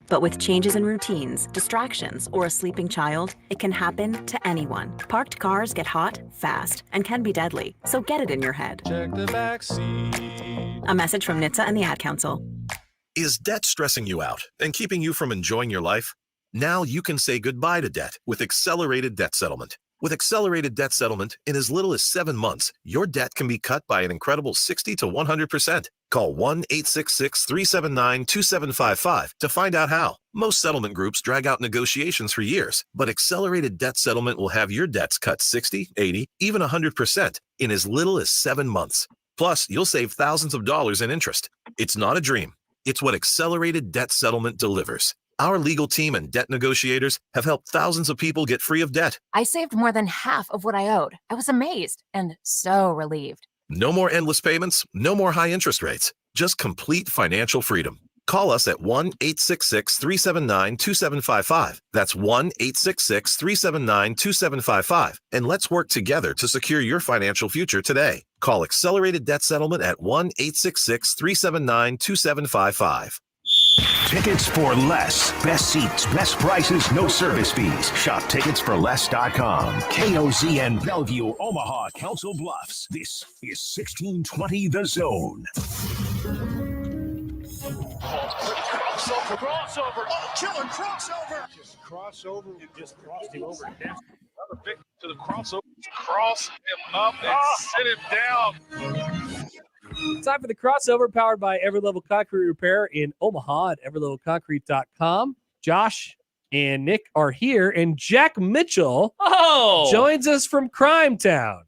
But with changes in routines, distractions, or a sleeping child, it can happen to anyone. Parked cars get hot, fast, and can be deadly. So get it in your head. Check the backseat. A message from NHTSA and the Ad Council. Is debt stressing you out and keeping you from enjoying your life? Now you can say goodbye to debt with accelerated debt settlement. With accelerated debt settlement, in as little as 7 months, your debt can be cut by an incredible 60 to 100%. Call 1-866-379-2755 to find out how. Most settlement groups drag out negotiations for years, but accelerated debt settlement will have your debts cut 60, 80, even 100% in as little as 7 months. Plus, you'll save thousands of dollars in interest. It's not a dream. It's what accelerated debt settlement delivers. Our legal team and debt negotiators have helped thousands of people get free of debt. I saved more than half of what I owed. I was amazed and so relieved. No more endless payments, no more high interest rates, just complete financial freedom. Call us at 1-866-379-2755. That's 1-866-379-2755. And let's work together to secure your financial future today. Call Accelerated Debt Settlement at 1-866-379-2755. Tickets for less. Best seats, best prices, no service fees. Shop ticketsforless.com. KOZN Bellevue, Omaha, Council Bluffs. This is 1620 The Zone. Crossover. Oh, killer crossover. Just crossover. You just crossed him over. Another victim to the crossover. Cross him up and sit him down. Time for the crossover, powered by Every Level Concrete Repair in Omaha at everylevelconcrete.com. Josh and Nick are here, and Jack Mitchell joins us from Crime Town.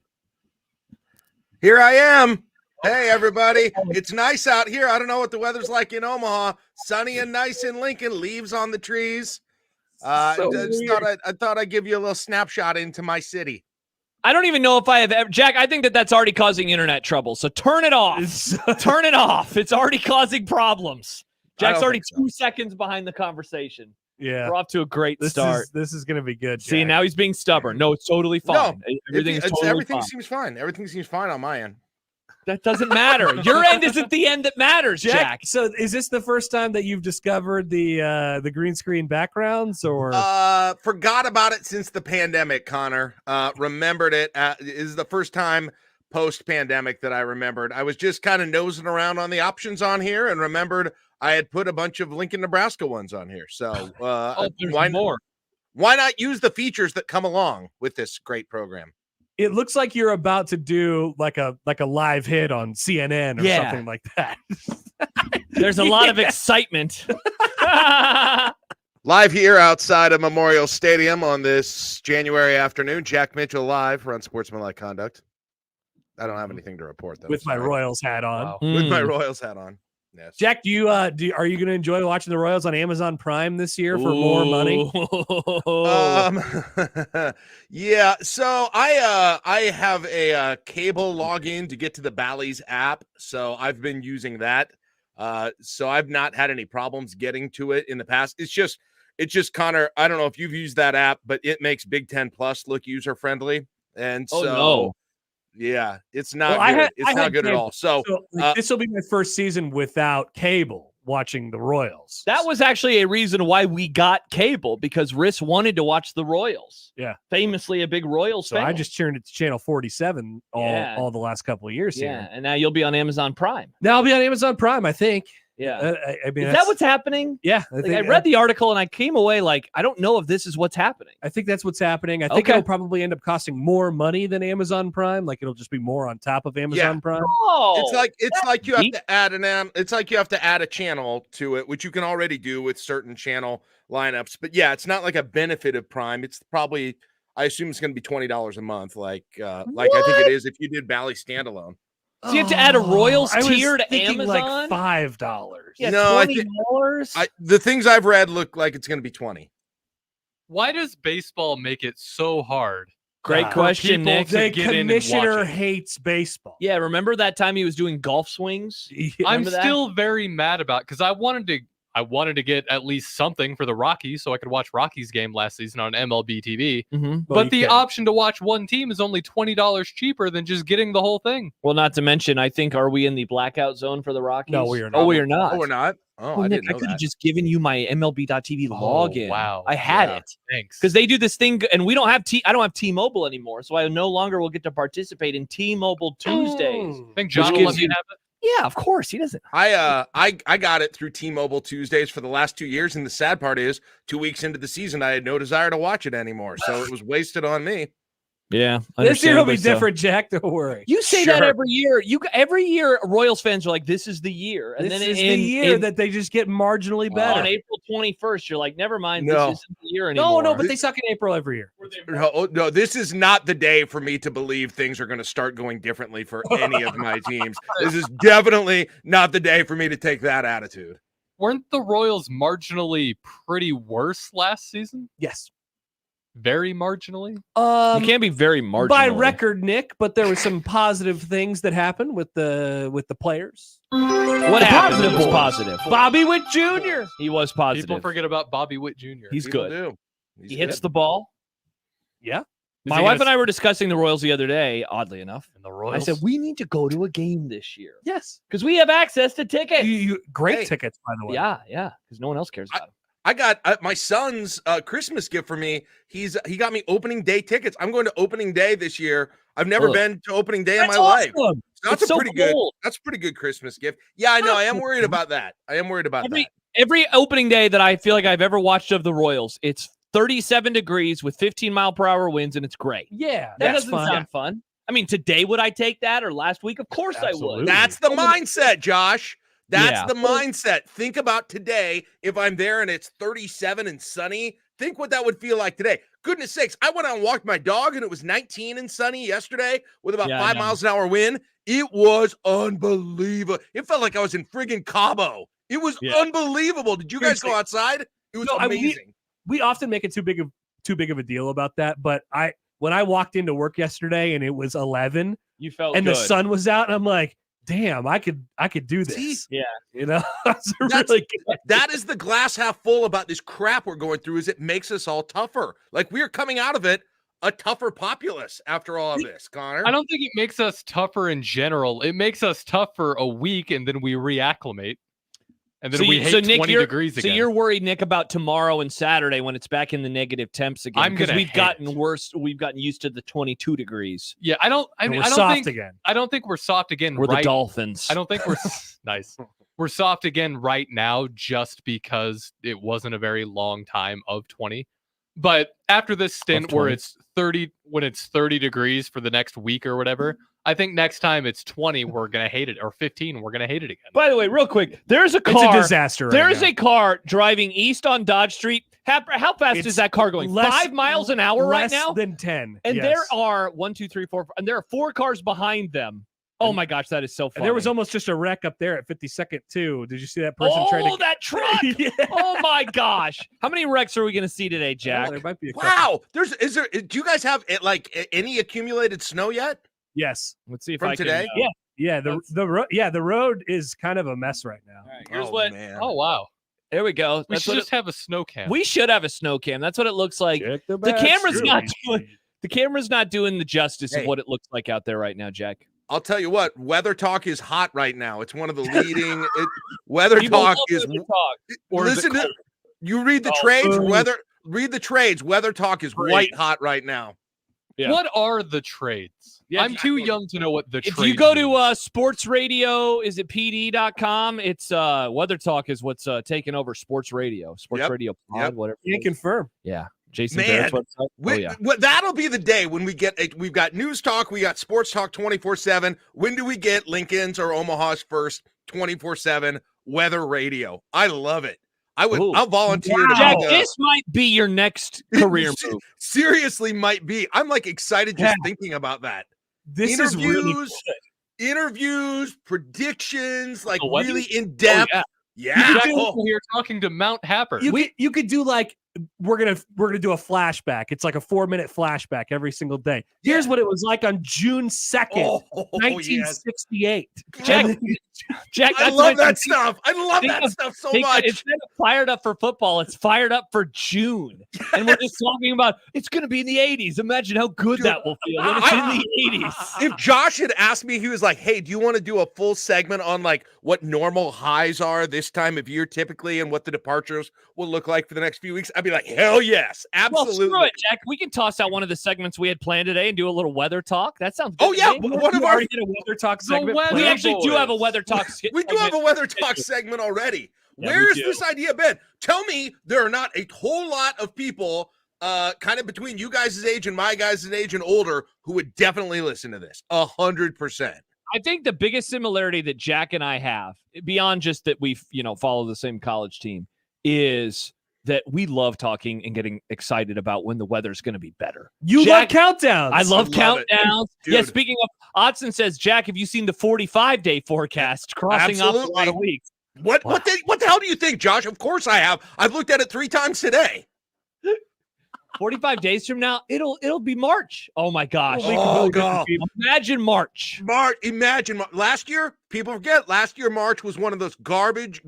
Here I am. Hey, everybody. It's nice out here. I don't know what the weather's like in Omaha. Sunny and nice in Lincoln. Leaves on the trees. I thought I'd give you a little snapshot into my city. I don't even know if I have ever... Jack, I think that's already causing internet trouble, so turn it off. Turn it off. It's already causing problems. Jack's already 2 seconds behind the conversation. Yeah. We're off to a great start. This is going to be good, Jack. See, now he's being stubborn. No, it's totally fine. No, everything seems fine. Everything seems fine on my end. That doesn't matter. Your end isn't the end that matters, Jack. So is this the first time that you've discovered the green screen backgrounds, or forgot about it since the pandemic, Connor? Remembered it. Is the first time post-pandemic that I remembered. I was just kind of nosing around on the options on here and remembered I had put a bunch of Lincoln, Nebraska ones on here. So why not use the features that come along with this great program? it looks like you're about to do like a live hit on CNN or something like that. There's a lot of excitement. Live here outside of Memorial Stadium on this January afternoon. Jack Mitchell live for Unsportsmanlike Conduct. I don't have anything to report, though. With my Royals hat on. Wow. With my Royals hat on. Yes. Jack, are you going to enjoy watching the Royals on Amazon Prime this year for more money? Yeah. So I have a cable login to get to the Bally's app. So I've been using that. So I've not had any problems getting to it in the past. It's just Connor. I don't know if you've used that app, but it makes Big Ten Plus look user friendly. And so, yeah, it's not good. It's not good at all. So this will be my first season without cable watching the Royals. That was actually a reason why we got cable, because Riss wanted to watch the Royals. Yeah. Famously a big Royals fan. I just turned it to channel 47 all the last couple of years here. And now you'll be on Amazon Prime. Now I'll be on Amazon Prime, I think. Yeah. I mean, is that what's happening? Yeah. I read the article and I came away like, I don't know if this is what's happening. I think that's what's happening. I think it'll probably end up costing more money than Amazon Prime. Like it'll just be more on top of Amazon Prime. It's like you have to add it's like you have to add a channel to it, which you can already do with certain channel lineups. But yeah, it's not like a benefit of Prime. It's probably, I assume it's going to be $20 a month. Like I think it is if you did Bally standalone. So you have to add a Royals tier to Amazon? Like $5. Yeah, no, $20. The things I've read look like it's going to be 20. Why does baseball make it so hard? Great question, Nick. The commissioner hates baseball. Yeah, remember that time he was doing golf swings? I'm still very mad about, because I wanted to I wanted to get at least something for the Rockies so I could watch Rockies game last season on MLB TV. Mm-hmm. But the option to watch one team is only $20 cheaper than just getting the whole thing. Well, not to mention, I think, are we in the blackout zone for the Rockies? No, we are not. Oh, we are not. Oh, we're not. Oh, I Nick, didn't know I could have that. just given you my MLB.TV login. Wow. I had Yeah. it. Thanks. Because they do this thing, and we don't have I don't have T-Mobile anymore, so I no longer will get to participate in T-Mobile Tuesdays. I think John will gives let me you- have it. Yeah, of course he doesn't. I got it through T-Mobile Tuesdays for the last 2 years, and the sad part is 2 weeks into the season, I had no desire to watch it anymore, so it was wasted on me. Yeah, This year will be understandably so. different, Jack. Don't worry. You say Sure. that every year. Every year, Royals fans are like, "This is the year," and This then is the year that they just get marginally on better. April 21st, you're like, "Never mind, No. this isn't the year anymore." No, but they suck in April every year. No, this is not the day for me to believe things are going to start going differently for any of my teams. This is definitely not the day for me to take that attitude. Weren't the Royals marginally pretty worse last season? Yes. Very marginally? you can't be very marginal. By record, Nick, but there were some positive things that happened with the players. What happened that was positive? Bobby Witt Jr. He was positive. People forget about Bobby Witt Jr. He's People good. do. He's He hits good. the ball. Yeah. My wife and I were discussing the Royals the other day, oddly enough. And the I Royals. said, we need to go to a game this year Yes. because we have access to tickets. Great Hey. tickets, by the way. Yeah, because no one else cares about them. I got my son's Christmas gift for me. He got me opening day tickets. I'm going to opening day this year. I've never Ugh. been to opening day in That's my life. awesome. So that's It's a so pretty good. cool. That's a pretty good Christmas gift. Yeah, I know. I am worried about that. I am worried about that. Every opening day that I feel like I've ever watched of the Royals, it's 37 degrees with 15-mile-per-hour winds, and it's great. Yeah, That that's doesn't fun. sound fun. I mean, today would I take that or last week? Of course Absolutely. I would. That's the mindset, Josh. That's Yeah. the mindset. Think about today. If I'm there and it's 37 and sunny, think what that would feel like today. Goodness sakes, I went out and walked my dog and it was 19 and sunny yesterday with about Yeah, I 5 know. miles an hour wind. It was unbelievable. It felt like I was in friggin' Cabo. It was Yeah. unbelievable. Did you guys go outside? It was No, I mean, amazing. we often make it too big of a deal about that, but when I walked into work yesterday and it was 11 You felt and good. the sun was out, and I'm like, damn, I could do this. See? Yeah. You know, it's That's- really good. That is the glass half full about this crap we're going through, is it makes us all tougher. Like we're coming out of it a tougher populace after all of this, Connor. I don't think it makes us tougher in general. It makes us tough for a week, and then we reacclimate. And then we hate 20 degrees again. So you're worried, Nick, about tomorrow and Saturday when it's back in the negative temps again. I'm gonna we've hate gotten it. worse. We've gotten used to the 22 degrees. Yeah, I don't We're I don't soft think again. I don't think we're soft again We're right. the Dolphins. I don't think we're nice. We're soft again right now just because it wasn't a very long time of 20. But after this stint where 20. it's 30 when it's 30 degrees for the next week or whatever, I think next time it's 20 we're going to hate it, or 15 we're going to hate it again. By the way, real quick, there's a It's car. a disaster. Right There's now. a car driving east on Dodge Street. How fast It's is that car going? less- 5 miles an hour right less now? than 10. And yes. there are 1, 2, 3, 4, and there are 4 cars behind them. Oh my gosh, that is so funny. And there was almost just a wreck up there at 52nd too. Did you see that person trying to? that truck! Yeah. Oh my gosh. How many wrecks are we going to see today, Well, Jack? there might be a couple. Wow. Do you guys have any accumulated snow yet? Yes. Let's see if From I today? can. Yeah. The road is kind of a mess right now. All right, here's Oh, what. man. Oh wow. There we go. We That's should what just have a snow cam. we should have a snow cam. That's what it looks like. Check The back camera's street. not doing. The camera's not doing the justice Hey. of what it looks like out there right now, Jack. I'll tell you what, Weather Talk is hot right now. It's one of the leading Weather People Talk love is Weather Talk. Or is it listen to cold? you read the Oh, trades, boom. read the trades. Weather Talk is Great. white hot right now. Yeah. What are the trades? Yeah, I'm too young to know what the If trades you go to mean. sports radio, is it pd.com? It's Weather Talk is what's taking over sports radio. Sports Yep. radio pod, Yep. whatever. Can't confirm. Yeah. Jason Man. Barrett's website. Oh, yeah. That'll be the day when we've got News Talk, we got Sports Talk 24/7. When do we get Lincoln's or Omaha's first 24/7 weather radio? I love it. Ooh. I'll volunteer to Jack, be the- this might be your next career move. Seriously might be. I'm like excited just thinking about that. This is really Interviews, predictions, like The weather? really in depth. yeah. Yeah. Jack Oh, over here talking to Mount Happer. You could do like we're gonna do a flashback. It's like a 4-minute flashback every single day. Here's what it was like on June 2nd, 1968. Jack, I love that stuff. I love that stuff so much. Instead of fired up for football, it's fired up for June. And we're just talking about it's going to be in the 80s. Imagine how good that will feel when it's in the 80s. If Josh had asked me, he was like, hey, do you want to do a full segment on like what normal highs are this time of year typically and what the departures will look like for the next few weeks? I'd be like, hell yes, absolutely. Well, screw it, Jack. We can toss out one of the segments we had planned today and do a little weather talk. That sounds good. Oh, yeah. One of our weather talk segment. We actually do have a weather talk. We do have a weather talk segment already. Yeah, Where's this idea been? Tell me there are not a whole lot of people kind of between you guys' age and my guys' age and older who would definitely listen to this. 100%. I think the biggest similarity that Jack and I have, beyond just that we, follow the same college team, is that we love talking and getting excited about when the weather's going to be better. You Jack, love countdowns. I love countdowns. Yeah, Dude. speaking of, Otson says, Jack, have you sseen the 45-day forecast crossing off a lot of weeks? What the hell do you think, Josh? Of course I have. I've looked at it 3 times today. 45 days from now, it'll be March. Oh my gosh. Oh, God. Imagine March. Imagine last year, people forget, last year March was one of those garbage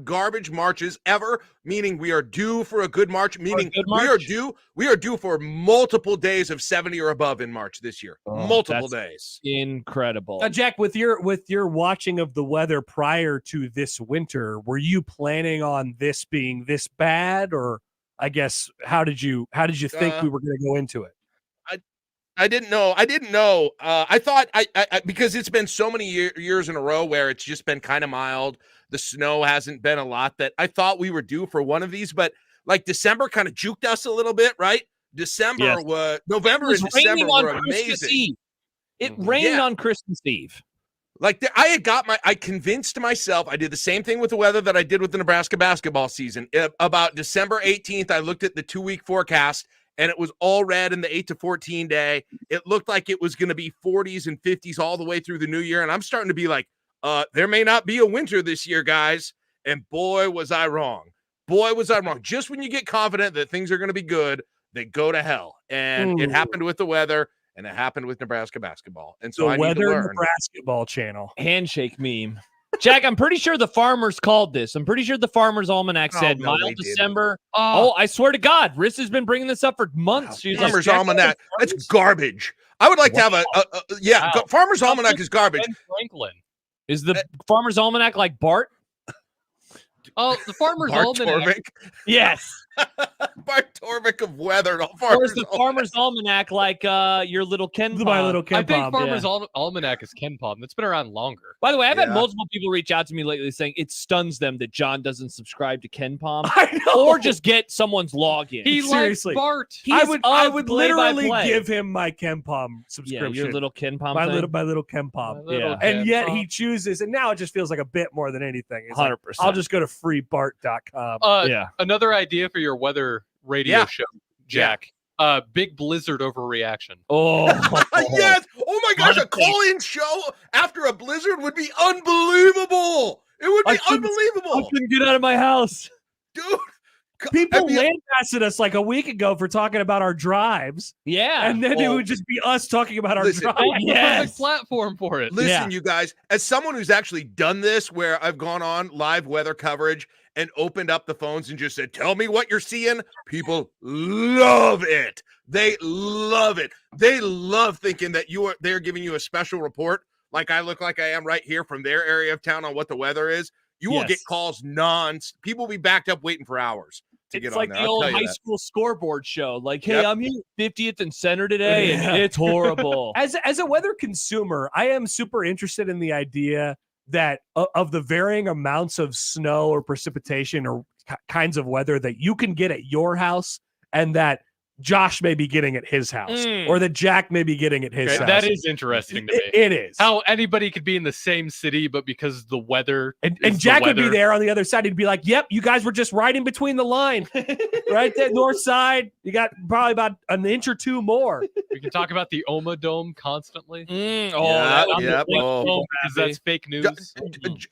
Marches ever, meaning we are due for a good March, meaning we are due for multiple days of 70 or above in March this year. Multiple days. Incredible. Now, Jack, with your watching of the weather prior to this winter, were you planning on this being this bad, or I guess how did you think we were going to go into it? I didn't know. I thought I because it's been so many years in a row where it's just been kind of mild. The snow hasn't been a lot, that I thought we were due for one of these, but like December kind of juked us a little bit, right? November and December were amazing. It rained on Christmas Eve. Like I convinced myself, I did the same thing with the weather that I did with the Nebraska basketball season. About December 18th, I looked at the 2-week forecast, and it was all red in the 8 to 14 day. It looked like it was going to be 40s and 50s all the way through the new year. And I'm starting to be like, there may not be a winter this year, guys. And boy, was I wrong. Just when you get confident that things are going to be good, they go to hell. And it happened with the weather. And it happened with Nebraska basketball. And so I need to learn. Basketball channel. Handshake meme. Jack, I'm pretty sure the Farmers called this. I'm pretty sure the Farmers Almanac said mild December. Oh, I swear to God, Riss has been bringing this up for months. She's Farmers Almanac. That's garbage. I would like to have Farmers Almanac is garbage. Ben Franklin. Is the Farmers Almanac like Bart? Oh, the Farmer's Almanac. Yes. Bart Torvik of weather. Or is the Farmer's Almanac like your little Ken Pom? My little Ken I think Pom, Farmer's Almanac is Ken Pom. That's been around longer. By the way, I've had multiple people reach out to me lately saying it stuns them that John doesn't subscribe to Ken Pom or just get someone's login. He Seriously. likes Bart. I would literally give him my Ken Pom subscription. Yeah, your little Ken Pom. My little Ken Pom. And yet he chooses, and now it just feels like a bit more than anything. It's 100%. Like, I'll just go to freebart.com. Another idea for your weather radio show, Jack. Big blizzard overreaction. Oh, yes. Oh my gosh, a call-in show after a blizzard would be unbelievable. It would be unbelievable. I couldn't get out of my house. Dude. People lambasted us like a week ago for talking about our drives. Yeah. And then it would just be us talking about our drives. Perfect platform for it. Listen, you guys, as someone who's actually done this, where I've gone on live weather coverage and opened up the phones and just said, tell me what you're seeing. People love it. They love it. They love thinking that they're giving you a special report, like I look like I am right here from their area of town on what the weather is. You will get calls people will be backed up waiting for hours. It's like the old high school scoreboard show. Like, hey, I'm here 50th and center today, and it's horrible. As a weather consumer, I am super interested in the idea that of the varying amounts of snow or precipitation or kinds of weather that you can get at your house, and that Josh may be getting at his house, or that Jack may be getting at his house. That is interesting to me. It is. How anybody could be in the same city, but because the weather and Jack would be there on the other side. He'd be like, yep, you guys were just right in between the line. Right there, north side. You got probably about an inch or two more. We can talk about the Oma Dome constantly. Because that's fake news.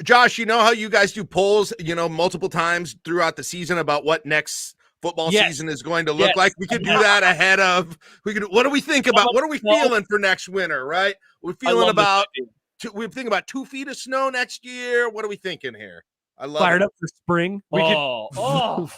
Josh, you know how you guys do polls, multiple times throughout the season about what next football Yes. season is going to look Yes. like. We could do that ahead of. What do we think about? What are we feeling for next winter? Right? We're feeling about. We're thinking about 2 feet of snow next year. What are we thinking here? I love Fired it. up for spring. We could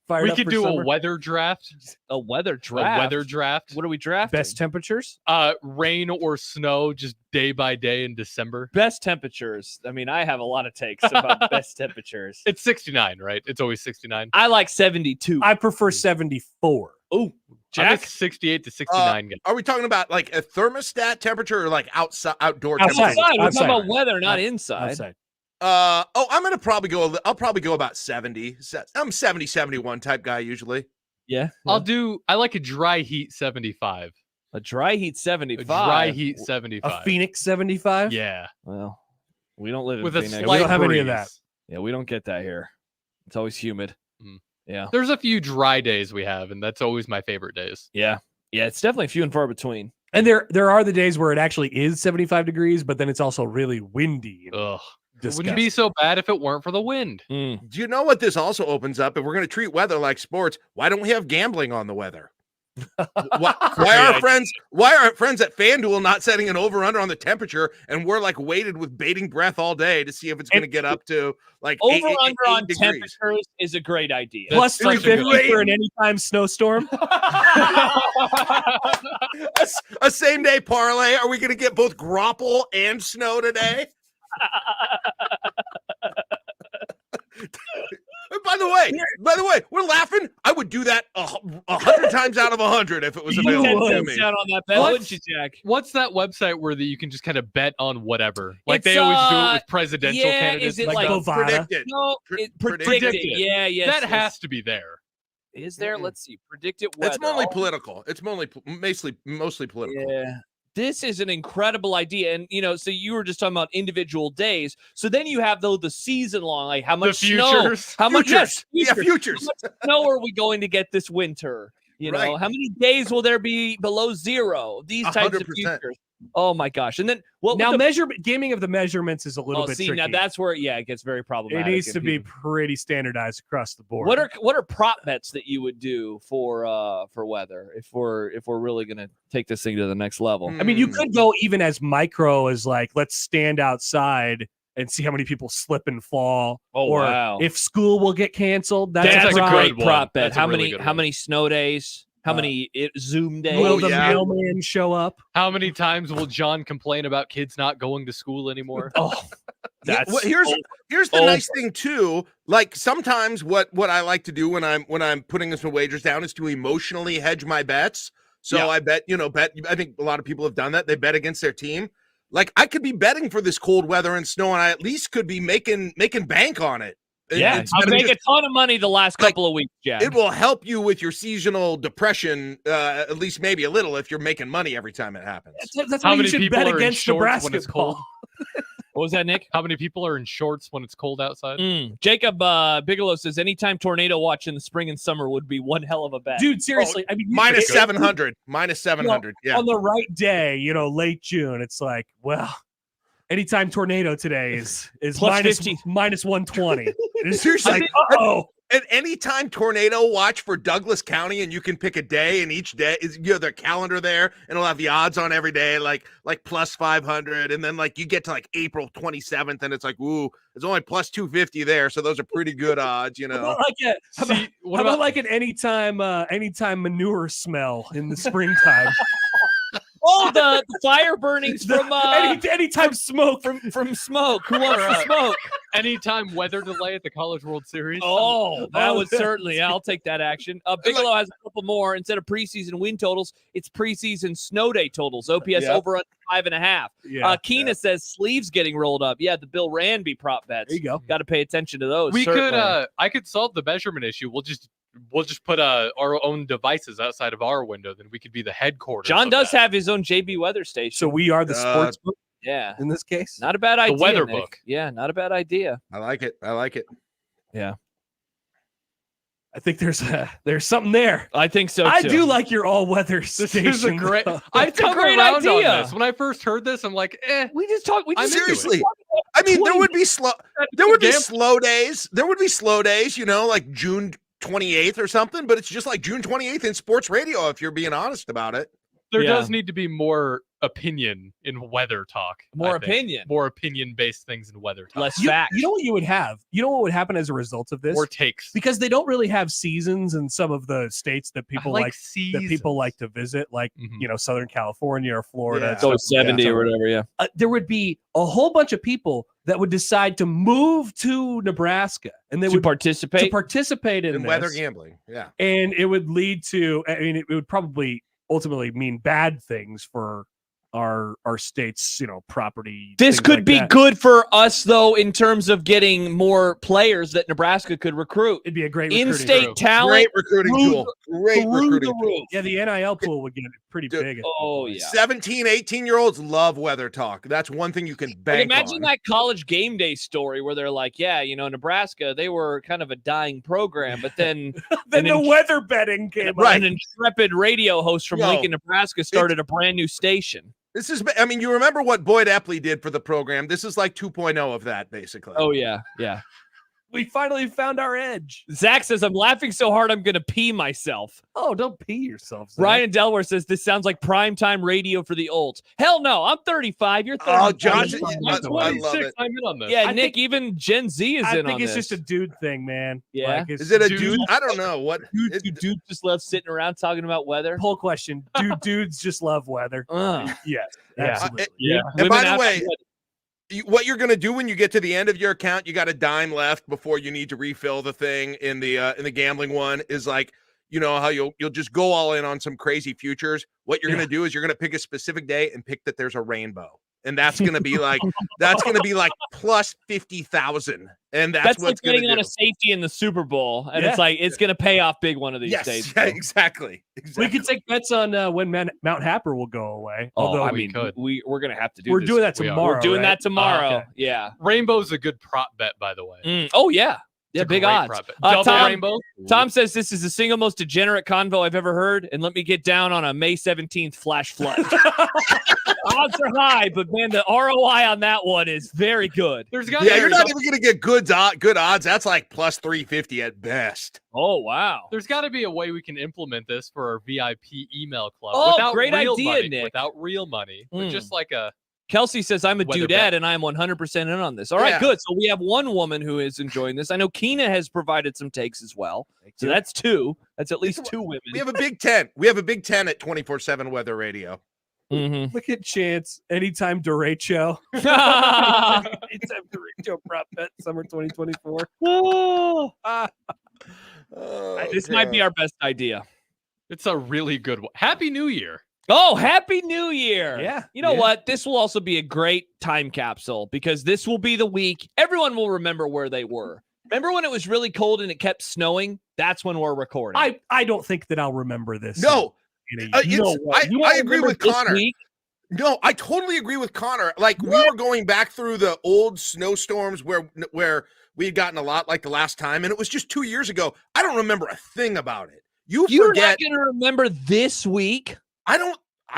Fired we up could for do summer. a weather draft. A weather A draft. weather draft. What are we drafting? Best temperatures. Rain or snow, just day by day in December. Best temperatures. I mean, I have a lot of takes about best temperatures. It's 69, right? It's always 69. I like 72. I prefer 74. Oh, I'm Jack. a 68 to 69 guy. Are we talking about like a thermostat temperature or like outdoor Outside. temperature? Outside. We're Outside. talking about weather, not inside. Outside. I'm gonna probably go. I'll probably go about 70. I'm 70, 71 type guy usually. Yeah. I like a dry heat 75. A dry heat A 75. dry heat 75. A Phoenix 75. Yeah. Well, we don't live in With a Phoenix. we slight don't have any of breeze. that. Yeah, we don't get that here. It's always humid. Mm. Yeah. There's a few dry days we have, and that's always my favorite days. Yeah. Yeah, it's definitely few and far between. And there are the days where it actually is 75 degrees, but then it's also really windy. Ugh. It Disgusting. wouldn't be so bad if it weren't for the wind. Do you know what this also opens up? If we're going to treat weather like sports, why don't we have gambling on the weather? Why are our friends at FanDuel not setting an over/under on the temperature, and we're like weighted with bating breath all day to see if it's going to get up to like Over eight on degrees. temperatures is a great idea. Plus That's such a good 350 for an anytime snowstorm. A same day parlay. Are we going to get both grapple and snow today? By the way, we're laughing. I would do that 100 times out of 100 if it was You available to 10 me. cents out on that bet, wouldn't you, Jack? What's that website where you can just kind of bet on whatever? Like It's, they always do it with presidential yeah, candidates. is it and like stuff. Bovada? Predict it. No, predict predict it. it. Yeah, yes. that yes. has to be there. Is there? Let's see. Predict it weather. It's mostly Oh, political. It's mostly political. Yeah. This is an incredible idea. And, so you were just talking about individual days. So then you have, the season long, like how much snow, futures. how much Futures. yes, Yeah, futures. How much snow are we going to get this winter? Right. How many days will there be below zero? These types of 100%. futures. Oh my gosh. And then Now, gaming of the measurements is a little bit tricky. now that's where it gets very problematic. It needs if to be you- pretty standardized across the board. What are prop bets that you would do for weather if we're really gonna take this thing to the next level? I mean, you could go even as micro as like, let's stand outside and see how many people slip and fall. Oh, or wow. if school will get canceled. That's That's a a great good one. prop bet. That's a How really many good how one. many snow days? How many Zoom days? Will the yeah. mailman show up? How many times will John complain about kids not going to school anymore? Oh, Yeah, that's here's the nice thing too. Like sometimes what I like to do when I'm putting some wagers down is to emotionally hedge my bets. So Yeah. I bet I think a lot of people have done that. They bet against their team. Like I could be betting for this cold weather and snow, and I at least could be making bank on it. Yeah, Instead you of make just- a ton of money the last couple of weeks, Jack. It will help you with your seasonal depression, at least maybe a little, if you're making money every time it happens. That's How why you many should people bet are in against shorts when it's Nebraska. cold? What was that, Nick? How many people are in shorts when it's cold outside? Jacob Bigelow says anytime tornado watch in the spring and summer would be one hell of a bet. Dude, seriously. I mean, Minus it- 700. Minus 700. Yeah. On the right day, late June, it's like, well, anytime tornado today is Plus minus 50. minus 120. It's Seriously. like, uh-oh. At any time tornado watch for Douglas County, and you can pick a day, and each day is their calendar there, and it'll have the odds on every day, like plus 500, and then like you get to like April 27th, and it's like, ooh, it's only plus 250 there, so those are pretty good odds, How about like an anytime manure smell in the springtime? Oh, the fire burnings from anytime smoke from smoke. Who wants to smoke? Anytime weather delay at the College World Series. Oh, that would certainly. I'll take that action. Bigelow has a couple more. Instead of preseason win totals, it's preseason snow day totals. OPS over under 5.5. Yeah, Keena says sleeves getting rolled up. Yeah, the Bill Ranby prop bets. There you go. Got to pay attention to those. We certainly. could I could solve the measurement issue. We'll just put our own devices outside of our window. Then we could be the headquarters. John of does that. have his own JB weather station. So we are the sports book yeah, in this case. not a bad idea. weather Nick. book. Yeah, not a bad idea. I like it. Yeah, I think there's something there. I think so. I too. do like your all-weather This station. is a great. though. I've It's a come great around idea. on this. When I first heard this, I'm like, We just talked. We I'm just into it. Seriously. I mean, there would be slow. There would be Damn. slow days. There would be slow days. Like June 28th or something, but it's just like June 28th in sports radio, if you're being honest about it. There does need to be more opinion in weather talk. More I think. opinion. More opinion-based things in weather talk. Less facts. You know what you would have? You know what would happen as a result of this? More takes. Because they don't really have seasons in some of the states that people like like seasons. that people like to visit, like Southern California or Florida. Yeah. and stuff like 70 that. or whatever, yeah. There would be a whole bunch of people that would decide to move to Nebraska, and they To would participate. in In this, weather gambling. Yeah. and it would lead to. I mean, it would probably ultimately mean bad things for our state's property. This things could like be that. good for us, though, in terms of getting more players that Nebraska could recruit. It'd be a great recruiting In-state tool. talent. Great recruiting through tool. Great through recruiting the tool. roof. Yeah, the NIL pool would get pretty Dude, big. Oh, yeah. 17, 18-year-olds love weather talk. That's one thing you can Like, bank imagine on. that college game day story where they're like, yeah, Nebraska, they were kind of a dying program, but then Then an the weather betting came Right. an intrepid radio host from Yo, Lincoln, Nebraska started a brand new station. This is, I mean, you remember what Boyd Epley did for the program. This is like 2.0 of that, basically. Oh, yeah, yeah. We finally found our edge. Zach says, I'm laughing so hard I'm going to pee myself. Oh, don't pee yourself. Zach. Ryan Delaware says, this sounds like primetime radio for the olds. Hell no, I'm 35. You're 30. Oh, Josh, I'm I love 26. it. I'm in on this. Yeah, I Nick, think- even Gen Z is I in on think it's this. just a dude thing, man. Yeah? Like, it's Is it a dudes- dude? I don't know. What? Dudes just love sitting around talking about weather. Poll question: do dudes just love weather? Yes, Yeah. absolutely. Yeah. And by the after way, weather. what you're going to do when you get to the end of your account, you got a dime left before you need to refill the thing in the gambling one is like, how you'll just go all in on some crazy futures. What you're going to do is you're going to pick a specific day and pick that there's a rainbow. And that's going to be like plus 50,000. And that's That's like what's going betting to on do. a safety in the Super Bowl, and Yeah. it's like it's going to pay off big one of these Yes, days. yeah, exactly. We could take bets on when Mount Happer will go away. Oh, Although I we mean, could. we're going to have to do. we're this. doing that We are. tomorrow. We're doing right? that tomorrow. Okay. Yeah. Rainbow's a good prop bet, by the way. Oh yeah. Yeah, It's a big great odds. prop bet. Uh, Double Tom- rainbow. Tom says this is the single most degenerate convo I've ever heard, and let me get down on a May 17th flash flood. Odds are high, but man, the ROI on that one is very good. There's got Yeah, you're not even going to get good odds. That's like plus 350 at best. Oh wow. There's got to be a way we can implement this for our VIP email club. Oh, without great real idea, money, Nick. Without real money, Mm. with just like a Kelsey says I'm a Weather dudette bet. and I'm 100% in on this. All right, Yeah. good. So we have one woman who is enjoying this. I know Keena has provided some takes as well. So that's two. That's at least two women. We have a Big Ten. We have a Big Ten at 24/7 weather radio. Mhm. Look at Chance. Anytime derecho. Mm-hmm. Anytime derecho prop bet summer 2024. Oh, Oh, this might be our best idea. It's a really good one. Happy New Year. Oh, Happy New Year. Yeah, You know yeah. what? This will also be a great time capsule because this will be the week everyone will remember where they were. Remember when it was really cold and it kept snowing? That's when we're recording. I don't think that I'll remember this. No, in a year. it's- No way. You I won't agree remember with this Connor. week? No, I totally agree with Connor. Like we were going back through the old snowstorms where we had gotten a lot like the last time, and it was just 2 years ago. I don't remember a thing about it. You're forget. not going to remember this week? I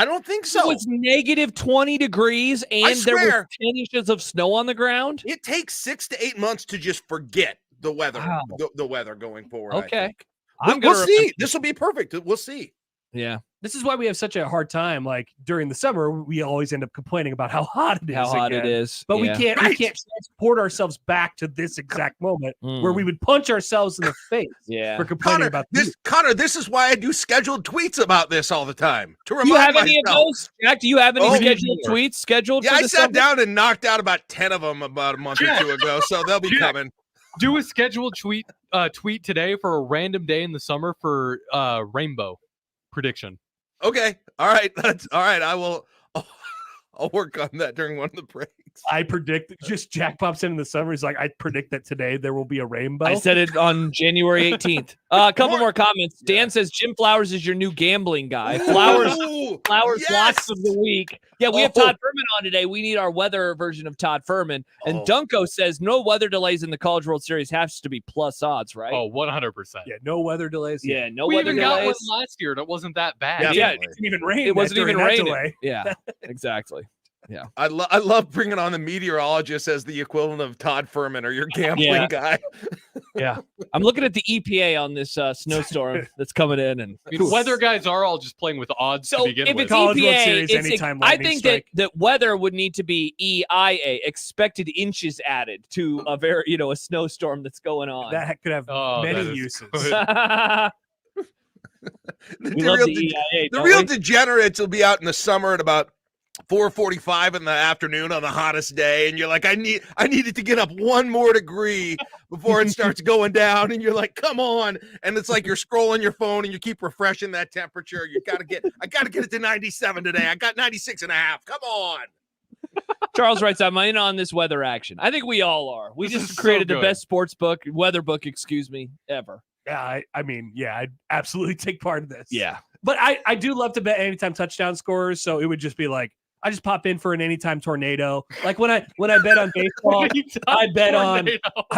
don't think It so. was negative 20 degrees and there was swear. 10 inches of snow on the ground. It takes 6 to 8 months to just forget the weather. Wow. The weather going forward. I Okay. think. I'm We'll gonna see. remember- This will be perfect. We'll see. Yeah. This is why we have such a hard time. Like during the summer, we always end up complaining about how hot it is. How hot again. it is. But yeah. we can't transport ourselves back to this exact moment where we would punch ourselves in the face Yeah. for complaining about Connor, this is why I do scheduled tweets about this all the time. To Do remind you have myself. any of those, Jack? Do you have any Oh, scheduled tweets scheduled Yeah, for I the sat summer? down and knocked out about 10 of them about a month or two ago, so they'll be coming. Do a scheduled tweet today for a random day in the summer for rainbow prediction. Okay. All right. That's all right. I will. I'll work on that during one of the breaks. I predict just Jack pops in the summer. He's like, I predict that today there will be a rainbow. I said it on January 18th. A couple more comments. Dan says Jim Flowers is your new gambling guy. Flowers Ooh, locks yes! of the week. Yeah, we have Todd Furman on today. We need our weather version of Todd Furman. And Dunko says no weather delays in the College World Series has to be plus odds, right? Oh, 100%. Yeah, no weather delays. Yeah, no we weather even got delays. one last year that wasn't that bad. Yeah, Yeah, it didn't even rain. It wasn't even raining. Delay. Yeah, exactly. Yeah. I love bringing on the meteorologist as the equivalent of Todd Furman or your gambling guy. Yeah. I'm looking at the EPA on this snowstorm that's coming in. And I mean, weather guys are all just playing with odds to so begin if with. it's College World EPA, Series, it's anytime I lightning think strike. that weather would need to be EIA, expected inches added to a a snowstorm that's going on. That could have Oh, many that is uses. good. We love the EIA. The don't real we? degenerates will be out in the summer at about 4:45 in the afternoon on the hottest day, and you're like, I need it to get up 1 more degree before it starts going down, and you're like, come on, and it's like you're scrolling your phone and you keep refreshing that temperature. I gotta get it to 97 today. I got 96 and a half. Come on. Charles writes, I'm in on this weather action. I think we all are. We This just is so created the good. best weather book, ever. Yeah, I mean, yeah, I'd absolutely take part of this. Yeah. But I do love to bet anytime touchdown scorers, so it would just be like I just pop in for an anytime tornado. Like when I bet on baseball, I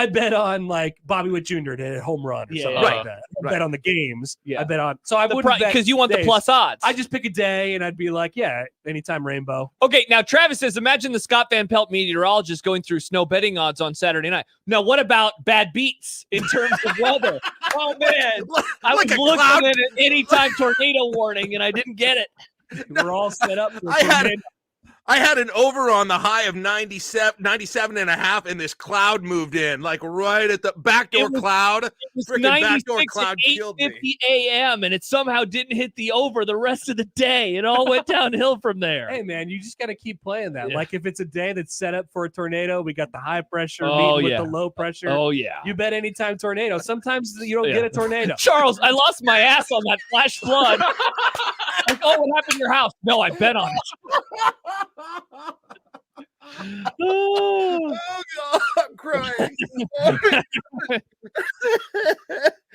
bet on like Bobby Witt Jr. to hit a home run or something like that. I bet on the games. Yeah. I bet on I wouldn't bet because you want the days. plus odds. I just pick a day and I'd be like, yeah, anytime rainbow. Okay, now Travis says, imagine the Scott Van Pelt meteorologist going through snow betting odds on Saturday night. Now, what about bad beats in terms of weather? Oh, man. I was looking at an anytime tornado warning, and I didn't get it. We're all set up for I had an over on the high of 97 and a half, and this cloud moved in, like right at the backdoor cloud. It was Freaking 96 backdoor at cloud killed me. 8:50 a.m., and it somehow didn't hit the over the rest of the day. It all went downhill from there. Hey, man, you just got to keep playing that. Yeah. Like if it's a day that's set up for a tornado, we got the high pressure Oh, meeting yeah. with the low pressure. Oh, yeah. You bet anytime tornado. Sometimes you don't get a tornado. Charles, I lost my ass on that flash flood. Like, oh, what happened to your house? No, I bet on it. Oh God, I'm crying.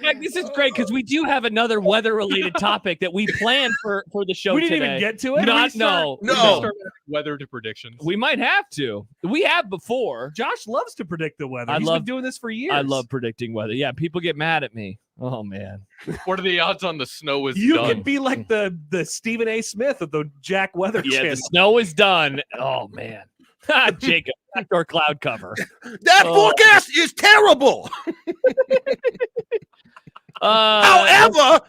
Heck, this is great because we do have another weather-related topic that we planned for the show We didn't today. even get to it. No. We start adding weather to predictions. We might have to. We have before. Josh loves to predict the weather. I He's love- been doing this for years. I love predicting weather. Yeah, people get mad at me. Oh man. What are the odds on the snow is You done? could be like the Stephen A. Smith of the Jack Weather Yeah, Channel. the snow is done. Oh man. Jacob, backdoor cloud cover. That forecast is terrible. However,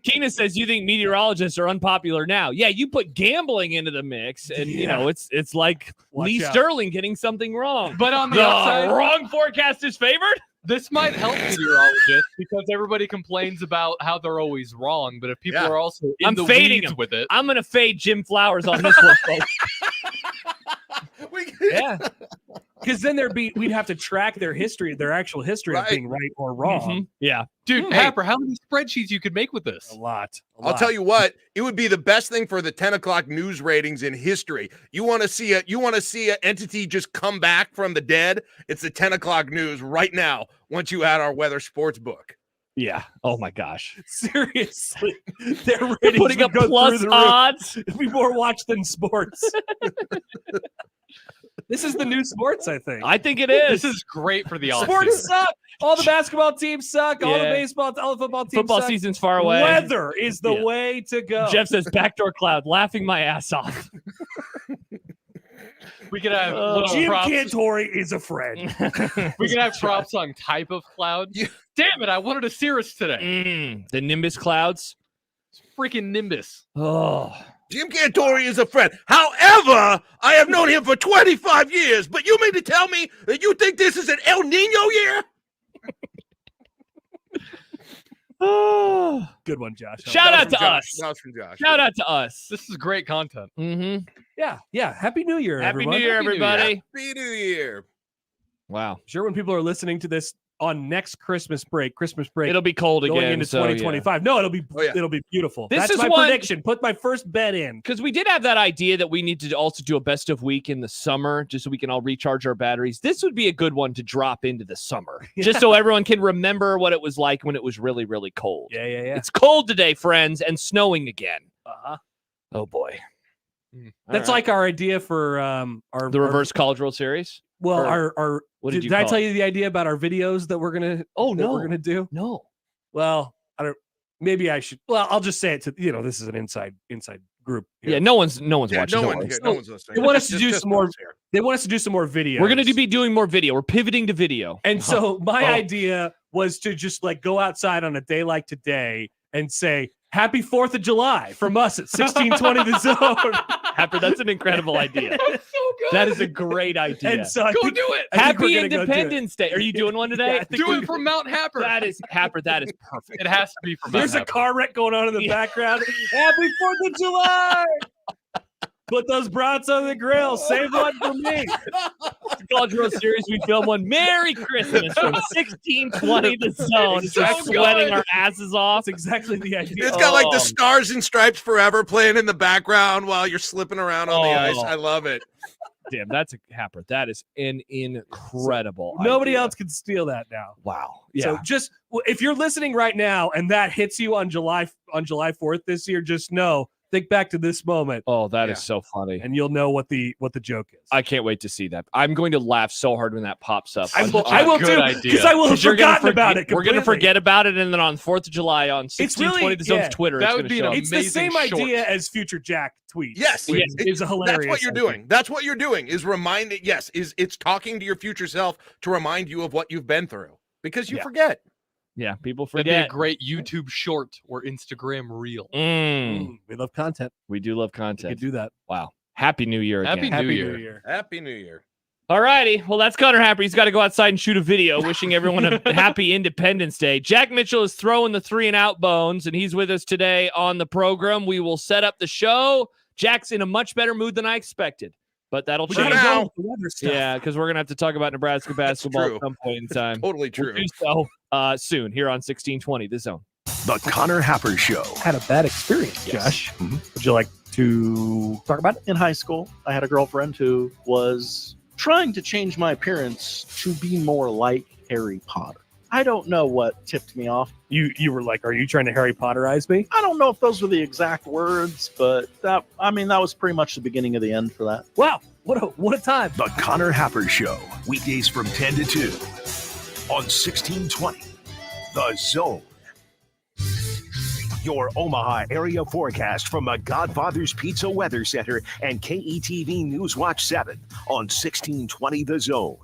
Keena says you think meteorologists are unpopular now. Yeah, you put gambling into the mix, and you know it's like Watch Lee out. Sterling getting something wrong. But on the upside, wrong forecast is favored. this might help meteorologists because everybody complains about how they're always wrong. But if people Yeah. are also in I'm the fading weeds them. with it, I'm gonna fade Jim Flowers on this one, folks. Yeah. Because then we'd have to track their history, their actual history of Right. being right or wrong. Mhm. Yeah. dude, Hey. Happer, how many spreadsheets you could make with this? A lot. I'll tell you what, it would be the best thing for the 10 o'clock news ratings in history. You want to see an entity just come back from the dead? It's the 10 o'clock news right now. Once you add our weather sports book. Yeah. Oh my gosh. Seriously, their ratings Putting would up go through plus the roof. odds. It'd be more watched than sports. This is the new sports, I think. I think it is. This is great for the offseason. Sports suck. All the basketball teams suck. All the Yeah. baseball, all the football teams Football suck. season's far away. Weather is the Yeah. way to go. Jeff says backdoor cloud, laughing my ass off. We could have little Jim props. Cantori is a friend. We could have props on type of cloud. Damn it! I wanted a Cirrus today. The Nimbus clouds. Freaking Nimbus. Oh. Jim Cantori is a friend. However, I have known him for 25 years, but you mean to tell me that you think this is an El Nino year? Oh. Good one, Josh. Shout out to That was from Josh. us. That was from Josh. Shout out to us. This is great content. Mm-hmm. Yeah. Happy New Year, Happy everyone. New Year, Happy New Year. everybody. Happy New Year. Wow. Sure, when people are listening to this on next Christmas break, It'll be cold going again. into so, yeah. 2025. No, it'll be it'll be beautiful. This That's is my one- prediction. Put my first bet in. Because we did have that idea that we need to also do a best of week in the summer, just so we can all recharge our batteries. This would be a good one to drop into the summer, just so everyone can remember what it was like when it was really, really cold. Yeah. It's cold today, friends, and snowing again. Uh-huh. Oh boy. That's All right. like our idea for our the reverse college world series. Well, Or- our what did, did you did I call tell it? you the idea about our videos that we're gonna we're gonna do? No. Well, I don't. Maybe I should. Well, I'll just say it to this is an inside group. Yeah, no one's Yeah, watching. no Don't one worry. here. No one's listening. They want us to Just- do just some more. us here. They want us to do some more videos. We're going to be doing more video. We're pivoting to video. And so my idea was to just like go outside on a day like today and say, Happy 4th of July from us at 1620 The Zone. Happer, that's an incredible idea. That's so good. That is a great idea. And so I Go think- do it. I think we're Happy gonna go do it. Independence Day. Are you doing one today? Yeah, I think Do we're it from Mount Happer. That is Happer. That is perfect. It has to be from Mount There's a Happer. car wreck going on in the background. Happy 4th of July. Put those brats on the grill. Save one for me. College World Series, we film one. Merry Christmas from 1620 The Zone. It's so Just sweating good. our asses off. That's exactly the idea. It's got like the Oh. Stars and Stripes Forever playing in the background while you're slipping around on the ice. Oh. I love it. Damn, that's a Happer. That is an incredible Nobody idea. else can steal that now. Wow. So just if you're listening right now and that hits you on July 4th this year, just know, think back to this moment Oh, that is Yeah. so funny. and you'll know what the joke is. I can't wait to see that. I'm going to laugh so hard when that pops up. I will good too, idea. because I will have 'Cause you're gonna forgotten about it. We're going to completely. forget about it, and then on 4th of July on 1620 The Zone's yeah, Twitter, that it's would gonna be show an up. It's the amazing same short. idea as Future Jack tweets. Yes, which yes, is hilarious. That's what you're I think. doing. That's what you're doing is reminding. Yes, is it's talking to your future self to remind you of what you've been through because you Yeah. forget. Yeah, people That'd be forget. a great YouTube short or Instagram reel. We love content. We do love We can content. do that. Wow. Happy New Year again. Happy New Happy Year. New Year. Happy New Year. All righty. Well, that's Connor Happer. He's got to go outside and shoot a video wishing everyone a happy Independence Day. Jack Mitchell is throwing the 3 and out bones, and he's with us today on the program. We will set up the show. Jack's in a much better mood than I expected, but that'll We change. gotta go now. with the weather stuff. Yeah, because we're going to have to talk about Nebraska basketball true. at some point in time. Totally We'll true. do so soon here on 1620 The Zone. The Connor Happer Show. Had a bad experience, Josh. Would you like to talk about it? In high school, I had a girlfriend who was trying to change my appearance to be more like Harry Potter. I don't know what tipped me off. You were like, are you trying to Harry Potterize me? I don't know if those were the exact words, but that was pretty much the beginning of the end for that. Wow, what a time. The Connor Happer Show. Weekdays from 10 to 2 on 1620 The Zone. Your Omaha area forecast from the Godfather's Pizza Weather Center and KETV News Watch 7 on 1620 The Zone.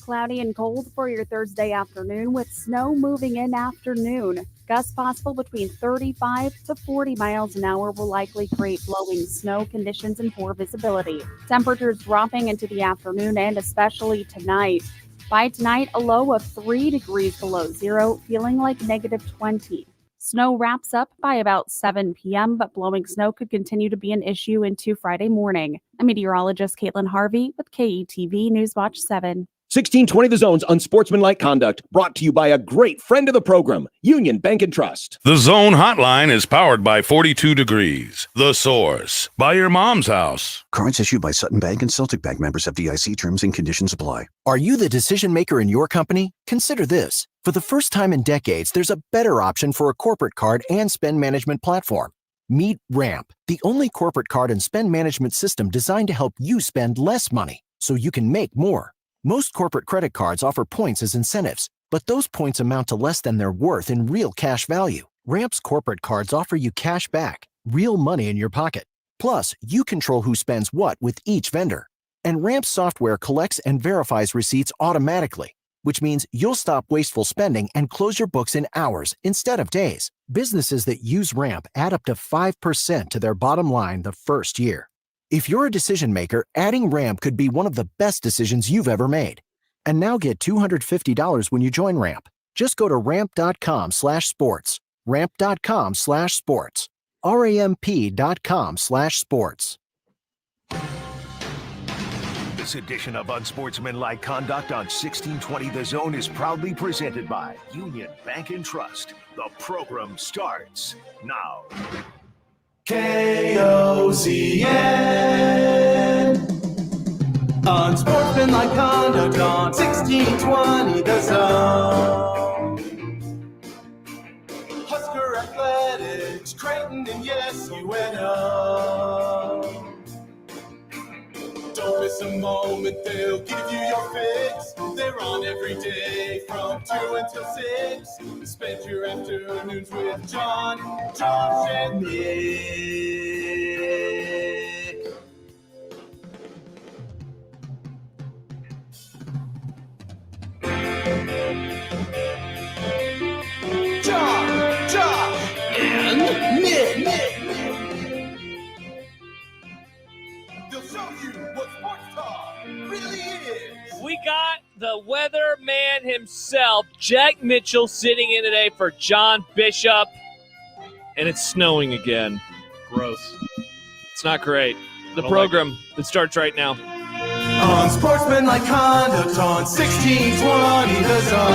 Cloudy and cold for your Thursday afternoon with snow moving in afternoon. Gusts possible between 35 to 40 miles an hour will likely create blowing snow conditions and poor visibility. Temperatures dropping into the afternoon and especially tonight. By tonight, a low of 3 degrees below zero, feeling like negative 20. Snow wraps up by about 7 p.m., but blowing snow could continue to be an issue into Friday morning. I'm meteorologist Caitlin Harvey with KETV News Watch 7. 1620 The Zone's Unsportsmanlike Conduct, brought to you by a great friend of the program, Union Bank and Trust. The Zone Hotline is powered by 42 Degrees, The Source, by your mom's house. Cards issued by Sutton Bank and Celtic Bank, members of FDIC. Terms and conditions apply. Are you the decision maker in your company? Consider this. For the first time in decades, there's a better option for a corporate card and spend management platform. Meet Ramp, the only corporate card and spend management system designed to help you spend less money so you can make more. Most corporate credit cards offer points as incentives, but those points amount to less than their worth in real cash value. Ramp's corporate cards offer you cash back, real money in your pocket. Plus, you control who spends what with each vendor. And Ramp's software collects and verifies receipts automatically, which means you'll stop wasteful spending and close your books in hours instead of days. Businesses that use Ramp add up to 5% to their bottom line the first year. If you're a decision maker, adding Ramp could be one of the best decisions you've ever made. And now get $250 when you join Ramp. Just go to ramp.com/sports. Ramp.com/sports. ramp.com/sports. This edition of Unsportsmanlike Conduct on 1620 The Zone is proudly presented by Union Bank and Trust. The program starts now. KOZN. Unsportsmanlike Conduct on 1620 The Zone. Husker Athletics, Creighton, and yes, UNO. Don't miss a moment, they'll give you your fix. They're on every day from 2 until 6. Spend your afternoons with John, Josh, and Nick. We got the weatherman himself, Jack Mitchell, sitting in today for John Bishop. And it's snowing again. Gross. It's not great. The program that starts right now. Unsportsmanlike conduct on 1620 The Zone.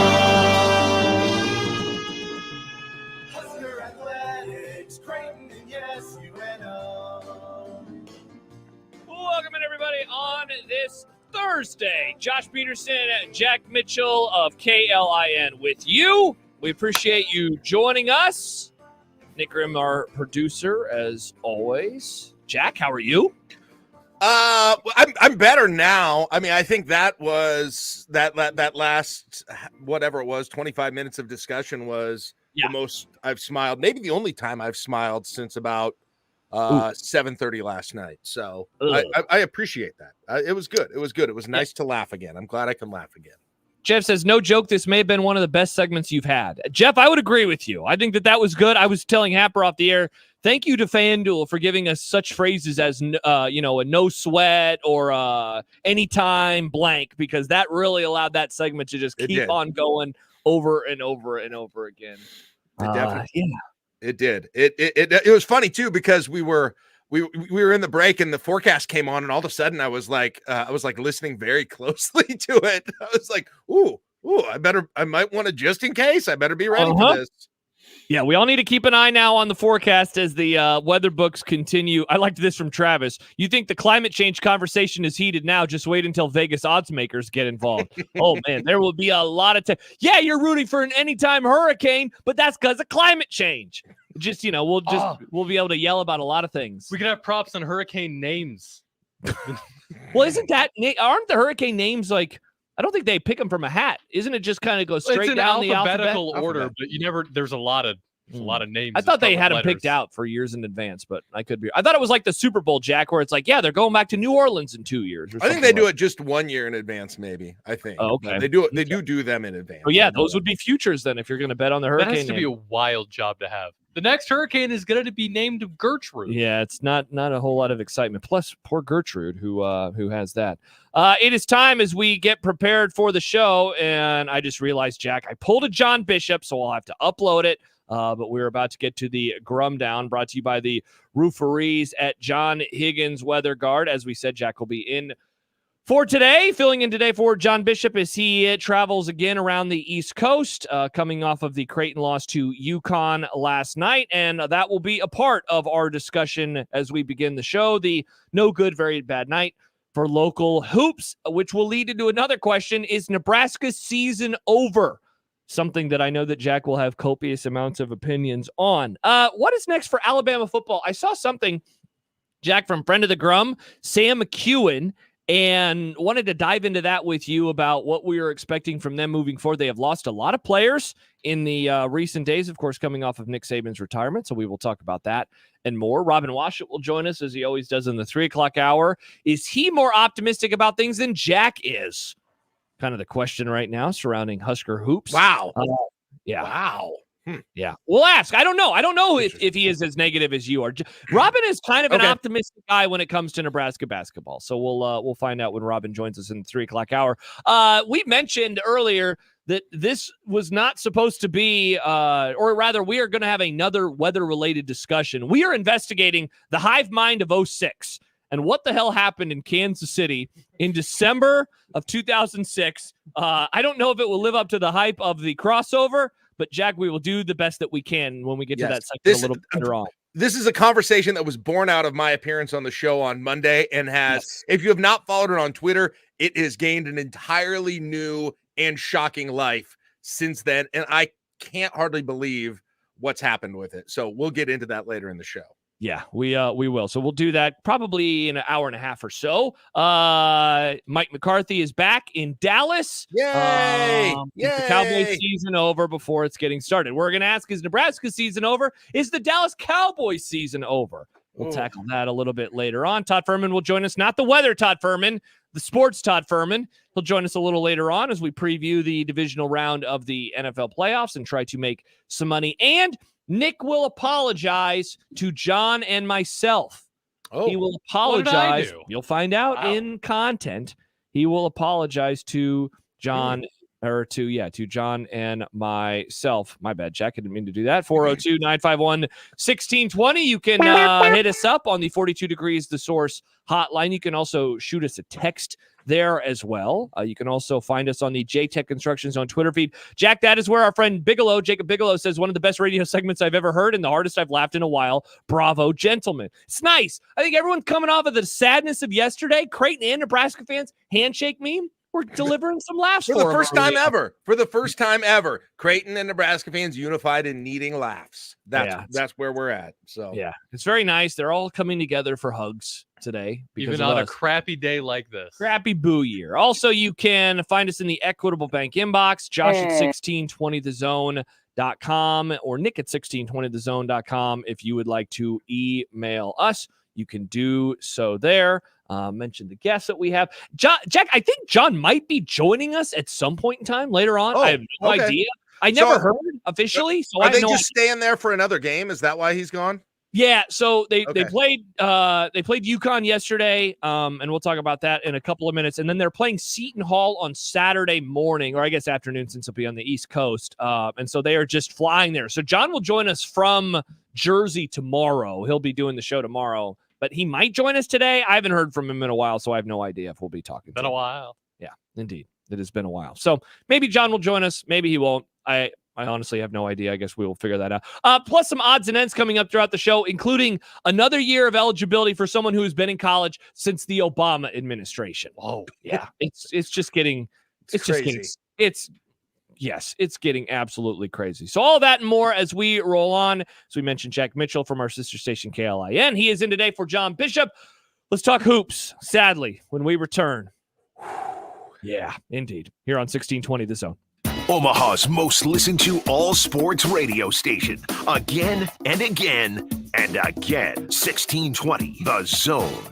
Husker Athletics, Creighton, and yes, UNO. Welcome in, everybody, on this Thursday. Josh Peterson, Jack Mitchell of KLIN with you. We appreciate you joining us. Nick Grimm, our producer, as always. Jack, how are you? I'm better now. I mean, I think that was that last, whatever it was, 25 minutes of discussion was the most I've smiled. Maybe the only time I've smiled since about 7:30 last night. So I appreciate that. It was good. It was good. It was nice to laugh again. I'm glad I can laugh again. Jeff says, no joke, this may have been one of the best segments you've had. Jeff, I would agree with you. I think that was good. I was telling Happer off the air, thank you to FanDuel for giving us such phrases as, a no sweat or anytime blank, because that really allowed that segment to just keep on going over and over and over again. It definitely, it did. It was funny too, because we were in the break and the forecast came on, and all of a sudden I was like listening very closely to it. I was like, ooh, I might want to, just in case, I better be ready for this. Yeah, we all need to keep an eye now on the forecast as the weather books continue. I liked this from Travis. You think the climate change conversation is heated now? Just wait until Vegas odds makers get involved. Oh, man, there will be a lot of time. Yeah, you're rooting for an anytime hurricane, but that's because of climate change. Just, we'll be able to yell about a lot of things. We can have props on hurricane names. Well, aren't the hurricane names like, I don't think they pick them from a hat. Isn't it just kind of go straight down the alphabetical order? But there's a lot of names. I thought they had them picked out for years in advance, but I could be. I thought it was like the Super Bowl, Jack, where it's like, yeah, they're going back to New Orleans in 2 years. I think they do it just 1 year in advance, maybe. I think. Oh, okay. They do it. They do them in advance. Oh yeah, those would be futures then if you're going to bet on the hurricane. That has to be a wild job to have. The next hurricane is going to be named Gertrude. Yeah, it's not a whole lot of excitement. Plus, poor Gertrude, who has that. It is time as we get prepared for the show, and I just realized, Jack, I pulled a John Bishop, so I'll have to upload it. But we're about to get to the Grum Down, brought to you by the Rooferees at John Higgins Weather Guard. As we said, Jack will be in for today, filling in today for John Bishop as he travels again around the East Coast, coming off of the Creighton loss to UConn last night. And that will be a part of our discussion as we begin the show. The no good, very bad night for local hoops, which will lead into another question. Is Nebraska's season over? Something that I know that Jack will have copious amounts of opinions on. What is next for Alabama football? I saw something, Jack, from friend of the Grum, Sam McEwen, and wanted to dive into that with you about what we are expecting from them moving forward. They have lost a lot of players in the recent days, of course, coming off of Nick Saban's retirement. So we will talk about that and more. Robin Washut will join us as he always does in the 3 o'clock hour. Is he more optimistic about things than Jack is? Kind of the question right now surrounding Husker hoops. Wow. Yeah. Wow. Yeah. We'll ask. I don't know. I don't know if he is as negative as you are. Robin is kind of an optimistic guy when it comes to Nebraska basketball. So we'll find out when Robin joins us in the 3 o'clock hour. We mentioned earlier that this was not supposed to be, or rather, we are going to have another weather-related discussion. We are investigating the hive mind of 06. And what the hell happened in Kansas City in December of 2006? I don't know if it will live up to the hype of the crossover, but Jack, we will do the best that we can when we get to that section a little bit later on. This is a conversation that was born out of my appearance on the show on Monday and has, if you have not followed it on Twitter, it has gained an entirely new and shocking life since then. And I can't hardly believe what's happened with it. So we'll get into that later in the show. Yeah, we will. So we'll do that probably in an hour and a half or so. Mike McCarthy is back in Dallas. Yay! Yay! The Cowboys season over before it's getting started. We're going to ask, is Nebraska season over? Is the Dallas Cowboys season over? We'll tackle that a little bit later on. Todd Furman will join us, not the weather Todd Furman, the sports Todd Furman. He'll join us a little later on as we preview the divisional round of the NFL playoffs and try to make some money. And Nick will apologize to John and myself. He will apologize. You'll find out in content. he will apologize to John or to John and myself. My bad, Jack. I didn't mean to do that. 402-951-1620. You can hit us up on the 42 Degrees The Source hotline. You can also shoot us a text there as well. You can also find us on the JTech Construction Zone Twitter feed. Jack, that is where our friend Bigelow, Jacob Bigelow, says one of the best radio segments I've ever heard and the hardest I've laughed in a while. Bravo, gentlemen. It's nice. I think everyone coming off of the sadness of yesterday, Creighton and Nebraska fans, handshake meme, we're delivering some laughs for the first time ever. For the first time ever, Creighton and Nebraska fans unified in needing laughs. That's where we're at. So yeah, it's very nice. They're all coming together for hugs today. Even on a crappy day like this. Crappy boo year. Also, you can find us in the Equitable Bank inbox, Josh at 1620thezone.com or Nick at 1620thezone.com. If you would like to email us, you can do so there. Mention the guests that we have. Jack, I think John might be joining us at some point in time later on. I have no idea. I never heard officially. So are they just staying there for another game? Is that why he's gone? Yeah. So they played UConn yesterday. And we'll talk about that in a couple of minutes. And then they're playing Seton Hall on Saturday morning, or I guess afternoon, since it'll be on the East Coast. And so they are just flying there. So John will join us from Jersey tomorrow. He'll be doing the show tomorrow. But he might join us today. I haven't heard from him in a while, so I have no idea if we'll be talking. Been a while. Yeah, indeed. It has been a while. So maybe John will join us. Maybe he won't. I honestly have no idea. I guess we will figure that out. Plus some odds and ends coming up throughout the show, including another year of eligibility for someone who has been in college since the Obama administration. Oh, yeah. It's just getting it's getting absolutely crazy. So all of that and more as we roll on. As we mentioned, Jack Mitchell from our sister station, KLIN. He is in today for John Bishop. Let's talk hoops, sadly, when we return. Yeah, indeed. Here on 1620 The Zone. Omaha's most listened to all sports radio station. Again and again and again. 1620 The Zone.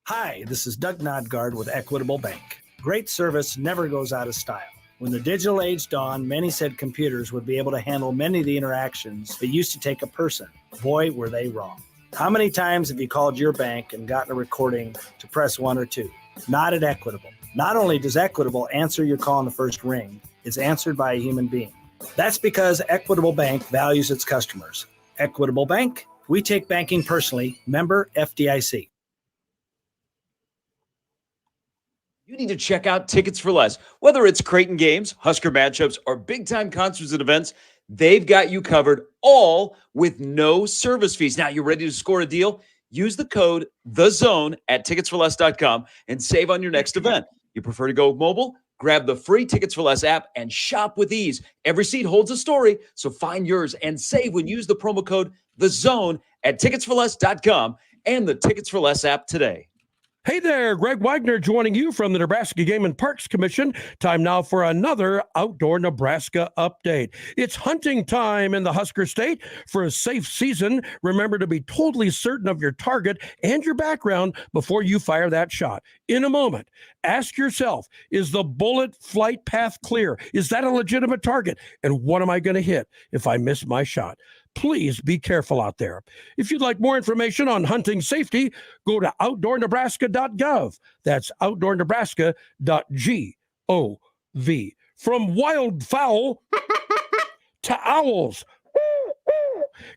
Hi, this is Doug Nodgard with Equitable Bank. Great service never goes out of style. When the digital age dawned, many said computers would be able to handle many of the interactions that used to take a person. Boy, were they wrong. How many times have you called your bank and gotten a recording to press 1 or 2? Not at Equitable. Not only does Equitable answer your call in the first ring, it's answered by a human being. That's because Equitable Bank values its customers. Equitable Bank, we take banking personally. Member FDIC. You need to check out Tickets for Less. Whether it's Creighton games, Husker matchups, or big-time concerts and events, they've got you covered, all with no service fees. Now, you ready to score a deal? Use the code THEZONE at ticketsforless.com and save on your next event. You prefer to go mobile? Grab the free Tickets for Less app and shop with ease. Every seat holds a story, so find yours and save when you use the promo code THEZONE at ticketsforless.com and the Tickets for Less app today. Hey there, Greg Wagner joining you from the Nebraska Game and Parks Commission. Time now for another Outdoor Nebraska update. It's hunting time in the Husker State. For a safe season, remember to be totally certain of your target and your background before you fire that shot. In a moment, ask yourself, is the bullet flight path clear? Is that a legitimate target? And what am I going to hit if I miss my shot? Please be careful out there. If you'd like more information on hunting safety, go to outdoornebraska.gov. That's outdoornebraska.gov. From wildfowl to owls.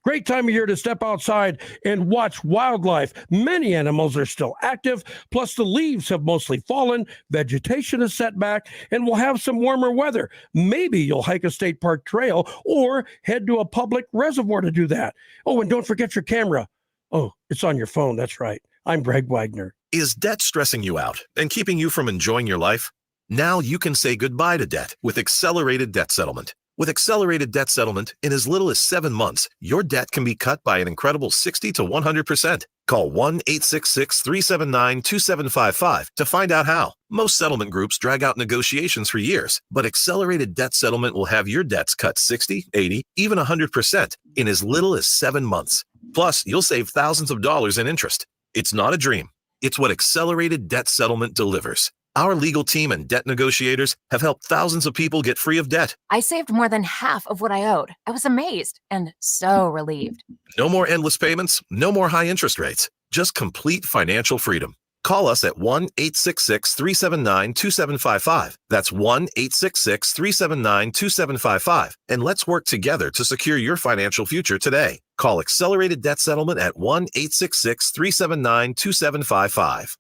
Great time of year to step outside and watch wildlife. Many animals are still active, plus the leaves have mostly fallen, vegetation is set back, and we'll have some warmer weather. Maybe you'll hike a state park trail or head to a public reservoir to do that. Oh, and don't forget your camera. Oh, it's on your phone. That's right. I'm Greg Wagner. Is debt stressing you out and keeping you from enjoying your life? Now you can say goodbye to debt with accelerated debt settlement. With accelerated debt settlement, in as little as 7 months, your debt can be cut by an incredible 60 to 100%. Call 1-866-379-2755 to find out how. Most settlement groups drag out negotiations for years, but accelerated debt settlement will have your debts cut 60, 80, even 100% in as little as 7 months. Plus, you'll save thousands of dollars in interest. It's not a dream. It's what accelerated debt settlement delivers. Our legal team and debt negotiators have helped thousands of people get free of debt. I saved more than half of what I owed. I was amazed and so relieved. No more endless payments, no more high interest rates, just complete financial freedom. Call us at 1-866-379-2755. That's 1-866-379-2755. And let's work together to secure your financial future today. Call Accelerated Debt Settlement at 1-866-379-2755.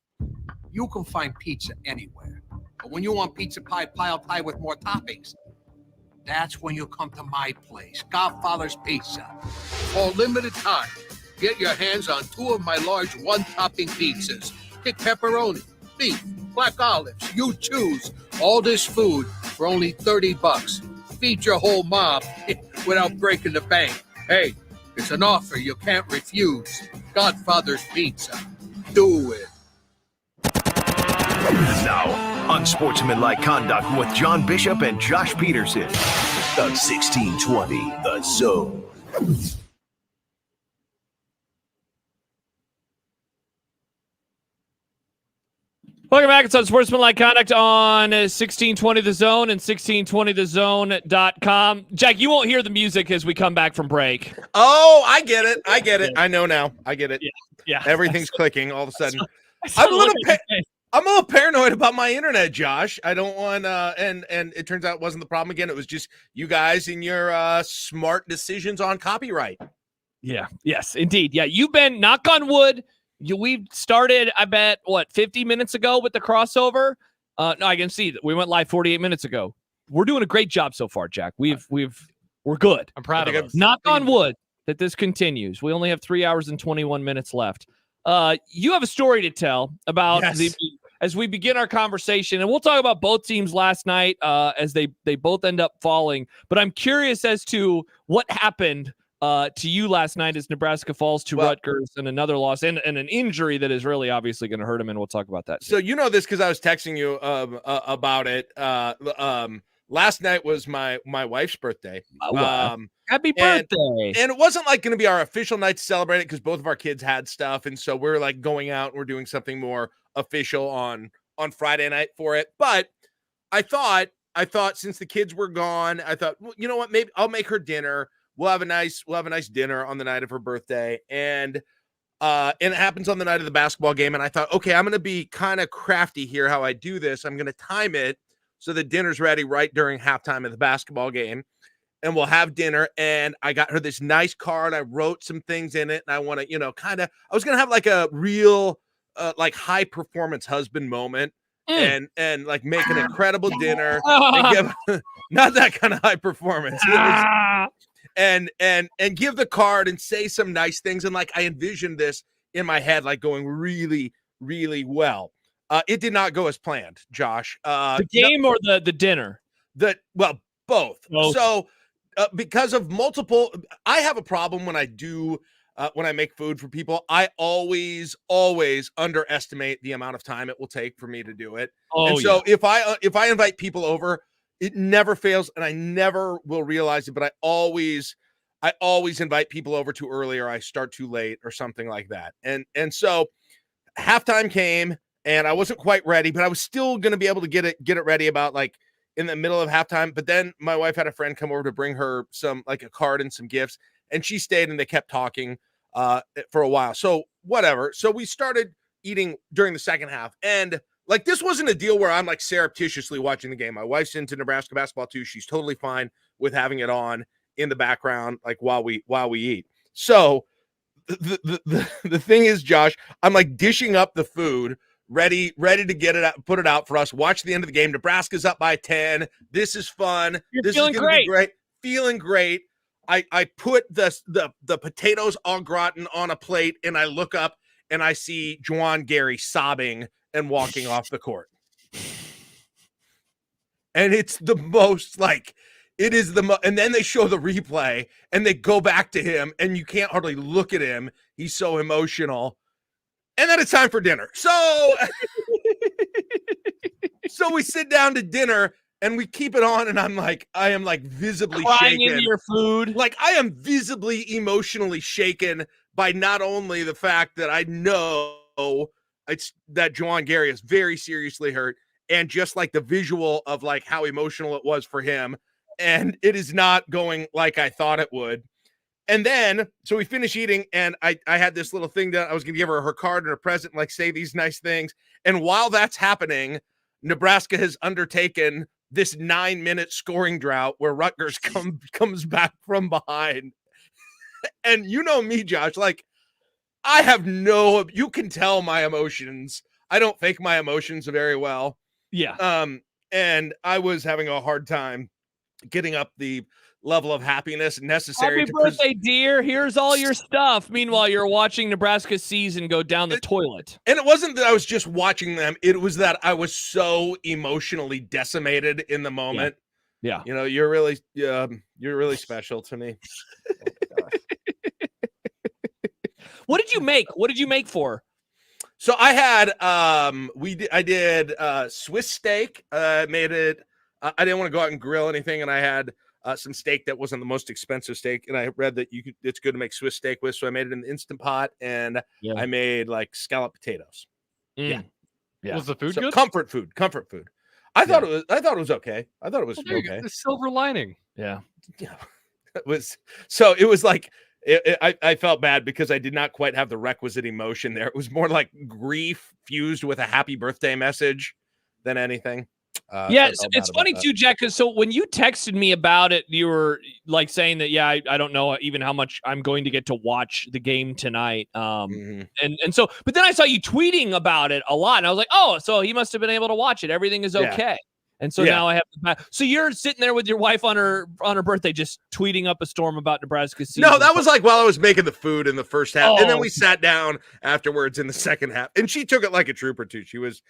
You can find pizza anywhere. But when you want pizza pie piled high with more toppings, that's when you come to my place, Godfather's Pizza. For a limited time, get your hands on 2 of my large one-topping pizzas. Pick pepperoni, beef, black olives, you choose. All this food for only $30. Feed your whole mob without breaking the bank. Hey, it's an offer you can't refuse. Godfather's Pizza. Do it. Now, Unsportsmanlike Conduct with John Bishop and Josh Peterson. The 1620, The Zone. Welcome back. It's Unsportsmanlike Conduct on 1620 The Zone and 1620thezone.com. Jack, you won't hear the music as we come back from break. Oh, I get it. I know now. I get it. Yeah. Everything's clicking all of a sudden. I'm a little paranoid about my internet, Josh. I don't want and it turns out it wasn't the problem again. It was just you guys and your smart decisions on copyright. Yeah. Yes, indeed. Yeah, you've been, knock on wood, we started, I bet, 50 minutes ago with the crossover? No, I can see that we went live 48 minutes ago. We're doing a great job so far, Jack. We're good. I'm proud of us. Knock on wood that this continues. We only have 3 hours and 21 minutes left. You have a story to tell about as we begin our conversation, and we'll talk about both teams last night as they both end up falling. But I'm curious as to what happened to you last night as Nebraska falls to Rutgers and another loss and an injury that is really obviously going to hurt him, and we'll talk about that. So you know this because I was texting you about it. Last night was my wife's birthday. Happy birthday! And it wasn't like going to be our official night to celebrate it because both of our kids had stuff, and so we're like going out and we're doing something more official on Friday night for it. But I thought since the kids were gone, I thought, well, you know what? Maybe I'll make her dinner. We'll have a nice dinner on the night of her birthday, and it happens on the night of the basketball game. And I thought, okay, I'm going to be kind of crafty here how I do this. I'm going to time it so the dinner's ready right during halftime of the basketball game, and we'll have dinner. And I got her this nice card. I wrote some things in it, and I want to, I was going to have like a real like high performance husband moment. And like make an incredible dinner and give, not that kind of high performance. And give the card and say some nice things. And like I envisioned this in my head, like going really, really well. It did not go as planned, Josh. The game or the dinner? Both. So because of multiple, I have a problem when I do when I make food for people. I always underestimate the amount of time it will take for me to do it. If I invite people over, it never fails, and I never will realize it, but I always invite people over too early, or I start too late, or something like that. And so halftime came, and I wasn't quite ready, but I was still going to be able to get it ready about like in the middle of halftime. But then my wife had a friend come over to bring her some, like a card and some gifts, and she stayed, and they kept talking for a while. So whatever. So we started eating during the second half, and like, this wasn't a deal where I'm like surreptitiously watching the game. My wife's into Nebraska basketball too. She's totally fine with having it on in the background, like while we eat. So the thing is, Josh, I'm like dishing up the food, ready to get it out, put it out for us. Watch the end of the game. Nebraska's up by 10. This is fun. This is gonna be great. Feeling great. I put the potatoes au gratin on a plate, and I look up and I see Juwan Gary sobbing and walking off the court. And it's the most like, it is and then they show the replay and they go back to him, and you can't hardly look at him. He's so emotional. And then it's time for dinner. So we sit down to dinner and we keep it on, and I am like visibly crying shaken. into your food. Like, I am visibly emotionally shaken by not only the fact that I know it's that Juwan Gary is very seriously hurt, and just like the visual of like how emotional it was for him, and it is not going like I thought it would. And then, so we finish eating, and I had this little thing that I was going to give her card and her present, and like say these nice things. And while that's happening, Nebraska has undertaken this 9-minute scoring drought where Rutgers comes back from behind. And you know me, Josh, like you can tell my emotions. I don't fake my emotions very well. Yeah. And I was having a hard time getting up the level of happiness necessary. Happy birthday, dear. Here's all your stuff. Meanwhile, you're watching Nebraska's season go down the toilet. And it wasn't that I was just watching them. It was that I was so emotionally decimated in the moment. Yeah. You know, you're really special to me. What did you make? What did you make for? So I had I did Swiss steak. Made it. I didn't want to go out and grill anything, and I had some steak that wasn't the most expensive steak. And I read that it's good to make Swiss steak with, so I made it in the Instant Pot, and I made like scalloped potatoes. Yeah. Was the food So good? Comfort food. I thought it was okay. I thought it was Well, okay. the silver lining. Yeah. It was like I felt bad because I did not quite have the requisite emotion there. It was more like grief fused with a happy birthday message than anything. It's funny too, Jack, because so when you texted me about it, you were like saying that, I don't know even how much I'm going to get to watch the game tonight. And so, but then I saw you tweeting about it a lot, and I was like, oh, so he must have been able to watch it. Everything is okay. And so now I have so you're sitting there with your wife on her birthday, just tweeting up a storm about Nebraska's season. No, that was like while I was making the food in the first half, and then we sat down afterwards in the second half, and she took it like a trooper too. She was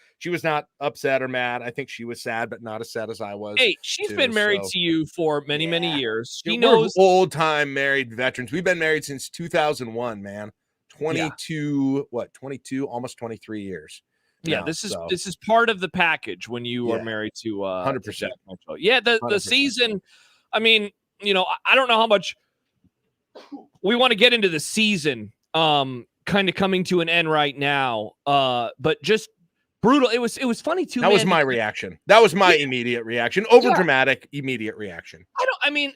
not upset or mad. I think she was sad, but not as sad as I was. Hey, she's been married to you for many years. She We're knows old time married veterans. We've been married since 2001, man. 22, almost 23 years. Yeah, this is part of the package when you are married to 100%. Yeah, the season. I mean, I don't know how much we want to get into the season. Kind of coming to an end right now. But just brutal. It was funny too. That was my reaction. That was my immediate reaction. Over dramatic, immediate reaction. And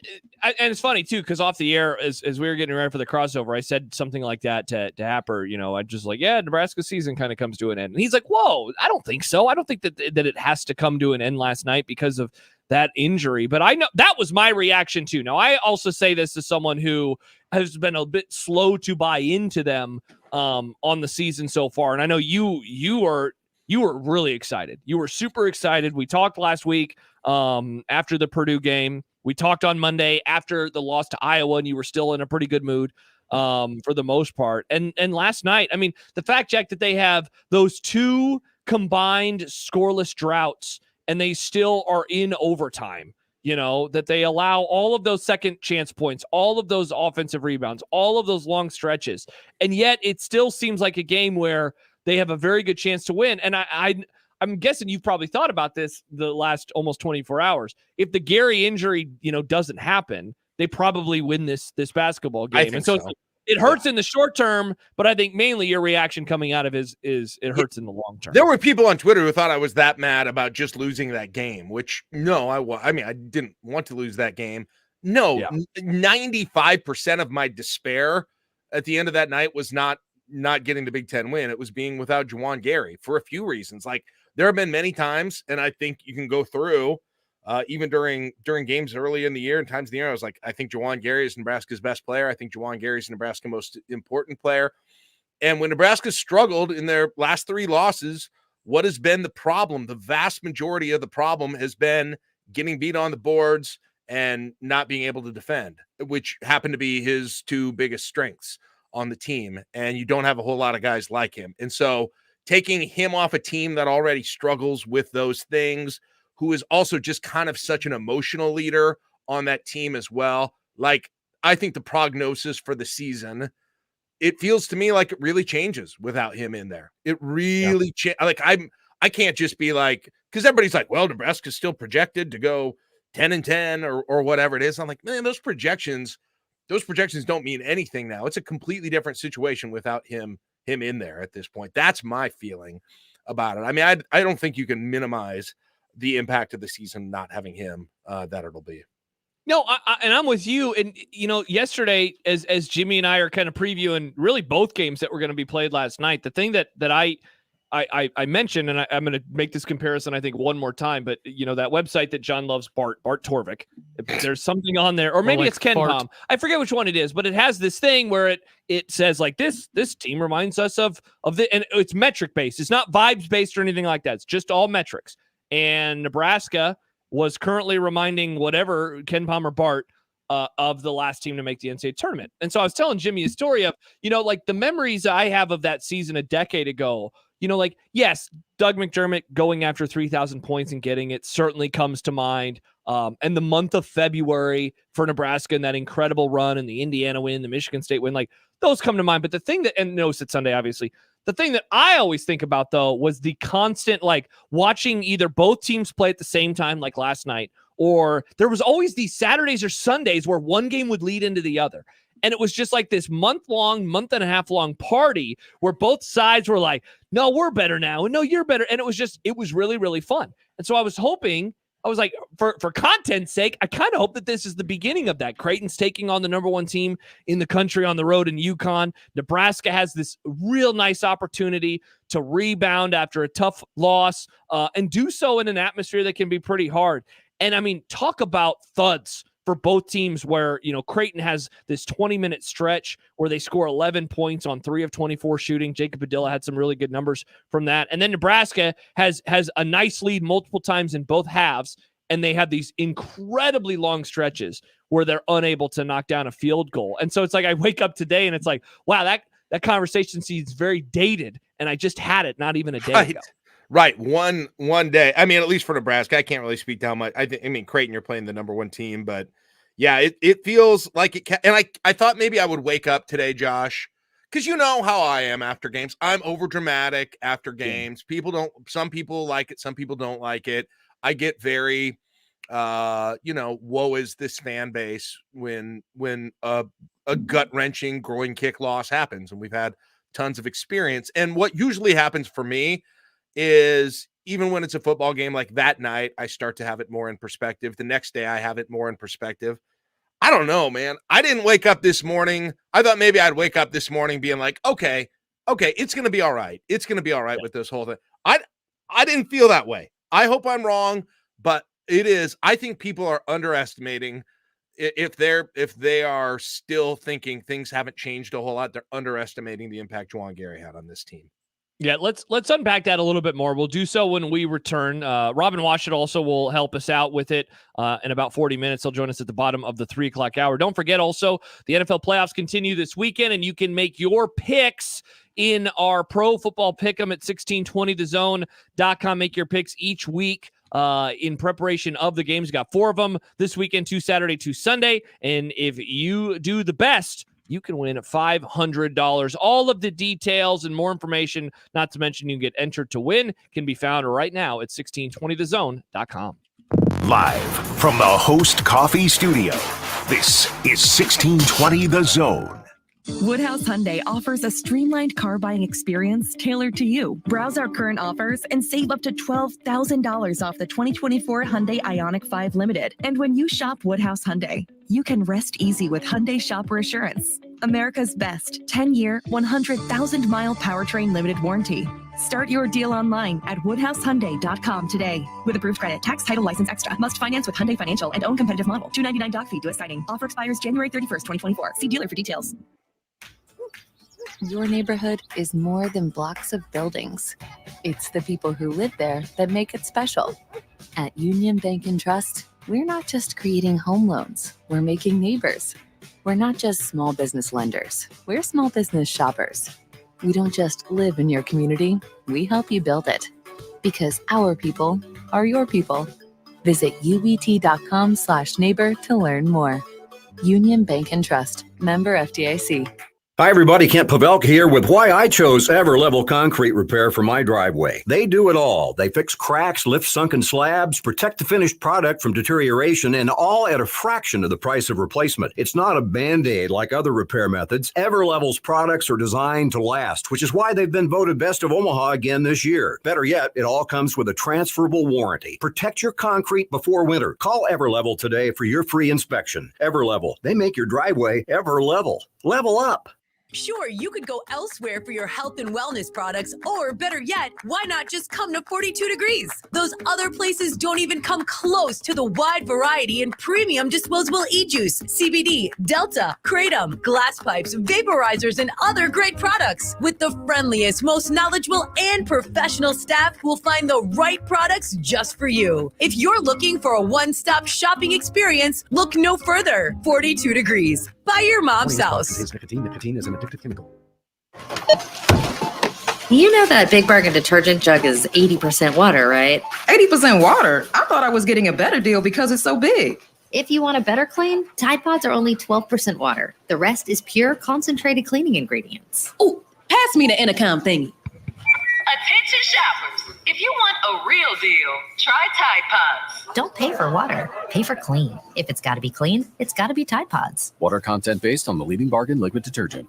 it's funny too, because off the air, as we were getting ready for the crossover, I said something like that to Happer. I just like, Nebraska season kind of comes to an end. And he's like, whoa, I don't think so. I don't think that it has to come to an end last night because of that injury. But I know that was my reaction too. Now, I also say this as someone who has been a bit slow to buy into them on the season so far. And I know you were really excited. You were super excited. We talked last week after the Purdue game. We talked on Monday after the loss to Iowa, and you were still in a pretty good mood for the most part. And last night, I mean, the fact, Jack, that they have those two combined scoreless droughts and they still are in overtime, that they allow all of those second chance points, all of those offensive rebounds, all of those long stretches. And yet it still seems like a game where they have a very good chance to win. And I'm guessing you've probably thought about this the last almost 24 hours. If the Gary injury, doesn't happen, they probably win this basketball game. And so it hurts in the short term, but I think mainly your reaction coming out of is it hurts in the long term. There were people on Twitter who thought I was that mad about just losing that game, which no, I didn't want to lose that game. No, 95% of my despair at the end of that night was not getting the Big Ten win. It was being without Juwan Gary for a few reasons. Like, there have been many times, and I think you can go through even during games early in the year and times in the year, I was like, I think Juwan Gary is Nebraska's best player. I think Juwan Gary is Nebraska's most important player. And when Nebraska struggled in their last 3 losses, what has been the problem? The vast majority of the problem has been getting beat on the boards and not being able to defend, which happened to be his 2 biggest strengths on the team. And you don't have a whole lot of guys like him. And so taking him off a team that already struggles with those things, who is also just kind of such an emotional leader on that team as well. Like, I think the prognosis for the season, it feels to me like it really changes without him in there. It really I can't just be like, because everybody's like, well, Nebraska's still projected to go 10-10 or whatever it is. I'm like, man, those projections don't mean anything now. It's a completely different situation without him in there at this point. That's my feeling about it. I mean, I don't think you can minimize the impact of the season not having him that it'll be. No, and I'm with you. And, yesterday, as Jimmy and I are kind of previewing really both games that were going to be played last night, the thing that I mentioned, and I'm going to make this comparison, I think, one more time, but, that website that John loves, Bart Torvik, there's something on there, or maybe like it's Ken Bart. Palm. I forget which one it is, but it has this thing where it says, like, this team reminds us of and it's metric based. It's not vibes based or anything like that. It's just all metrics. And Nebraska was currently reminding whatever Ken Palm or Bart of the last team to make the NCAA tournament. And so I was telling Jimmy a story of, like the memories I have of that season a decade ago, like, yes, Doug McDermott going after 3,000 points and getting it certainly comes to mind. And the month of February for Nebraska and that incredible run and the Indiana win, the Michigan State win, like those come to mind. But the thing that, and no, it's Sunday, obviously, the thing that I always think about, though, was the constant, like, watching either both teams play at the same time, like last night, or there was always these Saturdays or Sundays where one game would lead into the other. And it was just like this month and a half long party where both sides were like, no, we're better now. And no, you're better. And it was really, really fun. And so I was like, for content's sake, I kind of hope that this is the beginning of that. Creighton's taking on the number one team in the country on the road in UConn. Nebraska has this real nice opportunity to rebound after a tough loss and do so in an atmosphere that can be pretty hard. And I mean, talk about thuds for both teams where, Creighton has this 20-minute stretch where they score 11 points on 3 of 24 shooting. Jacob Padilla had some really good numbers from that. And then Nebraska has a nice lead multiple times in both halves, and they have these incredibly long stretches where they're unable to knock down a field goal. And so it's like I wake up today and it's like, wow, that conversation seems very dated, and I just had it not even a day ago. Right. One day. I mean, at least for Nebraska, I can't really speak to how much. I mean, Creighton, you're playing the number one team, but yeah, it feels like it. And I thought maybe I would wake up today, Josh, because you know how I am after games. I'm over dramatic after games. Some people like it. Some people don't like it. I get very, woe is this fan base when a gut wrenching groin kick loss happens. And we've had tons of experience. And what usually happens for me is even when it's a football game, like that night, I start to have it more in perspective. The next day I have it more in perspective. I don't know, man. I didn't wake up this morning. I thought maybe I'd wake up this morning being like, okay, it's going to be all right. It's going to be all right with this whole thing. I didn't feel that way. I hope I'm wrong, but it is. I think people are underestimating if they are still thinking things haven't changed a whole lot. They're underestimating the impact Juwan Gary had on this team. Yeah, let's unpack that a little bit more. We'll do so when we return. Robin Washut also will help us out with it in about 40 minutes. He'll join us at the bottom of the 3 o'clock hour. Don't forget also, the NFL playoffs continue this weekend, and you can make your picks in our pro football pick'em at 1620thezone.com. Make your picks each week in preparation of the games. You got 4 of them this weekend, 2 Saturday, 2 Sunday. And if you do the best, you can win $500. All of the details and more information, not to mention you get entered to win, can be found right now at 1620thezone.com. Live from the Host Coffee Studio, this is 1620 The Zone. Woodhouse Hyundai offers a streamlined car buying experience tailored to you. Browse our current offers and save up to $12,000 off the 2024 Hyundai Ioniq 5 Limited. And when you shop Woodhouse Hyundai, you can rest easy with Hyundai Shopper Assurance, America's best 10-year, 100,000-mile powertrain limited warranty. Start your deal online at woodhousehyundai.com today. With approved credit, tax, title, license extra. Must finance with Hyundai Financial and own competitive model. $299 doc fee due at signing. Offer expires January 31st, 2024. See dealer for details. Your neighborhood is more than blocks of buildings. It's the people who live there that make it special. At Union Bank and Trust, we're not just creating home loans, we're making neighbors. We're not just small business lenders, we're small business shoppers. We don't just live in your community, we help you build it. Because our people are your people. Visit ubt.com/neighbor to learn more. Union Bank and Trust, member FDIC. Hi, everybody. Kent Pavelka here with why I chose Everlevel Concrete Repair for my driveway. They do it all. They fix cracks, lift sunken slabs, protect the finished product from deterioration, and all at a fraction of the price of replacement. It's not a Band-Aid like other repair methods. Everlevel's products are designed to last, which is why they've been voted Best of Omaha again this year. Better yet, it all comes with a transferable warranty. Protect your concrete before winter. Call Everlevel today for your free inspection. Everlevel, they make your driveway Everlevel. Level up. Sure, you could go elsewhere for your health and wellness products, or better yet, why not just come to 42 Degrees? Those other places don't even come close to the wide variety and premium disposable e-juice, CBD, Delta, Kratom, glass pipes, vaporizers, and other great products. With the friendliest, most knowledgeable, and professional staff who will find the right products just for you. If you're looking for a one-stop shopping experience, look no further. 42 Degrees. By your mom's house. Nicotine is an addictive chemical. You know that Big Bargain detergent jug is 80% water, right? 80% water? I thought I was getting a better deal because it's so big. If you want a better clean, Tide Pods are only 12% water. The rest is pure concentrated cleaning ingredients. Oh, pass me the intercom thingy. Attention shoppers, if you want a real deal, try Tide Pods. Don't pay for water, pay for clean. If it's got to be clean, it's got to be Tide Pods. Water content based on the leading bargain liquid detergent.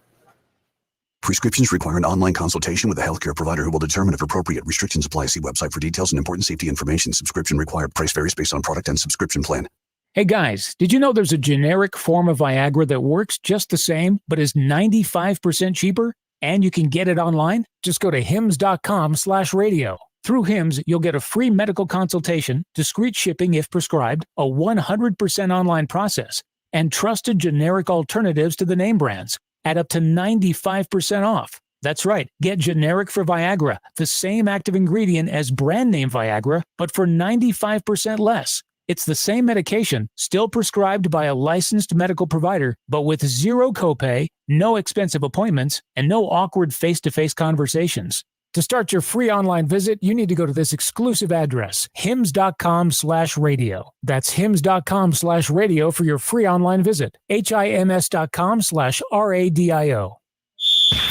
Prescriptions require an online consultation with a healthcare provider who will determine if appropriate. Restrictions apply. See website for details and important safety information. Subscription required. Price varies based on product and subscription plan. Hey guys, did you know there's a generic form of Viagra that works just the same, but is 95% cheaper? And you can get it online? Just go to hims.com/radio. Through Hims, you'll get a free medical consultation, discreet shipping if prescribed, a 100% online process, and trusted generic alternatives to the name brands at up to 95% off. That's right, get generic for Viagra, the same active ingredient as brand name Viagra, but for 95% less. It's the same medication, still prescribed by a licensed medical provider, but with zero copay, no expensive appointments, and no awkward face-to-face conversations. To start your free online visit, you need to go to this exclusive address, hims.com/radio. That's hims.com/radio for your free online visit. hims.com/radio.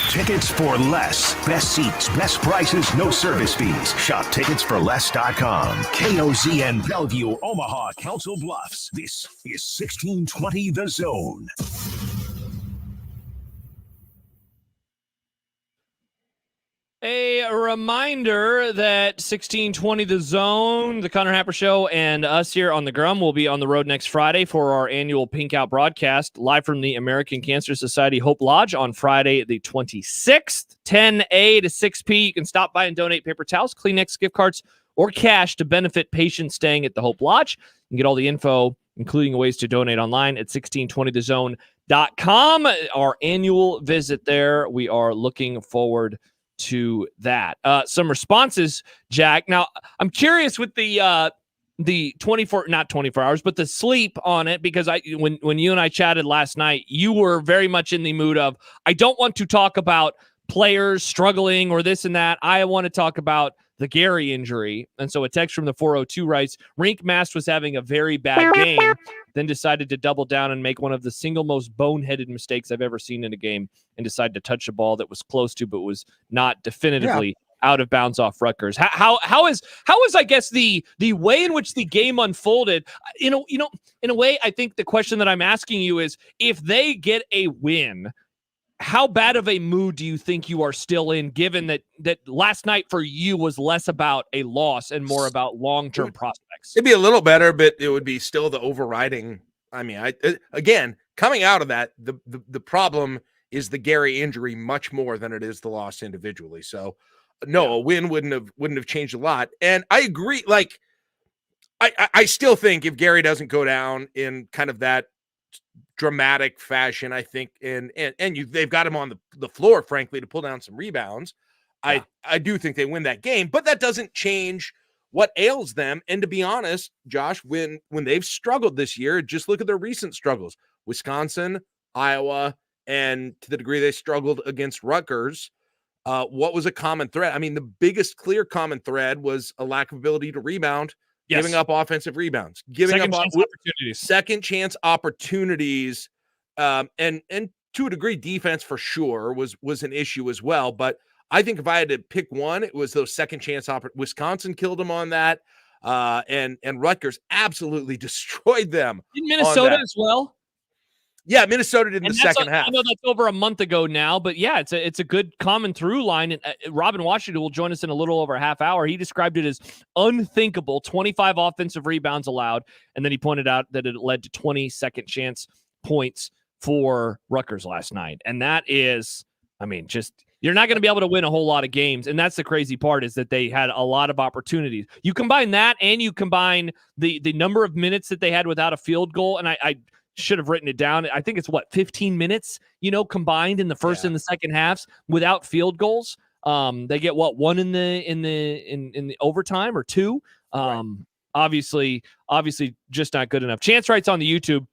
Tickets for less. Best seats, best prices, no service fees. Shop ticketsforless.com. KOZN Bellevue, Omaha, Council Bluffs. This is 1620 The Zone. A reminder that 1620 The Zone, the Connor Happer Show, and us here on the Grum will be on the road next Friday for our annual Pink Out broadcast, live from the American Cancer Society Hope Lodge on Friday the 26th, 10 a to 6 p. You can stop by and donate paper towels, Kleenex gift cards, or cash to benefit patients staying at the Hope Lodge. You can get all the info, including ways to donate online at 1620thezone.com. Our annual visit there. We are looking forward to that. Some responses, Jack. Now, I'm curious with the 24, not 24 hours, but the sleep on it, because when you and I chatted last night, you were very much in the mood of, I don't want to talk about players struggling or this and that. I want to talk about the Gary injury. And so a text from the 402 writes, Rink Mast was having a very bad game, then decided to double down and make one of the single most boneheaded mistakes I've ever seen in a game, and decided to touch a ball that was close to, but was not definitively out of bounds off Rutgers. How is I guess the way in which the game unfolded? In a way, I think the question that I'm asking you is, if they get a win, how bad of a mood do you think you are still in, given that last night for you was less about a loss and more about long-term prospects? It'd be a little better, but it would be still the overriding. I mean, again, coming out of that, the problem is the Gary injury much more than it is the loss individually. So no, a win wouldn't have changed a lot. And I agree. Like, I still think if Gary doesn't go down in kind of that dramatic fashion, I think, and they've got him on the floor, frankly, to pull down some rebounds. Yeah. I do think they win that game, but that doesn't change what ails them. And to be honest, Josh, when they've struggled this year, just look at their recent struggles: Wisconsin, Iowa, and to the degree they struggled against Rutgers. What was a common thread? I mean, the biggest clear common thread was a lack of ability to rebound. Yes. Giving up offensive rebounds, giving second up opportunities, and to a degree, defense for sure was an issue as well. But I think if I had to pick one, it was those second chance Wisconsin killed them on that. And Rutgers absolutely destroyed them. In Minnesota as well. Yeah, Minnesota did in the second half. I know that's over a month ago now, but yeah, it's a good common through line. And Robin Washut will join us in a little over a half hour. He described it as unthinkable, 25 offensive rebounds allowed, and then he pointed out that it led to 20 second chance points for Rutgers last night. And that is, I mean, just you're not going to be able to win a whole lot of games. And that's the crazy part, is that they had a lot of opportunities. You combine that and you combine the number of minutes that they had without a field goal. And I should have written it down. I think it's 15 minutes, combined in the first and the second halves without field goals. They get one in the overtime or two. Obviously just not good enough. Chance writes on the YouTube,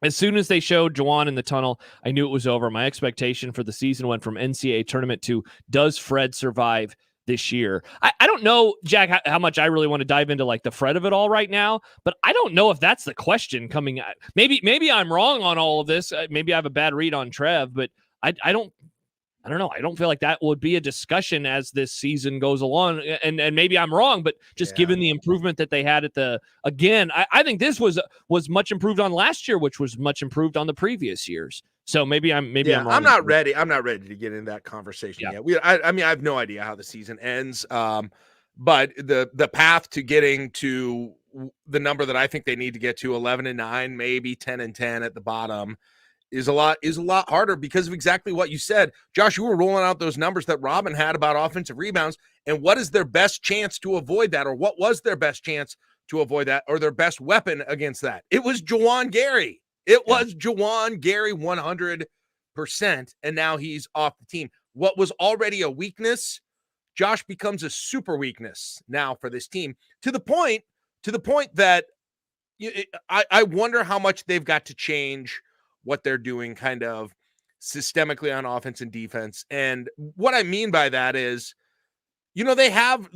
as soon as they showed Juwan in the tunnel, I knew it was over. My expectation for the season went from NCAA tournament to, does Fred survive this year? I don't know, Jack, how much I really want to dive into like the Fred of it all right now, but I don't know if that's the question coming out. Maybe I'm wrong on all of this. Maybe I have a bad read on Trev, but I don't know. I don't feel like that would be a discussion as this season goes along. And maybe I'm wrong, but just given the improvement that they had I think this was much improved on last year, which was much improved on the previous years. So maybe I'm wrong. I'm not ready. I'm not ready to get into that conversation yet. I mean, I have no idea how the season ends. But the path to getting to the number that I think they need to get to, 11-9, maybe 10-10 at the bottom, is a lot harder because of exactly what you said. Josh, you were rolling out those numbers that Robin had about offensive rebounds, and what is their best chance to avoid that, or what was their best chance to avoid that, or their best weapon against that? It was Juwan Gary. It was Juwan Gary 100%, and now he's off the team. What was already a weakness, Josh, becomes a super weakness now for this team, to the point that I wonder how much they've got to change what they're doing kind of systemically on offense and defense. And what I mean by that is, they have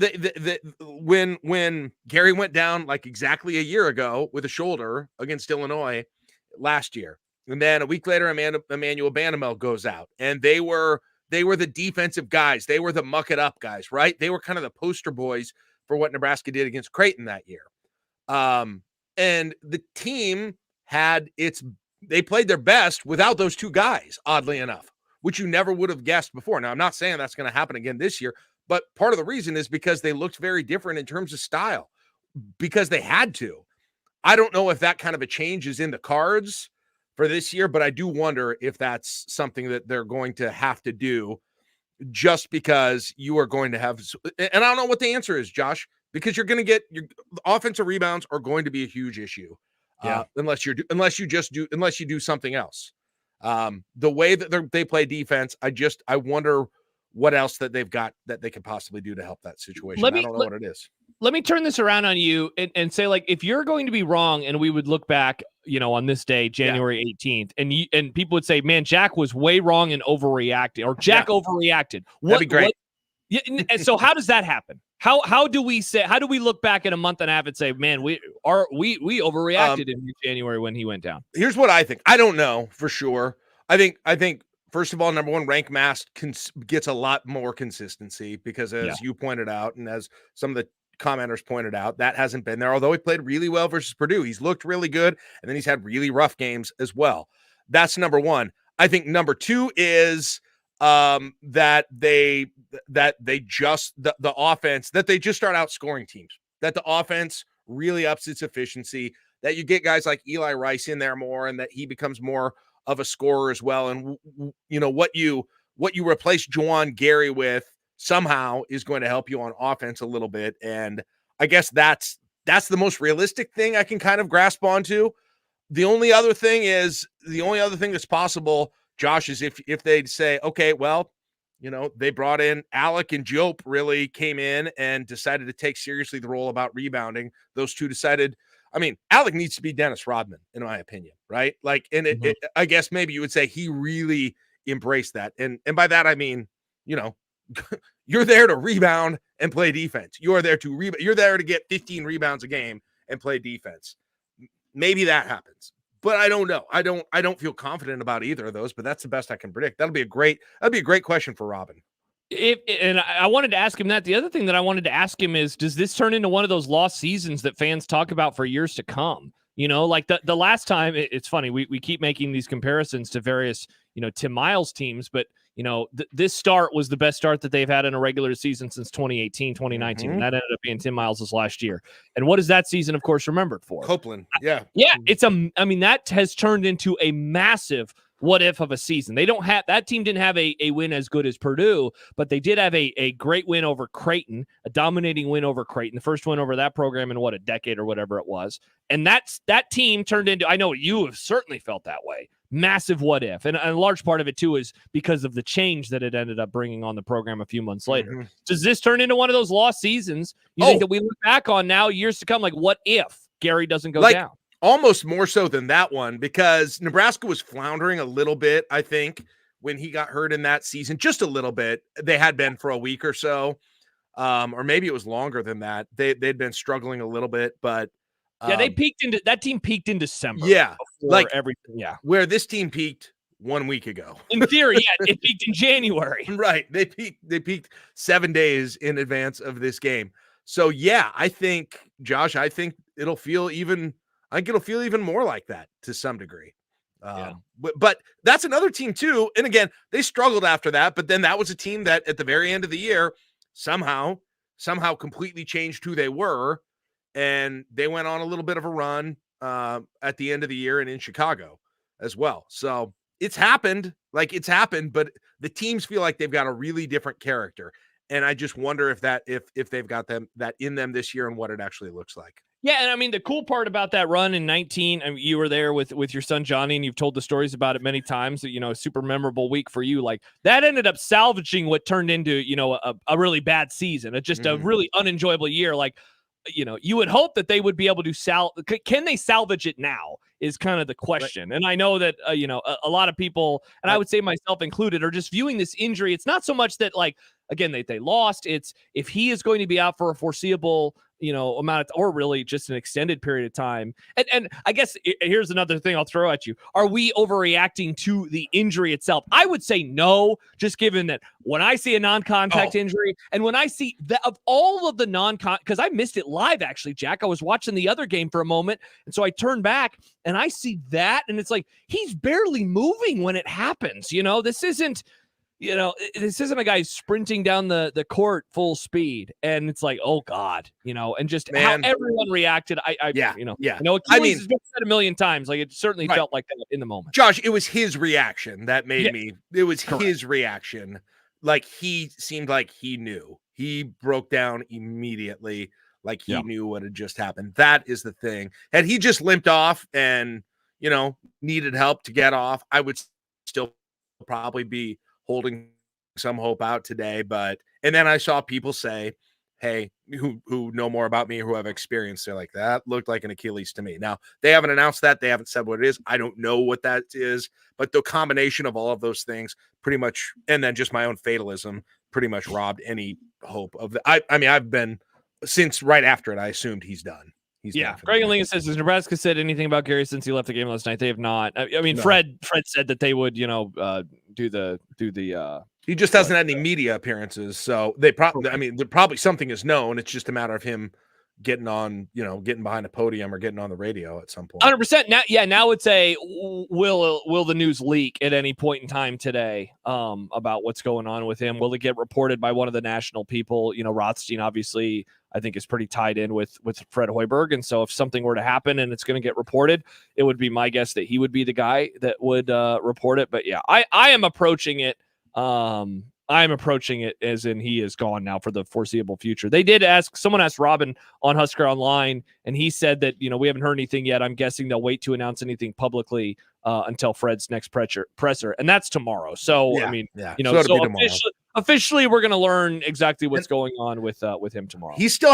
when Gary went down like exactly a year ago with a shoulder against Illinois last year, and then a week later, Emmanuel Banamel goes out, and they were the defensive guys. They were the muck it up guys, right? They were kind of the poster boys for what Nebraska did against Creighton that year. And the team they played their best without those two guys, oddly enough, which you never would have guessed before. Now, I'm not saying that's going to happen again this year, but part of the reason is because they looked very different in terms of style, because they had to. I don't know if that kind of a change is in the cards for this year, but I do wonder if that's something that they're going to have to do, just because you are going to have, and I don't know what the answer is, Josh, because you're going to get your offensive rebounds are going to be a huge issue. Unless you do something else. The way that they play defense, I wonder what else that they've got that they could possibly do to help that situation. I don't know what it is. Let me turn this around on you and say, like, if you're going to be wrong, and we would look back, on this day, January 18th, and people would say, man, Jack was way wrong and overreacted, or Jack overreacted. That'd be great. And so how does that happen? How do we look back at a month and a half and say, man, we overreacted in January when he went down? Here's what I think. I don't know for sure. I think first of all, number one, rank mass gets a lot more consistency because, as you pointed out, and as some of the commenters pointed out, that hasn't been there. Although he played really well versus Purdue, he's looked really good, and then he's had really rough games as well. That's number one. I think number two is that the offense, that they just start outscoring teams, that the offense really ups its efficiency, that you get guys like Eli Rice in there more, and that he becomes more of a scorer as well. And what you replace Juwan Gary with somehow is going to help you on offense a little bit. And I guess that's the most realistic thing I can kind of grasp onto. The only other thing that's possible, Josh, is if they'd say, okay, well, they brought in Alec, and Jope really came in and decided to take seriously the role about rebounding. Those two decided, Alec needs to be Dennis Rodman, in my opinion, right? Like, and I guess maybe you would say he really embraced that. And by that, I mean, you're there to rebound and play defense. You're there to get 15 rebounds a game and play defense. Maybe that happens. but I don't know. I don't feel confident about either of those, but that's the best I can predict. That'd be a great question for Robin. And I wanted to ask him that. The other thing that I wanted to ask him is, does this turn into one of those lost seasons that fans talk about for years to come? You know, like the last time, it's funny, we keep making these comparisons to various, Tim Miles teams, but, this start was the best start that they've had in a regular season since 2018, 2019. And that ended up being Tim Miles' last year. And what is that season, of course, remembered for? Copeland. Yeah. Yeah. That has turned into a massive what if of a season. That team didn't have a win as good as Purdue, but they did have a great win over Creighton, a dominating win over Creighton, the first win over that program in a decade or whatever it was. And that team turned into, I know you have certainly felt that way, massive what if. And a large part of it too is because of the change that it ended up bringing on the program a few months later. Does this turn into one of those lost seasons you think that we look back on now years to come? Like, what if Gary doesn't go down? Almost more so than that one, because Nebraska was floundering a little bit, I think, when he got hurt in that season, just a little bit. They had been for a week or so, or maybe it was longer than that. They'd been struggling a little bit, but that team peaked in December. Yeah, like everything. Yeah, where this team peaked 1 week ago. In theory, yeah, it peaked in January. Right, they peaked 7 days in advance of this game. So yeah, I think, Josh, it'll feel even more like that to some degree. But that's another team too. And again, they struggled after that, but then that was a team that at the very end of the year somehow completely changed who they were. And they went on a little bit of a run at the end of the year and in Chicago as well. So it's happened, but the teams feel like they've got a really different character. And I just wonder if they've got that in them this year and what it actually looks like. Yeah, and I mean, the cool part about that run in 19, I mean, you were there with your son Johnny, and you've told the stories about it many times. A super memorable week for you. Like that ended up salvaging what turned into a really bad season, a really unenjoyable year. Like you would hope that they would be able to can they salvage it now is kind of the question. Right. And I know that a lot of people, and I would say myself included, are just viewing this injury. It's not so much that again they lost. It's if he is going to be out for a foreseeable amount or really just an extended period of time. And I guess here's another thing I'll throw at you. Are we overreacting to the injury itself? I would say no, just given that when I see a non-contact injury and when I see that of all of the because I missed it live, actually, Jack, I was watching the other game for a moment. And so I turned back and I see that. And it's like, he's barely moving when it happens. This isn't a guy sprinting down the court full speed, and it's like, oh God, and just how everyone reacted. I know Achilles has been said a million times. Like it certainly felt like that in the moment. Josh, it was his reaction that made me. It was his reaction. Like he seemed like he knew. He broke down immediately, like he knew what had just happened. That is the thing. Had he just limped off and needed help to get off, I would still probably be holding some hope out today. And then I saw people say, hey, who know more about me, who have experience, they're like, that looked like an Achilles to me. Now, they haven't announced that. They haven't said what it is. I don't know what that is, but the combination of all of those things pretty much, and then just my own fatalism pretty much robbed any hope of the, I mean, I've been, since right after it, I assumed he's done. Greg and Lincoln says, has Nebraska said anything about Gary since he left the game last night? They have not. I mean, no. Fred said that they would, do the. He just hasn't had any media appearances, so they probably. I mean, probably something is known. It's just a matter of him getting on, getting behind a podium or getting on the radio at some point. 100%. Now it's will the news leak at any point in time today about what's going on with him? Will it get reported by one of the national people? Rothstein obviously I think is pretty tied in with Fred Hoiberg, and so if something were to happen and it's going to get reported, it would be my guess that he would be the guy that would report it. But yeah, I am approaching it. I'm approaching it as in he is gone now for the foreseeable future. Someone asked Robin on Husker Online, and he said that, we haven't heard anything yet. I'm guessing they'll wait to announce anything publicly until Fred's next presser, and that's tomorrow. So, yeah, I mean, so officially we're going to learn exactly what's going on with him tomorrow. He still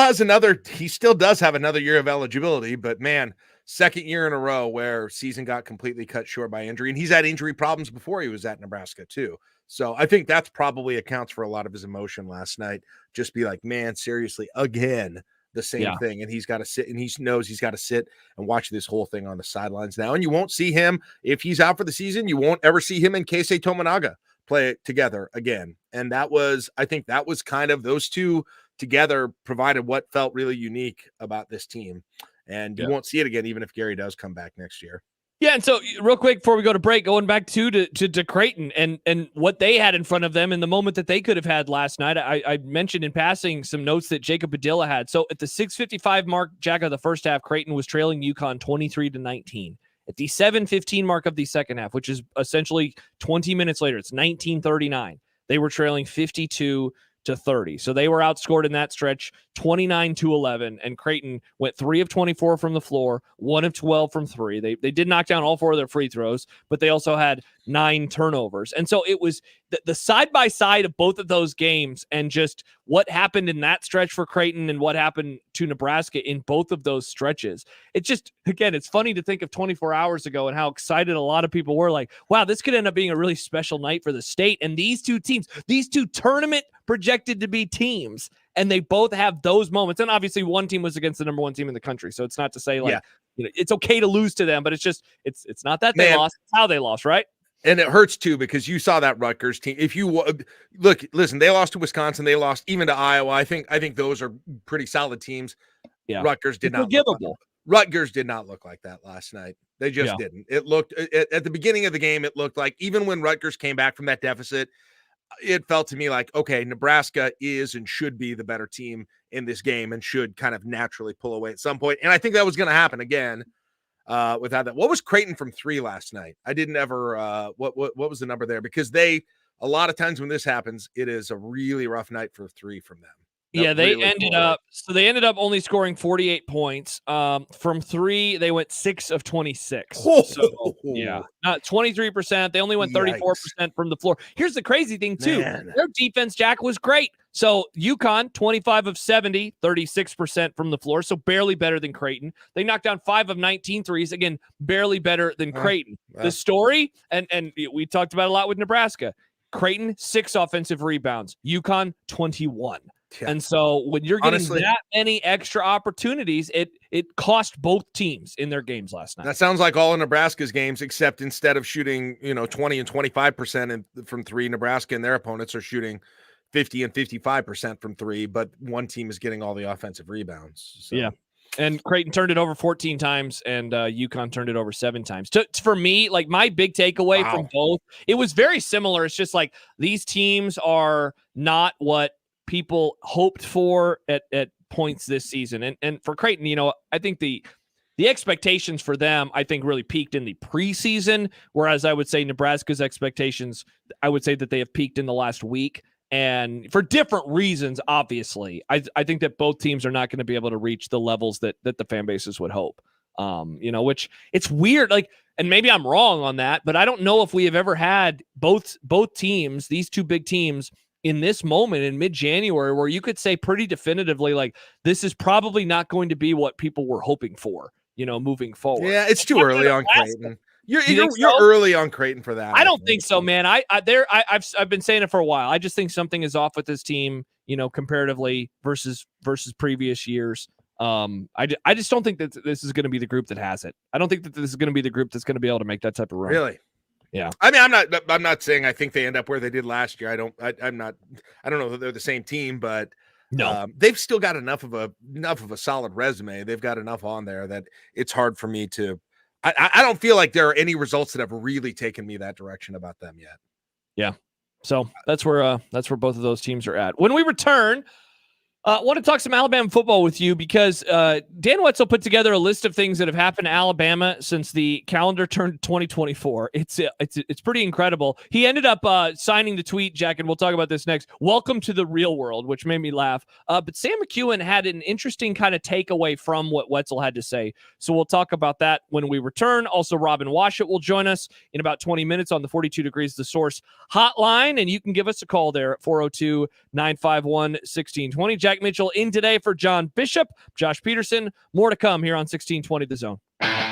does have another year of eligibility, but man, second year in a row where season got completely cut short by injury, and he's had injury problems before he was at Nebraska too. So I think that's probably accounts for a lot of his emotion last night. Just be like, man, seriously, again, the same thing, and he's got to sit, and he knows he's got to sit and watch this whole thing on the sidelines now. And you won't see him if he's out for the season. You won't ever see him and Keisei Tominaga play together again. And I think that was kind of those two together provided what felt really unique about this team. And you won't see it again, even if Gary does come back next year. Yeah, and so real quick before we go to break, going back to Creighton and what they had in front of them in the moment that they could have had last night. I mentioned in passing some notes that Jacob Padilla had. So at the 6:55 mark, Jack, of the first half, Creighton was trailing UConn 23-19. At the 7:15 mark of the second half, which is essentially 20 minutes later, it's 19:39. They were trailing 52-30. So they were outscored in that stretch 29-11, and Creighton went 3 of 24 from the floor, 1 of 12 from 3. They did knock down all 4 of their free throws, but they also had 9 turnovers. And so it was the side-by-side of both of those games, and just what happened in that stretch for Creighton and what happened to Nebraska in both of those stretches. It just, again, it's funny to think of 24 hours ago and how excited a lot of people were, like, wow, this could end up being a really special night for the state. And these two teams, these two tournament projected to be teams, and they both have those moments. And obviously one team was against the number 1 team in the country. So it's not to say like, it's okay to lose to them, but it's just, it's not that they lost, it's how they lost, right? And it hurts too, because you saw that Rutgers team. If you listen, they lost to Wisconsin, they lost even to Iowa. I think those are pretty solid teams. Yeah. Rutgers did not look like that last night. They just didn't. It looked at the beginning of the game, it looked like even when Rutgers came back from that deficit, it felt to me like, okay, Nebraska is and should be the better team in this game and should kind of naturally pull away at some point. And I think that was going to happen again. Without that, what was Creighton from 3 last night? I didn't ever. What was the number there? Because a lot of times when this happens, it is a really rough night for 3 from them. They ended up only scoring 48 points. From 3, they went 6 of 26. So, not 23%. They only went 34% from the floor. Here's the crazy thing too. Their defense, Jack, was great. So UConn, 25 of 70, 36% from the floor. So barely better than Creighton. They knocked down 5 of 19 threes. Again, barely better than Creighton. The story, and we talked about a lot with Nebraska. Creighton, 6 offensive rebounds. UConn, 21. Yeah. And so when you're getting that many extra opportunities, it cost both teams in their games last night. That sounds like all of Nebraska's games, except instead of shooting 20 and 25% from 3, Nebraska and their opponents are shooting 50 and 55% from 3, but one team is getting all the offensive rebounds. So. Yeah. And Creighton turned it over 14 times, and UConn turned it over 7 times. For me, like my big takeaway from both, it was very similar. It's just like these teams are not what people hoped for at points this season. And for Creighton, I think the expectations for them, I think, really peaked in the preseason, whereas I would say Nebraska's expectations, I would say that they have peaked in the last week. And for different reasons, obviously, I think that both teams are not going to be able to reach the levels that the fan bases would hope. Which it's weird. Like, and maybe I'm wrong on that, but I don't know if we have ever had both teams, these two big teams, in this moment in mid-January where you could say pretty definitively, like, this is probably not going to be what people were hoping for, moving forward. Yeah, it's too early on Creighton. You're early on Creighton for that. I don't think so, man. I've been saying it for a while. I just think something is off with this team, comparatively versus previous years. I just don't think that this is going to be the group that has it. I don't think that this is going to be the group that's going to be able to make that type of run. Really? Yeah. I mean, I'm not saying I think they end up where they did last year. I don't know that they're the same team, but no, they've still got enough of a solid resume. They've got enough on there that it's hard for me to. I don't feel like there are any results that have really taken me that direction about them yet. Yeah. So that's where both of those teams are at. When we return, I want to talk some Alabama football with you because Dan Wetzel put together a list of things that have happened to Alabama since the calendar turned 2024. It's pretty incredible. He ended up signing the tweet, Jack, and we'll talk about this next. Welcome to the real world, which made me laugh. But Sam McEwen had an interesting kind of takeaway from what Wetzel had to say. So we'll talk about that when we return. Also, Robin Washut will join us in about 20 minutes on the 42 Degrees The Source hotline, and you can give us a call there at 402-951-1620. Jack Mitchell in today for John Bishop, Josh Peterson. More to come here on 1620 The Zone.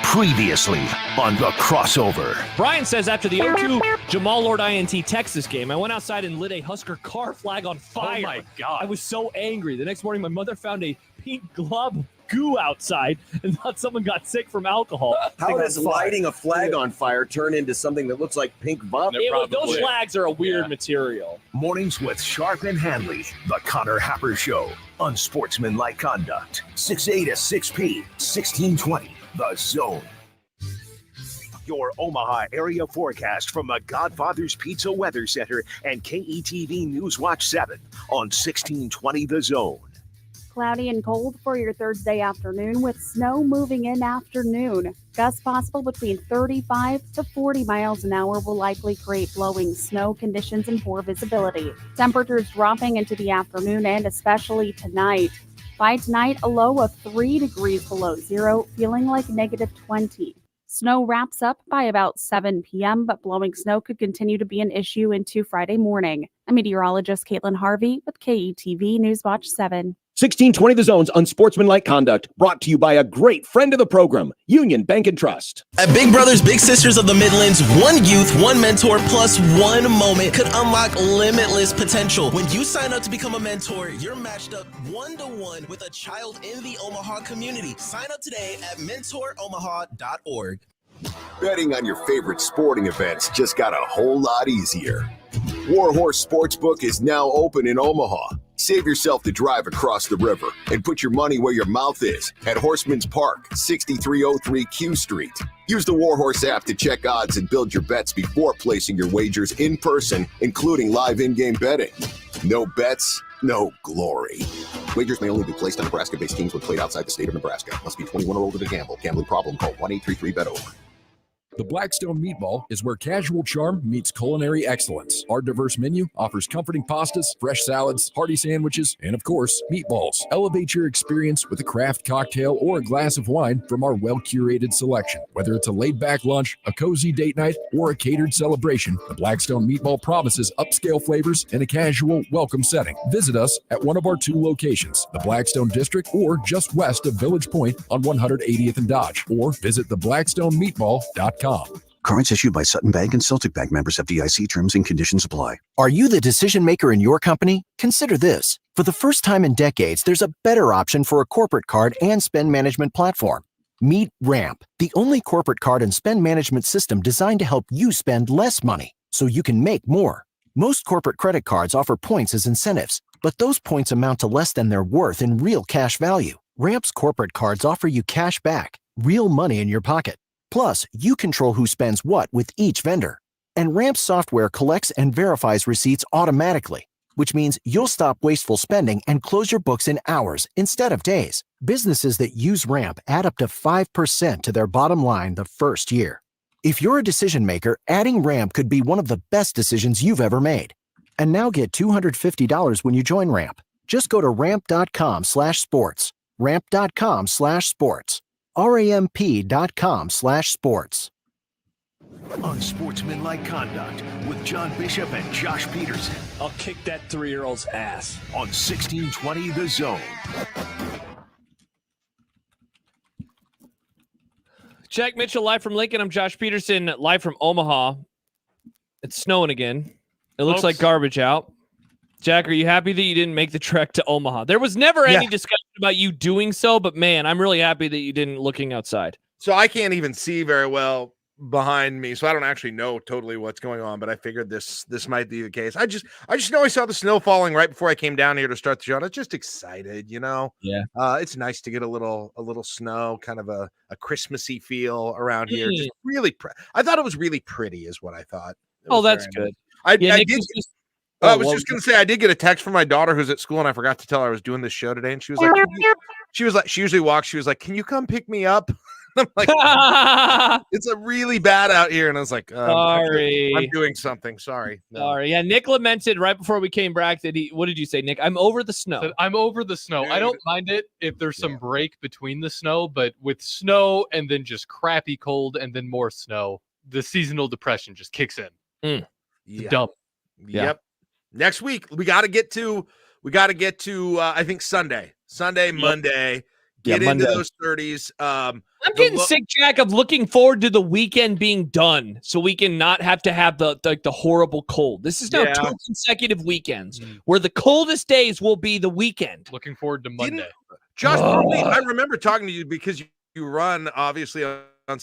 Previously on The Crossover. Brian says, after the 0-2 Jamal Lord INT Texas game, I went outside and lit a Husker car flag on fire. Oh my God. I was so angry. The next morning, my mother found a pink glob of goo outside and thought someone got sick from alcohol. How does lighting a flag on fire turn into something that looks like pink vomit? Those flags are a weird material. Mornings with Sharp and Hanley, the Connor Happer Show. Unsportsmanlike Conduct. 6A to 6P, 1620, The Zone. Your Omaha area forecast from the Godfather's Pizza Weather Center and KETV News Watch 7 on 1620 The Zone. Cloudy and cold for your Thursday afternoon with snow moving in afternoon. Gusts possible between 35 to 40 miles an hour will likely create blowing snow conditions and poor visibility. Temperatures dropping into the afternoon and especially tonight. By tonight, a low of 3 degrees below zero, feeling like -20. Snow wraps up by about 7 p.m., but blowing snow could continue to be an issue into Friday morning. I'm meteorologist Caitlin Harvey with KETV News Watch 7. 1620 The Zone's Unsportsmanlike Conduct, brought to you by a great friend of the program, Union Bank and Trust. At Big Brothers Big Sisters of the Midlands, one youth, one mentor, plus one moment could unlock limitless potential. When you sign up to become a mentor, you're matched up 1-to-1 with a child in the Omaha community. Sign up today at mentoromaha.org. Betting on your favorite sporting events just got a whole lot easier. Warhorse Sportsbook is now open in Omaha. Save yourself the drive across the river and put your money where your mouth is at Horseman's Park, 6303 Q Street. Use the Warhorse app to check odds and build your bets before placing your wagers in person, including live in-game betting. No bets, no glory. Wagers may only be placed on Nebraska-based teams when played outside the state of Nebraska. Must be 21 or older to gamble. Gambling problem? Call 1-833-BET-OVER. The Blackstone Meatball is where casual charm meets culinary excellence. Our diverse menu offers comforting pastas, fresh salads, hearty sandwiches, and of course, meatballs. Elevate your experience with a craft cocktail or a glass of wine from our well-curated selection. Whether it's a laid-back lunch, a cozy date night, or a catered celebration, the Blackstone Meatball promises upscale flavors in a casual, welcome setting. Visit us at one of our 2 locations, the Blackstone District or just west of Village Point on 180th and Dodge, or visit theblackstonemeatball.com. Cards issued by Sutton Bank and Celtic Bank, members FDIC. Terms and conditions apply. Are you the decision maker in your company? Consider this. For the first time in decades, there's a better option for a corporate card and spend management platform. Meet Ramp, the only corporate card and spend management system designed to help you spend less money so you can make more. Most corporate credit cards offer points as incentives, but those points amount to less than their worth in real cash value. Ramp's corporate cards offer you cash back, real money in your pocket. Plus, you control who spends what with each vendor. And Ramp's software collects and verifies receipts automatically, which means you'll stop wasteful spending and close your books in hours instead of days. Businesses that use Ramp add up to 5% to their bottom line the first year. If you're a decision maker, adding Ramp could be one of the best decisions you've ever made. And now get $250 when you join Ramp. Just go to ramp.com/sports. ramp.com/sports. ramp.com/sports. Unsportsmanlike Conduct with John Bishop and Josh Peterson. I'll kick that 3-year-old's ass. On 1620 The Zone. Jack Mitchell live from Lincoln. I'm Josh Peterson live from Omaha. It's snowing again. It looks like garbage out. Jack, are you happy that you didn't make the trek to Omaha? There was never any discussion about you doing so, but man, I'm really happy that you didn't looking outside. So I can't even see very well behind me, so I don't actually know totally what's going on, but I figured this might be the case. I just know I saw the snow falling right before I came down here to start the show, and I was just excited, you know? Yeah. It's nice to get a little snow, kind of a Christmassy feel around here. Just really I thought it was really pretty is what I thought. Oh, that's good. I was just going to say, I did get a text from my daughter who's at school, and I forgot to tell her I was doing this show today. And she was like, she usually walks. She was like, can you come pick me up? I'm like, it's a really bad out here. And I was like, sorry, I'm doing something. Sorry. No. Sorry. Yeah. Nick lamented right before we came back that what did you say, Nick? I'm over the snow. I'm over the snow. Dude. I don't mind it if there's some break between the snow, but with snow and then just crappy cold and then more snow, the seasonal depression just kicks in. Dump. Yep. Next week we got to get to I think Sunday, Monday. Get into those 30s. I'm getting sick, Jack, of looking forward to the weekend being done so we can not have to have the horrible cold. This is now 2 consecutive weekends where the coldest days will be the weekend. Looking forward to Monday. Josh, for me, I remember talking to you because you run obviously on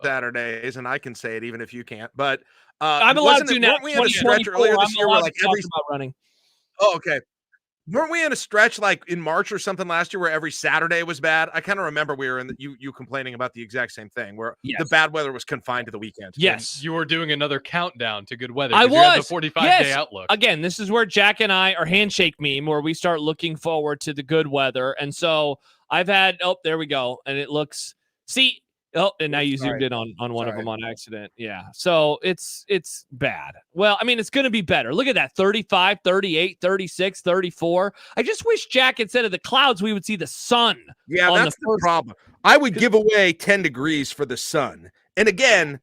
Saturdays, and I can say it even if you can't. But I'm allowed to now. Weren't we in a stretch earlier this year where like about running? Oh, okay. Weren't we in a stretch like in March or something last year where every Saturday was bad? I kind of remember we were in you complaining about the exact same thing where the bad weather was confined to the weekend. Yes. You were doing another countdown to good weather. I You had was. the 45-day outlook. Again, this is where Jack and I are handshake meme where we start looking forward to the good weather. And so I've had, there we go. And it looks, and now you zoomed in on one of them on accident. Yeah. So it's bad. Well, I mean, it's going to be better. Look at that. 35, 38, 36, 34. I just wish, Jack, instead of the clouds, we would see the sun. Yeah, that's the problem. I would give away 10 degrees for the sun. And again,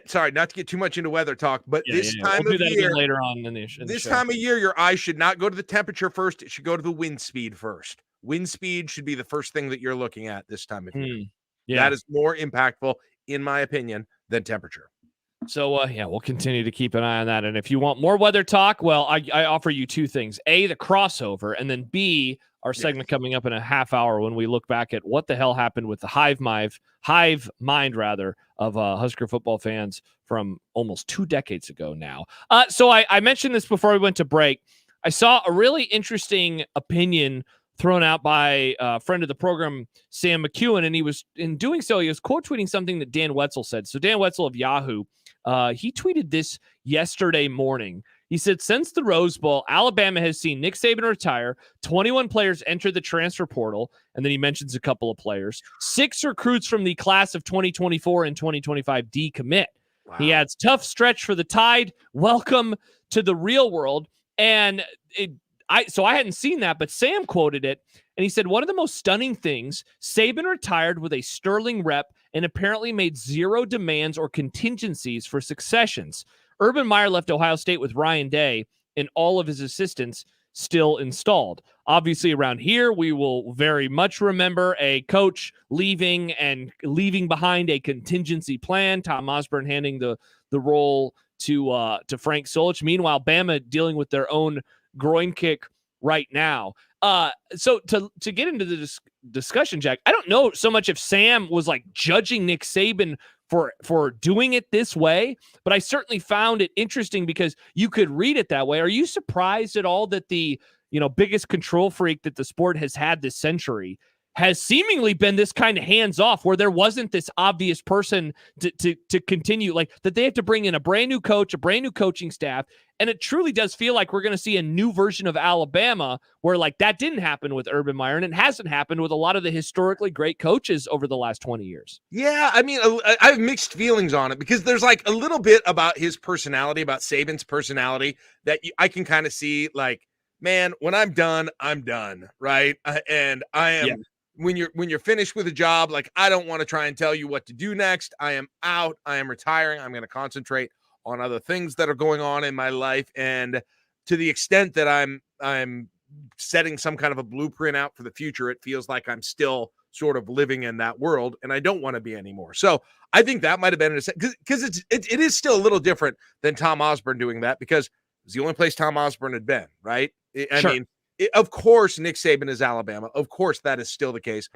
sorry, not to get too much into weather talk, but this time we'll of year, later on in the this show. time of year, your eyes should not go to the temperature first. It should go to the wind speed first. Wind speed should be the first thing that you're looking at this time of year. Yeah. That is more impactful, in my opinion, than temperature. So, we'll continue to keep an eye on that. And if you want more weather talk, well, I offer you two things. A, the crossover, and then B, our segment coming up in a half hour when we look back at what the hell happened with the hive mind of Husker football fans from almost 2 decades ago now. So I mentioned this before we went to break. I saw a really interesting opinion thrown out by a friend of the program, Sam McEwen, and he was quote tweeting something that Dan Wetzel said. So Dan Wetzel of Yahoo, he tweeted this yesterday morning. He said, since the Rose Bowl, Alabama has seen Nick Saban retire, 21 players enter the transfer portal, and then he mentions a couple of players, 6 recruits from the class of 2024 and 2025 decommit. Wow. He adds, tough stretch for the Tide. Welcome to the real world. And I hadn't seen that, but Sam quoted it, and he said, one of the most stunning things, Saban retired with a sterling rep and apparently made 0 demands or contingencies for successions. Urban Meyer left Ohio State with Ryan Day and all of his assistants still installed. Obviously, around here, we will very much remember a coach leaving behind a contingency plan, Tom Osborne handing the role to Frank Solich. Meanwhile, Bama dealing with their own groin kick right now. So to get into the discussion, Jack, I don't know so much if Sam was like judging Nick Saban for doing it this way, but I certainly found it interesting because you could read it that way. Are you surprised at all that the biggest control freak that the sport has had this century has seemingly been this kind of hands-off, where there wasn't this obvious person to continue, like that they have to bring in a brand new coach, a brand new coaching staff, and it truly does feel like we're going to see a new version of Alabama where like that didn't happen with Urban Meyer, and it hasn't happened with a lot of the historically great coaches over the last 20 years. Yeah, I mean, I have mixed feelings on it because there's like a little bit about his personality, about Saban's personality that I can kind of see like, man, when I'm done, right? And I am... Yeah. When you're finished with a job, like I don't want to try and tell you what to do next. I am out. I am retiring. I'm going to concentrate on other things that are going on in my life. And to the extent that I'm setting some kind of a blueprint out for the future, it feels like I'm still sort of living in that world, and I don't want to be anymore. So I think that might have been because it is still a little different than Tom Osborne doing that because it was the only place Tom Osborne had been, right? I mean. Of course, Nick Saban is Alabama. Of course, that is still the case,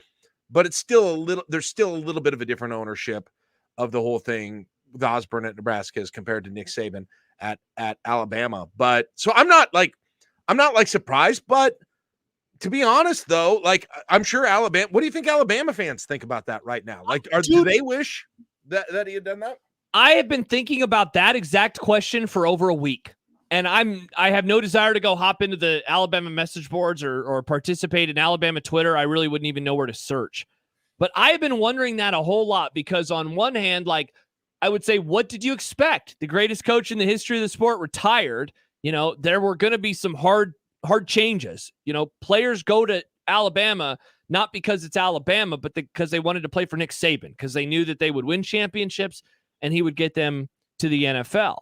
but it's still there's still a little bit of a different ownership of the whole thing with Osborne at Nebraska as compared to Nick Saban at Alabama. But so I'm not surprised, but to be honest though, like I'm sure Alabama, what do you think Alabama fans think about that right now? Like, do they wish that he had done that? I have been thinking about that exact question for over a week. And I have no desire to go hop into the Alabama message boards or participate in Alabama Twitter. I really wouldn't even know where to search. But I have been wondering that a whole lot because on one hand, like I would say, what did you expect? The greatest coach in the history of the sport retired. There were going to be some hard changes. Players go to Alabama not because it's Alabama, but because they wanted to play for Nick Saban, because they knew that they would win championships and he would get them to the NFL.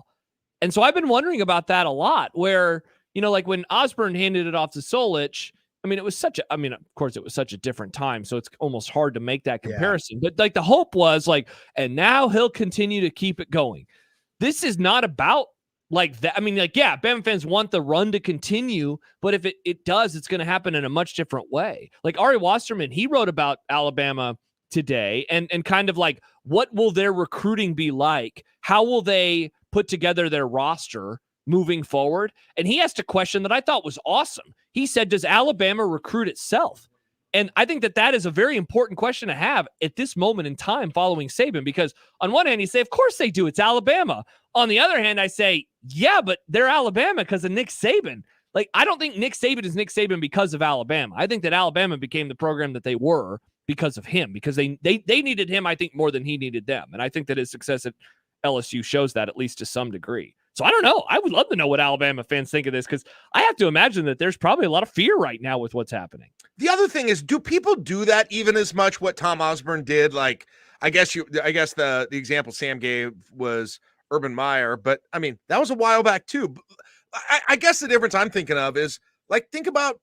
And so I've been wondering about that a lot where, like when Osborne handed it off to Solich, I mean, of course it was such a different time. So it's almost hard to make that comparison, but like the hope was like, and now he'll continue to keep it going. This is not about like that. I mean, like, yeah, Bama fans want the run to continue, but if it does, it's going to happen in a much different way. Like Ari Wasserman, he wrote about Alabama today and kind of like, what will their recruiting be like? How will they put together their roster moving forward? And he asked a question that I thought was awesome. He said, does Alabama recruit itself? And I think that is a very important question to have at this moment in time following Saban, because on one hand, you say, of course they do. It's Alabama. On the other hand, I say, yeah, but they're Alabama because of Nick Saban. Like, I don't think Nick Saban is Nick Saban because of Alabama. I think that Alabama became the program that they were because of him, because they needed him, I think, more than he needed them. And I think that his success at LSU shows that, at least to some degree. So I don't know. I would love to know what Alabama fans think of this, because I have to imagine that there's probably a lot of fear right now with what's happening. The other thing is, do people do that even as much what Tom Osborne did? Like, I guess the example Sam gave was Urban Meyer, but I mean, that was a while back too. I guess the difference I'm thinking of is, like, think about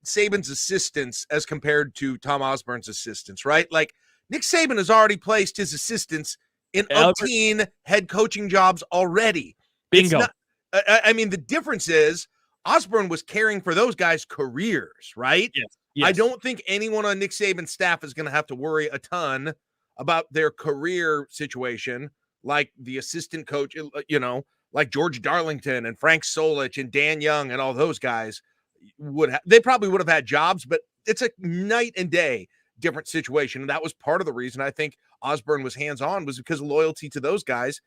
Saban's assistants as compared to Tom Osborne's assistants, right? Like, Nick Saban has already placed his assistants in 18 head coaching jobs already. Bingo. I mean, the difference is Osborne was caring for those guys' careers, right? Yes. I don't think anyone on Nick Saban's staff is going to have to worry a ton about their career situation, like the assistant coach, like George Darlington and Frank Solich and Dan Young and all those guys they probably would have had jobs, but it's a night and day different situation. And that was part of the reason I think Osborne was hands-on, was because of loyalty to those guys.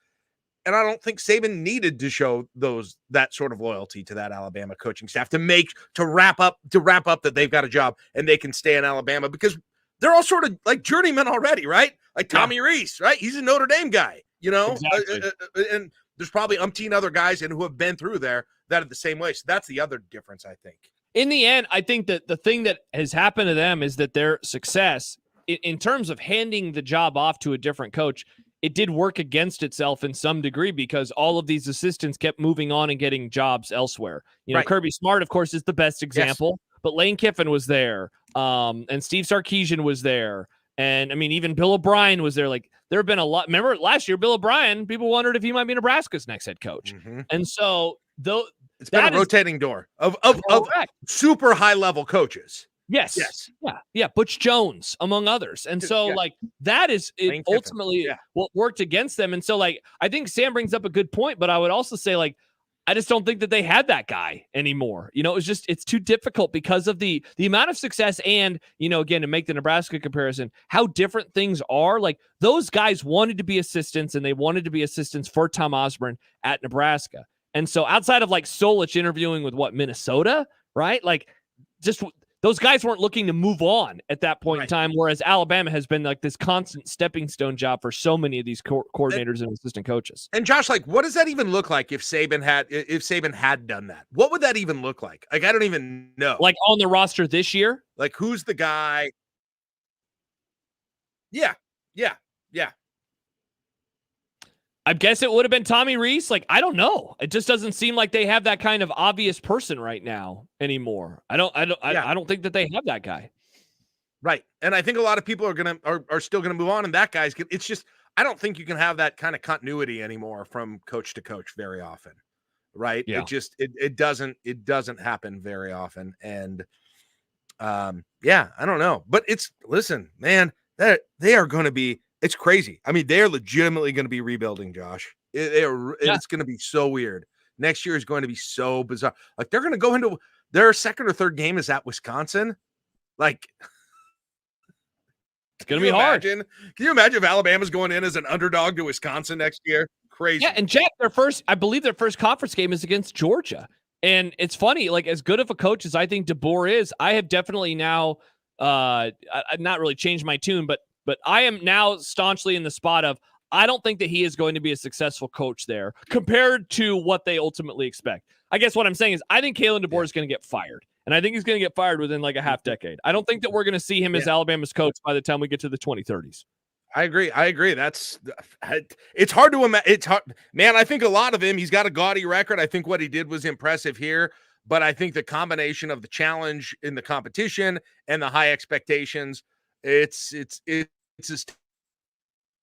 And I don't think Saban needed to show that sort of loyalty to that Alabama coaching staff to wrap up that they've got a job and they can stay in Alabama, because they're all sort of like journeymen already, right? Like Tommy Rees, right? He's a Notre Dame guy, Exactly. And there's probably umpteen other guys who have been through there that are the same way. So that's the other difference, I think. In the end, I think that the thing that has happened to them is that their success in terms of handing the job off to a different coach, it did work against itself in some degree, because all of these assistants kept moving on and getting jobs elsewhere. Right. Kirby Smart, of course, is the best example, but Lane Kiffin was there, and Steve Sarkisian was there. And I mean, even Bill O'Brien was there. Like, there have been a lot. Remember last year, Bill O'Brien, people wondered if he might be Nebraska's next head coach. Mm-hmm. And so it's been a rotating door of super high level coaches. Yes. Yeah. Butch Jones, among others. And so like that is ultimately what worked against them. And so like, I think Sam brings up a good point, but I would also say, like, I just don't think that they had that guy anymore. It's too difficult because of the amount of success. And, again, to make the Nebraska comparison, how different things are. Like, those guys wanted to be assistants, and they wanted to be assistants for Tom Osborne at Nebraska. And so outside of like Solich interviewing with Minnesota, right? Like, just those guys weren't looking to move on at that point in time, whereas Alabama has been like this constant stepping stone job for so many of these coordinators and assistant coaches. And Josh, like, what does that even look like if Saban had done that? What would that even look like? Like, I don't even know. Like, on the roster this year? Like, who's the guy? Yeah. I guess it would have been Tommy Rees. Like, I don't know. It just doesn't seem like they have that kind of obvious person right now anymore. I don't think that they have that guy. Right. And I think a lot of people are still gonna move on, and that guy's it's just, I don't think you can have that kind of continuity anymore from coach to coach very often. Right. Yeah. It doesn't happen very often. And I don't know. But listen, man, that they are gonna be. It's crazy. I mean, they're legitimately going to be rebuilding, Josh. It's going to be so weird. Next year is going to be so bizarre. Like, they're going to go into their second or third game is at Wisconsin. Like, it's going to be hard. Can you imagine if Alabama's going in as an underdog to Wisconsin next year? Crazy. Yeah, and Jack, I believe their first conference game is against Georgia. And it's funny, like, as good of a coach as I think DeBoer is, I have definitely now I've not really changed my tune, but I am now staunchly in the spot of, I don't think that he is going to be a successful coach there compared to what they ultimately expect. I guess what I'm saying is, I think Kalen DeBoer is going to get fired. And I think he's going to get fired within like a half decade. I don't think that we're going to see him as Alabama's coach by the time we get to the 2030s. I agree. It's hard to imagine. It's hard, man. I think a lot of him, he's got a gaudy record. I think what he did was impressive here, but I think the combination of the challenge in the competition and the high expectations, it's as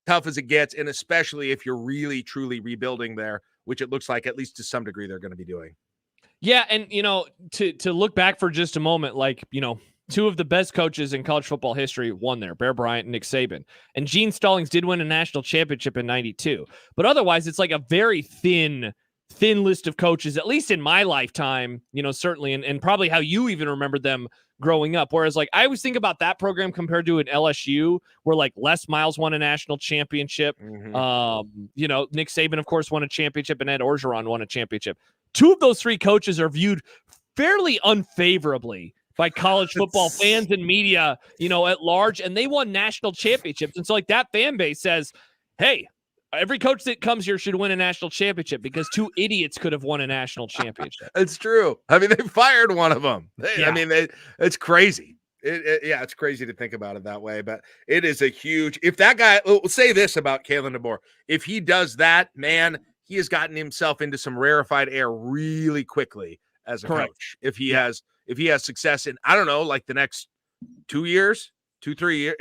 tough as it gets, and especially if you're really truly rebuilding there which it looks like at least to some degree they're going to be doing. Yeah, and to look back for just a moment, like, two of the best coaches in college football history won there, Bear Bryant and Nick Saban. And Gene Stallings did win a national championship in 92. But otherwise, it's like a very thin list of coaches, at least in my lifetime, certainly, and probably how you even remember them growing up. Whereas, like, I always think about that program compared to an LSU where, like, Les Miles won a national championship. Nick Saban, of course, won a championship, and Ed Orgeron won a championship. Two of those three coaches are viewed fairly unfavorably by college football fans and media, at large, and they won national championships. And so, like, that fan base says, hey, every coach that comes here should win a national championship because two idiots could have won a national championship. It's true. I mean, they fired one of them. It's crazy. It's crazy to think about it that way, but it is a huge, if that guy, we'll say this about Kalen DeBoer, if he does that, man, he has gotten himself into some rarefied air really quickly as a coach. If he has success in, I don't know, like the next 2 years, 3 years,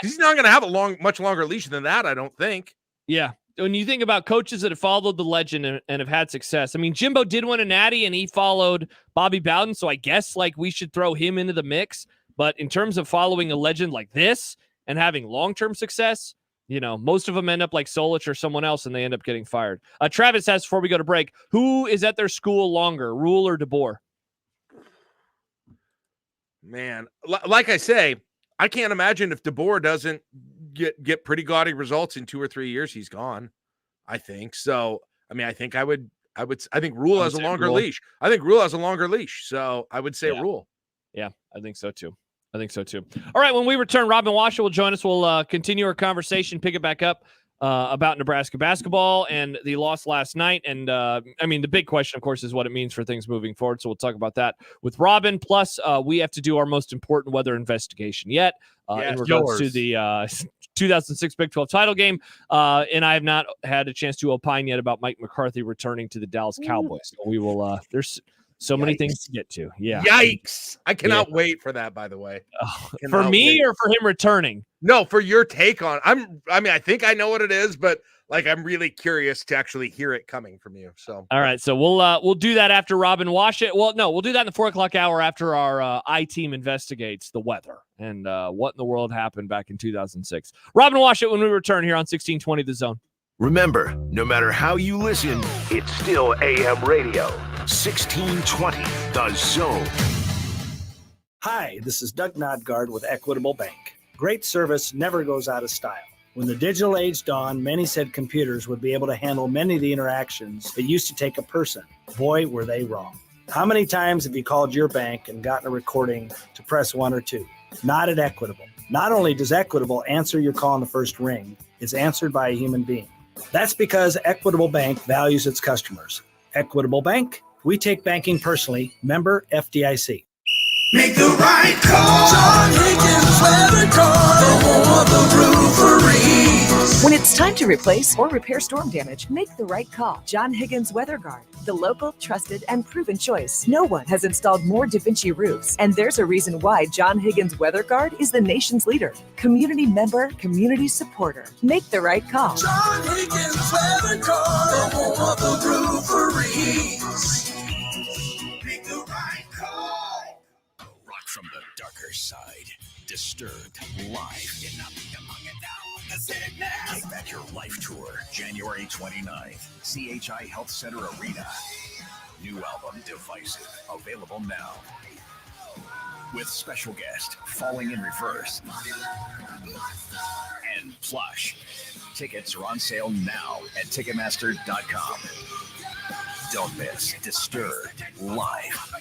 he's not going to have a much longer leash than that, I don't think. Yeah. When you think about coaches that have followed the legend and have had success, I mean, Jimbo did win a natty and he followed Bobby Bowden. So I guess like we should throw him into the mix. But in terms of following a legend like this and having long-term success, most of them end up like Solich or someone else and they end up getting fired. Travis asks before we go to break, who is at their school longer, Rule or DeBoer? Man, like I say, I can't imagine if DeBoer doesn't get pretty gaudy results in 2 or 3 years, he's gone. I think so. I mean, I think Rule has a longer leash. I think Rule has a longer leash. So I would say Rule. Yeah, I think so too. All right. When we return, Robin Washut will join us. We'll continue our conversation, pick it back up about Nebraska basketball and the loss last night. And the big question, of course, is what it means for things moving forward. So we'll talk about that with Robin. Plus, we have to do our most important weather investigation yet in regards to the 2006 Big 12 title game. And I have not had a chance to opine yet about Mike McCarthy returning to the Dallas Cowboys. So we will, there's so many things to get to. Yeah. Yikes. I cannot wait for that, by the way. For me or for him returning? No, for your take on I think I know what it is, but like I'm really curious to actually hear it coming from you. So all right. So we'll do that after Robin Washut. Well, no, we'll do that in the 4:00 hour after our I-team investigates the weather and what in the world happened back in 2006. Robin Washut when we return here on 1620 The Zone. Remember, no matter how you listen, it's still AM radio. 1620 The Zone. Hi, this is Doug Nodgard with Equitable Bank. Great service never goes out of style. When the digital age dawned, many said computers would be able to handle many of the interactions that used to take a person. Boy, were they wrong. How many times have you called your bank and gotten a recording to press 1 or 2? Not at Equitable. Not only does Equitable answer your call on the first ring, it's answered by a human being. That's because Equitable Bank values its customers. Equitable Bank, we take banking personally. Member FDIC. Make the right call. John Higgins Weather Car, the home of the roofery. When it's time to replace or repair storm damage, make the right call. John Higgins Weather Guard, the local, trusted, and proven choice. No one has installed more DaVinci roofs, and there's a reason why John Higgins Weather Guard is the nation's leader. Community member, community supporter. Make the right call. John Higgins Weather Guard, the home of the roofery. Make the right call. From the darker side, Disturbed live in Take Back Your Life Tour, January 29th, CHI Health Center Arena. New album, Divisive, available now. With special guest, Falling in Reverse, and Plush. Tickets are on sale now at Ticketmaster.com. Don't miss Disturbed live.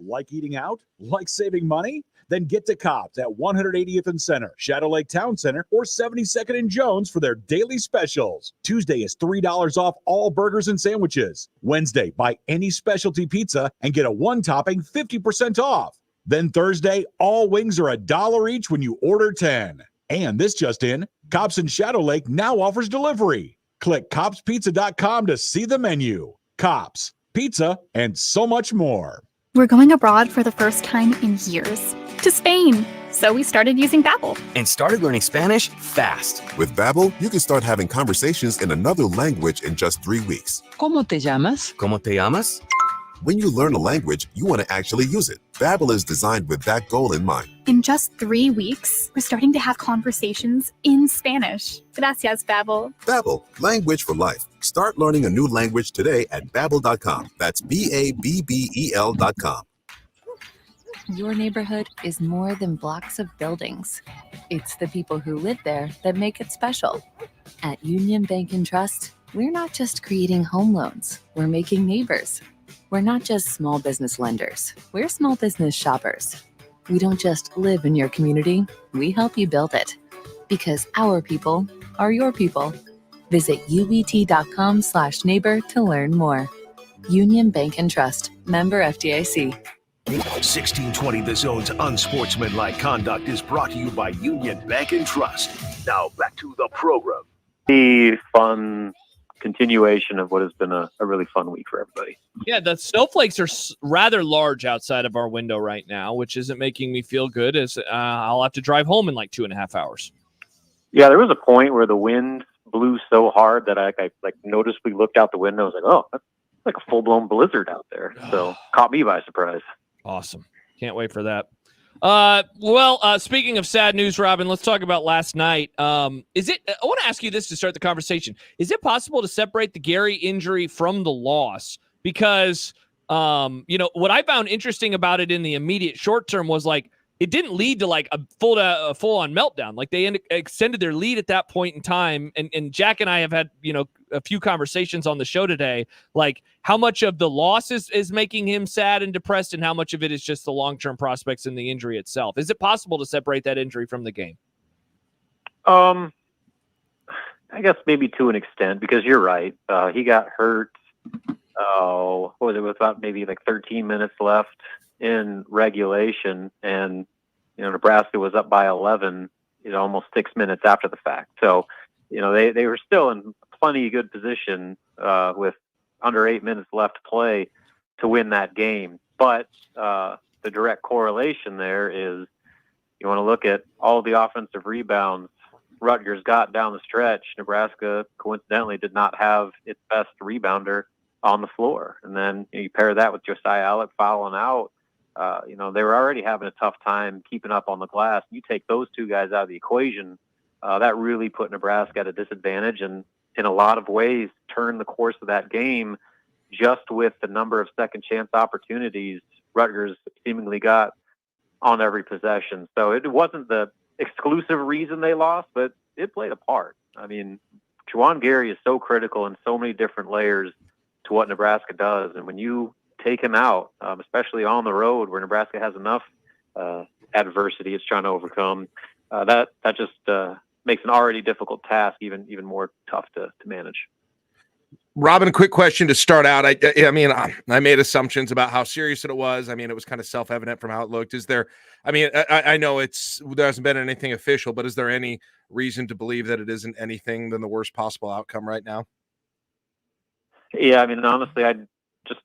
Like eating out? Like saving money? Then get to Cobb's at 180th and Center, Shadow Lake Town Center, or 72nd and Jones for their daily specials. Tuesday is $3 off all burgers and sandwiches. Wednesday, buy any specialty pizza and get a one-topping 50% off. Then Thursday, all wings are $1 each when you order 10. And this just in, Cobb's in Shadow Lake now offers delivery. Click CobbsPizza.com to see the menu. Cobb's, pizza, and so much more. We're going abroad for the first time in years. To Spain. So we started using Babbel. And started learning Spanish fast. With Babbel, you can start having conversations in another language in just 3 weeks. ¿Cómo te llamas? ¿Cómo te llamas? When you learn a language, you want to actually use it. Babbel is designed with that goal in mind. In just 3 weeks, we're starting to have conversations in Spanish. Gracias, Babbel. Babbel, language for life. Start learning a new language today at Babbel.com. That's BABBEL.com. Your neighborhood is more than blocks of buildings. It's the people who live there that make it special. At Union Bank and Trust, we're not just creating home loans, we're making neighbors. We're not just small business lenders, we're small business shoppers. We don't just live in your community, we help you build it. Because our people are your people. Visit ubt.com/neighbor to learn more. Union Bank and Trust, member FDIC. 1620 The Zone's Unsportsmanlike Conduct is brought to you by Union Bank and Trust. Now back to the program. The fun continuation of what has been a really fun week for everybody. Yeah, the snowflakes are rather large outside of our window right now, which isn't making me feel good as I'll have to drive home in like 2.5 hours. Yeah, there was a point where the wind blew so hard that I like noticeably looked out the window. I was like, oh, that's like a full-blown blizzard out there. So caught me by surprise. Awesome. Can't wait for that. Speaking of sad news, Robin, let's talk about last night. I want to ask you this to start the conversation. Is it possible to separate the Gary injury from the loss? Because, what I found interesting about it in the immediate short term was like, it didn't lead to like a full on meltdown. Like they extended their lead at that point in time. And Jack and I have had, a few conversations on the show today, like how much of the loss is making him sad and depressed and how much of it is just the long-term prospects and the injury itself. Is it possible to separate that injury from the game? I guess maybe to an extent, because you're right. He got hurt. What was it? With about maybe like 13 minutes left in regulation, and Nebraska was up by 11. Almost 6 minutes after the fact. So, they were still in plenty good position with under 8 minutes left to play to win that game. But the direct correlation there is you want to look at all the offensive rebounds Rutgers got down the stretch. Nebraska coincidentally did not have its best rebounder on the floor. And then you pair that with Josiah Alec fouling out. They were already having a tough time keeping up on the glass. You take those two guys out of the equation, that really put Nebraska at a disadvantage and in a lot of ways turned the course of that game just with the number of second chance opportunities Rutgers seemingly got on every possession. So it wasn't the exclusive reason they lost, but it played a part. I mean, Juwan Gary is so critical in so many different layers to what Nebraska does. And when you take him out, especially on the road where Nebraska has enough adversity it's trying to overcome, that just makes an already difficult task even more tough to manage. Robin, quick question to start out. I made assumptions about how serious it was. I mean, it was kind of self-evident from how it looked. Is there, I know there hasn't been anything official, but is there any reason to believe that it isn't anything than the worst possible outcome right now? Yeah, honestly,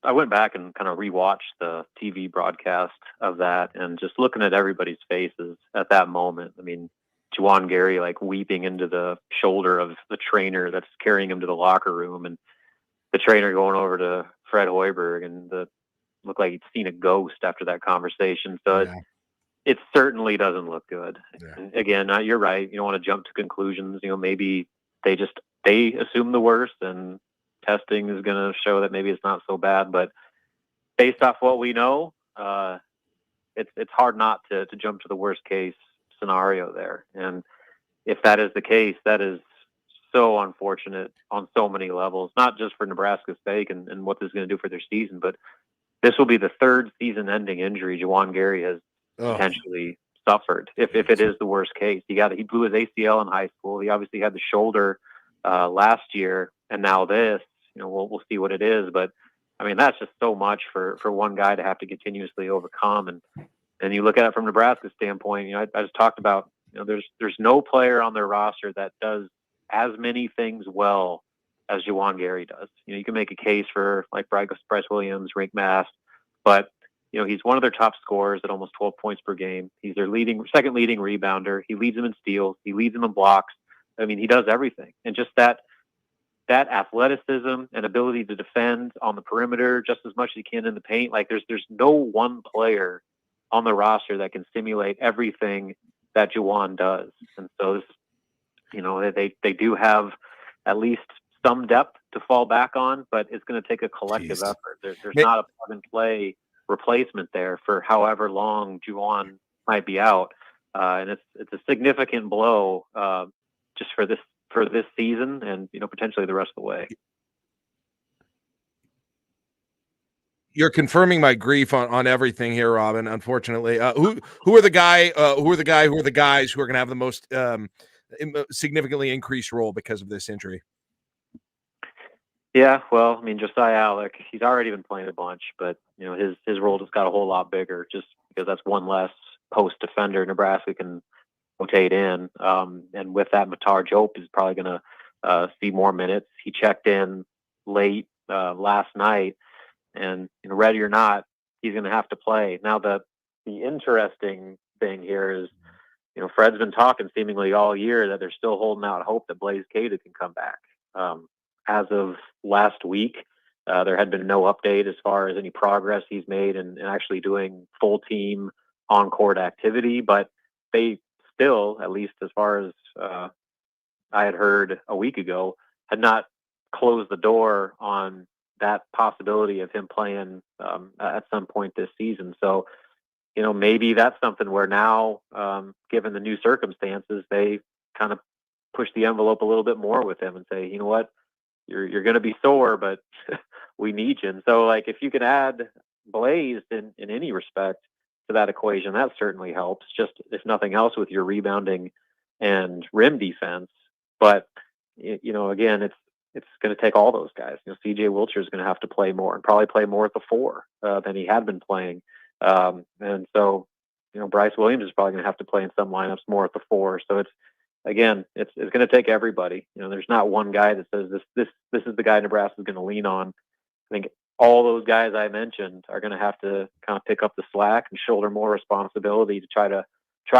I went back and kind of rewatched the TV broadcast of that and just looking at everybody's faces at that moment. Juwan Gary like weeping into the shoulder of the trainer that's carrying him to the locker room, and the trainer going over to Fred Hoiberg and looked like he'd seen a ghost after that conversation. So it certainly doesn't look good. Yeah. Again, you're right. You don't want to jump to conclusions. Maybe they assume the worst and testing is going to show that maybe it's not so bad, but based off what we know, it's hard not to jump to the worst case scenario there. And if that is the case, that is so unfortunate on so many levels, not just for Nebraska's sake and what this is going to do for their season, but this will be the third season-ending injury Juwan Gary has potentially suffered. If it is the worst case, he blew his ACL in high school. He obviously had the shoulder last year, and now this. We'll see what it is, but that's just so much for one guy to have to continuously overcome. And you look at it from Nebraska's standpoint. I just talked about there's no player on their roster that does as many things well as Juwan Gary does. You can make a case for like Bryce Williams, Rick Mast, but he's one of their top scorers at almost 12 points per game. He's their second leading rebounder. He leads them in steals. He leads them in blocks. I mean, he does everything. And just that athleticism and ability to defend on the perimeter just as much as he can in the paint. Like there's no one player on the roster that can simulate everything that Juwan does. And so this, they do have at least some depth to fall back on, but it's going to take a collective effort. There's not a plug and play replacement there for however long Juwan might be out. And it's a significant blow just for this season and potentially the rest of the way. You're confirming my grief on everything here, Robin. Unfortunately, who are the guys who are going to have the most significantly increased role because of this injury? Yeah, well, I mean, Josiah Alec, he's already been playing a bunch, but his role just got a whole lot bigger just because that's one less post defender Nebraska can rotate in. And with that, Matar Jope is probably going to see more minutes. He checked in late last night, and ready or not, he's going to have to play. Now, the interesting thing here is, Fred's been talking seemingly all year that they're still holding out hope that Blaze Cada can come back. As of last week, there had been no update as far as any progress he's made in actually doing full team on-court activity, but they still, at least as far as I had heard a week ago, had not closed the door on that possibility of him playing at some point this season. So, maybe that's something where now, given the new circumstances, they kind of push the envelope a little bit more with him and say, you know what, you're going to be sore, but we need you. And so, like, if you can add Blaze in any respect to that equation, that certainly helps, just if nothing else with your rebounding and rim defense. But, again, it's going to take all those guys. CJ Wilcher is going to have to play more and probably play more at the 4 than he had been playing. And so, Bryce Williams is probably going to have to play in some lineups more at the 4. So it's going to take everybody. There's not one guy that says this is the guy Nebraska is going to lean on. I think all those guys I mentioned are going to have to kind of pick up the slack and shoulder more responsibility to try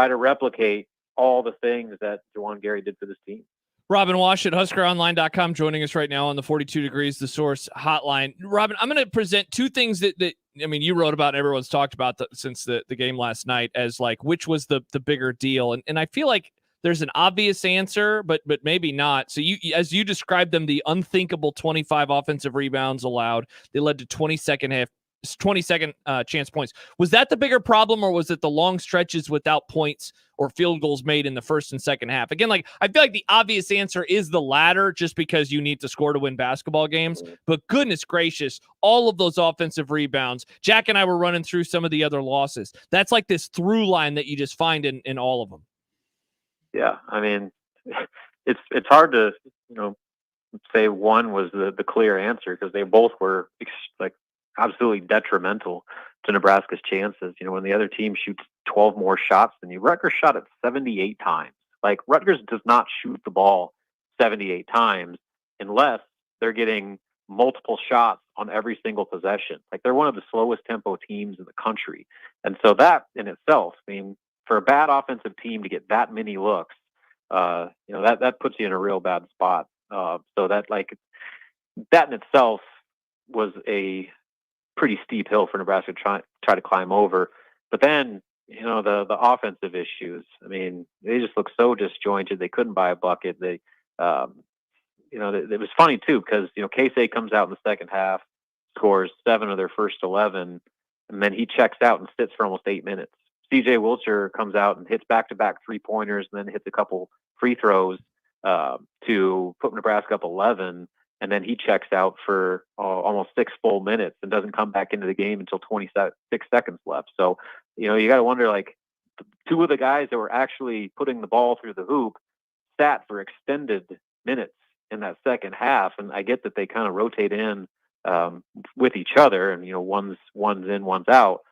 to replicate all the things that Juwan Gary did for this team. Robin Washut, HuskerOnline.com, joining us right now on the 42 Degrees The Source hotline. Robin, I'm going to present two things that you wrote about and everyone's talked about since the game last night as like which was the bigger deal. And I feel like there's an obvious answer, but maybe not. So as you described them, the unthinkable 25 offensive rebounds allowed, they led to 22nd chance points. Was that the bigger problem, or was it the long stretches without points or field goals made in the first and second half? Again, like I feel like the obvious answer is the latter, just because you need to score to win basketball games. But goodness gracious, all of those offensive rebounds. Jack and I were running through some of the other losses. That's like this through line that you just find in all of them. Yeah, I mean, it's hard to say one was the clear answer, because they both were absolutely detrimental to Nebraska's chances. When the other team shoots 12 more shots than you, Rutgers shot it 78 times. Like, Rutgers does not shoot the ball 78 times unless they're getting multiple shots on every single possession. Like, they're one of the slowest tempo teams in the country. And so that in itself, I mean, for a bad offensive team to get that many looks, that puts you in a real bad spot. So that in itself was a pretty steep hill for Nebraska to try to climb over. But then, the offensive issues, I mean, they just look so disjointed. They couldn't buy a bucket. It was funny too, because, K-State comes out in the second half, scores 7 of their first 11, and then he checks out and sits for almost 8 minutes. CJ Wilcher comes out and hits back-to-back 3-pointers and then hits a couple free throws to put Nebraska up 11. And then he checks out for almost 6 full minutes and doesn't come back into the game until 26 seconds left. So, you got to wonder, like, two of the guys that were actually putting the ball through the hoop sat for extended minutes in that second half. And I get that they kind of rotate in with each other and, one's in, one's out.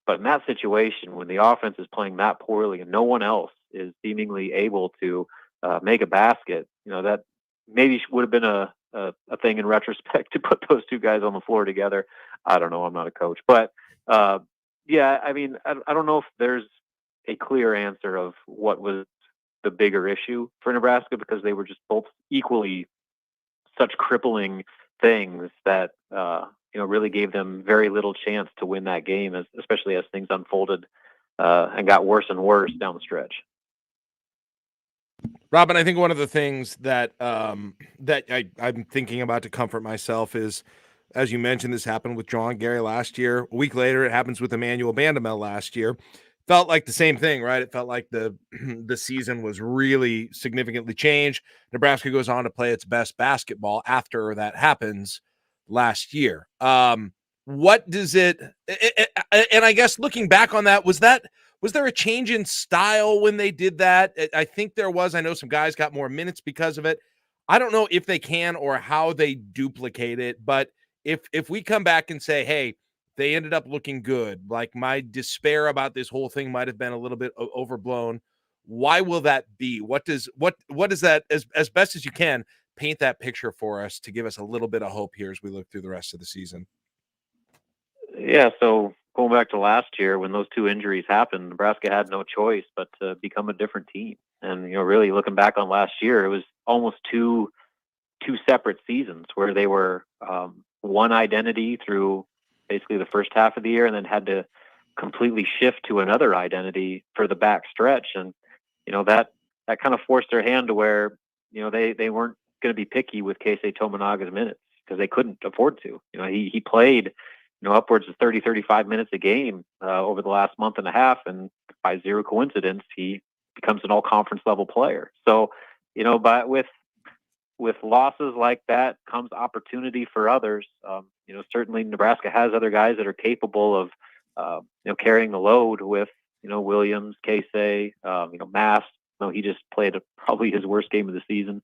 But in that situation, when the offense is playing that poorly and no one else is seemingly able to make a basket, that maybe would have been a thing in retrospect to put those two guys on the floor together. I don't know. I'm not a coach, but Yeah, I mean, I don't know if there's a clear answer of what was the bigger issue for Nebraska, because they were just both equally such crippling things that really gave them very little chance to win that game, especially as things unfolded and got worse and worse down the stretch. Robin, I think one of the things that I'm thinking about to comfort myself is, as you mentioned, this happened with John Gary last year. A week later, it happens with Emmanuel Bandamel last year. Felt like the same thing, right? It felt like the season was really significantly changed. Nebraska goes on to play its best basketball after that happens last year. What does it and I guess looking back on that, was there a change in style when they did that? I think there was. I know some guys got more minutes because of it. I don't know if they can or how they duplicate it, but if we come back and say, hey, they ended up looking good, like my despair about this whole thing might have been a little bit overblown, why will that be? What is that, as best as you can, paint that picture for us to give us a little bit of hope here as we look through the rest of the season? Yeah, so going back to last year when those two injuries happened, Nebraska had no choice but to become a different team. And really looking back on last year, it was almost two separate seasons where they were one identity through basically the first half of the year, and then had to completely shift to another identity for the back stretch. And that kind of forced their hand to where they weren't going to be picky with Keisei Tominaga's minutes, because they couldn't afford to. He played upwards of 30-35 minutes a game over the last month and a half, and by zero coincidence, he becomes an all-conference level player. So but with losses like that comes opportunity for others. Certainly Nebraska has other guys that are capable of carrying the load with Williams, Keisei, Mass. He just played probably his worst game of the season.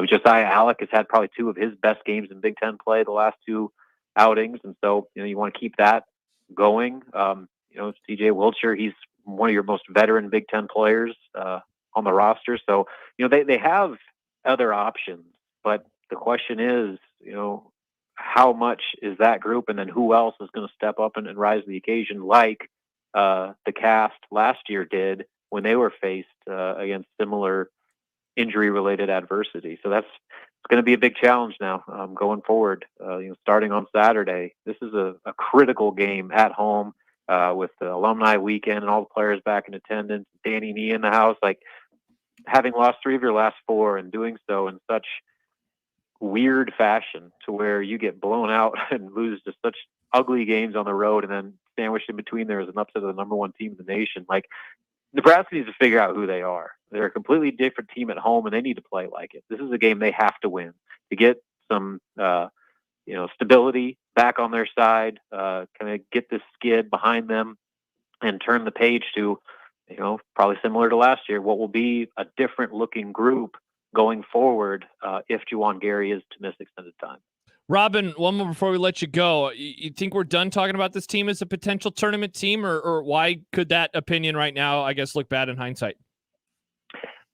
Josiah Alec has had probably two of his best games in Big Ten play the last two outings, and so you want to keep that going. CJ Wiltshire, he's one of your most veteran Big Ten players on the roster, so they have other options, but the question is how much is that group, and then who else is going to step up and rise to the occasion, like the cast last year did when they were faced against similar injury-related adversity. So it's going to be a big challenge now going forward. Starting on Saturday, this is a critical game at home with the alumni weekend and all the players back in attendance. Danny Nee in the house, like having lost 3 of your last 4 and doing so in such weird fashion to where you get blown out and lose to such ugly games on the road, and then sandwiched in between there is an upset of the number 1 team in the nation. Like, Nebraska needs to figure out who they are. They're a completely different team at home, and they need to play like it. This is a game they have to win to get some, stability back on their side, kind of get this skid behind them and turn the page to, probably similar to last year, what will be a different looking group going forward if Juwan Gary is to miss extended time. Robin, one more before we let you go. You think we're done talking about this team as a potential tournament team, or why could that opinion right now, I guess, look bad in hindsight?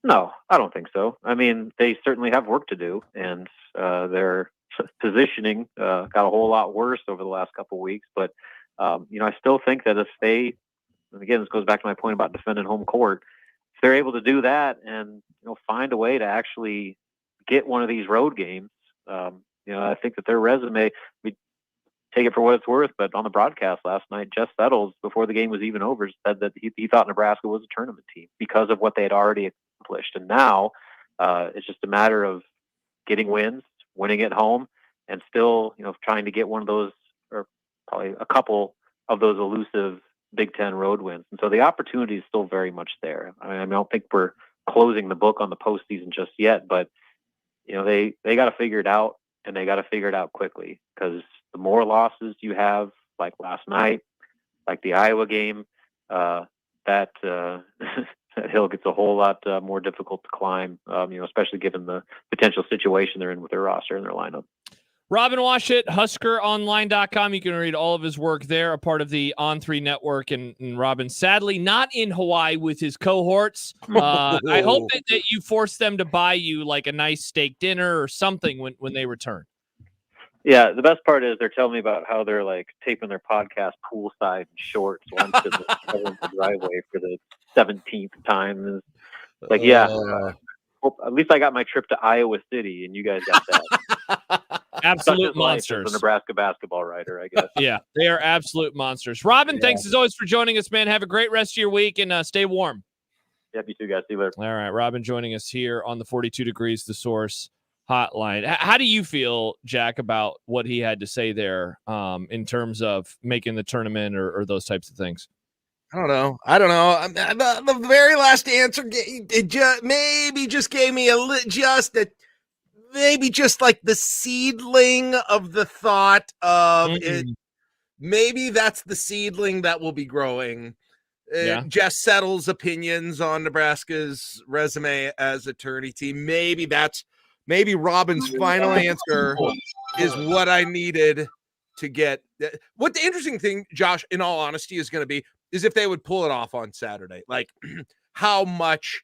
No, I don't think so. I mean, they certainly have work to do, and their positioning got a whole lot worse over the last couple of weeks. But, I still think that if they, and again, this goes back to my point about defending home court, if they're able to do that and, find a way to actually get one of these road games, I think that their resume, we take it for what it's worth, but on the broadcast last night, Jeff Settles, before the game was even over, said that he thought Nebraska was a tournament team because of what they had already accomplished. And now it's just a matter of getting wins, winning at home, and still, trying to get one of those, or probably a couple of those elusive Big Ten road wins. And so the opportunity is still very much there. I don't think we're closing the book on the postseason just yet, but they got to figure it out, and they got to figure it out quickly, because the more losses you have, like last night, like the Iowa game, that hill gets a whole lot more difficult to climb, especially given the potential situation they're in with their roster and their lineup. Robin Washut, HuskerOnline.com. You can read all of his work there, a part of the On3 network. And Robin, sadly, not in Hawaii with his cohorts. I hope that you force them to buy you like a nice steak dinner or something when they return. Yeah, the best part is they're telling me about how they're like taping their podcast poolside in shorts while I'm sitting in the driveway for the 17th time. It's like, at least I got my trip to Iowa City, and you guys got that. Absolute Such is life as monsters. a Nebraska basketball writer, I guess. Yeah, they are absolute monsters. Robin, thanks as always for joining us, man. Have a great rest of your week and stay warm. Yep, you too, guys. See you later. All right, Robin joining us here on the 42 Degrees The Source hotline. How do you feel, Jack, about what he had to say there in terms of making the tournament or those types of things? I don't know. The very last answer maybe just gave me maybe just like the seedling of the thought of it. Maybe that's the seedling that will be growing. Jeff Settle's opinions on Nebraska's resume as a tourney team. Maybe Robin's final answer is what I needed to get. What the interesting thing, Josh, in all honesty, is going to be is if they would pull it off on Saturday. Like, how much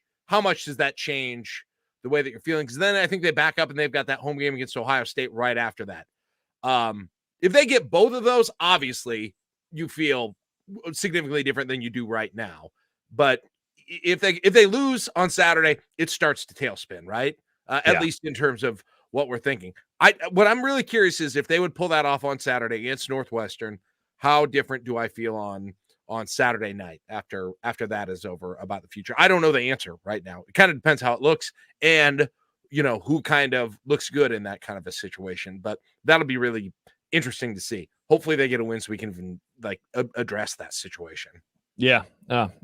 does that change the way that you're feeling? Because then I think they back up and they've got that home game against Ohio State right after that. If they get both of those, obviously you feel significantly different than you do right now. But if they lose on Saturday, it starts to tailspin, right? At least in terms of what we're thinking. What I'm really curious is if they would pull that off on Saturday against Northwestern, how different do I feel on Saturday night after that is over about the future? I don't know the answer right now. It kind of depends how it looks and, who kind of looks good in that kind of a situation. But that'll be really interesting to see. Hopefully they get a win so we can even address that situation. Yeah,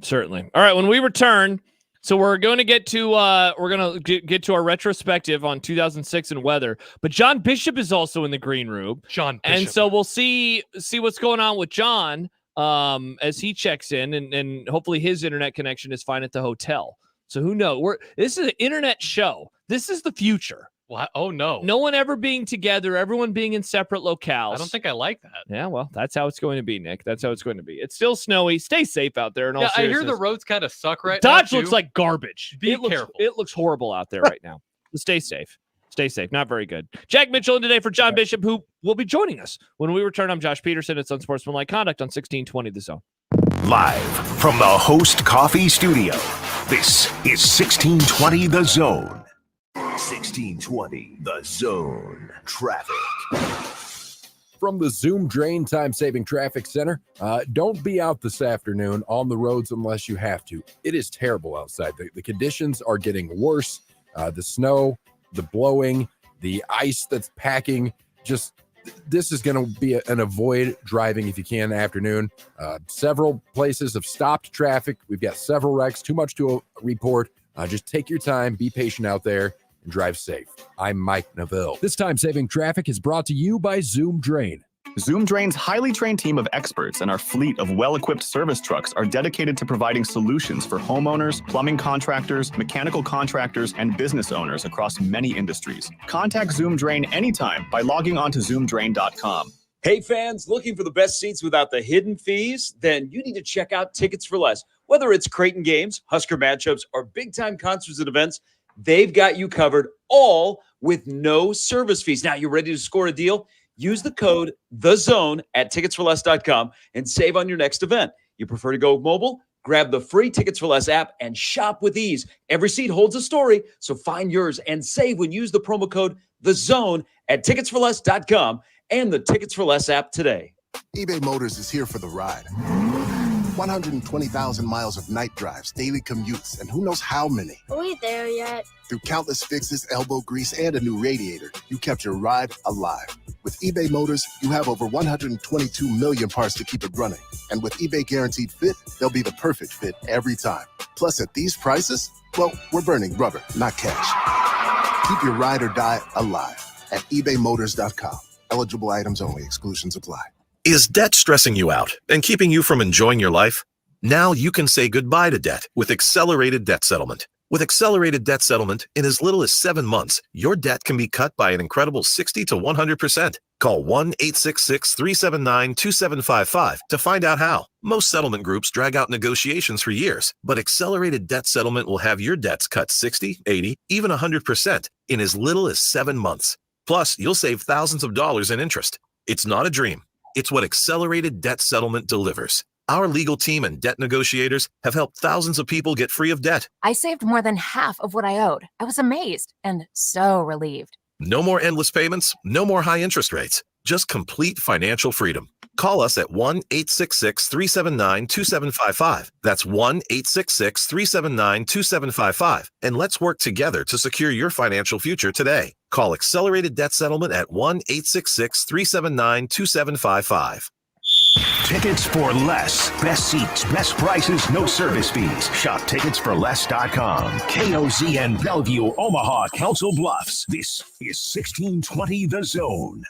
certainly. All right, when we return, so we're going to get to get to our retrospective on 2006 and weather, but John Bishop is also in the green room. And so we'll see what's going on with John as he checks in, and hopefully his internet connection is fine at the hotel. So who knows? This is an internet show. This is the future. What? Oh, no. No one ever being together, everyone being in separate locales. I don't think I like that. Yeah, well, that's how it's going to be, Nick. That's how it's going to be. It's still snowy. Stay safe out there. Yeah, I hear the roads kind of suck right now. Dodge looks like garbage. Be careful. It looks horrible out there right now. So stay safe. Stay safe. Not very good. Jack Mitchell in today for John Bishop, who will be joining us. When we return, I'm Josh Peterson. It's Unsportsmanlike Conduct on 1620 The Zone. Live from the Host Coffee Studio, this is 1620 The Zone. 1620 The Zone. Traffic. From the Zoom Drain Time-Saving Traffic Center, don't be out this afternoon on the roads unless you have to. It is terrible outside. The conditions are getting worse. The snow, the blowing, the ice that's packing, this is going to be an avoid driving if you can afternoon. Several places have stopped traffic. We've got several wrecks, too much to report. Just take your time, be patient out there, and drive safe. I'm Mike Neville. This time-saving traffic is brought to you by Zoom Drain. Zoom Drain's highly trained team of experts and our fleet of well-equipped service trucks are dedicated to providing solutions for homeowners, plumbing contractors, mechanical contractors, and business owners across many industries. Contact Zoom Drain anytime by logging on to zoomdrain.com. Hey fans, looking for the best seats without the hidden fees? Then you need to check out Tickets for Less. Whether it's Creighton games, Husker matchups, or big-time concerts and events, they've got you covered, all with no service fees. Now, you ready to score a deal? Use the code THEZONE at ticketsforless.com and save on your next event. You prefer to go mobile? Grab the free Tickets for Less app and shop with ease. Every seat holds a story, so find yours and save when you use the promo code THEZONE at ticketsforless.com and the Tickets for Less app today. eBay Motors is here for the ride. 120,000 miles of night drives, daily commutes, and who knows how many. Are we there yet? Through countless fixes, elbow grease, and a new radiator, you kept your ride alive. With eBay Motors, you have over 122 million parts to keep it running. And with eBay Guaranteed Fit, they'll be the perfect fit every time. Plus, at these prices, well, we're burning rubber, not cash. Keep your ride or die alive at ebaymotors.com. Eligible items only. Exclusions apply. Is debt stressing you out and keeping you from enjoying your life? Now you can say goodbye to debt with accelerated debt settlement. With accelerated debt settlement, in as little as 7 months, your debt can be cut by an incredible 60 to 100%. Call 1-866-379-2755 to find out how. Most settlement groups drag out negotiations for years, but accelerated debt settlement will have your debts cut 60, 80, even 100% in as little as 7 months. Plus, you'll save thousands of dollars in interest. It's not a dream. It's what accelerated debt settlement delivers. Our legal team and debt negotiators have helped thousands of people get free of debt. I saved more than half of what I owed. I was amazed and so relieved. No more endless payments, no more high interest rates, just complete financial freedom. Call us at 1-866-379-2755. That's 1-866-379-2755. And let's work together to secure your financial future today. Call Accelerated Debt Settlement at 1-866-379-2755. Tickets for less. Best seats, best prices, no service fees. Shop ticketsforless.com. KOZN Bellevue, Omaha, Council Bluffs. This is 1620 The Zone.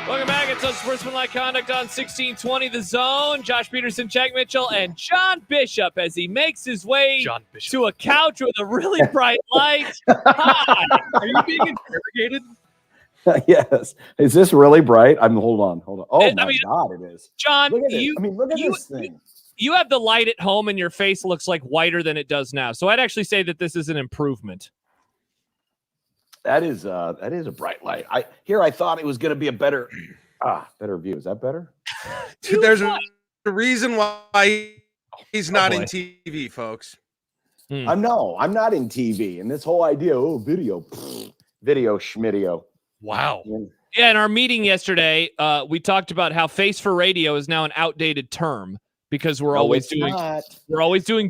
Welcome back. It's Unsportsmanlike Conduct on 1620 The Zone. Josh Peterson, Jack Mitchell, and John Bishop as he makes his way to a couch with a really bright light. Hi. Are you being interrogated? Yes. Is this really bright? Hold on. Oh, my God, it is. John, look at this thing. You have the light at home and your face looks like whiter than it does now. So I'd actually say that this is an improvement. That is a bright light. I thought it was going to be a better view. Is that better? There's a reason why he's not in TV, folks. I'm not in TV, and this whole idea, video schmidio. Wow. Yeah, in our meeting yesterday, we talked about how face for radio is now an outdated term because we're always doing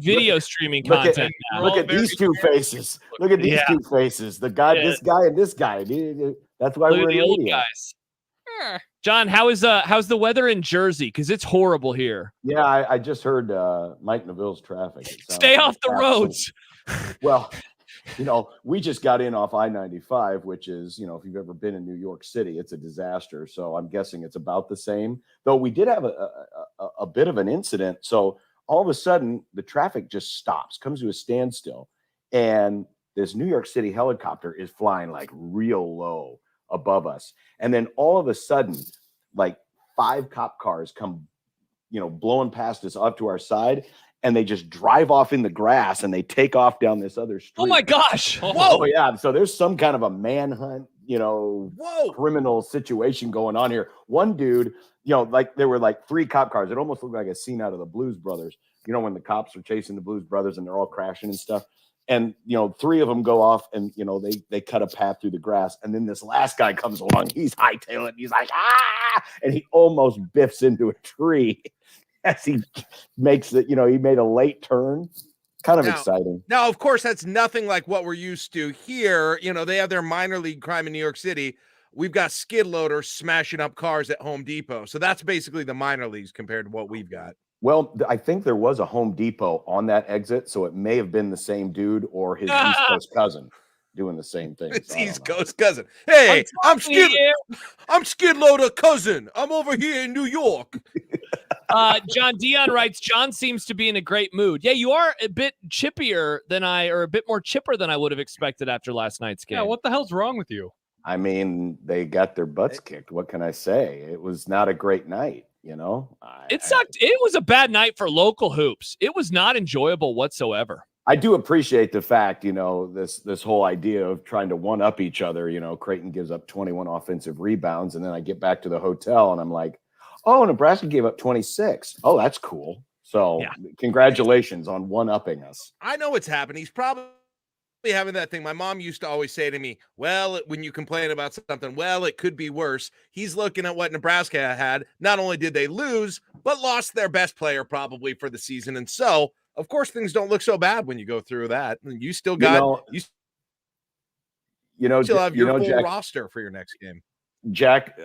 video streaming content now. Look at these two faces. Look at these two faces. The guy, this guy, and this guy. That's why we're the old guys. John, how's the weather in Jersey? Because it's horrible here. Yeah, I just heard Mike Neville's traffic. Stay off the roads. Well, we just got in off I-95, which is, if you've ever been in New York City, it's a disaster. So I'm guessing it's about the same. Though we did have a bit of an incident. So all of a sudden, the traffic just stops, comes to a standstill. And this New York City helicopter is flying like real low above us. And then all of a sudden, like 5 cop cars come, blowing past us up to our side. And they just drive off in the grass and they take off down this other street. Oh my gosh. Whoa. Oh yeah. So there's some kind of a manhunt, criminal situation going on here. One dude, like there were like 3 cop cars. It almost looked like a scene out of the Blues Brothers. When the cops are chasing the Blues Brothers and they're all crashing and stuff. And 3 of them go off and they cut a path through the grass. And then this last guy comes along. He's hightailing. He's like, and he almost biffs into a tree. As he makes it, he made a late turn. Kind of exciting. Now, of course, that's nothing like what we're used to here. They have their minor league crime in New York City. We've got skid loaders smashing up cars at Home Depot. So that's basically the minor leagues compared to what we've got. Well, I think there was a Home Depot on that exit. So it may have been the same dude or his East Coast cousin doing the same thing. It's East Coast cousin. Hey, I'm skid loader cousin. I'm over here in New York. John Dion writes, John seems to be in a great mood. Yeah, you are a bit chippier than a bit more chipper than I would have expected after last night's game. Yeah, what the hell's wrong with you? I mean, they got their butts kicked. What can I say? It was not a great night, It sucked. It was a bad night for local hoops. It was not enjoyable whatsoever. I do appreciate the fact, this whole idea of trying to one-up each other. Creighton gives up 21 offensive rebounds, and then I get back to the hotel, and I'm like, oh, Nebraska gave up 26. Oh, that's cool. So congratulations on one-upping us. I know what's happening. He's probably having that thing. My mom used to always say to me, well, when you complain about something, well, it could be worse. He's looking at what Nebraska had. Not only did they lose, but lost their best player probably for the season. And so, of course, things don't look so bad when you go through that. You still got, you still have your full Jack, roster for your next game. Jack,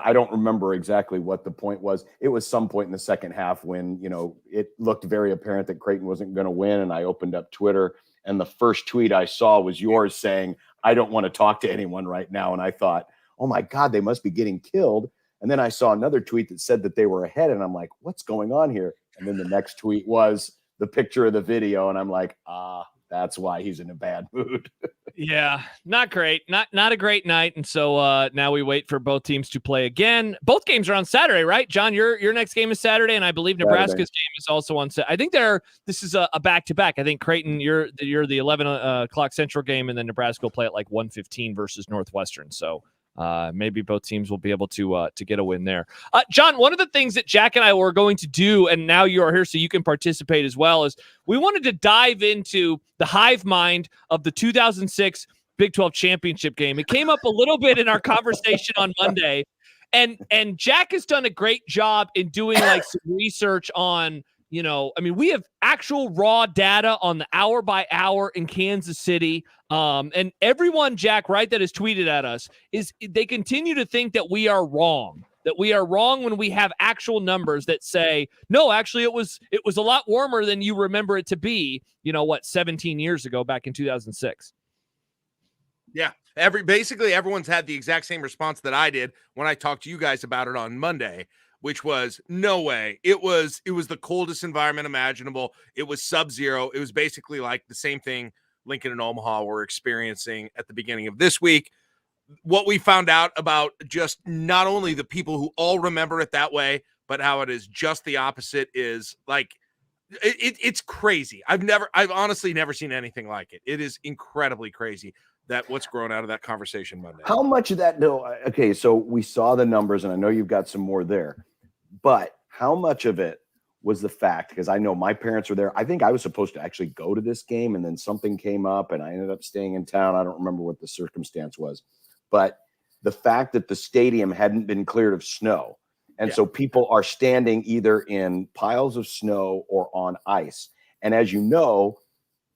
I don't remember exactly what the point was. It was some point in the second half when, it looked very apparent that Creighton wasn't going to win. And I opened up Twitter and the first tweet I saw was yours saying, I don't want to talk to anyone right now. And I thought, oh my God, they must be getting killed. And then I saw another tweet that said that they were ahead. And I'm like, what's going on here? And then the next tweet was the picture of the video. And I'm like, that's why he's in a bad mood. Yeah, not great. Not a great night. And so now we wait for both teams to play again. Both games are on Saturday, right? John, your next game is Saturday, and I believe Nebraska's game is also on Saturday. I think this is a back-to-back. I think Creighton, you're the 11 o'clock Central game, and then Nebraska will play at like 1:15 versus Northwestern. So maybe both teams will be able to get a win there. John, one of the things that Jack and I were going to do, and now you are here so you can participate as well, is we wanted to dive into the hive mind of the 2006 Big 12 championship game. It came up a little bit in our conversation on Monday, and Jack has done a great job in doing like some research on, we have actual raw data on the hour by hour in Kansas City. And everyone, Jack, right, that has tweeted at us is they continue to think that we are wrong, when we have actual numbers that say, no, actually it was a lot warmer than you remember it to be, 17 years ago back in 2006. Yeah. Basically everyone's had the exact same response that I did when I talked to you guys about it on Monday, which was no way. It was the coldest environment imaginable. It was sub-zero. It was basically like the same thing Lincoln and Omaha were experiencing at the beginning of this week. What we found out about just not only the people who all remember it that way, but how it is just the opposite is like, it's crazy. I've honestly never seen anything like it. It is incredibly crazy that what's grown out of that conversation Monday. How much of that, okay, so we saw the numbers, and I know you've got some more there, but how much of it was the fact, because I know my parents were there. I think I was supposed to actually go to this game, and then something came up, and I ended up staying in town. I don't remember what the circumstance was, but the fact that the stadium hadn't been cleared of snow, and so people are standing either in piles of snow or on ice. And as you know,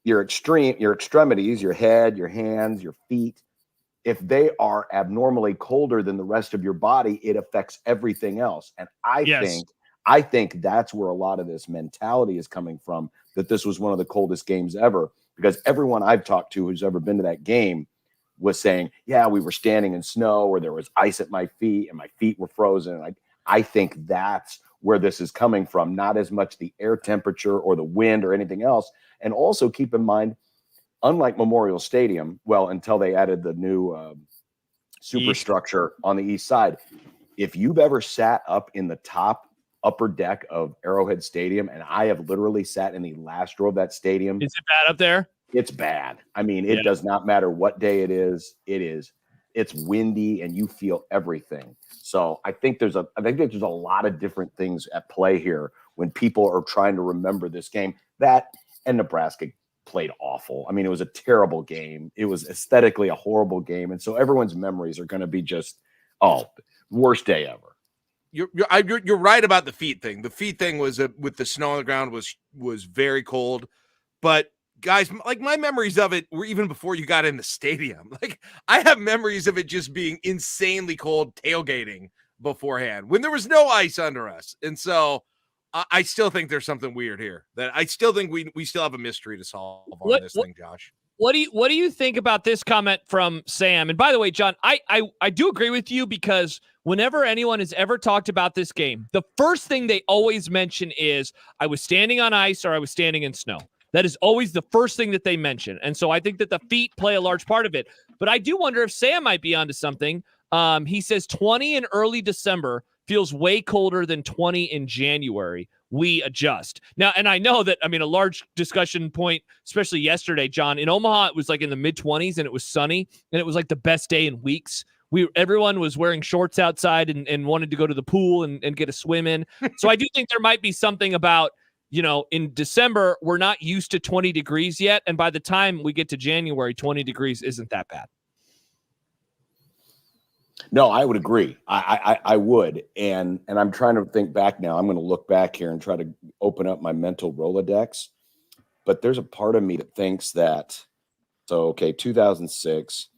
your extremities, your head, your hands, your feet, if they are abnormally colder than the rest of your body, it affects everything else. And I think that's where a lot of this mentality is coming from, that this was one of the coldest games ever, because everyone I've talked to who's ever been to that game was saying, yeah, we were standing in snow, or there was ice at my feet and my feet were frozen. And I think that's where this is coming from, not as much the air temperature or the wind or anything else. And also keep in mind, unlike Memorial Stadium, well, until they added the new superstructure on the east side, if you've ever sat up in the upper deck of Arrowhead Stadium, and I have literally sat in the last row of that stadium. Is it bad up there? It's bad. I mean, it does not matter what day it is. It's windy and you feel everything. So I think there's a lot of different things at play here when people are trying to remember this game. That and Nebraska played awful. I mean, it was a terrible game. It was aesthetically a horrible game. And so everyone's memories are going to be just, worst day ever. You're right about the feet thing. The feet thing was with the snow on the ground was very cold, but guys, like my memories of it were even before you got in the stadium. Like I have memories of it just being insanely cold tailgating beforehand when there was no ice under us. And so I still think there's something weird here, that I still think we still have a mystery to solve on this thing, Josh. What do you think about this comment from Sam? And by the way, John, I do agree with you, because whenever anyone has ever talked about this game, the first thing they always mention is I was standing on ice or I was standing in snow. That is always the first thing that they mention. And so I think that the feet play a large part of it. But I do wonder if Sam might be onto something. He says 20 in early December feels way colder than 20 in January. We adjust. Now, and I know that, a large discussion point, especially yesterday, John, in Omaha, it was like in the mid-20s and it was sunny, and it was like the best day in weeks. Everyone was wearing shorts outside and wanted to go to the pool and get a swim in. So I do think there might be something about, in December, we're not used to 20 degrees yet. And by the time we get to January, 20 degrees isn't that bad. No, I would agree. I would. And I'm trying to think back now. I'm going to look back here and try to open up my mental Rolodex. But there's a part of me that thinks that, 2006,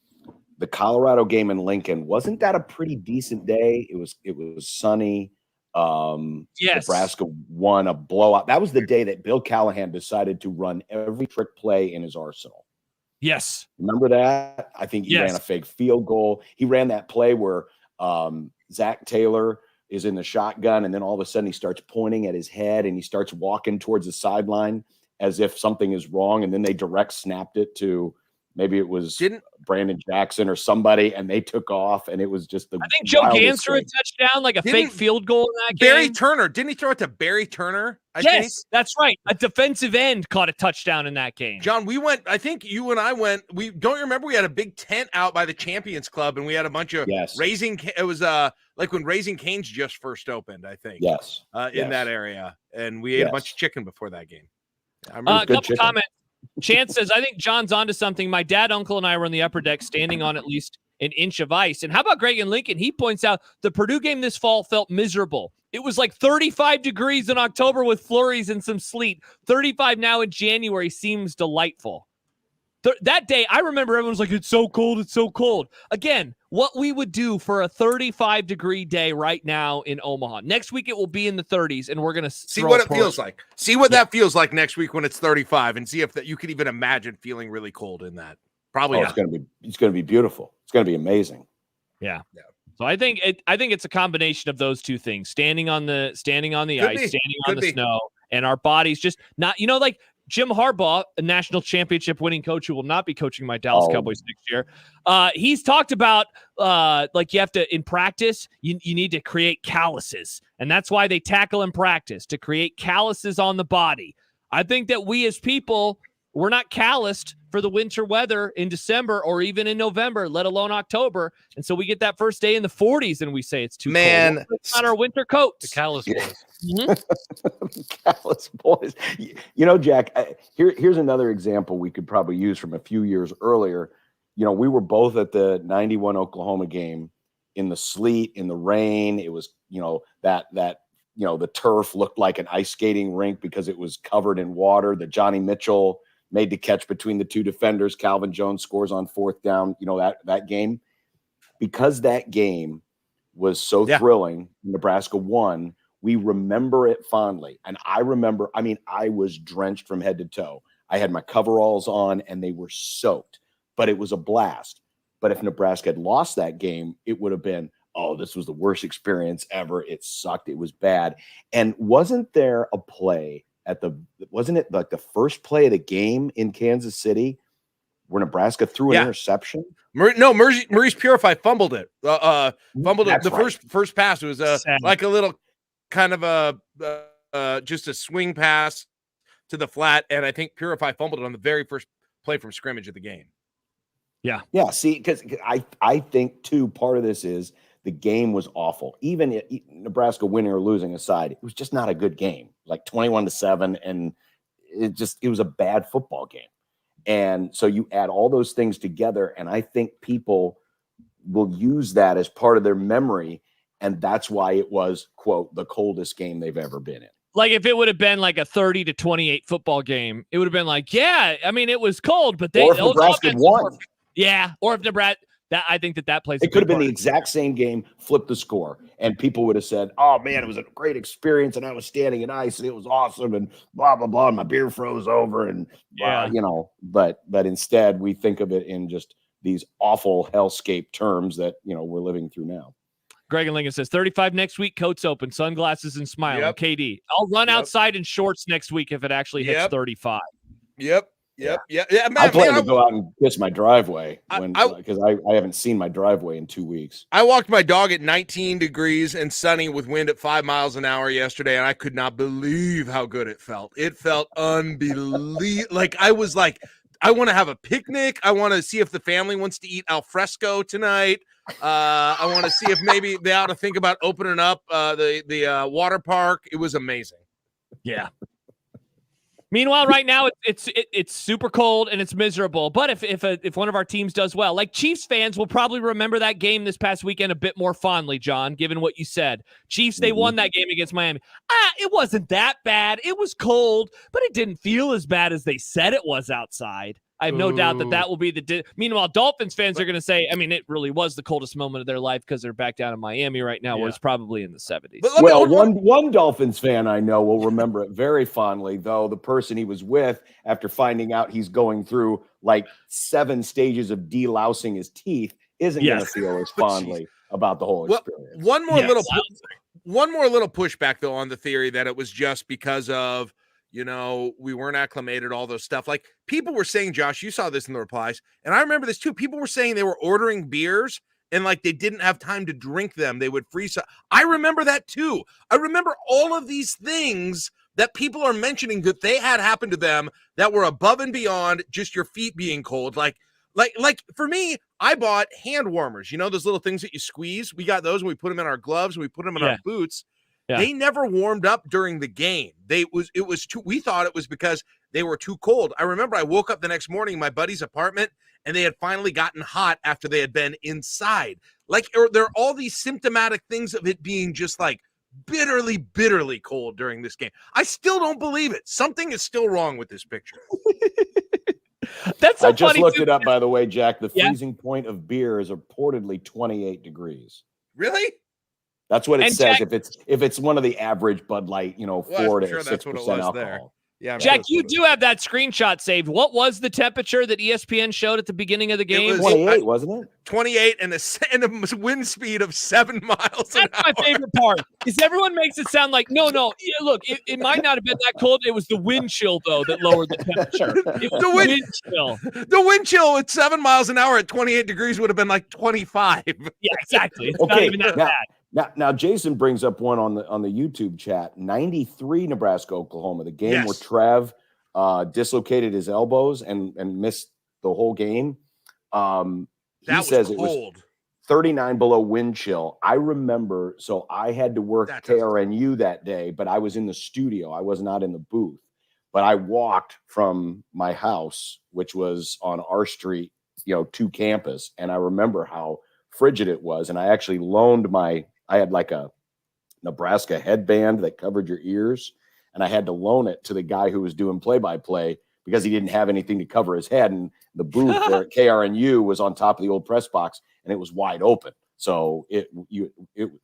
the Colorado game in Lincoln, wasn't that a pretty decent day? It was sunny. Yes. Nebraska won a blowout. That was the day that Bill Callahan decided to run every trick play in his arsenal. Yes. Remember that? I think he ran a fake field goal. He ran that play where Zach Taylor is in the shotgun, and then all of a sudden he starts pointing at his head and he starts walking towards the sideline as if something is wrong. And then they direct snapped it to, Maybe it was Brandon Jackson or somebody, and they took off, and it was just the. I think Joe wildest Gans threw a thing. touchdown, like a fake field goal in that game. Barry Turner. Didn't he throw it to Barry Turner? I think? That's right. A defensive end caught a touchdown in that game. John, we went, I think you and I went, we don't remember we had a big tent out by the Champions Club, and we had a bunch of Raising, it was like when Raising Cane's just first opened, I think. Yes. In that area. And we ate a bunch of chicken before that game. I A couple comments. Chance says, I think John's onto something. My dad, uncle, and I were on the upper deck standing on at least an inch of ice. And how about Greg and Lincoln? He points out the Purdue game this fall felt miserable. It was like 35 degrees in October with flurries and some sleet. 35 now in January seems delightful. That day, I remember everyone was like, it's so cold, it's so cold. Again, what we would do for a 35-degree day right now in Omaha. Next week, it will be in the 30s, and we're going to see what it feels like. See what that feels like next week when it's 35, and see if that you could even imagine feeling really cold in that. Probably not. It's going to be beautiful. It's going to be amazing. Yeah. So I think it's a combination of those two things: standing on the ice, standing on the snow, and our bodies just not. Like Jim Harbaugh, a national championship winning coach who will not be coaching my Dallas Cowboys next year. He's talked about like you have to, in practice, you need to create calluses. And that's why they tackle in practice, to create calluses on the body. I think that we as people, we're not calloused for the winter weather in December or even in November, let alone October. And so we get that first day in the 40s and we say it's too cold. It's not our winter coats. The callous boys. Callous boys. Jack, here's another example we could probably use from a few years earlier. We were both at the 91 Oklahoma game in the sleet, in the rain. It was, the turf looked like an ice skating rink because it was covered in water. The Johnny Mitchell made the catch between the two defenders. Calvin Jones scores on fourth down. That game, because that game was so thrilling, Nebraska won. We remember it fondly. And I was drenched from head to toe. I had my coveralls on and they were soaked, but it was a blast. But if Nebraska had lost that game, it would have been, this was the worst experience ever. It sucked. It was bad. And wasn't there a play wasn't it like the first play of the game in Kansas City where Nebraska threw an interception? Maurice Purify fumbled it. Fumbled it. That's The right. first pass was like a little kind of just a swing pass to the flat, and I think Purify fumbled it on the very first play from scrimmage of the game. Yeah. Yeah. See, because I think too, part of this is the game was awful. Even Nebraska winning or losing aside, it was just not a good game. Like 21-7, and it was a bad football game. And so you add all those things together, and I think people will use that as part of their memory, and that's why it was, quote, the coldest game they've ever been in. Like if it would have been like a 30-28 football game, it would have been like, it was cold, but or if Nebraska won. Or if Nebraska. I think that plays. It could have been the exact same game, flip the score, and people would have said, "Oh man, it was a great experience, and I was standing in ice, and it was awesome, and blah blah blah, and my beer froze over, and But instead, we think of it in just these awful hellscape terms that we're living through now. Greg and Lincoln says 35 next week, coats open, sunglasses and smile. Yep. KD, I'll run outside in shorts next week if it actually hits 35. Yep. Man, I plan to go out and kiss my driveway because I haven't seen my driveway in 2 weeks. I walked my dog at 19 degrees and sunny with wind at 5 miles an hour yesterday, and I could not believe how good it felt. It felt unbelievable. Like I was like, I want to have a picnic. I want to see if the family wants to eat al fresco tonight. I want to see if maybe they ought to think about opening up the water park. It was amazing. Yeah. Meanwhile, right now it's super cold and it's miserable. But if one of our teams does well, like Chiefs fans will probably remember that game this past weekend a bit more fondly, John, given what you said. Chiefs, they won that game against Miami. It wasn't that bad. It was cold, but it didn't feel as bad as they said it was outside. I have no doubt that will be Meanwhile, Dolphins fans are going to say, it really was the coldest moment of their life because they're back down in Miami right now, where it's probably in the 70s. Well, one Dolphins fan I know will remember it very fondly, though the person he was with, after finding out he's going through like 7 stages of delousing his teeth, isn't going to feel as fondly about the whole experience. One more little pushback though on the theory that it was just because of You know, we weren't acclimated, all those stuff. Like people were saying, Josh, you saw this in the replies, and I remember this too. People were saying they were ordering beers and like they didn't have time to drink them. They would freeze. I remember that too. I remember all of these things that people are mentioning that they had happen to them that were above and beyond just your feet being cold. Like for me, I bought hand warmers. You know, those little things that you squeeze. We got those and we put them in our gloves and we put them in our boots. Yeah. They never warmed up during the game. It was too. We thought it was because they were too cold. I remember I woke up the next morning in my buddy's apartment and they had finally gotten hot after they had been inside. Like there are all these symptomatic things of it being just like bitterly, bitterly cold during this game. I still don't believe it. Something is still wrong with this picture. That's so I just funny looked too. it up, by the way, Jack. The freezing point of beer is reportedly 28 degrees. Really? That's what it And says. Jack- If it's one of the average Bud Light, 4 to 6% alcohol. There. Yeah, Jack, you do have that screenshot saved. What was the temperature that ESPN showed at the beginning of the game? It was 28, wasn't it? 28 and a wind speed of 7 miles an hour. That's my favorite part. Is everyone makes it sound like no. Yeah, look, it might not have been that cold. It was the wind chill though that lowered the temperature. It was the wind chill. The wind chill at 7 miles an hour at 28 degrees would have been like 25. Yeah, exactly. It's not even that bad. Now, Jason brings up one on the YouTube chat. 93 Nebraska, Oklahoma, the game where Trev dislocated his elbows and missed the whole game. He says it was 39 below wind chill. I remember, so I had to work KRNU that day, but I was in the studio. I was not in the booth. But I walked from my house, which was on our street, to campus, and I remember how frigid it was. And I actually loaned I had like a Nebraska headband that covered your ears, and I had to loan it to the guy who was doing play-by-play because he didn't have anything to cover his head. And the booth there at KRNU was on top of the old press box, and it was wide open. So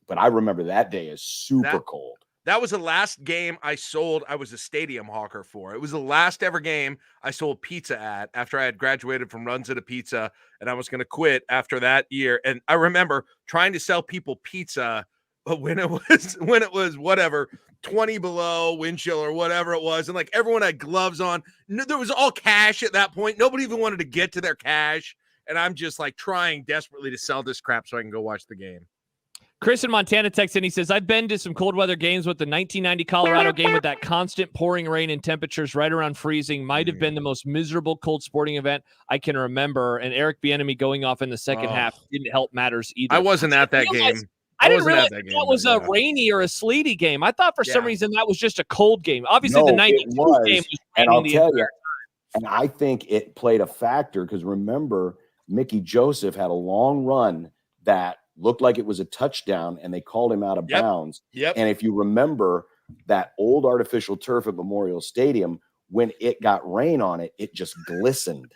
but I remember that day as super cold. That was the last game I sold. I was a stadium hawker for. It was the last ever game I sold pizza at after I had graduated from Runs It a Pizza, and I was going to quit after that year. And I remember trying to sell people pizza when it was whatever 20 below wind chill or whatever it was, and like everyone had gloves on. There was all cash at that point. Nobody even wanted to get to their cash, and I'm just like trying desperately to sell this crap so I can go watch the game. Chris in Montana texts in. He says, I've been to some cold weather games with the 1990 Colorado game with that constant pouring rain and temperatures right around freezing. Might have been the most miserable cold sporting event I can remember. And Eric Bieniemy going off in the second half didn't help matters either. I wasn't at that game. I didn't realize that was a rainy or a sleety game. I thought for some reason that was just a cold game. Obviously, the 92 game was and I'll tell you, and I think it played a factor because remember, Mickey Joseph had a long run that looked like it was a touchdown, and they called him out of bounds. And if you remember that old artificial turf at Memorial Stadium, when it got rain on it, it just glistened.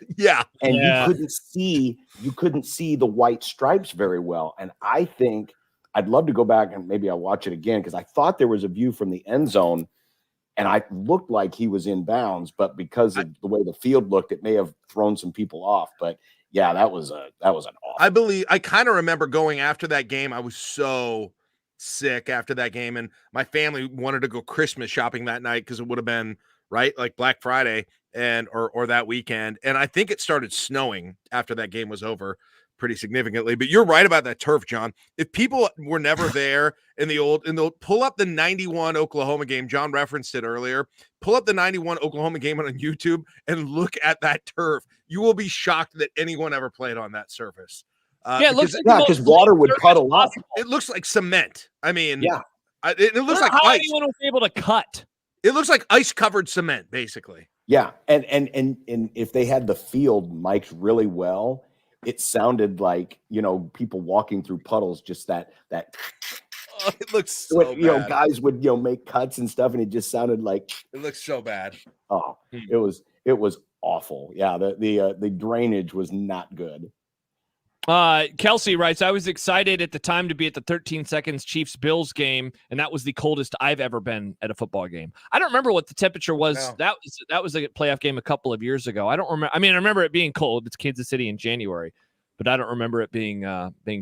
And you couldn't see the white stripes very well. And I think I'd love to go back and maybe I'll watch it again because I thought there was a view from the end zone, and I looked like he was in bounds, but because of the way the field looked, it may have thrown some people off. But yeah, that was an awful. I kind of remember going after that game. I was so sick after that game, and my family wanted to go Christmas shopping that night because it would have been like Black Friday or that weekend. And I think it started snowing after that game was over pretty significantly. But you're right about that turf, John. If people were never there they'll pull up the 91 Oklahoma game. John referenced it earlier. Pull up the 91 Oklahoma game on YouTube and look at that turf. You will be shocked that anyone ever played on that surface. It looks because water would puddle up. It looks like cement. I mean, it looks like how ice. anyone was able to cut. It looks like ice covered cement, basically. Yeah, and if they had the field mic'd really well, it sounded like people walking through puddles. Just that. Oh, it looks so bad. Guys would make cuts and stuff, and it just sounded like it looks so bad. Oh, it was awful. Yeah, the drainage was not good. Kelsey writes, I was excited at the time to be at the 13 seconds Chiefs-Bills game, and that was the coldest I've ever been at a football game. I don't remember what the temperature was. No. That was a playoff game a couple of years ago. I don't remember. I mean, I remember it being cold. It's Kansas City in January. but I don't remember it being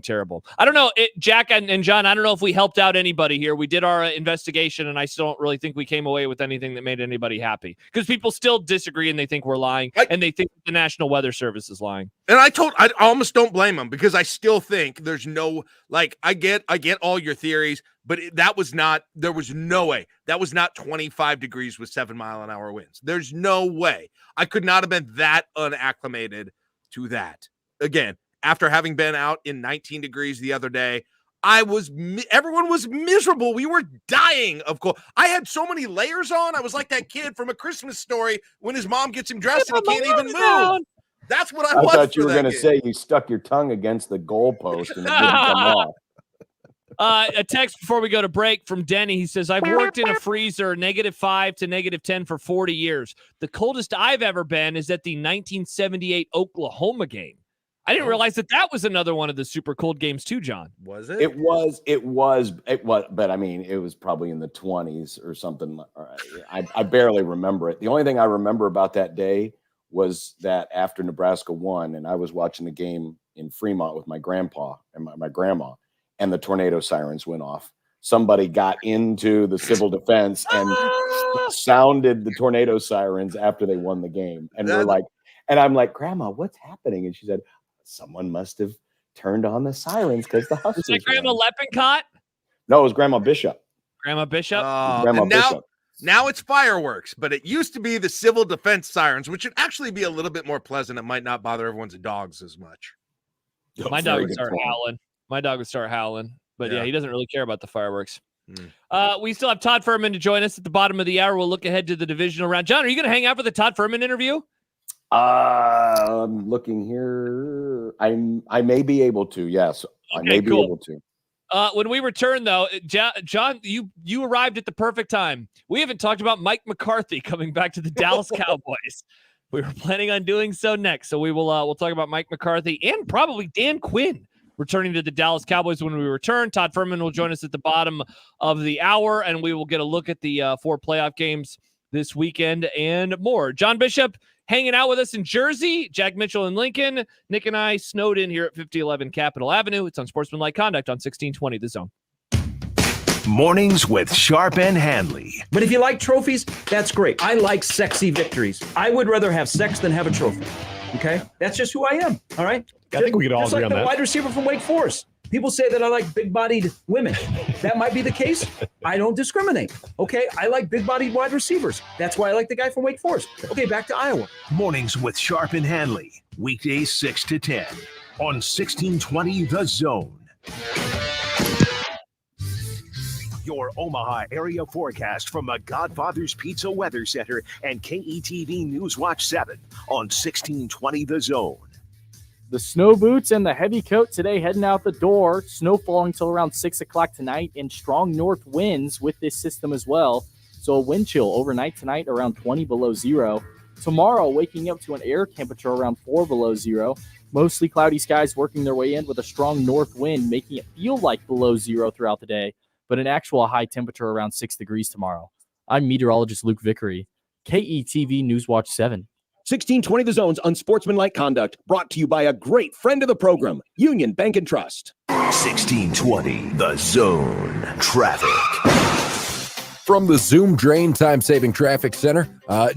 terrible. I don't know, Jack and John, I don't know if we helped out anybody here. We did our investigation, and I still don't really think we came away with anything that made anybody happy, because people still disagree and they think we're lying, and they think the National Weather Service is lying. And I almost don't blame them, because I still think there's no, like, I get all your theories, but there was no way. That was not 25 degrees with 7-mile-an-hour winds. There's no way. I could not have been that unacclimated to that. Again, after having been out in 19 degrees the other day, everyone was miserable. We were dying of cold. I had so many layers on. I was like that kid from A Christmas Story when his mom gets him dressed and he can't even move. That's what I was. I thought you were going to say you stuck your tongue against the goalpost and it didn't come off. A text before we go to break from Denny. He says, I've worked in a freezer -5 to -10 for 40 years. The coldest I've ever been is at the 1978 Oklahoma game. I didn't realize that was another one of the super cold games too, John. Was it? It was, but I mean, it was probably in the 20s or something. I barely remember it. The only thing I remember about that day was that after Nebraska won, and I was watching the game in Fremont with my grandpa and my grandma, and the tornado sirens went off. Somebody got into the civil defense and sounded the tornado sirens after they won the game. And I'm like, Grandma, what's happening? And she said, someone must have turned on the sirens because the Huskers. Was that Grandma Leppincott? No, it was Grandma Bishop. Grandma Bishop? Grandma Bishop. Now it's fireworks, but it used to be the civil defense sirens, which would actually be a little bit more pleasant. It might not bother everyone's dogs as much. My dog would start howling. But yeah, he doesn't really care about the fireworks. We still have Todd Furman to join us at the bottom of the hour. We'll look ahead to the divisional round. John, are you going to hang out for the Todd Furman interview? I'm looking here. I may be able to. Yes, I may be able to. When we return, though, John, you arrived at the perfect time. We haven't talked about Mike McCarthy coming back to the Dallas Cowboys. We were planning on doing so next, so we'll talk about Mike McCarthy and probably Dan Quinn returning to the Dallas Cowboys when we return. Todd Furman will join us at the bottom of the hour, and we will get a look at the 4 playoff games this weekend and more. John Bishop hanging out with us in Jersey, Jack Mitchell in Lincoln, Nick and I snowed in here at 5011 Capitol Avenue. It's Unsportsmanlike Conduct on 1620 The Zone. Mornings with Sharp and Hanley. But if you like trophies, that's great. I like sexy victories. I would rather have sex than have a trophy. Okay? That's just who I am. All right? I think we could all just agree like on the that. wide receiver from Wake Forest. People say that I like big-bodied women. That might be the case. I don't discriminate. Okay? I like big-bodied wide receivers. That's why I like the guy from Wake Forest. Okay, back to Iowa. Mornings with Sharp and Hanley. Weekdays 6 to 10 on 1620 The Zone. Your Omaha area forecast from the Godfather's Pizza Weather Center and KETV News Watch 7 on 1620 The Zone. The snow boots and the heavy coat today heading out the door. Snow falling till around 6 o'clock tonight and strong north winds with this system as well. So a wind chill overnight tonight around 20 below zero. Tomorrow waking up to an air temperature around 4 below zero. Mostly cloudy skies working their way in with a strong north wind making it feel like below zero throughout the day. But an actual high temperature around 6 degrees tomorrow. I'm meteorologist Luke Vickery. KETV Newswatch 7. 1620 The Zone's Unsportsmanlike Conduct, brought to you by a great friend of the program, Union Bank and Trust. 1620 The Zone. Traffic. From the Zoom Drain Time-Saving Traffic Center,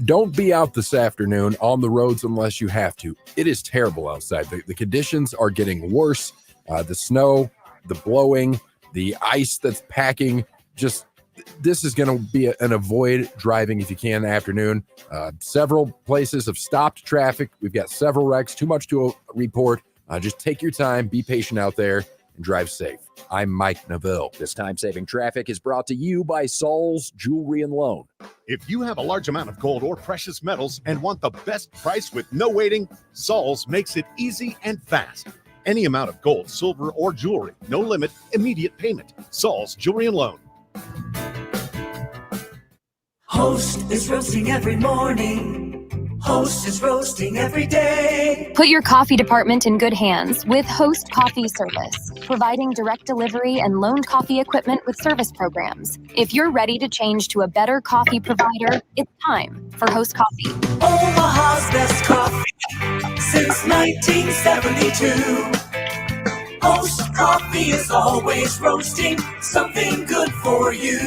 don't be out this afternoon on the roads unless you have to. It is terrible outside. The conditions are getting worse. The snow, the blowing, the ice that's packing, this is going to be an avoid driving if you can afternoon. Several places have stopped traffic. We've got several wrecks, too much to report. Just take your time, be patient out there, and drive safe. I'm Mike Neville. This time-saving traffic is brought to you by Saul's Jewelry and Loan. If you have a large amount of gold or precious metals and want the best price with no waiting, Saul's makes it easy and fast. Any amount of gold, silver, or jewelry, no limit, immediate payment. Saul's Jewelry and Loan. Host is roasting every morning. Host is roasting every day. Put your coffee department in good hands with Host Coffee Service, providing direct delivery and loaned coffee equipment with service programs. If you're ready to change to a better coffee provider, it's time for Host Coffee. Omaha's best coffee since 1972. Post Coffee is always roasting something good for you.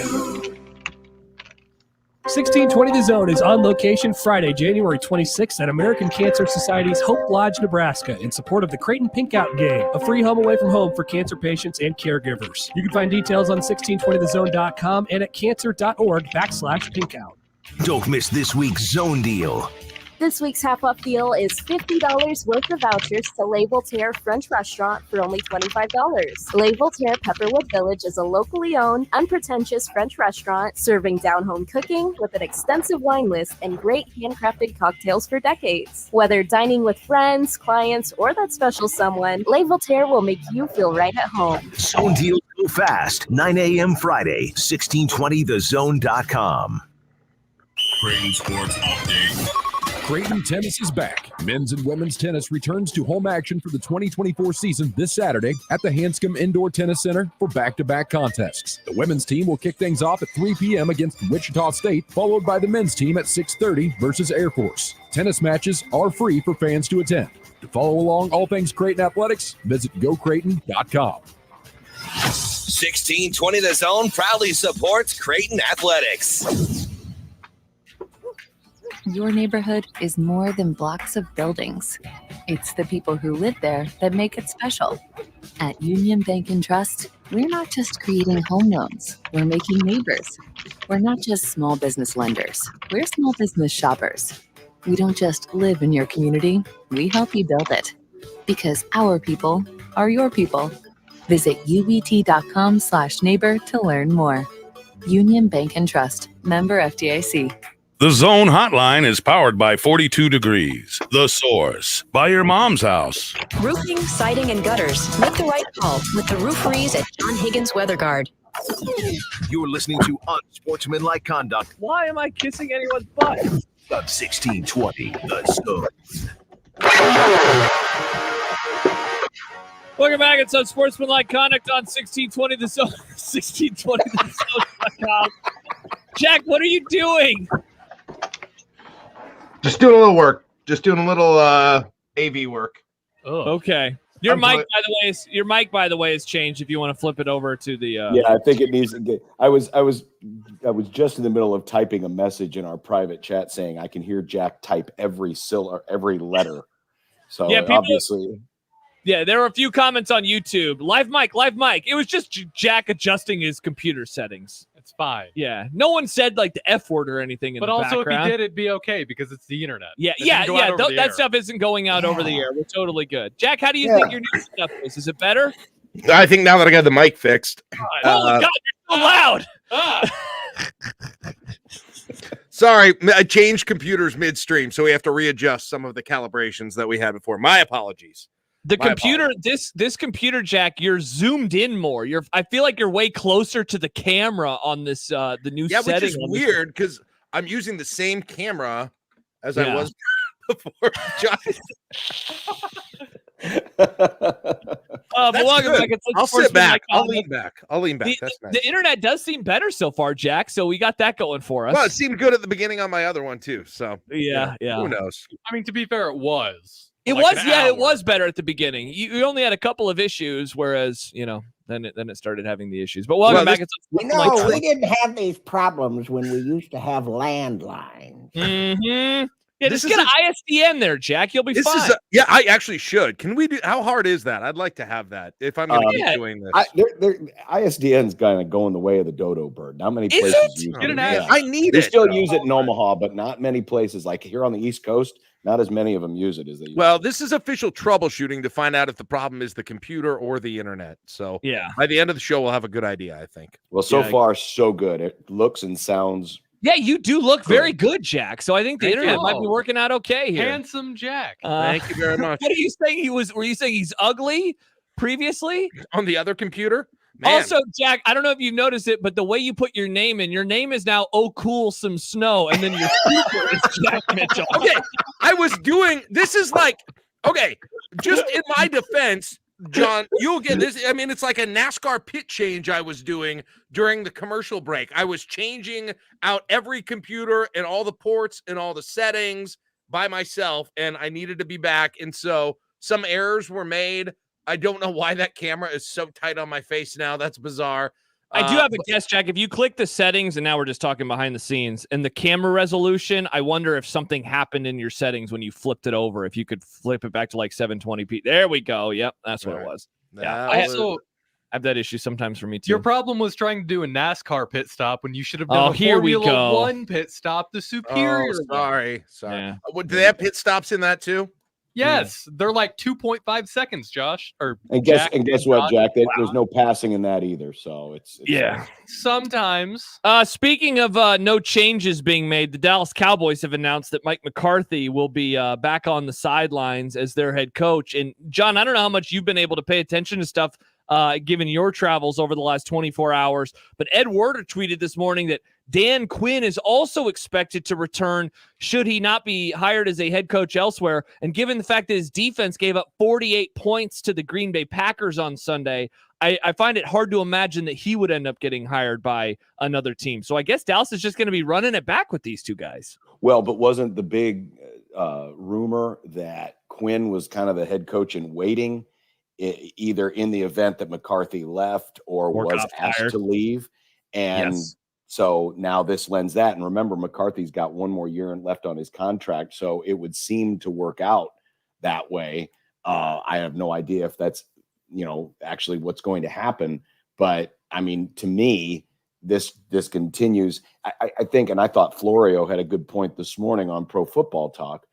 1620 The Zone is on location Friday, January 26th at American Cancer Society's Hope Lodge, Nebraska, in support of the Creighton Pinkout Game, a free home away from home for cancer patients and caregivers. You can find details on 1620thezone.com and at cancer.org/pinkout. Don't miss this week's Zone Deal. This week's half-off deal is $50 worth of vouchers to Le Voltaire French Restaurant for only $25. Le Voltaire Pepperwood Village is a locally owned, unpretentious French restaurant serving down-home cooking with an extensive wine list and great handcrafted cocktails for decades. Whether dining with friends, clients, or that special someone, Le Voltaire will make you feel right at home. Zone Deal go fast. 9 a.m. Friday, 1620thezone.com. Creighton Sports Update. Creighton tennis is back. Men's and women's tennis returns to home action for the 2024 season this Saturday at the Hanscom Indoor Tennis Center for back-to-back contests. The women's team will kick things off at 3 p.m. against Wichita State, followed by the men's team at 6:30 versus Air Force. Tennis matches are free for fans to attend. To follow along all things Creighton athletics, visit gocreighton.com. 1620 The Zone proudly supports Creighton athletics. Your neighborhood is more than blocks of buildings. It's the people who live there that make it special. At Union Bank and Trust, we're not just creating home loans, we're making neighbors. We're not just small business lenders, we're small business shoppers. We don't just live in your community, we help you build it. Because our people are your people. Visit ubt.com/neighbor to learn more. Union Bank and Trust, member FDIC. The Zone Hotline is powered by 42 Degrees. The Source. By your mom's house. Roofing, siding, and gutters. Make the right call with the rooferys at John Higgins Weather Guard. You're listening to Unsportsmanlike Conduct Why am I kissing anyone's butt? on 1620 The Zone. Welcome back. It's Unsportsmanlike Conduct on 1620 The Zone. 1620thezone.com. Jack, what are you doing? Just doing a little work. Just doing a little AV work. Okay. Your mic, by the way, has changed. If you want to flip it over to the. Yeah, I think it needs to get. I was just in the middle of typing a message in our private chat saying I can hear Jack type every letter. So Yeah, people- obviously. Yeah, there were a few comments on YouTube. Live mic. It was just Jack adjusting his computer settings. It's fine. Yeah, no one said like the F word or anything in But the also, background. if he did, it'd be okay because it's the internet. Yeah. It doesn't go out over the That air. stuff isn't going out over the air. We're totally good. Jack, how do you think your new stuff is? Is it better? I think now that I got the mic fixed. Oh God, you're so loud. Sorry, I changed computers midstream, so we have to readjust some of the calibrations that we had before. My apologies. The My computer, this computer, Jack, you're zoomed in more. I feel like you're way closer to the camera on this the new Yeah, setting. which is on this weird because I'm using the same camera as I Yeah. was before. But welcome back. It's I'll sit back. Unsportsmanlike I'll lean back. I'll lean back. That's nice. The internet does seem better so far, Jack. So we got that going for us. Well, it seemed good at the beginning on my other one too. So Yeah. Who knows? I mean, to be fair, it was. It like was, an it hour. was better at the beginning. You only had a couple of issues, whereas then it started having the issues. But welcome back. No, we didn't have these problems when we used to have landlines. Mm-hmm. Yeah, This just get is an ISDN there, Jack. You'll be This fine. is I actually should. Can we do? How hard is that? I'd like to have that if I'm going to keep doing this. ISDN's kind of going the way of the dodo bird. Not many Is places it? use Get it. an app. I need They it, still though. use it in Omaha, but not many places. Like here on the East Coast, not as many of them use it as they. Well, this is official troubleshooting to find out if the problem is the computer or the internet. So yeah, by the end of the show, we'll have a good idea. I think. Well, so Yeah. far so good. It looks and sounds. Yeah, you do look very good, Jack. So I think the Thank internet you. might be working out okay here. Handsome Jack. Thank you very much. What are you saying? Were you saying he's ugly previously? On the other computer? Man. Also, Jack, I don't know if you've noticed it, but the way you put your name in, your name is now "Oh Cool Some Snow," and then your super is Jack Mitchell. Okay, I was doing. This is like okay. Just in my defense, John, you'll get this. I mean, it's like a NASCAR pit change I was doing during the commercial break. I was changing out every computer and all the ports and all the settings by myself, and I needed to be back. And so some errors were made. I don't know why that camera is so tight on my face now. That's bizarre. I do have a guess, Jack. If you click the settings, and now we're just talking behind the scenes, and the camera resolution, I wonder if something happened in your settings when you flipped it over. If you could flip it back to like 720p. There we go. Yep, that's what it was. Yeah, I have that issue sometimes for me too. Your problem was trying to do a NASCAR pit stop when you should have done Oh, a here we Formula go. 1 pit stop, the superior one. Sorry. Yeah. Do they have pit stops in that too? Yes, they're like 2.5 seconds, Josh. And guess what, Jack? There's no passing in that either. So it's sometimes. Speaking of no changes being made, the Dallas Cowboys have announced that Mike McCarthy will be back on the sidelines as their head coach. And John, I don't know how much you've been able to pay attention to stuff given your travels over the last 24 hours, but Ed Werder tweeted this morning that Dan Quinn is also expected to return should he not be hired as a head coach elsewhere. And given the fact that his defense gave up 48 points to the Green Bay Packers on Sunday, I find it hard to imagine that he would end up getting hired by another team. So I guess Dallas is just going to be running it back with these two guys. Well, but wasn't the big rumor that Quinn was kind of the head coach in waiting, either in the event that McCarthy left or was asked to leave? And so now this lends that. And remember, McCarthy's got one more year left on his contract, so it would seem to work out that way. I have no idea if that's, actually what's going to happen. But, I mean, to me, this continues. I think, and I thought Florio had a good point this morning on Pro Football Talk.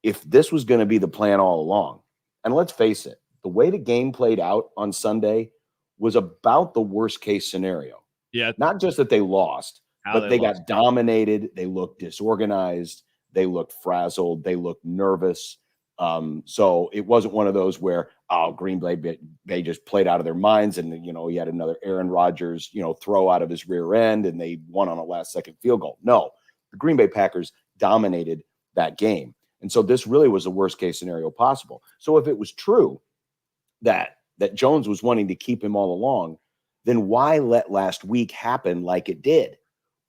If this was going to be the plan all along, and let's face it, the way the game played out on Sunday was about the worst case scenario. Yeah. Not just that they lost, but they got dominated. They looked disorganized. They looked frazzled. They looked nervous. So it wasn't one of those where, Green Bay just played out of their minds. And, he had another Aaron Rodgers, throw out of his rear end and they won on a last second field goal. No, the Green Bay Packers dominated that game. And so this really was the worst case scenario possible. So if it was true that Jones was wanting to keep him all along, then why let last week happen like it did?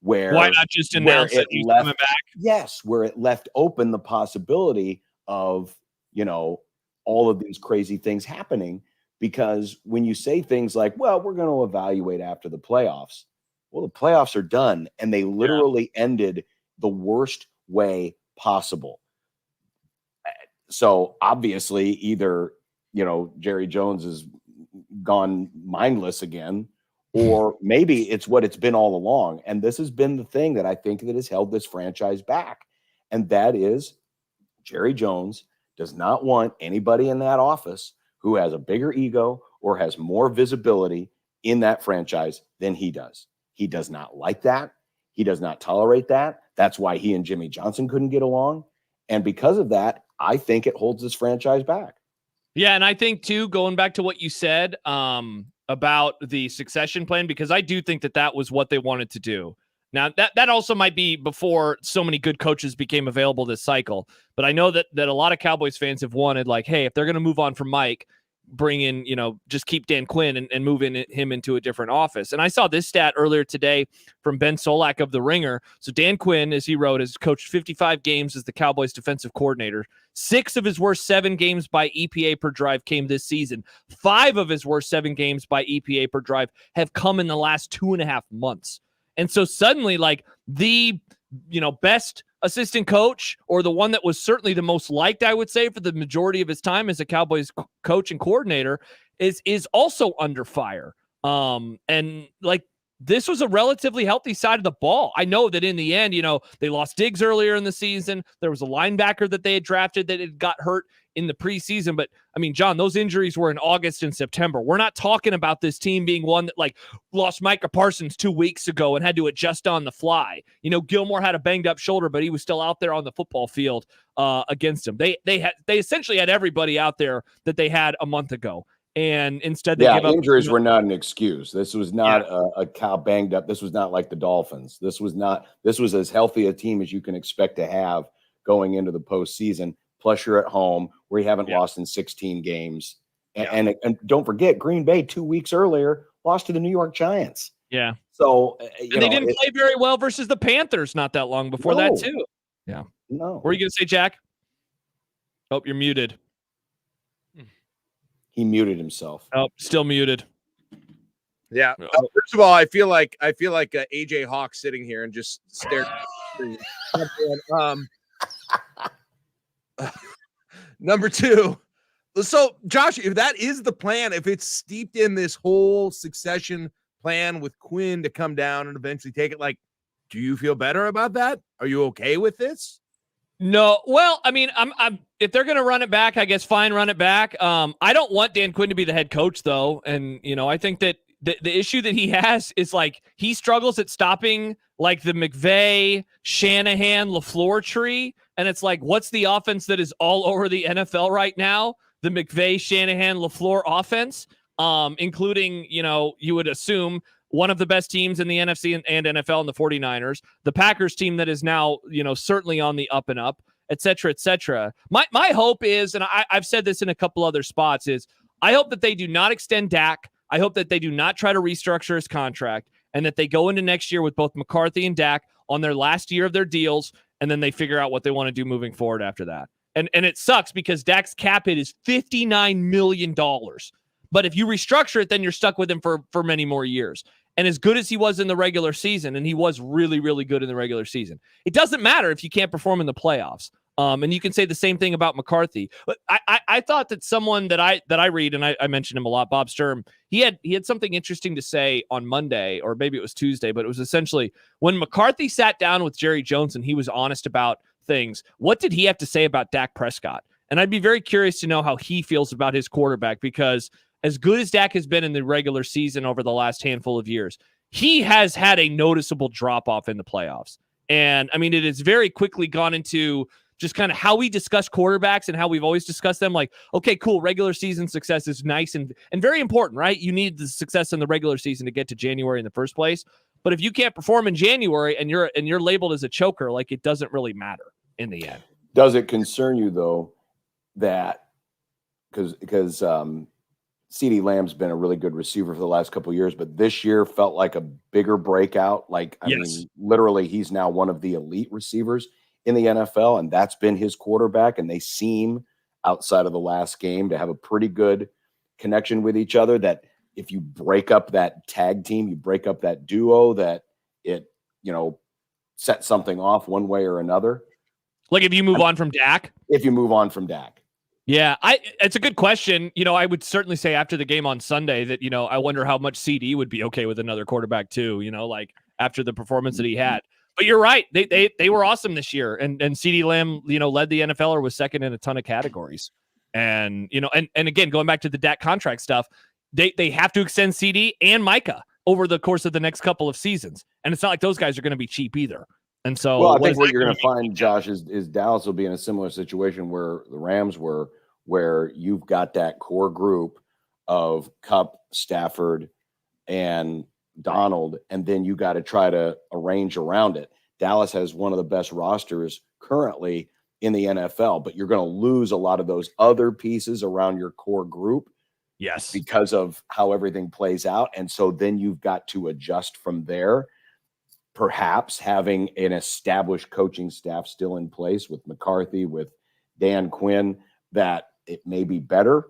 Why not just announce that he's coming back? Yes, where it left open the possibility of, all of these crazy things happening. Because when you say things like, well, we're going to evaluate after the playoffs. Well, the playoffs are done and they literally ended the worst way possible. So obviously either, Jerry Jones has gone mindless again, or maybe it's what it's been all along. And this has been the thing that I think that has held this franchise back. And that is Jerry Jones does not want anybody in that office who has a bigger ego or has more visibility in that franchise than he does. He does not like that. He does not tolerate that. That's why he and Jimmy Johnson couldn't get along. And because of that, I think it holds this franchise back. Yeah, and I think, too, going back to what you said about the succession plan, because I do think that was what they wanted to do. Now, that also might be before so many good coaches became available this cycle. But I know that a lot of Cowboys fans have wanted, like, hey, if they're going to move on from Mike, bring in, just keep Dan Quinn and move him into a different office. And I saw this stat earlier today from Ben Solak of The Ringer. So Dan Quinn, as he wrote, has coached 55 games as the Cowboys defensive coordinator. 6 of his worst 7 games by EPA per drive came this season. 5 of his worst 7 games by EPA per drive have come in the last 2.5 months. And so suddenly, like, the, best assistant coach, or the one that was certainly the most liked, I would say, for the majority of his time as a Cowboys coach and coordinator, is also under fire. And like, this was a relatively healthy side of the ball. I know that in the end, they lost Diggs earlier in the season. There was a linebacker that they had drafted that had got hurt in the preseason. But I mean, John, those injuries were in August and September. We're not talking about this team being one that like lost Micah Parsons 2 weeks ago and had to adjust on the fly. Gilmore had a banged up shoulder, but he was still out there on the football field against him. They essentially had everybody out there that they had a month ago. And instead, they give up. Injuries were not an excuse. This was not a cow banged up. This was not like the Dolphins. This was as healthy a team as you can expect to have going into the postseason. Plus, you're at home where you haven't lost in 16 games. And don't forget, Green Bay 2 weeks earlier lost to the New York Giants. Yeah. So they didn't play very well versus the Panthers not that long before that too. Yeah. No. What were you going to say, Jack? Oh, you're muted. He muted himself. Oh, still muted. Yeah. First of all, I feel like AJ Hawk sitting here and just stared. Number two. So, Josh, if that is the plan, if it's steeped in this whole succession plan with Quinn to come down and eventually take it, like, do you feel better about that? Are you okay with this? No. Well, I mean, I'm if they're going to run it back, I guess fine, run it back. I don't want Dan Quinn to be the head coach though. And, I think that the issue that he has is like, he struggles at stopping like the McVay, Shanahan, LaFleur tree. And it's like, what's the offense that is all over the NFL right now? The McVay, Shanahan, LaFleur offense, including, you would assume one of the best teams in the NFC and NFL in the 49ers, the Packers team that is now, certainly on the up and up, et cetera, et cetera. My hope is, and I've said this in a couple other spots, is I hope that they do not extend Dak. I hope that they do not try to restructure his contract and that they go into next year with both McCarthy and Dak on their last year of their deals, and then they figure out what they want to do moving forward after that. And it sucks because Dak's cap hit is $59 million. But if you restructure it, then you're stuck with him for many more years. And as good as he was in the regular season, and he was really, really good in the regular season, it doesn't matter if you can't perform in the playoffs. And you can say the same thing about McCarthy. But I thought that someone that I read, and I mentioned him a lot, Bob Sturm, he had something interesting to say on Monday, or maybe it was Tuesday, but it was essentially when McCarthy sat down with Jerry Jones and he was honest about things, what did he have to say about Dak Prescott? And I'd be very curious to know how he feels about his quarterback, because as good as Dak has been in the regular season over the last handful of years, he has had a noticeable drop-off in the playoffs. And, I mean, it has very quickly gone into just kind of how we discuss quarterbacks and how we've always discussed them. Like, okay, cool, regular season success is nice and very important, right? You need the success in the regular season to get to January in the first place. But if you can't perform in January and you're labeled as a choker, like, it doesn't really matter in the end. Does it concern you, though, that because CeeDee Lamb's been a really good receiver for the last couple of years, but this year felt like a bigger breakout. Like, I mean, literally, he's now one of the elite receivers in the NFL, and that's been his quarterback. And they seem, outside of the last game, to have a pretty good connection with each other. That if you break up that tag team, you break up that duo, that it, sets something off one way or another. Like if you move on from Dak? If you move on from Dak. Yeah, it's a good question. I would certainly say after the game on Sunday that, I wonder how much CD would be okay with another quarterback too, like after the performance that he had. But you're right. They were awesome this year. And CeeDee Lamb, led the NFL or was second in a ton of categories. And, and again, going back to the Dak contract stuff, they have to extend CD and Micah over the course of the next couple of seasons. And it's not like those guys are going to be cheap either. And so, well, I think what you're going to find, Josh, is Dallas will be in a similar situation where the Rams were, where you've got that core group of Kupp, Stafford, and Donald, and then you got to try to arrange around it. Dallas has one of the best rosters currently in the NFL, but you're going to lose a lot of those other pieces around your core group. Yes. Because of how everything plays out. And so then you've got to adjust from there. Perhaps having an established coaching staff still in place with McCarthy, with Dan Quinn, that it may be better.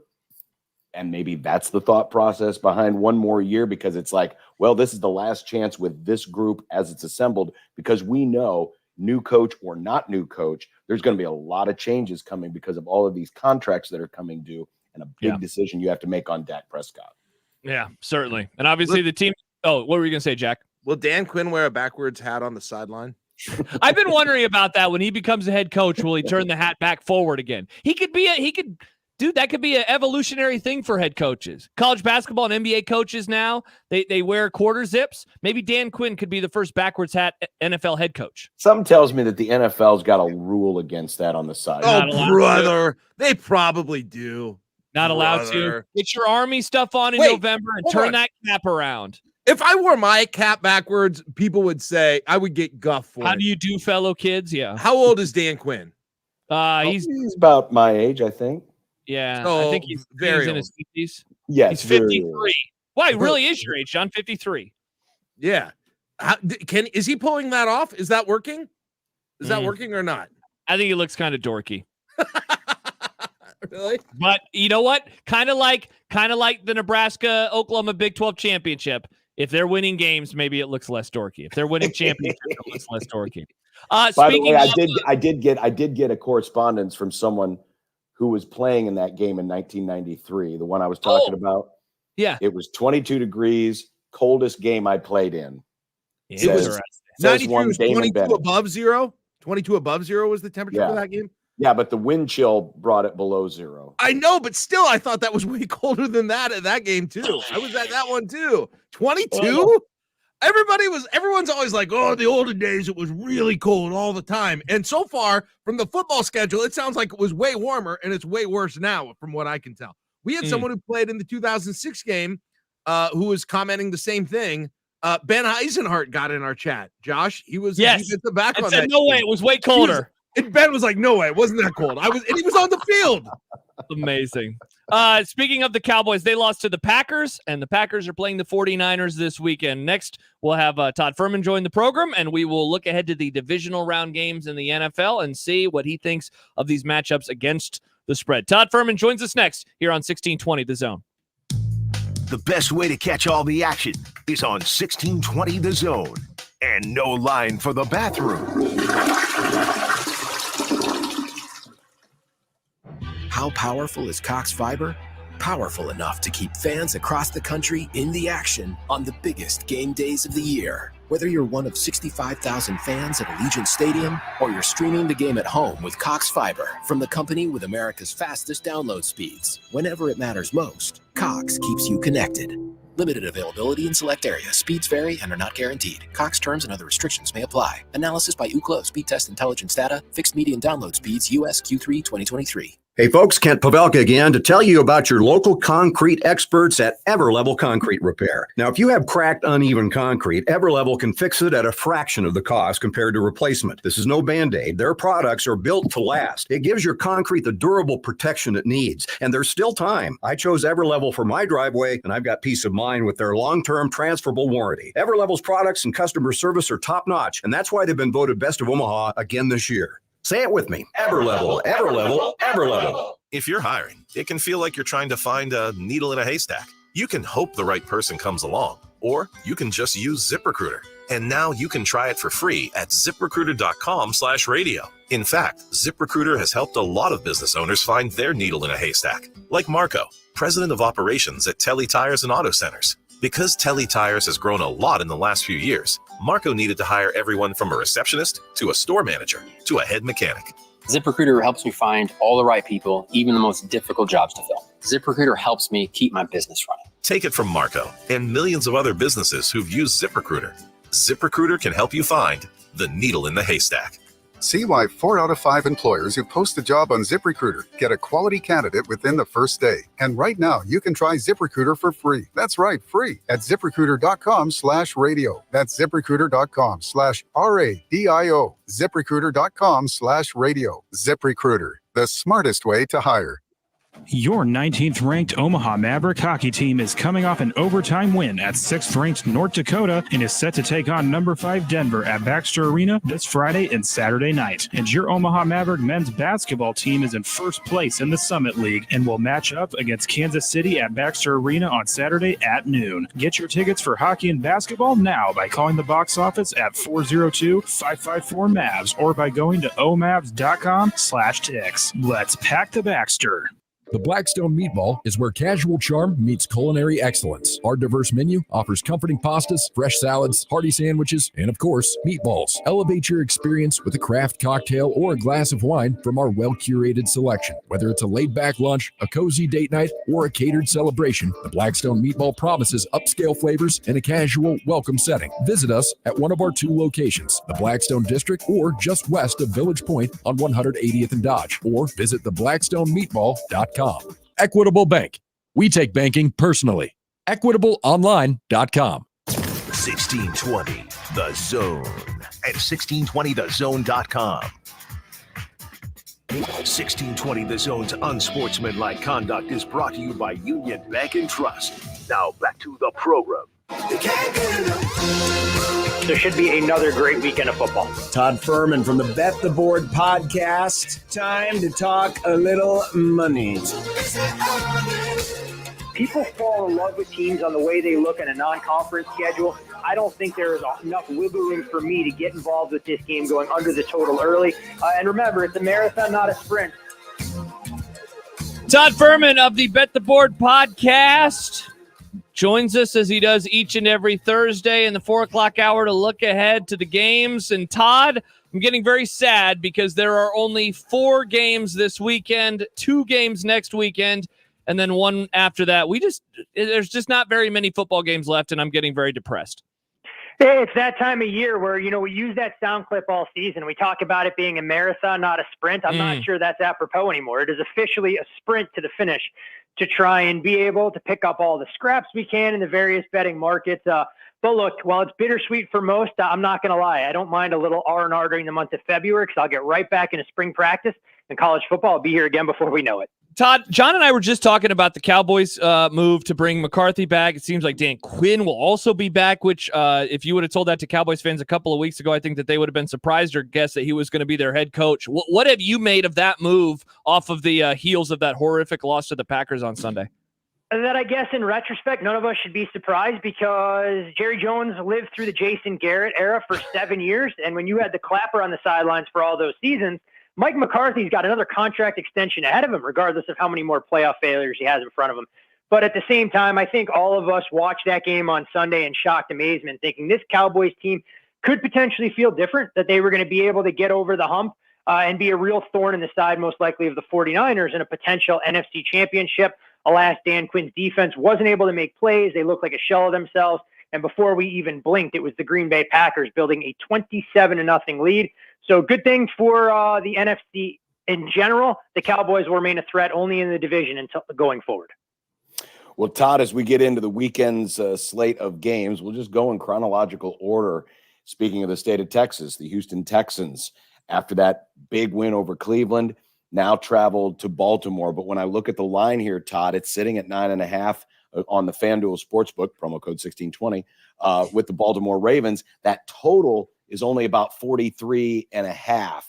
And maybe that's the thought process behind one more year, because it's like, well, this is the last chance with this group as it's assembled, because we know, new coach or not new coach, there's going to be a lot of changes coming because of all of these contracts that are coming due and a big decision you have to make on Dak Prescott. Yeah, certainly. And obviously the team. Oh, what were you going to say, Jack? Will Dan Quinn wear a backwards hat on the sideline? I've been wondering about that. When he becomes a head coach, will he turn the hat back forward again? Dude, that could be an evolutionary thing for head coaches. College basketball and NBA coaches now, they wear quarter zips. Maybe Dan Quinn could be the first backwards hat NFL head coach. Something tells me that the NFL's got a rule against that on the side. Oh, brother. They probably do. Not allowed to. Get your Army stuff on in November and turn that cap around. If I wore my cap backwards, people would say I would get guff for it. How do you do, fellow kids? Yeah. How old is Dan Quinn? He's about my age, I think. Yeah, So, I think he's very in his 50s. Yes, he's 53. Why? Really is your age, John? 53. Yeah. Is he pulling that off? Is that working? Is that working or not? I think he looks kind of dorky. Really? But you know what? Kind of like kind of like the Nebraska-Oklahoma Big 12 championship. If they're winning games, maybe it looks less dorky. If they're winning championships, it looks less dorky. By the way, I did get a correspondence from someone who was playing in that game in 1993, the one I was talking about. Yeah. It was 22 degrees, coldest game I played in. It was 92 was 22 above zero. 22 above zero was the temperature for that game. Yeah, but the wind chill brought it below zero. I know, but still, I thought that was way colder than that at that game too. I was at that one too. 22. Everyone's always like, oh, the olden days, it was really cold all the time. And so far from the football schedule, it sounds like it was way warmer, and it's way worse now from what I can tell. We had someone who played in the 2006 game who was commenting the same thing. Ben Eisenhart got in our chat. Josh, he was defensive back on that. No way, it was way colder. And Ben was like, no way, it wasn't that cold. And he was on the field. Amazing. Speaking of the Cowboys, they lost to the Packers, and the Packers are playing the 49ers this weekend. Next, we'll have Todd Furman join the program, and we will look ahead to the divisional round games in the NFL and see what he thinks of these matchups against the spread. Todd Furman joins us next here on 1620 The Zone. The best way to catch all the action is on 1620 The Zone. And no line for the bathroom. How powerful is Cox Fiber? Powerful enough to keep fans across the country in the action on the biggest game days of the year. Whether you're one of 65,000 fans at Allegiant Stadium or you're streaming the game at home with Cox Fiber from the company with America's fastest download speeds, whenever it matters most, Cox keeps you connected. Limited availability in select areas. Speeds vary and are not guaranteed. Cox terms and other restrictions may apply. Analysis by Ookla of Speed Test Intelligence Data. Fixed median download speeds. US Q3 2023. Hey folks, Kent Pavelka again to tell you about your local concrete experts at Everlevel Concrete Repair. Now, if you have cracked, uneven concrete, Everlevel can fix it at a fraction of the cost compared to replacement. This is no Band-Aid. Their products are built to last. It gives your concrete the durable protection it needs, and there's still time. I chose Everlevel for my driveway, and I've got peace of mind with their long-term transferable warranty. Everlevel's products and customer service are top-notch, and that's why they've been voted Best of Omaha again this year. Say it with me. Everlevel, Everlevel, Everlevel. If you're hiring, it can feel like you're trying to find a needle in a haystack. You can hope the right person comes along, or you can just use ZipRecruiter. And now you can try it for free at ZipRecruiter.com/radio. In fact, ZipRecruiter has helped a lot of business owners find their needle in a haystack, like Marco, president of operations at Telly Tires and Auto Centers. Because Telly Tires has grown a lot in the last few years, Marco needed to hire everyone from a receptionist to a store manager to a head mechanic. ZipRecruiter helps me find all the right people, even the most difficult jobs to fill. ZipRecruiter helps me keep my business running. Take it from Marco and millions of other businesses who've used ZipRecruiter. ZipRecruiter can help you find the needle in the haystack. See why 4 out of 5 employers who post a job on ZipRecruiter get a quality candidate within the first day. And right now, you can try ZipRecruiter for free. That's right, free at ZipRecruiter.com/radio. That's ZipRecruiter.com/RADIO. ZipRecruiter.com/radio. ZipRecruiter, the smartest way to hire. Your 19th ranked Omaha Maverick hockey team is coming off an overtime win at 6th ranked North Dakota and is set to take on number 5 Denver at Baxter Arena this Friday and Saturday night. And your Omaha Maverick men's basketball team is in first place in the Summit League and will match up against Kansas City at Baxter Arena on Saturday at noon. Get your tickets for hockey and basketball now by calling the box office at 402-554-MAVS or by going to omavs.com/tix. Let's pack the Baxter. The Blackstone Meatball is where casual charm meets culinary excellence. Our diverse menu offers comforting pastas, fresh salads, hearty sandwiches, and of course, meatballs. Elevate your experience with a craft cocktail or a glass of wine from our well-curated selection. Whether it's a laid-back lunch, a cozy date night, or a catered celebration, the Blackstone Meatball promises upscale flavors in a casual, welcome setting. Visit us at one of our 2 locations, the Blackstone District or just west of Village Point on 180th and Dodge, or visit theblackstonemeatball.com. Equitable Bank. We take banking personally. EquitableOnline.com. 1620 The Zone at 1620thezone.com. 1620 The Zone's Unsportsmanlike Conduct is brought to you by Union Bank and Trust. Now back to the program. There should be another great weekend of football. Todd Furman from the Bet the Board podcast. Time to talk a little money. People fall in love with teams on the way they look in a non-conference schedule. I don't think there is enough wiggle room for me to get involved with this game going under the total early. And remember, it's a marathon, not a sprint. Todd Furman of the Bet the Board podcast joins us as he does each and every Thursday in the 4 o'clock hour to look ahead to the games. And Todd, I'm getting very sad because there are only 4 games this weekend, 2 games next weekend, and then 1 after that. There's just not very many football games left, and I'm getting very depressed. It's that time of year where, we use that sound clip all season. We talk about it being a marathon, not a sprint. I'm not sure that's apropos anymore. It is officially a sprint to the finish to try and be able to pick up all the scraps we can in the various betting markets. But look, while it's bittersweet for most, I'm not going to lie. I don't mind a little R&R during the month of February because I'll get right back into spring practice, and college football will be here again before we know it. Todd, John and I were just talking about the Cowboys' move to bring McCarthy back. It seems like Dan Quinn will also be back, which if you would have told that to Cowboys fans a couple of weeks ago, I think that they would have been surprised or guessed that he was going to be their head coach. What have you made of that move off of the heels of that horrific loss to the Packers on Sunday? That, I guess, in retrospect, none of us should be surprised because Jerry Jones lived through the Jason Garrett era for 7 years, and when you had the clapper on the sidelines for all those seasons, Mike McCarthy's got another contract extension ahead of him, regardless of how many more playoff failures he has in front of him. But at the same time, I think all of us watched that game on Sunday in shocked amazement, thinking this Cowboys team could potentially feel different, that they were going to be able to get over the hump and be a real thorn in the side, most likely, of the 49ers in a potential NFC championship. Alas, Dan Quinn's defense wasn't able to make plays. They looked like a shell of themselves. And before we even blinked, it was the Green Bay Packers building a 27-0 lead. So good thing for the NFC in general. The Cowboys will remain a threat only in the division until going forward. Well, Todd, as we get into the weekend's slate of games, we'll just go in chronological order. Speaking of the state of Texas, the Houston Texans, after that big win over Cleveland, now traveled to Baltimore. But when I look at the line here, Todd, it's sitting at 9.5 on the FanDuel Sportsbook, promo code 1620, with the Baltimore Ravens. That total is only about 43.5.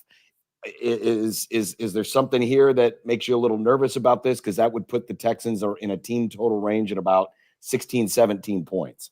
Is there something here that makes you a little nervous about this? Because that would put the Texans in a team total range at about 16, 17 points.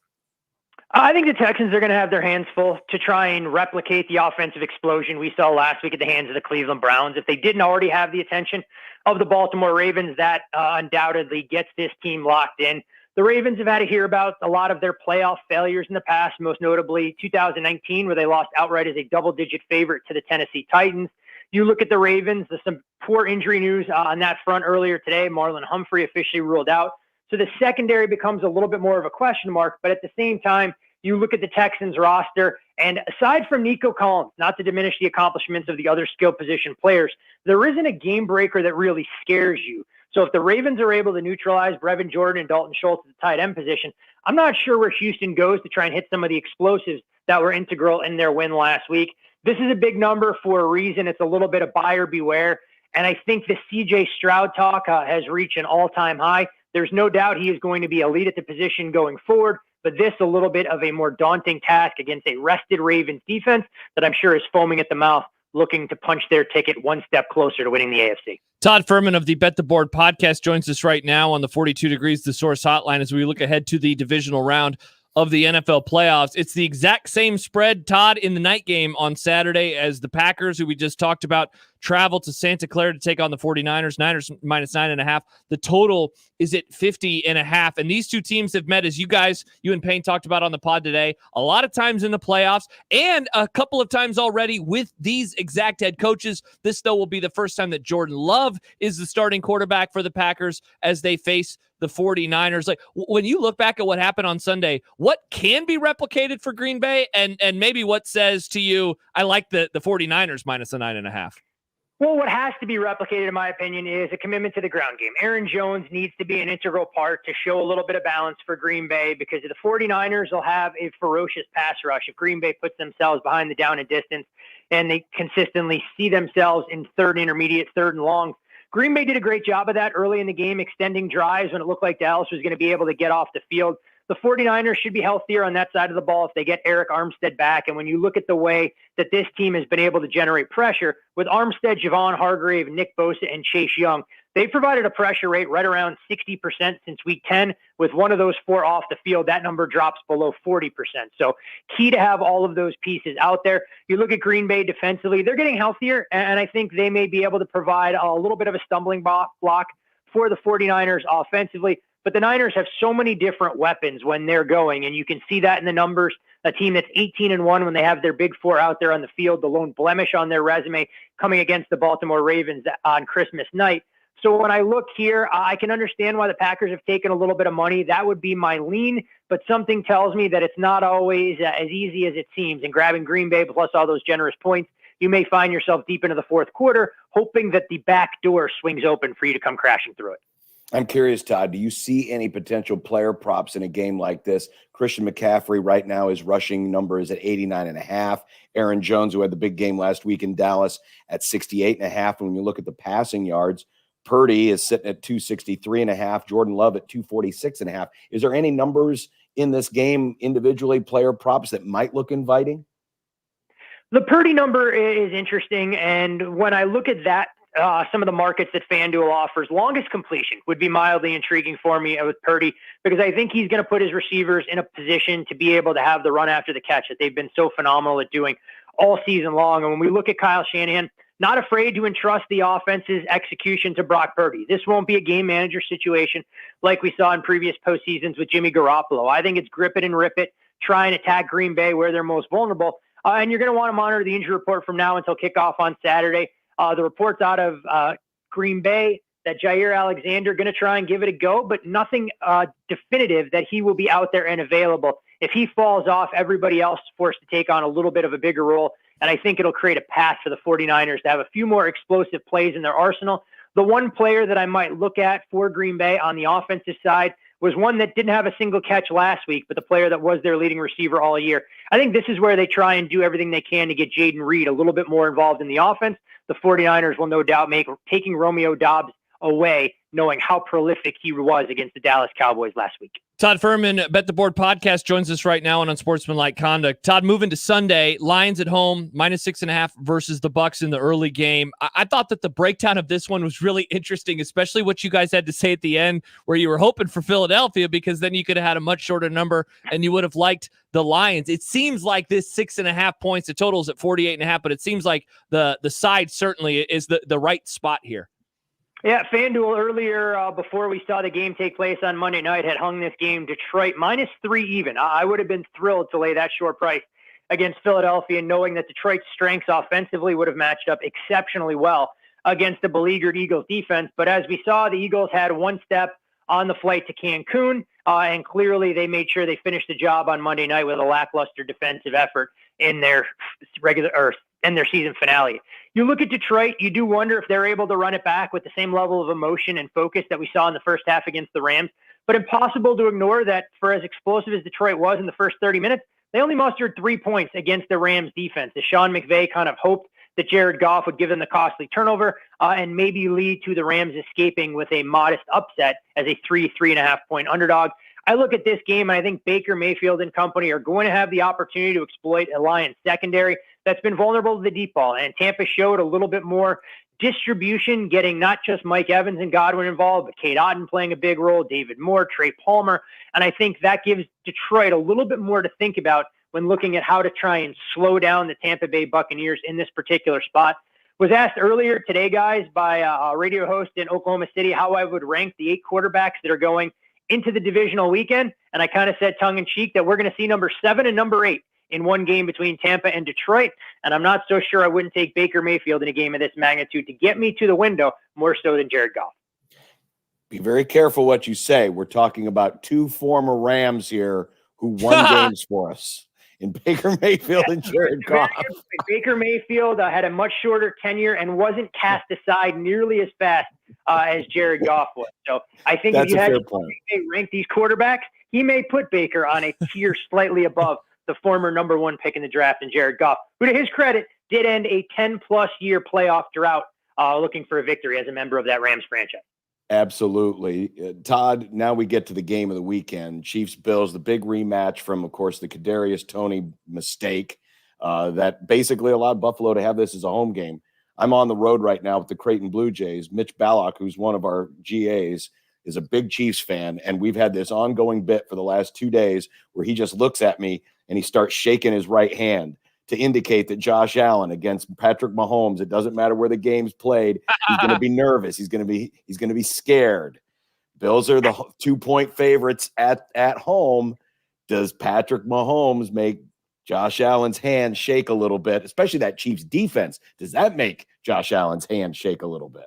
I think the Texans are going to have their hands full to try and replicate the offensive explosion we saw last week at the hands of the Cleveland Browns. If they didn't already have the attention of the Baltimore Ravens, that undoubtedly gets this team locked in. The Ravens have had to hear about a lot of their playoff failures in the past, most notably 2019, where they lost outright as a double-digit favorite to the Tennessee Titans. You look at the Ravens, there's some poor injury news on that front earlier today. Marlon Humphrey officially ruled out. So the secondary becomes a little bit more of a question mark. But at the same time, you look at the Texans roster, and aside from Nico Collins, not to diminish the accomplishments of the other skill position players, there isn't a game breaker that really scares you. So if the Ravens are able to neutralize Brevin Jordan and Dalton Schultz at the tight end position, I'm not sure where Houston goes to try and hit some of the explosives that were integral in their win last week. This is a big number for a reason. It's a little bit of buyer beware. And I think the CJ Stroud talk has reached an all-time high. There's no doubt he is going to be elite at the position going forward, but this a little bit of a more daunting task against a rested Ravens defense that I'm sure is foaming at the mouth, looking to punch their ticket one step closer to winning the AFC. Todd Furman of the Bet the Board podcast joins us right now on the 42 Degrees The Source hotline as we look ahead to the divisional round of the NFL playoffs. It's the exact same spread, Todd, in the night game on Saturday as the Packers, who we just talked about, travel to Santa Clara to take on the 49ers. Niners minus 9.5. The total is at 50.5. And these two teams have met, as you and Payne talked about on the pod today, a lot of times in the playoffs and a couple of times already with these exact head coaches. This, though, will be the first time that Jordan Love is the starting quarterback for the Packers as they face the 49ers. Like, when you look back at what happened on Sunday, what can be replicated for Green Bay and maybe what says to you, I like the 49ers minus the 9.5? Well, what has to be replicated, in my opinion, is a commitment to the ground game. Aaron Jones needs to be an integral part to show a little bit of balance for Green Bay, because the 49ers will have a ferocious pass rush if Green Bay puts themselves behind the down and distance and they consistently see themselves in third intermediate, third and long. Green Bay did a great job of that early in the game, extending drives when it looked like Dallas was going to be able to get off the field. The 49ers should be healthier on that side of the ball if they get Eric Armstead back. And when you look at the way that this team has been able to generate pressure with Armstead, Javon Hargrave, Nick Bosa, and Chase Young, They provided a pressure rate right around 60% since week 10. With one of those 4 off the field, that number drops below 40%. So key to have all of those pieces out there. You look at Green Bay defensively, they're getting healthier, and I think they may be able to provide a little bit of a stumbling block for the 49ers offensively. But the Niners have so many different weapons when they're going, and you can see that in the numbers. A team that's 18-1 when they have their big 4 out there on the field, the lone blemish on their resume coming against the Baltimore Ravens on Christmas night. So when I look here, I can understand why the Packers have taken a little bit of money. That would be my lean, but something tells me that it's not always as easy as it seems. And grabbing Green Bay plus all those generous points, you may find yourself deep into the fourth quarter, hoping that the back door swings open for you to come crashing through it. I'm curious, Todd, do you see any potential player props in a game like this? Christian McCaffrey right now, his rushing number is at 89.5. Aaron Jones, who had the big game last week in Dallas, at 68.5. And when you look at the passing yards, Purdy is sitting at 263.5. Jordan Love at 246.5. Is there any numbers in this game individually, player props, that might look inviting? The Purdy number is interesting. And when I look at that, some of the markets that FanDuel offers, longest completion would be mildly intriguing for me with Purdy, because I think he's going to put his receivers in a position to be able to have the run after the catch that they've been so phenomenal at doing all season long. And when we look at Kyle Shanahan, not afraid to entrust the offense's execution to Brock Purdy. This won't be a game manager situation like we saw in previous postseasons with Jimmy Garoppolo. I think it's grip it and rip it, try and attack Green Bay where they're most vulnerable. And you're going to want to monitor the injury report from now until kickoff on Saturday. The reports out of Green Bay that Jair Alexander going to try and give it a go, but nothing definitive that he will be out there and available. If he falls off, everybody else is forced to take on a little bit of a bigger role, and I think it'll create a path for the 49ers to have a few more explosive plays in their arsenal. The one player that I might look at for Green Bay on the offensive side was one that didn't have a single catch last week, but the player that was their leading receiver all year. I think this is where they try and do everything they can to get Jaden Reed a little bit more involved in the offense. The 49ers will no doubt make taking Romeo Doubs away, knowing how prolific he was against the Dallas Cowboys last week. Todd Furman, Bet the Board podcast, joins us right now on Unsportsmanlike Conduct. Todd, moving to Sunday, Lions at home, -6.5 versus the Bucs in the early game. I thought that the breakdown of this one was really interesting, especially what you guys had to say at the end, where you were hoping for Philadelphia, because then you could have had a much shorter number and you would have liked the Lions. It seems like this 6.5 points, the total is at 48.5, but it seems like the side certainly is the right spot here. Yeah, FanDuel earlier before we saw the game take place on Monday night had hung this game Detroit -3 even. I would have been thrilled to lay that short price against Philadelphia, knowing that Detroit's strengths offensively would have matched up exceptionally well against the beleaguered Eagles defense. But as we saw, the Eagles had one step on the flight to Cancun, and clearly they made sure they finished the job on Monday night with a lackluster defensive effort in their their season finale. You look at Detroit, you do wonder if they're able to run it back with the same level of emotion and focus that we saw in the first half against the Rams. But impossible to ignore that for as explosive as Detroit was in the first 30 minutes, they only mustered 3 points against the Rams defense, as Sean McVay kind of hoped that Jared Goff would give them the costly turnover and maybe lead to the Rams escaping with a modest upset as a 3.5 point underdog. I look at this game, and I think Baker Mayfield and company are going to have the opportunity to exploit a Lions secondary that's been vulnerable to the deep ball. And Tampa showed a little bit more distribution, getting not just Mike Evans and Godwin involved, but Cade Otton playing a big role, David Moore, Trey Palmer. And I think that gives Detroit a little bit more to think about when looking at how to try and slow down the Tampa Bay Buccaneers in this particular spot. Was asked earlier today, guys, by a radio host in Oklahoma City how I would rank the 8 quarterbacks that are going into the divisional weekend. And I kind of said tongue-in-cheek that we're going to see number 7 and number 8 in one game between Tampa and Detroit. And I'm not so sure I wouldn't take Baker Mayfield in a game of this magnitude to get me to the window more so than Jared Goff. Be very careful what you say. We're talking about 2 former Rams here who won games for us in Baker Mayfield and Jared Goff. Baker Mayfield had a much shorter tenure and wasn't cast aside nearly as fast as Jared Goff was. So I think That's if you had to rank these quarterbacks, he may put Baker on a tier slightly above the former number 1 pick in the draft in Jared Goff, who to his credit did end a 10-plus year playoff drought looking for a victory as a member of that Rams franchise. Absolutely. Todd, now we get to the game of the weekend. Chiefs-Bills, the big rematch from, of course, the Kadarius Toney mistake that basically allowed Buffalo to have this as a home game. I'm on the road right now with the Creighton Blue Jays. Mitch Ballock, who's one of our GAs, is a big Chiefs fan, and we've had this ongoing bit for the last 2 days where he just looks at me and he starts shaking his right hand to indicate that Josh Allen against Patrick Mahomes, it doesn't matter where the game's played, he's going to be nervous. He's going to be scared. Bills are the 2-point favorites at home. Does Patrick Mahomes make Josh Allen's hand shake a little bit, especially that Chiefs defense? Does that make Josh Allen's hand shake a little bit?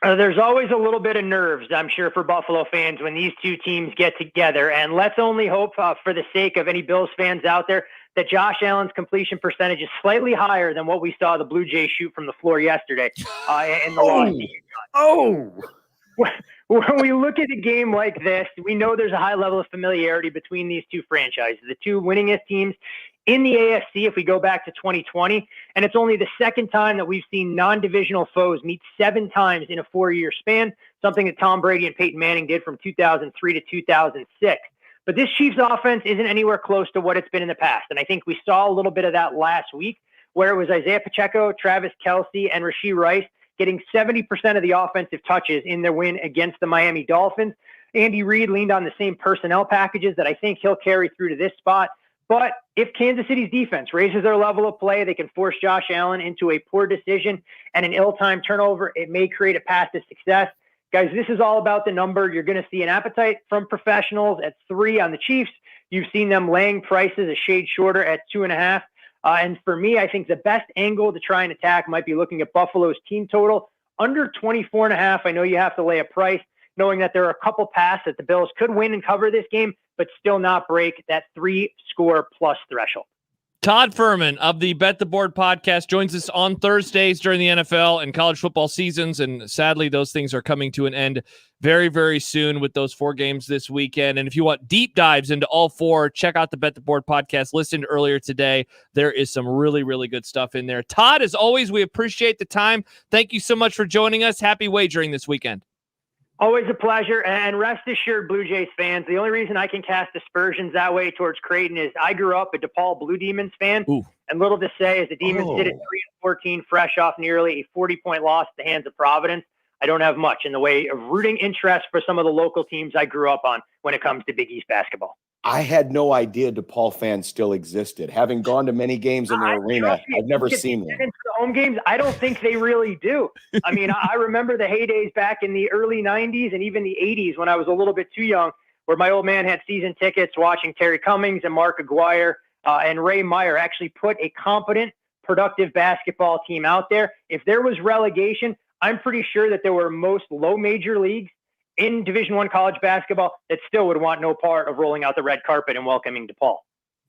There's always a little bit of nerves, I'm sure, for Buffalo fans when these two teams get together. And let's only hope for the sake of any Bills fans out there that Josh Allen's completion percentage is slightly higher than what we saw the Blue Jays shoot from the floor yesterday in the loss. When we look at a game like this, we know there's a high level of familiarity between these two franchises, the two winningest teams in the AFC if we go back to 2020. And it's only the second time that we've seen non-divisional foes meet 7 times in a 4-year span, something that Tom Brady and Peyton Manning did from 2003 to 2006. But this Chiefs offense isn't anywhere close to what it's been in the past. And I think we saw a little bit of that last week where it was Isaiah Pacheco, Travis Kelce, and Rashee Rice getting 70% of the offensive touches in their win against the Miami Dolphins. Andy Reid leaned on the same personnel packages that I think he'll carry through to this spot. But if Kansas City's defense raises their level of play, they can force Josh Allen into a poor decision and an ill-timed turnover. It may create a path to success. Guys, this is all about the number. You're going to see an appetite from professionals at 3 on the Chiefs. You've seen them laying prices a shade shorter at 2.5. And for me, I think the best angle to try and attack might be looking at Buffalo's team total under 24.5. I know you have to lay a price, knowing that there are a couple paths that the Bills could win and cover this game, but still not break that 3-score-plus threshold. Todd Furman of the Bet the Board podcast joins us on Thursdays during the NFL and college football seasons. And sadly, those things are coming to an end very, very soon with those 4 games this weekend. And if you want deep dives into all 4, check out the Bet the Board podcast listened earlier today. There is some really, really good stuff in there. Todd, as always, we appreciate the time. Thank you so much for joining us. Happy wagering this weekend. Always a pleasure, and rest assured, Blue Jays fans, the only reason I can cast aspersions that way towards Creighton is I grew up a DePaul Blue Demons fan, and little to say as the Demons sit at 3-14, fresh off nearly a 40-point loss at the hands of Providence. I don't have much in the way of rooting interest for some of the local teams I grew up on when it comes to Big East basketball. I had no idea DePaul fans still existed. Having gone to many games in the arena, I've never seen one. Into the home games, I don't think they really do. I mean, I remember the heydays back in the early 90s and even the 80s when I was a little bit too young, where my old man had season tickets watching Terry Cummings and Mark Aguirre and Ray Meyer actually put a competent, productive basketball team out there. If there was relegation, I'm pretty sure that there were most low major leagues in Division I college basketball that still would want no part of rolling out the red carpet and welcoming DePaul.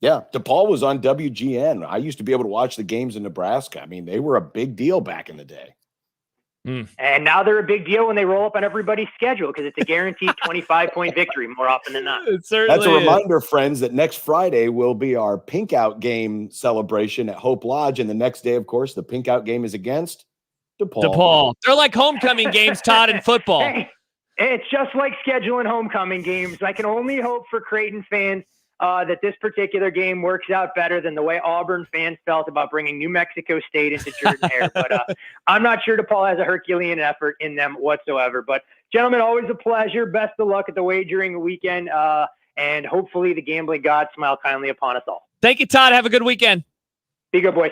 Yeah, DePaul was on WGN. I used to be able to watch the games in Nebraska. I mean, they were a big deal back in the day. And now they're a big deal when they roll up on everybody's schedule because it's a guaranteed 25-point victory more often than not. It certainly That's a reminder, friends, that next Friday will be our Pink Out game celebration at Hope Lodge. And the next day, of course, the Pink Out game is against DePaul. They're like homecoming games, Todd, in football. Hey, it's just like scheduling homecoming games. I can only hope for Creighton fans that this particular game works out better than the way Auburn fans felt about bringing New Mexico State into Jordan-Hare. But I'm not sure DePaul has a Herculean effort in them whatsoever. But, gentlemen, always a pleasure. Best of luck at the wagering weekend. And hopefully the gambling gods smile kindly upon us all. Thank you, Todd. Have a good weekend. Be good, boys.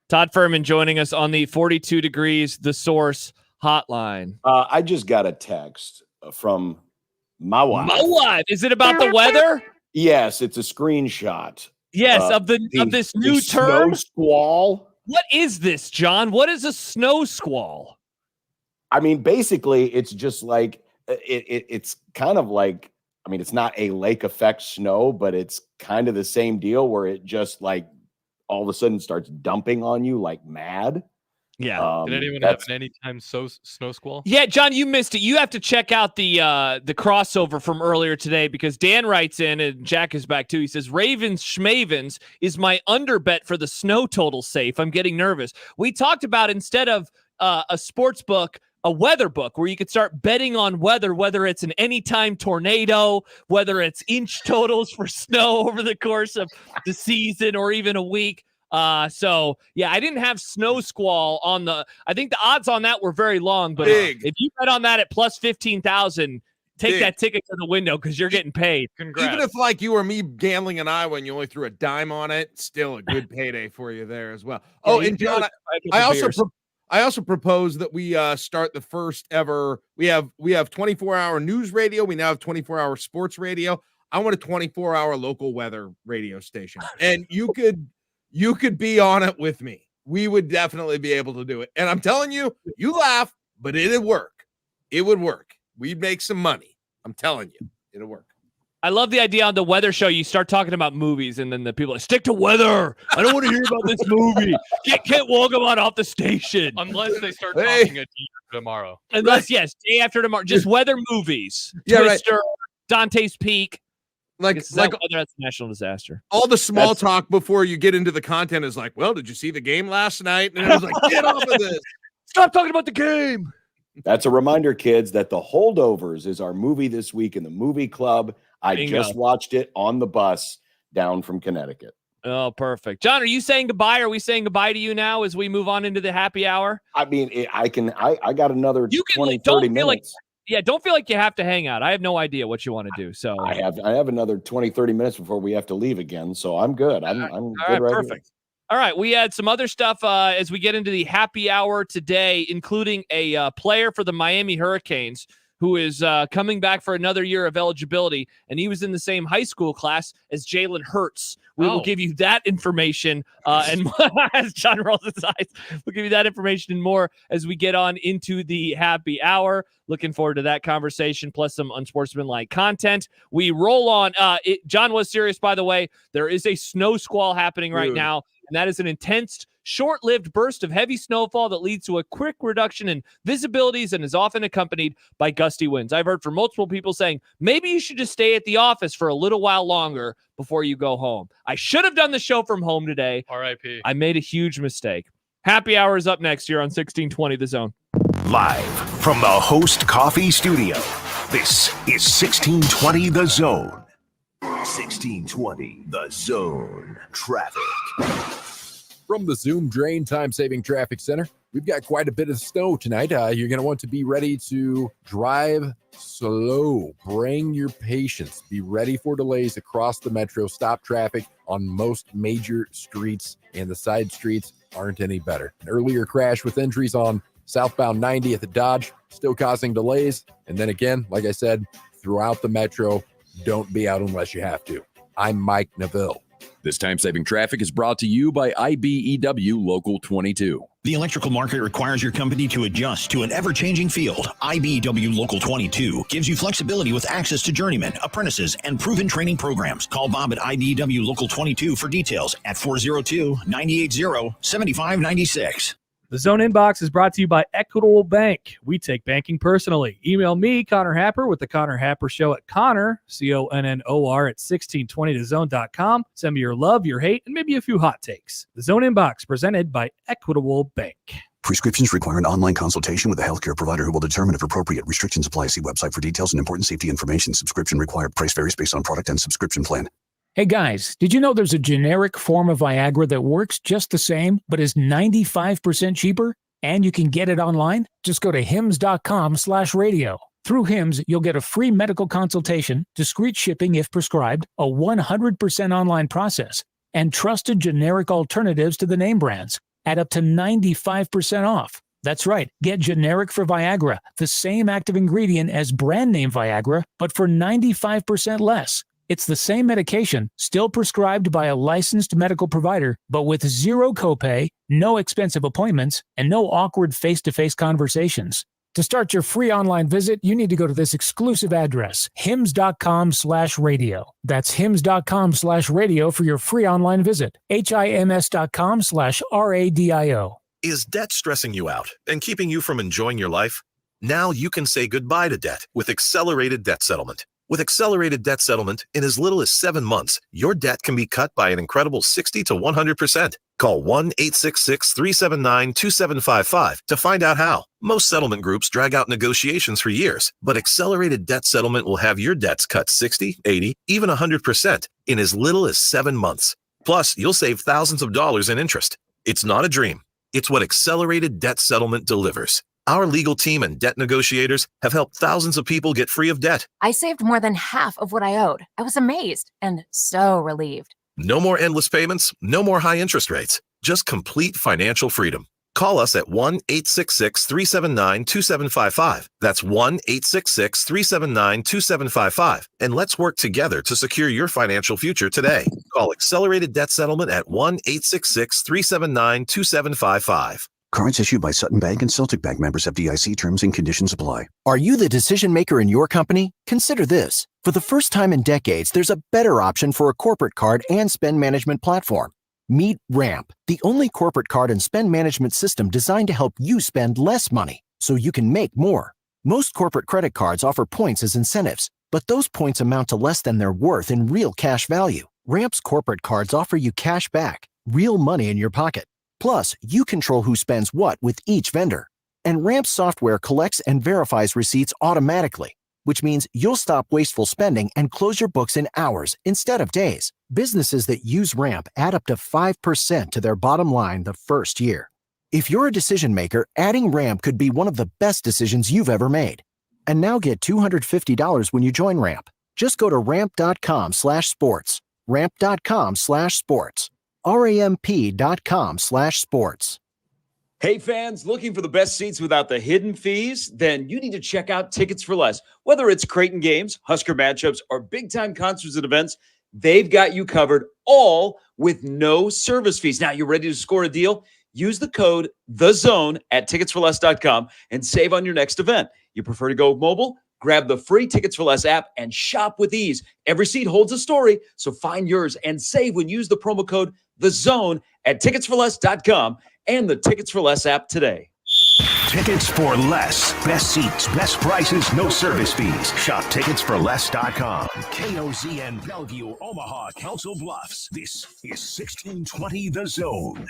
Todd Furman joining us on the 42 Degrees The Source hotline. I just got a text from my wife. My wife. Is it about the weather? Yes, it's a screenshot. Yes, of this new term. Snow squall. What is this, John? What is a snow squall? I mean, basically, it's just like it's kind of like, I mean, it's not a lake effect snow, but it's kind of the same deal where it just like all of a sudden starts dumping on you like mad. Yeah. Did anyone have an anytime snow squall? Yeah, John, you missed it. You have to check out the crossover from earlier today because Dan writes in, and Jack is back too. He says, Ravens Schmavens is my underbet for the snow total safe. I'm getting nervous. We talked about instead of a sports book, a weather book where you could start betting on weather, whether it's an anytime tornado, whether it's inch totals for snow over the course of the season or even a week. So yeah, I didn't have snow squall on I think the odds on that were very long, but if you bet on that at plus 15,000, take that ticket to the window because you're getting paid. Congrats. Even if like you or me gambling in Iowa and you only threw a dime on it, still a good payday for you there as well. And John, I also propose that we start the first ever. We have 24-hour news radio. We now have 24-hour sports radio. I want a 24-hour local weather radio station, and you could be on it with me. We would definitely be able to do it. And I'm telling you, you laugh, but it'd work. It would work. We'd make some money. I'm telling you, it'll work. I love the idea on the weather show. You start talking about movies, and then the people are like, stick to weather. I don't want to hear about this movie. Get Kent Wolgamon off the station. Unless they start talking at tomorrow. Unless, yes, day after tomorrow. Just weather movies. Yeah, Twister, Dante's Peak. Like that's a national disaster. All the small talk before you get into the content is like, well, did you see the game last night? And it was like, get off of this. Stop talking about the game. That's a reminder, kids, that The Holdovers is our movie this week in the movie club. I just watched it on the bus down from Connecticut. Oh, perfect. John, are you saying goodbye? Are we saying goodbye to you now as we move on into the happy hour? I mean, I got another 20, 30 minutes. Don't feel like you have to hang out. I have no idea what you want to do. So I have another 20, 30 minutes before we have to leave again. So I'm good. I'm good right perfect. All right, we had some other stuff as we get into the happy hour today, including a player for the Miami Hurricanes who is coming back for another year of eligibility, and he was in the same high school class as Jalen Hurts. We will give you that information, and as John rolls his eyes, we'll give you that information and more as we get on into the happy hour. Looking forward to that conversation, plus some unsportsmanlike content. We roll on. John was serious, by the way. There is a snow squall happening right now, and that is an intense, short-lived burst of heavy snowfall that leads to a quick reduction in visibilities and is often accompanied by gusty winds. I've heard from multiple people saying, maybe you should just stay at the office for a little while longer before you go home. I should have done the show from home today. R.I.P. I made a huge mistake. Happy hour is up next here on 1620 The Zone. Live from the Host Coffee Studio, this is 1620 The Zone. 1620 The Zone. Traffic. From the Zoom Drain Time-Saving Traffic Center, we've got quite a bit of snow tonight. You're going to want to be ready to drive slow. Bring your patience. Be ready for delays across the metro. Stop traffic on most major streets, and the side streets aren't any better. An earlier crash with injuries on southbound 90 at the Dodge, still causing delays. And then again, like I said, throughout the metro, don't be out unless you have to. I'm Mike Neville. This time-saving traffic is brought to you by IBEW Local 22. The electrical market requires your company to adjust to an ever-changing field. IBEW Local 22 gives you flexibility with access to journeymen, apprentices, and proven training programs. Call Bob at IBEW Local 22 for details at 402-980-7596. The Zone Inbox is brought to you by Equitable Bank. We take banking personally. Email me, Connor Happer, with the Connor Happer Show at Connor, CONNOR, at 1620thezone.com. Send me your love, your hate, and maybe a few hot takes. The Zone Inbox, presented by Equitable Bank. Prescriptions require an online consultation with a healthcare provider who will determine if appropriate. Restrictions apply. See website for details and important safety information. Subscription required. Price varies based on product and subscription plan. Hey guys, did you know there's a generic form of Viagra that works just the same, but is 95% cheaper? And you can get it online? Just go to hims.com/radio. Through Hims, you'll get a free medical consultation, discreet shipping if prescribed, a 100% online process, and trusted generic alternatives to the name brands at up to 95% off. That's right, get generic for Viagra, the same active ingredient as brand name Viagra, but for 95% less. It's the same medication, still prescribed by a licensed medical provider, but with zero copay, no expensive appointments, and no awkward face-to-face conversations. To start your free online visit, you need to go to this exclusive address, hims.com/radio. That's hims.com/radio for your free online visit. hims.com/radio. Is debt stressing you out and keeping you from enjoying your life? Now you can say goodbye to debt with accelerated debt settlement. With accelerated debt settlement, in as little as 7 months, your debt can be cut by an incredible 60 to 100%. Call 1-866-379-2755 to find out how. Most settlement groups drag out negotiations for years, but accelerated debt settlement will have your debts cut 60, 80, even 100% in as little as 7 months. Plus, you'll save thousands of dollars in interest. It's not a dream. It's what accelerated debt settlement delivers. Our legal team and debt negotiators have helped thousands of people get free of debt. I saved more than half of what I owed. I was amazed and so relieved. No more endless payments, no more high interest rates, just complete financial freedom. Call us at 1-866-379-2755. That's 1-866-379-2755. And let's work together to secure your financial future today. Call Accelerated Debt Settlement at 1-866-379-2755. Cards issued by Sutton Bank and Celtic Bank, members FDIC. Terms and conditions apply. Are you the decision maker in your company? Consider this. For the first time in decades, there's a better option for a corporate card and spend management platform. Meet Ramp, the only corporate card and spend management system designed to help you spend less money so you can make more. Most corporate credit cards offer points as incentives, but those points amount to less than their worth in real cash value. Ramp's corporate cards offer you cash back, real money in your pocket. Plus, you control who spends what with each vendor. And Ramp's software collects and verifies receipts automatically, which means you'll stop wasteful spending and close your books in hours instead of days. Businesses that use Ramp add up to 5% to their bottom line the first year. If you're a decision maker, adding Ramp could be one of the best decisions you've ever made. And now get $250 when you join Ramp. Just go to ramp.com/sports. Ramp.com/sports. ramp.com/sports. Hey fans, looking for the best seats without the hidden fees? Then you need to check out Tickets for Less. Whether it's Creighton games, Husker matchups, or big-time concerts and events, they've got you covered, all with no service fees. Now, you ready to score a deal? Use the code THEZONE at ticketsforless.com and save on your next event. You prefer to go mobile? Grab the free Tickets for Less app and shop with ease. Every seat holds a story, so find yours and save when you use the promo code THEZONE at ticketsforless.com and the Tickets for Less app today. Tickets for Less. Best seats, best prices, no service fees. Shop ticketsforless.com. KOZN Bellevue, Omaha, Council Bluffs. This is 1620 The Zone.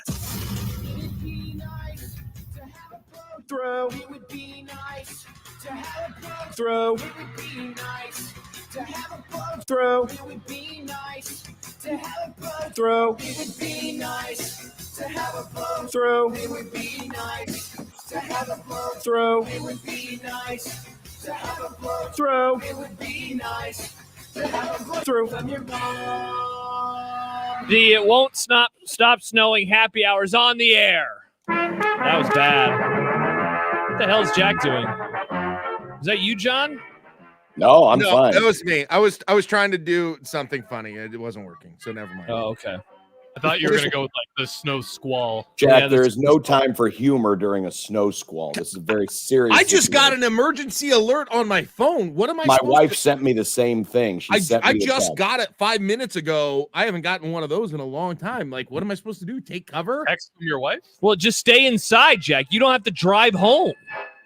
Throw. It would be nice to have a blow throw. It would be nice to have a blow throw. It would be nice to have a blow throw. It would be nice to have a blow throw. It would be nice to have a blow throw. It would be nice to have a blow throw. It would be nice to have a blow throw from your mom. The It Won't Stop Snowing happy hours on the air. That was bad. What the hell is Jack doing? Is that you, John? No, I'm fine. That was me. I was trying to do something funny. It wasn't working, so never mind. Oh, okay. I thought you were going to go with like the snow squall. Jack, there is no time for humor during a snow squall. This is very serious. I just got an emergency alert on my phone. What am I? My wife sent me the same thing. I just got it 5 minutes ago. I haven't gotten one of those in a long time. Like, what am I supposed to do? Take cover? Text from your wife? Well, just stay inside, Jack. You don't have to drive home.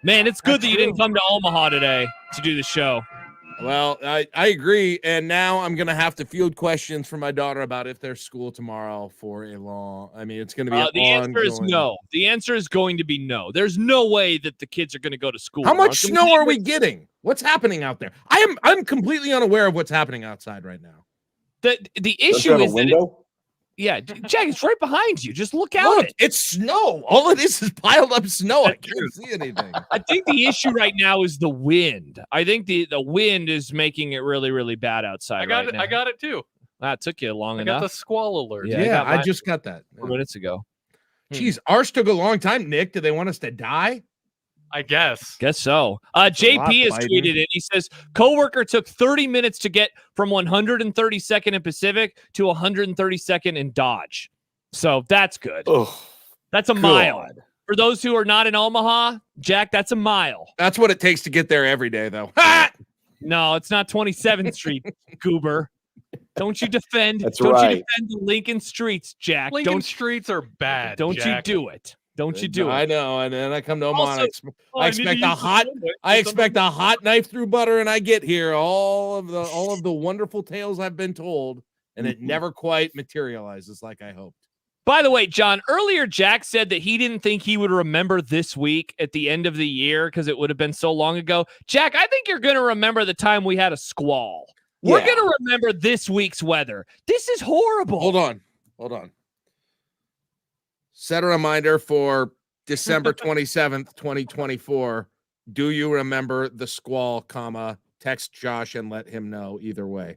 Man, it's good that you didn't come to Omaha today to do the show. Well, I agree. And now I'm going to have to field questions from my daughter about if there's school tomorrow for a long. I mean, it's going to be the answer is no. The answer is going to be no. There's no way that the kids are going to go to school. How much snow are we getting? What's happening out there? I'm completely unaware of what's happening outside right now. The issue is that yeah, Jack, it's right behind you. Just look out. It's snow. All it is piled up snow. I can't see anything. I think the issue right now is the wind. I think the wind is making it really, really bad outside. I got it too. That took you long I enough. got the squall alert. Yeah, I just got that 4 minutes ago. Jeez, ours took a long time. Nick, do they want us to die? I guess so. JP has tweeted it. He says, coworker took 30 minutes to get from 132nd in Pacific to 132nd in Dodge. So that's good. That's a mile. For those who are not in Omaha, Jack, that's a mile. That's what it takes to get there every day, though. No, it's not 27th Street, goober. Don't you defend? That's don't right. you defend the Lincoln streets, Jack? Lincoln streets are bad. Don't Jack. you do it? Don't you do it? I know, and then I come to Omaha. Also, I expect a hot knife through butter, and I get here all of the wonderful tales I've been told, and it never quite materializes like I hoped. By the way, John, earlier Jack said that he didn't think he would remember this week at the end of the year because it would have been so long ago. Jack, I think you're going to remember the time we had a squall. We're going to remember this week's weather. This is horrible. Hold Hold on. Set a reminder for December 27th, 2024. Do you remember the squall, comma, text Josh and let him know either way.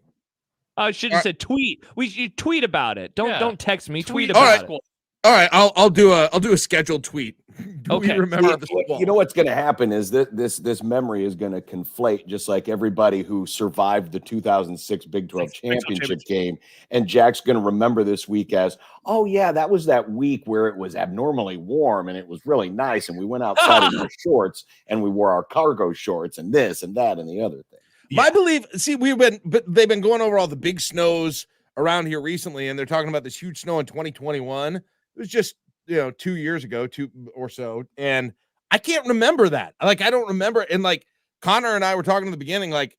I should have said tweet. We should tweet about it. Don't text me. Tweet All about right. it. All right, I'll do a scheduled tweet. Do we remember the squall? You know what's going to happen is that this memory is going to conflate, just like everybody who survived the 2006 Big 12 championship game. And Jack's going to remember this week as, oh yeah, that was that week where it was abnormally warm and it was really nice, and we went outside in our shorts and we wore our cargo shorts and this and that and the other thing. My belief, see, they've been going over all the big snows around here recently, and they're talking about this huge snow in 2021. It was just, 2 years ago, two or so. And I can't remember that. Like, I don't remember. And like Connor and I were talking in the beginning, like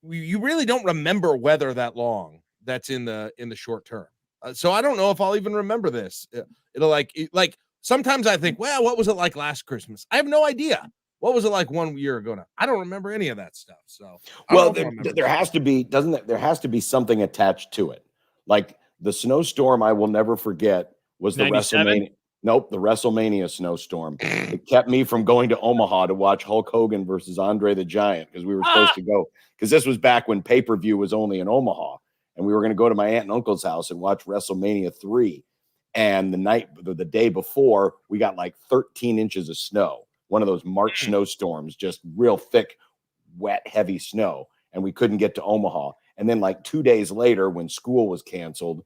you really don't remember weather that long. That's in the short term. So I don't know if I'll even remember this. It'll like sometimes I think, well, what was it like last Christmas? I have no idea. What was it like 1 year ago now? I don't remember any of that stuff. So, well, there has to be, there has to be something attached to it. Like the snowstorm I will never forget was the 97? WrestleMania. Nope, the WrestleMania snowstorm. It kept me from going to Omaha to watch Hulk Hogan versus Andre the Giant, because we were supposed to go, because this was back when pay-per-view was only in Omaha, and we were going to go to my aunt and uncle's house and watch WrestleMania 3. And the day before, we got like 13 inches of snow. One of those March snowstorms, just real thick, wet, heavy snow. And we couldn't get to Omaha. And then like 2 days later, when school was canceled,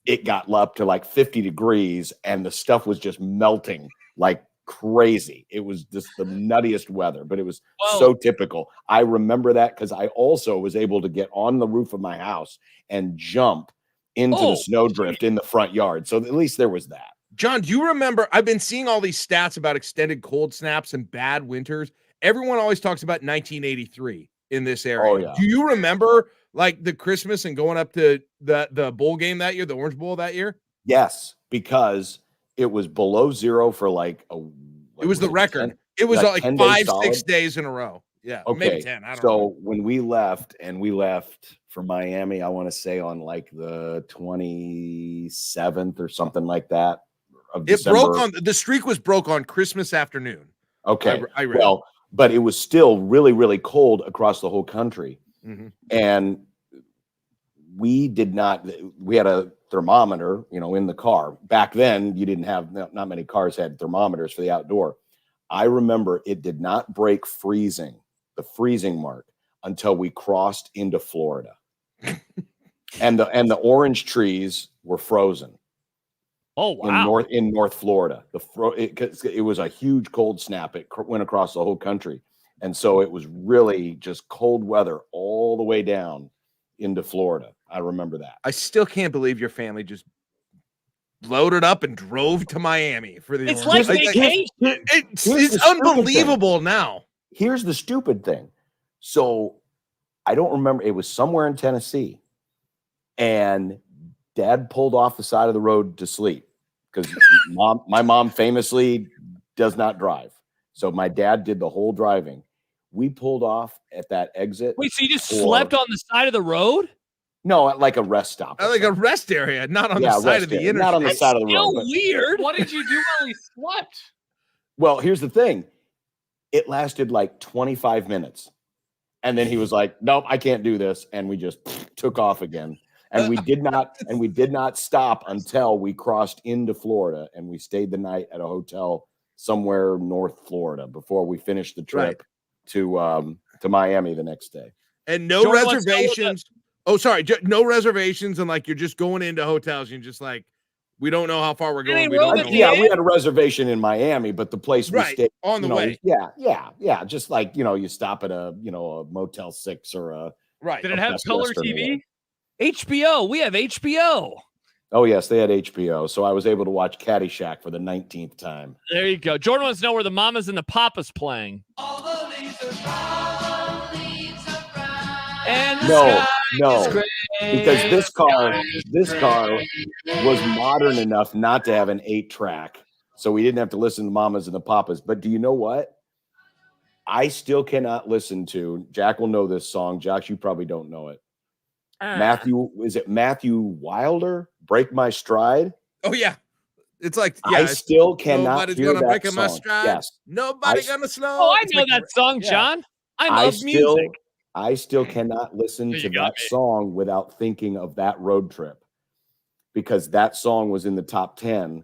it got up to like 50 degrees and the stuff was just melting like crazy. It was just the nuttiest weather, but it was so typical. I remember that because I also was able to get on the roof of my house and jump into the snowdrift in the front yard. So at least there was that. John, do you remember? I've been seeing all these stats about extended cold snaps and bad winters. Everyone always talks about 1983 in this area. Oh, yeah. Do you remember like the Christmas and going up to the bowl game that year, the Orange Bowl that year? Yes, because it was below zero for like a. It was the record. It was like 5-6 days in a row. Yeah, okay. Maybe 10. I don't know. So when we left for Miami, I want to say on like the 27th or something like that. It broke on the streak was broke on Christmas afternoon. Okay. I read. Well, but it was still really, really cold across the whole country. Mm-hmm. And we had a thermometer, in the car. Back then, you didn't have, not many cars had thermometers for the outdoor. I remember it did not break the freezing mark, until we crossed into Florida. and the orange trees were frozen. Oh, wow. In North Florida. It was a huge cold snap. It went across the whole country. And so it was really just cold weather all the way down into Florida. I remember that. I still can't believe your family just loaded up and drove to Miami for the. It's like vacation. It's unbelievable now. Here's the stupid thing. So I don't remember. It was somewhere in Tennessee, and Dad pulled off the side of the road to sleep because my mom famously does not drive. So my dad did the whole driving. We pulled off at that exit. Wait, so you just slept on the side of the road? No, at like a rest stop. Like a rest area, not on the side of the interstate. Not on the side of the road. That's weird. What did you do while he slept? Well, here's the thing. It lasted like 25 minutes. And then he was like, nope, I can't do this. And we just took off again. And we did not stop until we crossed into Florida, and we stayed the night at a hotel somewhere North Florida before we finished the trip to Miami the next day. And no reservations. Oh, sorry. No reservations. And like, you're just going into hotels. And you're just like, we don't know how far we're going. We had a reservation in Miami, but the place we stayed on the way. Yeah. Just like, you stop at a Motel 6 or a. Right. Did it have color TV? HBO. We have HBO. Oh, yes, they had HBO. So I was able to watch Caddyshack for the 19th time. There you go. Jordan wants to know where the Mamas and the Papas playing. No, because this car was modern enough not to have an 8-track, so we didn't have to listen to Mamas and the Papas. But do you know what? I still cannot listen to. Jack will know this song. Josh, you probably don't know it. Matthew Wilder? Break My Stride. Oh yeah, it's like yeah. I still cannot Nobody's hear gonna that break my song. stride. Yes, Nobody gonna slow. Oh, I It's know like- that song, yeah. John. I love music. I still cannot listen to that song without thinking of that road trip, because that song was in the top 10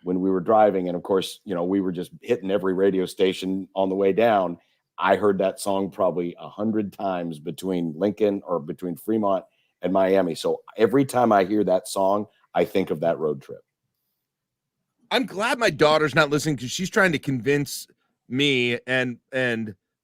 when we were driving. And of course, we were just hitting every radio station on the way down. I heard that song probably 100 times between Fremont and Miami. So every time I hear that song, I think of that road trip. I'm glad my daughter's not listening, because she's trying to convince me and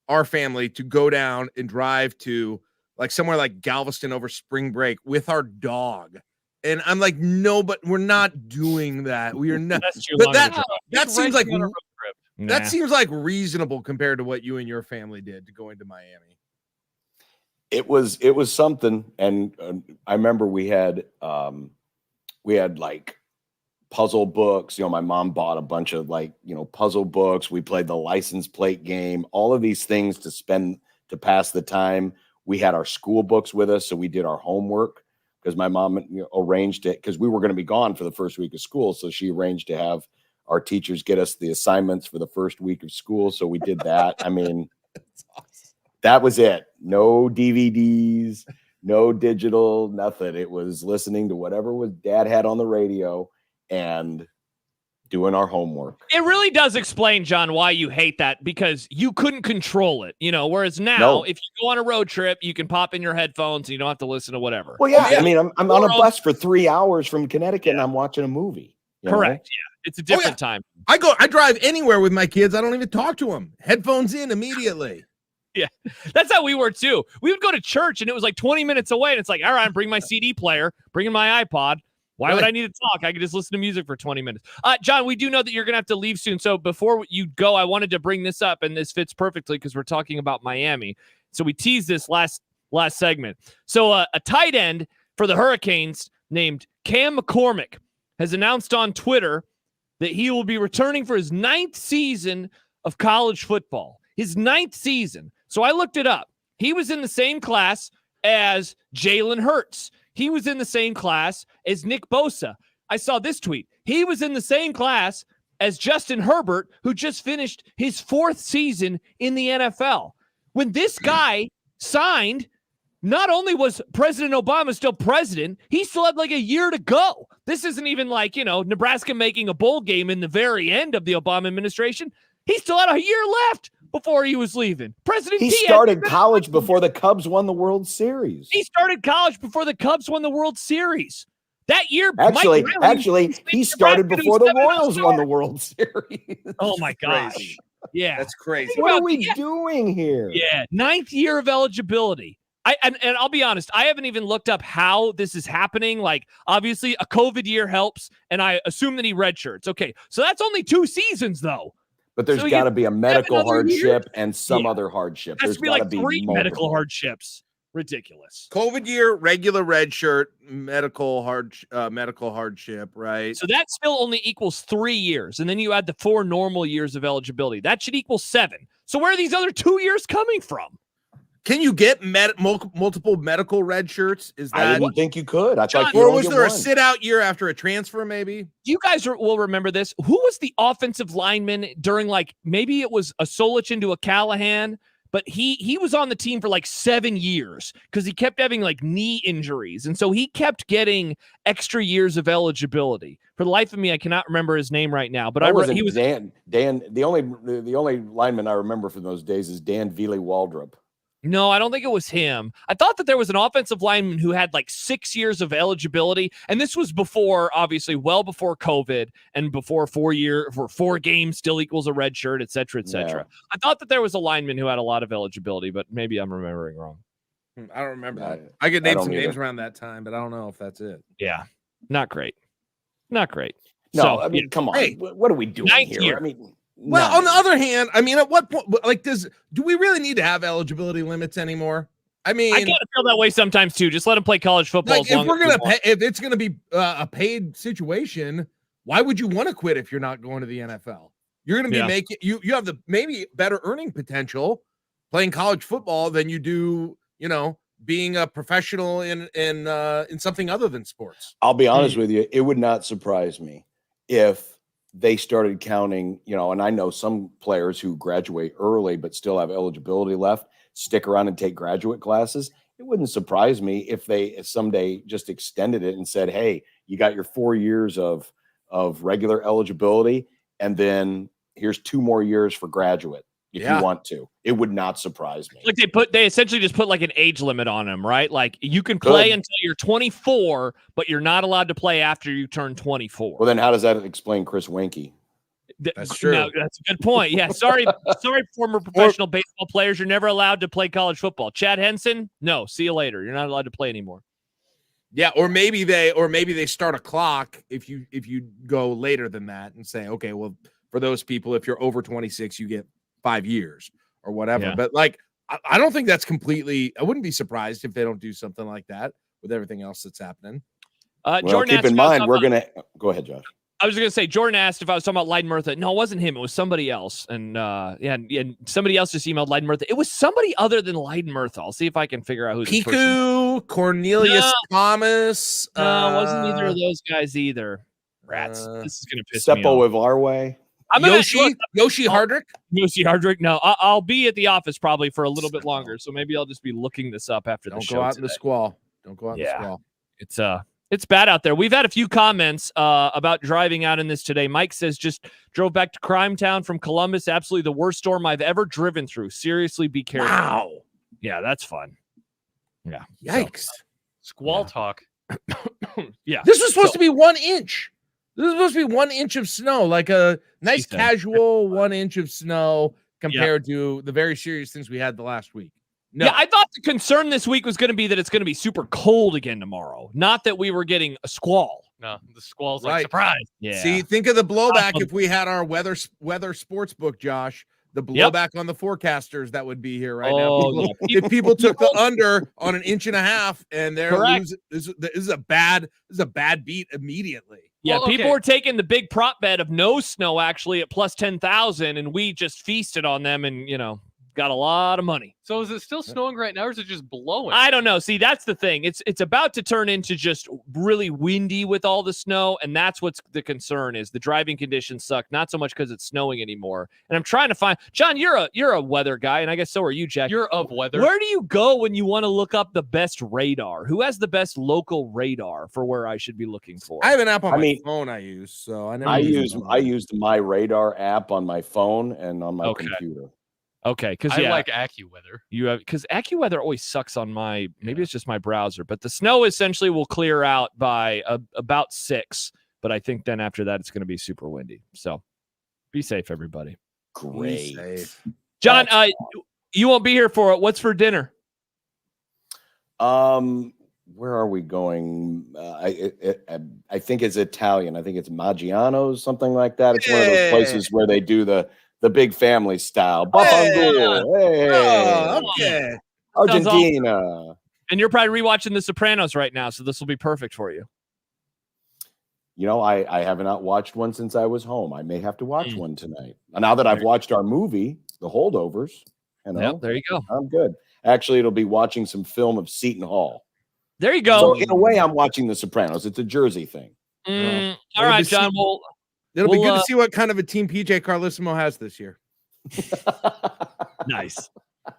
our family to go down and drive to like somewhere like Galveston over spring break with our dog. And I'm like, no, but we're not doing that. We are not. But that seems like that seems like reasonable compared to what you and your family did to go into Miami. It was something. And I remember we had like puzzle books. My mom bought a bunch of puzzle books. We played the license plate game, all of these things to pass the time. We had our school books with us, so we did our homework, because my mom arranged it, because we were going to be gone for the first week of school. So she arranged to have our teachers get us the assignments for the first week of school. So we did that. I mean, that was it. No DVDs, no digital, nothing. It was listening to whatever dad had on the radio and doing our homework. It really does explain, John, why you hate that, because you couldn't control it, whereas now if you go on a road trip, you can pop in your headphones and you don't have to listen to whatever. Well, yeah. I mean, I'm on a bus for 3 hours from Connecticut and I'm watching a movie. Correct. Yeah. It's a different time. I drive anywhere with my kids. I don't even talk to them. Headphones in immediately. Yeah, that's how we were too. We would go to church and it was like 20 minutes away. And it's like, all right, bring my CD player, bring in my iPod. Why would I need to talk? I could just listen to music for 20 minutes. John, we do know that you're going to have to leave soon. So before you go, I wanted to bring this up, and this fits perfectly because we're talking about Miami. So we teased this last segment. So a tight end for the Hurricanes named Cam McCormick has announced on Twitter that he will be returning for his 9th season of college football. His 9th season. So I looked it up. He was in the same class as Jalen Hurts. He was in the same class as Nick Bosa. I saw this tweet. He was in the same class as Justin Herbert, who just finished his 4th season in the NFL. When this guy signed, not only was President Obama still president, he still had like a year to go. This isn't even like, Nebraska making a bowl game in the very end of the Obama administration. He still had a year left before he was leaving. He started college before the Cubs won the World Series. He started college before the Cubs won the World Series. That year, actually, he started before the Royals won the World Series. Oh my gosh. Yeah. That's crazy. What are we doing here? Yeah. 9th year of eligibility. And I'll be honest, I haven't even looked up how this is happening. Like, obviously, a COVID year helps, and I assume that he redshirts. Okay, so that's only 2 seasons, though. But there's got to be a medical hardship and some other hardship. There's got to be like 3 medical hardships. Ridiculous. COVID year, regular red shirt, medical hardship, right? So that still only equals 3 years, and then you add the 4 normal years of eligibility. That should equal 7. So where are these other 2 years coming from? Can you get multiple medical red shirts? Is that? I didn't think you could. I thought, or was there a sit out year after a transfer? Maybe you guys will remember this. Who was the offensive lineman during maybe it was a Solich into a Callahan, but he was on the team for 7 years because he kept having knee injuries, and so he kept getting extra years of eligibility. For the life of me, I cannot remember his name right now. But he was Dan. The only lineman I remember from those days is Dan Veely-Waldrop. No, I don't think it was him. I thought that there was an offensive lineman who had 6 years of eligibility. And this was before, obviously, well before COVID and before 4 games still equals a red shirt, et cetera, et cetera. Yeah. I thought that there was a lineman who had a lot of eligibility, but maybe I'm remembering wrong. I don't remember that. I could name some names around that time, but I don't know if that's it. Yeah. Not great. Not great. No, so, I mean, come on. Hey, what are we doing here? Year. I mean, well, on the other hand, I mean, at what point, do we really need to have eligibility limits anymore? I mean, I kind of feel that way sometimes too. Just let them play college football. If we're gonna pay, if it's gonna be a paid situation, why would you want to quit if you're not going to the NFL? You're gonna be making you have the maybe better earning potential playing college football than you do, being a professional in something other than sports. I'll be honest with you, it would not surprise me if they started counting, and I know some players who graduate early but still have eligibility left, stick around and take graduate classes. It wouldn't surprise me if they someday just extended it and said, hey, you got your 4 years of regular eligibility, and then here's 2 more years for graduate. If you want to, it would not surprise me. Like they essentially just put like an age limit on them, right? Like you can play until you're 24, but you're not allowed to play after you turn 24. Well, then how does that explain Chris Winkie? That's true. No, that's a good point. Yeah, sorry, former professional baseball players. You're never allowed to play college football. Chad Henson, no, see you later. You're not allowed to play anymore. Yeah, or maybe they start a clock if you go later than that and say, okay, well, for those people, if you're over 26, you get 5 years or whatever. Yeah. But like, I don't think that's completely. I wouldn't be surprised if they don't do something like that with everything else that's happening. Jordan, keep in mind, we're gonna go ahead, Josh. I was going to say, Jordan asked if I was talking about Leiden Murtha. No, it wasn't him. It was somebody else. And and somebody else just emailed Leiden Murtha. It was somebody other than Leiden Murtha. I'll see if I can figure out who this person is. Piku, Cornelius Thomas. No, it wasn't either of those guys either. Rats. This is going to piss me Seppo off. Ivarwe. Yoshi Hardrick? Yoshi Hardrick. No, I'll be at the office probably for a little bit longer. So maybe I'll just be looking this up after the show. Don't go out today. in the squall. Don't go out in the squall. It's bad out there. We've had a few comments about driving out in this today. Mike says, just drove back to Crime Town from Columbus. Absolutely the worst storm I've ever driven through. Seriously, be careful. Wow. Yeah, that's fun. Yeah. Yikes. Squall talk. Yeah. This was supposed to be 1 inch. This is supposed to be 1 inch of snow, like a nice casual 1 inch of snow compared to the very serious things we had the last week. No. Yeah, I thought the concern this week was going to be that it's going to be super cold again tomorrow. Not that we were getting a squall. No, the squall's like surprise. Yeah. See, think of the blowback if we had our weather sports book, Josh. The blowback on the forecasters that would be here right now. If people took the under on 1.5 inches and they're losing, this is a bad beat immediately. Yeah, people were taking the big prop bet of no snow actually at plus 10,000, and we just feasted on them and got a lot of money. So is it still snowing right now, or is it just blowing? I don't know. See, that's the thing. It's about to turn into just really windy with all the snow, and that's what's the concern is the driving conditions suck. Not so much because it's snowing anymore. And I'm trying to find John. You're a weather guy, and I guess so are you, Jack. You're of weather. Where do you go when you want to look up the best radar? Who has the best local radar for where I should be looking for? I have an app on my phone I use, so I used my radar app on my phone and on my computer. Okay, because I like AccuWeather. You have because AccuWeather always sucks on my. Maybe it's just my browser, but the snow essentially will clear out by about 6. But I think then after that it's going to be super windy. So be safe, everybody. Great, John. You won't be here for it. What's for dinner? Where are we going? I think it's Italian. I think it's Maggiano's, something like that. It's one of those places where they do the big family style. Buffalo. Hey. Oh, okay. Argentina. Awesome. And you're probably rewatching The Sopranos right now, so this will be perfect for you. I have not watched one since I was home. I may have to watch one tonight. Now that I've watched our movie, The Holdovers, there you go. I'm good. Actually, it'll be watching some film of Seton Hall. There you go. So in a way, I'm watching The Sopranos. It's a Jersey thing. All right, John. It'll be good to see what kind of a team PJ Carlissimo has this year. Nice.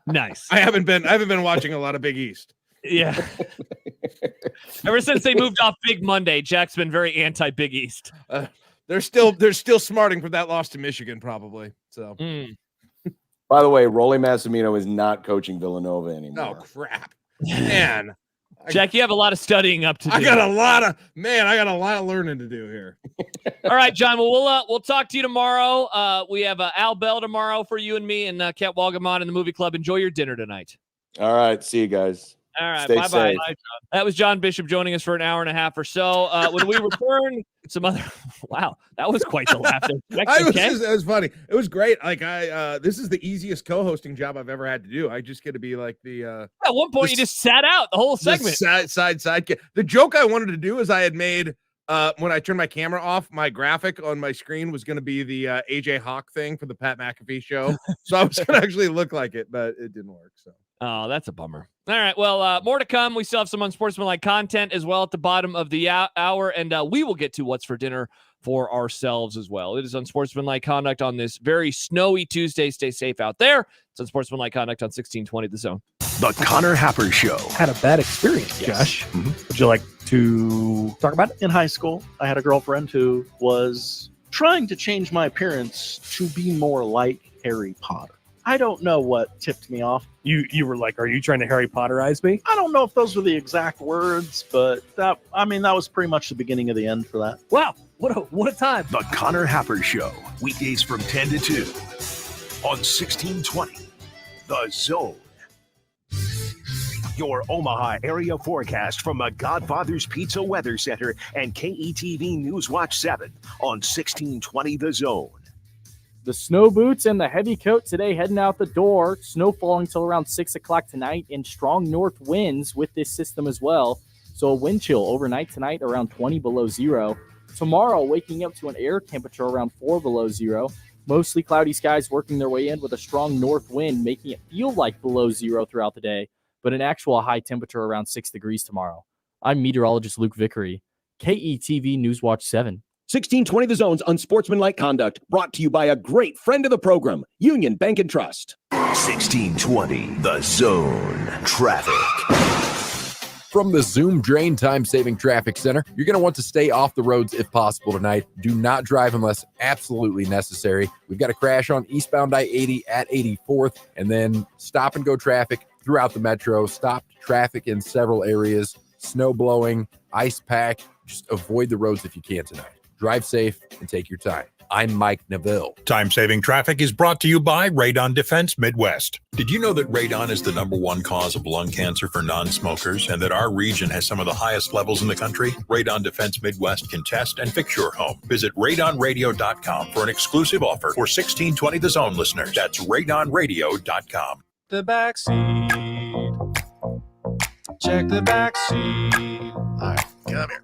I haven't been watching a lot of Big East. Yeah. Ever since they moved off Big Monday, Jack's been very anti-Big East. They're still smarting from that loss to Michigan, probably. So. By the way, Rolly Massimino is not coaching Villanova anymore. Oh crap, man. Jack, you have a lot of studying up to do. I got a lot of learning to do here. All right, John. Well, we'll talk to you tomorrow. We have Al Bell tomorrow for you and me, and Kat Walgamon in the movie club. Enjoy your dinner tonight. All right, see you guys. All right, stay bye-bye. safe. Bye, John. That was John Bishop joining us for an hour and a half or so. When we return, some other. Wow, that was quite the laugh. It was funny. It was great. Like this is the easiest co-hosting job I've ever had to do. I just get to be like the. At one point, you just sat out the whole segment. Side. The joke I wanted to do is I had made when I turned my camera off, my graphic on my screen was going to be the AJ Hawk thing for the Pat McAfee show. So I was going to actually look like it, but it didn't work. So. Oh, that's a bummer. All right. Well, more to come. We still have some unsportsmanlike content as well at the bottom of the hour, and we will get to what's for dinner for ourselves as well. It is Unsportsmanlike Conduct on this very snowy Tuesday. Stay safe out there. It's Unsportsmanlike Conduct on 1620 The Zone. The Connor Happer Show. Had a bad experience, Josh. Would you like to talk about it? In high school, I had a girlfriend who was trying to change my appearance to be more like Harry Potter. I don't know what tipped me off. You were like, are you trying to Harry Potterize me? I don't know if those were the exact words, but that was pretty much the beginning of the end for that. Wow, what a time. The Connor Happer Show, weekdays from 10 to 2 on 1620 The Zone. Your Omaha area forecast from the Godfather's Pizza Weather Center and KETV News Watch 7 on 1620 The Zone. The snow boots and the heavy coat today heading out the door. Snow falling till around 6 o'clock tonight and strong north winds with this system as well. So a wind chill overnight tonight around 20 below zero. Tomorrow waking up to an air temperature around 4 below zero. Mostly cloudy skies working their way in with a strong north wind making it feel like below zero throughout the day. But an actual high temperature around 6 degrees tomorrow. I'm meteorologist Luke Vickery. KETV Newswatch 7. 1620 The Zone's Unsportsmanlike Conduct, brought to you by a great friend of the program, Union Bank and Trust. 1620 The Zone. Traffic. From the Zoom Drain Time Saving Traffic Center, you're going to want to stay off the roads if possible tonight. Do not drive unless absolutely necessary. We've got a crash on eastbound I-80 at 84th, and then stop and go traffic throughout the metro. Stopped traffic in several areas. Snow blowing, ice pack. Just avoid the roads if you can tonight. Drive safe and take your time. I'm Mike Neville. Time-saving traffic is brought to you by Radon Defense Midwest. Did you know that radon is the #1 cause of lung cancer for non-smokers and that our region has some of the highest levels in the country? Radon Defense Midwest can test and fix your home. Visit radonradio.com for an exclusive offer for 1620 The Zone listeners. That's radonradio.com. The backseat. Check the backseat. All right, come here.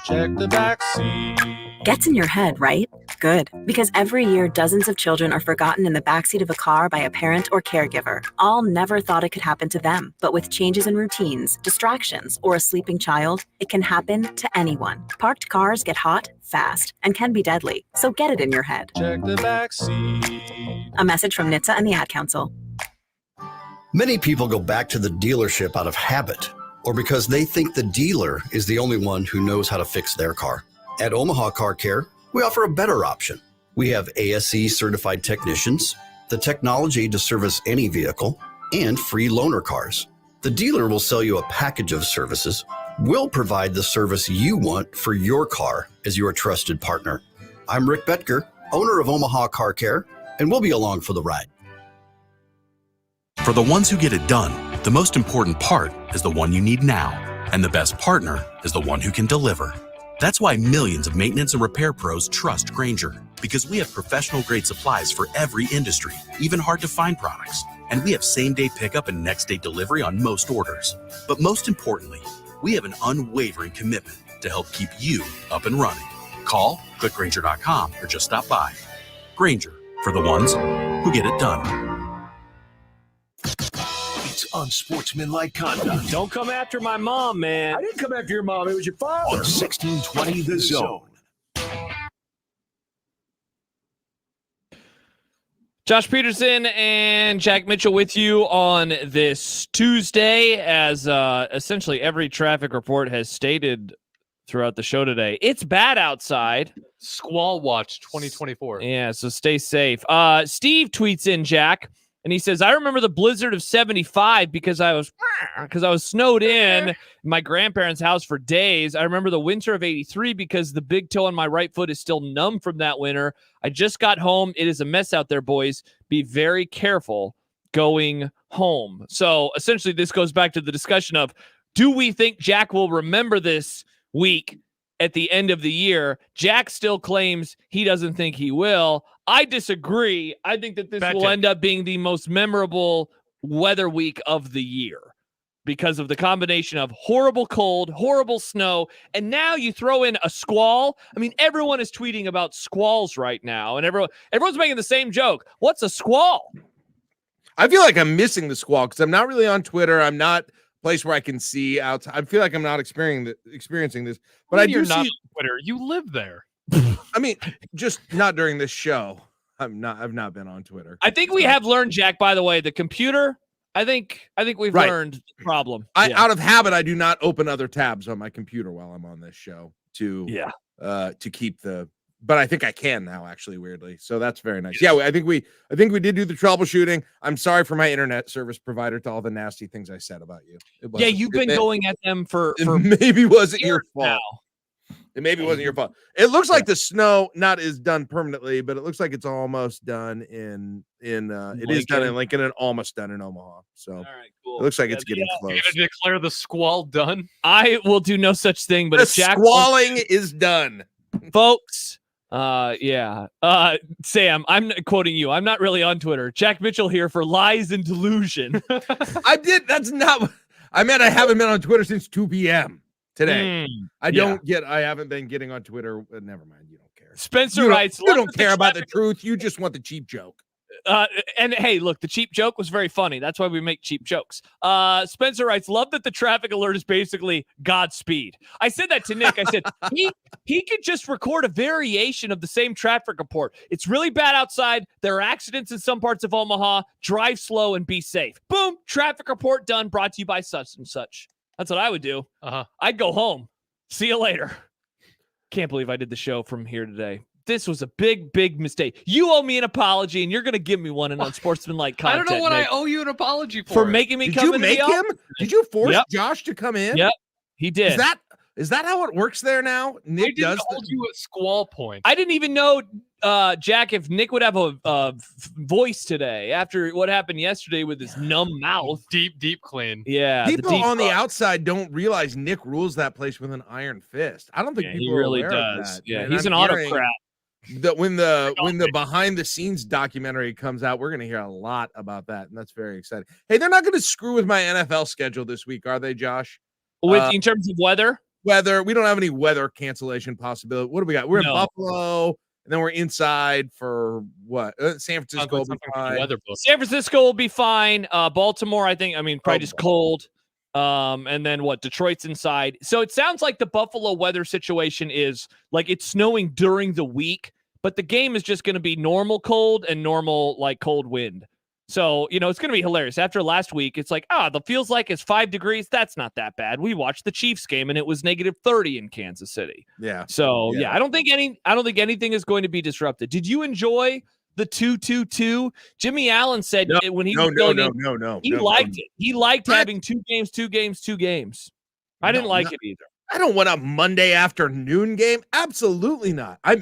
Check the backseat. Gets in your head, right? Good. Because every year, dozens of children are forgotten in the backseat of a car by a parent or caregiver. All never thought it could happen to them. But with changes in routines, distractions, or a sleeping child, it can happen to anyone. Parked cars get hot, fast, and can be deadly. So get it in your head. Check the backseat. A message from NHTSA and the Ad Council. Many people go back to the dealership out of habit or because they think the dealer is the only one who knows how to fix their car. At Omaha Car Care, we offer a better option. We have ASE certified technicians, the technology to service any vehicle, and free loaner cars. The dealer will sell you a package of services. We'll provide the service you want for your car as your trusted partner. I'm Rick Betker, owner of Omaha Car Care, and we'll be along for the ride. For the ones who get it done, the most important part is the one you need now, and the best partner is the one who can deliver. That's why millions of maintenance and repair pros trust Grainger, because we have professional-grade supplies for every industry, even hard-to-find products. And we have same-day pickup and next-day delivery on most orders. But most importantly, we have an unwavering commitment to help keep you up and running. Call, click Grainger.com, or just stop by. Grainger, for the ones who get it done. It's Unsportsmanlike Conduct. Don't come after my mom, man. I didn't come after your mom. It was your father. On 1620 The Zone. Josh Peterson and Jack Mitchell with you on this Tuesday, as essentially every traffic report has stated throughout the show today. It's bad outside. Squall Watch 2024. Yeah, so stay safe. Steve tweets in, Jack, and he says, I remember the blizzard of 75 because I was snowed in my grandparents' house for days. I remember the winter of 83 because the big toe on my right foot is still numb from that winter. I just got home. It is a mess out there, boys. Be very careful going home. So essentially this goes back to the discussion of, do we think Jack will remember this week at the end of the year? Jack still claims he doesn't think he will. I disagree. I think that this will end up being the most memorable weather week of the year because of the combination of horrible cold, horrible snow, and now you throw in a squall. I mean, everyone is tweeting about squalls right now, and everyone's making the same joke. What's a squall? I feel like I'm missing the squall because I'm not really on Twitter. I'm not a place where I can see outside. I feel like I'm not experiencing this, but I do You're see not on Twitter. You live there. I mean, just not during this show. I've not been on Twitter. I think we have learned, Jack, by the way, the computer. I think we've learned the problem. Out of habit, I do not open other tabs on my computer while I'm on this show to keep the, but I think I can now, actually, weirdly. So that's very nice. Yeah, I think we did do the troubleshooting. I'm sorry for my internet service provider to all the nasty things I said about you. Yeah, you've been going at them for maybe wasn't your fault. now. It maybe wasn't your fault. It looks like the snow is done permanently, but it looks like it's almost done in it is done in Lincoln and almost done in Omaha. So all right, cool. It looks like it's getting close. You're gonna declare the squall done? I will do no such thing, but the if Jack squalling is done, folks. Sam, I'm quoting you. I'm not really on Twitter. Jack Mitchell here for lies and delusion. That's not. I meant I haven't been on Twitter since 2 p.m. today. I haven't been getting on Twitter. Never mind. You don't care. Spencer writes, you don't care about the truth. You just want the cheap joke. And hey, look, the cheap joke was very funny. That's why we make cheap jokes. Spencer writes, love that the traffic alert is basically Godspeed. I said that to Nick. I said, he could just record a variation of the same traffic report. It's really bad outside. There are accidents in some parts of Omaha. Drive slow and be safe. Boom. Traffic report done. Brought to you by such and such. That's what I would do. I'd go home. See you later. Can't believe I did the show from here today. This was a big, big mistake. You owe me an apology, and you're going to give me one in Unsportsmanlike Conduct. I don't know what Nick, I owe you an apology for making me come. Did you make him? Did you force Josh to come in? Yep, he did. Is that how it works there now? Nick does hold you at squall point. I didn't even know, Jack, if Nick would have a voice today after what happened yesterday with his numb mouth. Deep clean. Yeah. People on the outside don't realize Nick rules that place with an iron fist. I don't think people he really are aware does. of that. Yeah, And he's I'm an hearing autocrat. That when the behind the scenes documentary comes out, we're going to hear a lot about that, and that's very exciting. Hey, they're not going to screw with my NFL schedule this week, are they, Josh? In terms of weather, we don't have any weather cancellation possibility. What do we got? We're in Buffalo, and then we're inside for what? San Francisco will be fine. San Francisco will be fine. Baltimore, probably just cold. And then what? Detroit's inside. So it sounds like the Buffalo weather situation is like it's snowing during the week, but the game is just going to be normal cold and normal like cold wind. So, it's going to be hilarious. After last week, it's like, the feels like it's 5 degrees. That's not that bad. We watched the Chiefs game and it was -30 in Kansas City. Yeah. So I don't think anything is going to be disrupted. Did you enjoy the 2-2-2? Jimmy Allen said when he was filling in, he liked it. He liked having 2 games. I didn't like it either. I don't want a Monday afternoon game. Absolutely not. I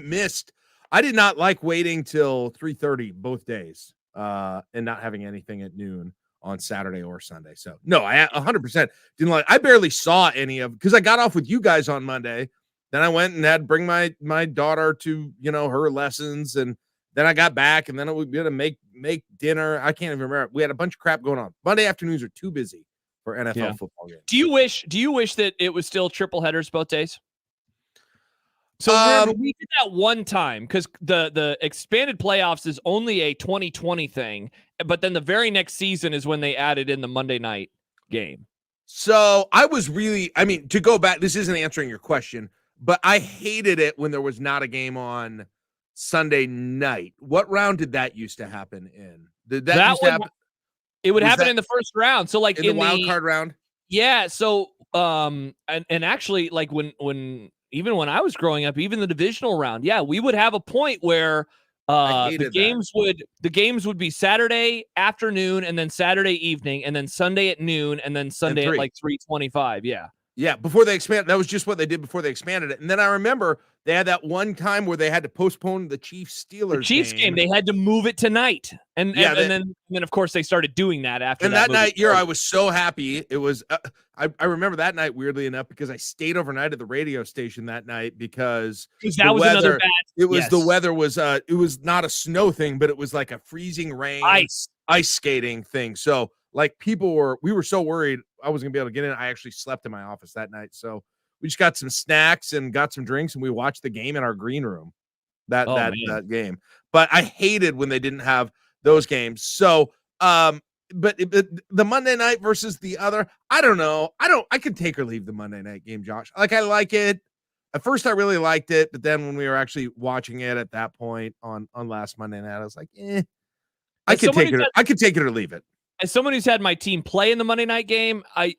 did not like waiting till 3:30 both days and not having anything at noon on Saturday or Sunday. So no, I 100% didn't like. I barely saw any of because I got off with you guys on Monday. Then I went and had to bring my daughter to her lessons and. Then I got back, and then we had to make dinner. I can't even remember. We had a bunch of crap going on. Monday afternoons are too busy for NFL football games. Do you wish that it was still triple headers both days? So remember, we did that one time because the expanded playoffs is only a 2020 thing, but then the very next season is when they added in the Monday night game. So I was to go back, this isn't answering your question, but I hated it when there was not a game on Sunday night. What round did that used to happen in? Did that used to happen? It would happen in the first round. So like in the wild card round? Yeah. So and actually like when I was growing up, even the divisional round, we would have a point where the games would be Saturday afternoon and then Saturday evening and then Sunday at noon and then Sunday at like 3:25. Yeah. Yeah, before they expanded, that was just what they did before they expanded it. And then I remember they had that one time where they had to postpone the Chiefs-Steelers game. They had to move it tonight. And then of course they started doing that after that. And that night, I was so happy. It was I remember that night weirdly enough because I stayed overnight at the radio station that night because that was another bad. It was the weather was it was not a snow thing, but it was like a freezing rain ice skating thing. So like we were so worried I wasn't gonna be able to get in. I actually slept in my office that night. So we just got some snacks and got some drinks and we watched the game in our green room that game. But I hated when they didn't have those games. So But the Monday night versus the other, I don't know. I could take or leave the Monday night game, Josh. Like, I like it. At first, I really liked it, but then when we were actually watching it at that point on last Monday night, I was like, I could take it. I could take it or leave it. As someone who's had my team play in the Monday night game, I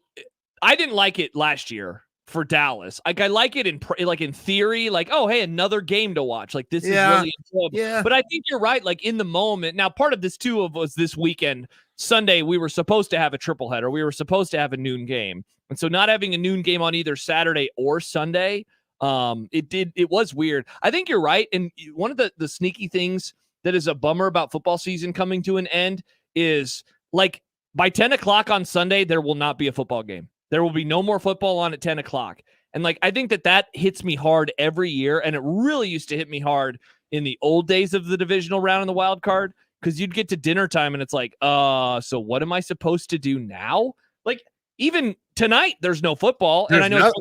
didn't like it last year for Dallas. Like, I like it in theory, like, oh, hey, another game to watch. Like, this is really enjoyable. Yeah. But I think you're right. Like, in the moment, now part of this too was this weekend. Sunday, we were supposed to have a triple header. We were supposed to have a noon game. And so not having a noon game on either Saturday or Sunday, it was weird. I think you're right. And one of the sneaky things that is a bummer about football season coming to an end is, like, by 10 o'clock on Sunday, there will not be a football game. There will be no more football on at 10 o'clock. And, like, I think that hits me hard every year. And it really used to hit me hard in the old days of the divisional round and the wild card, because you'd get to dinner time and it's like, so what am I supposed to do now? Like, even tonight, there's no football. And I know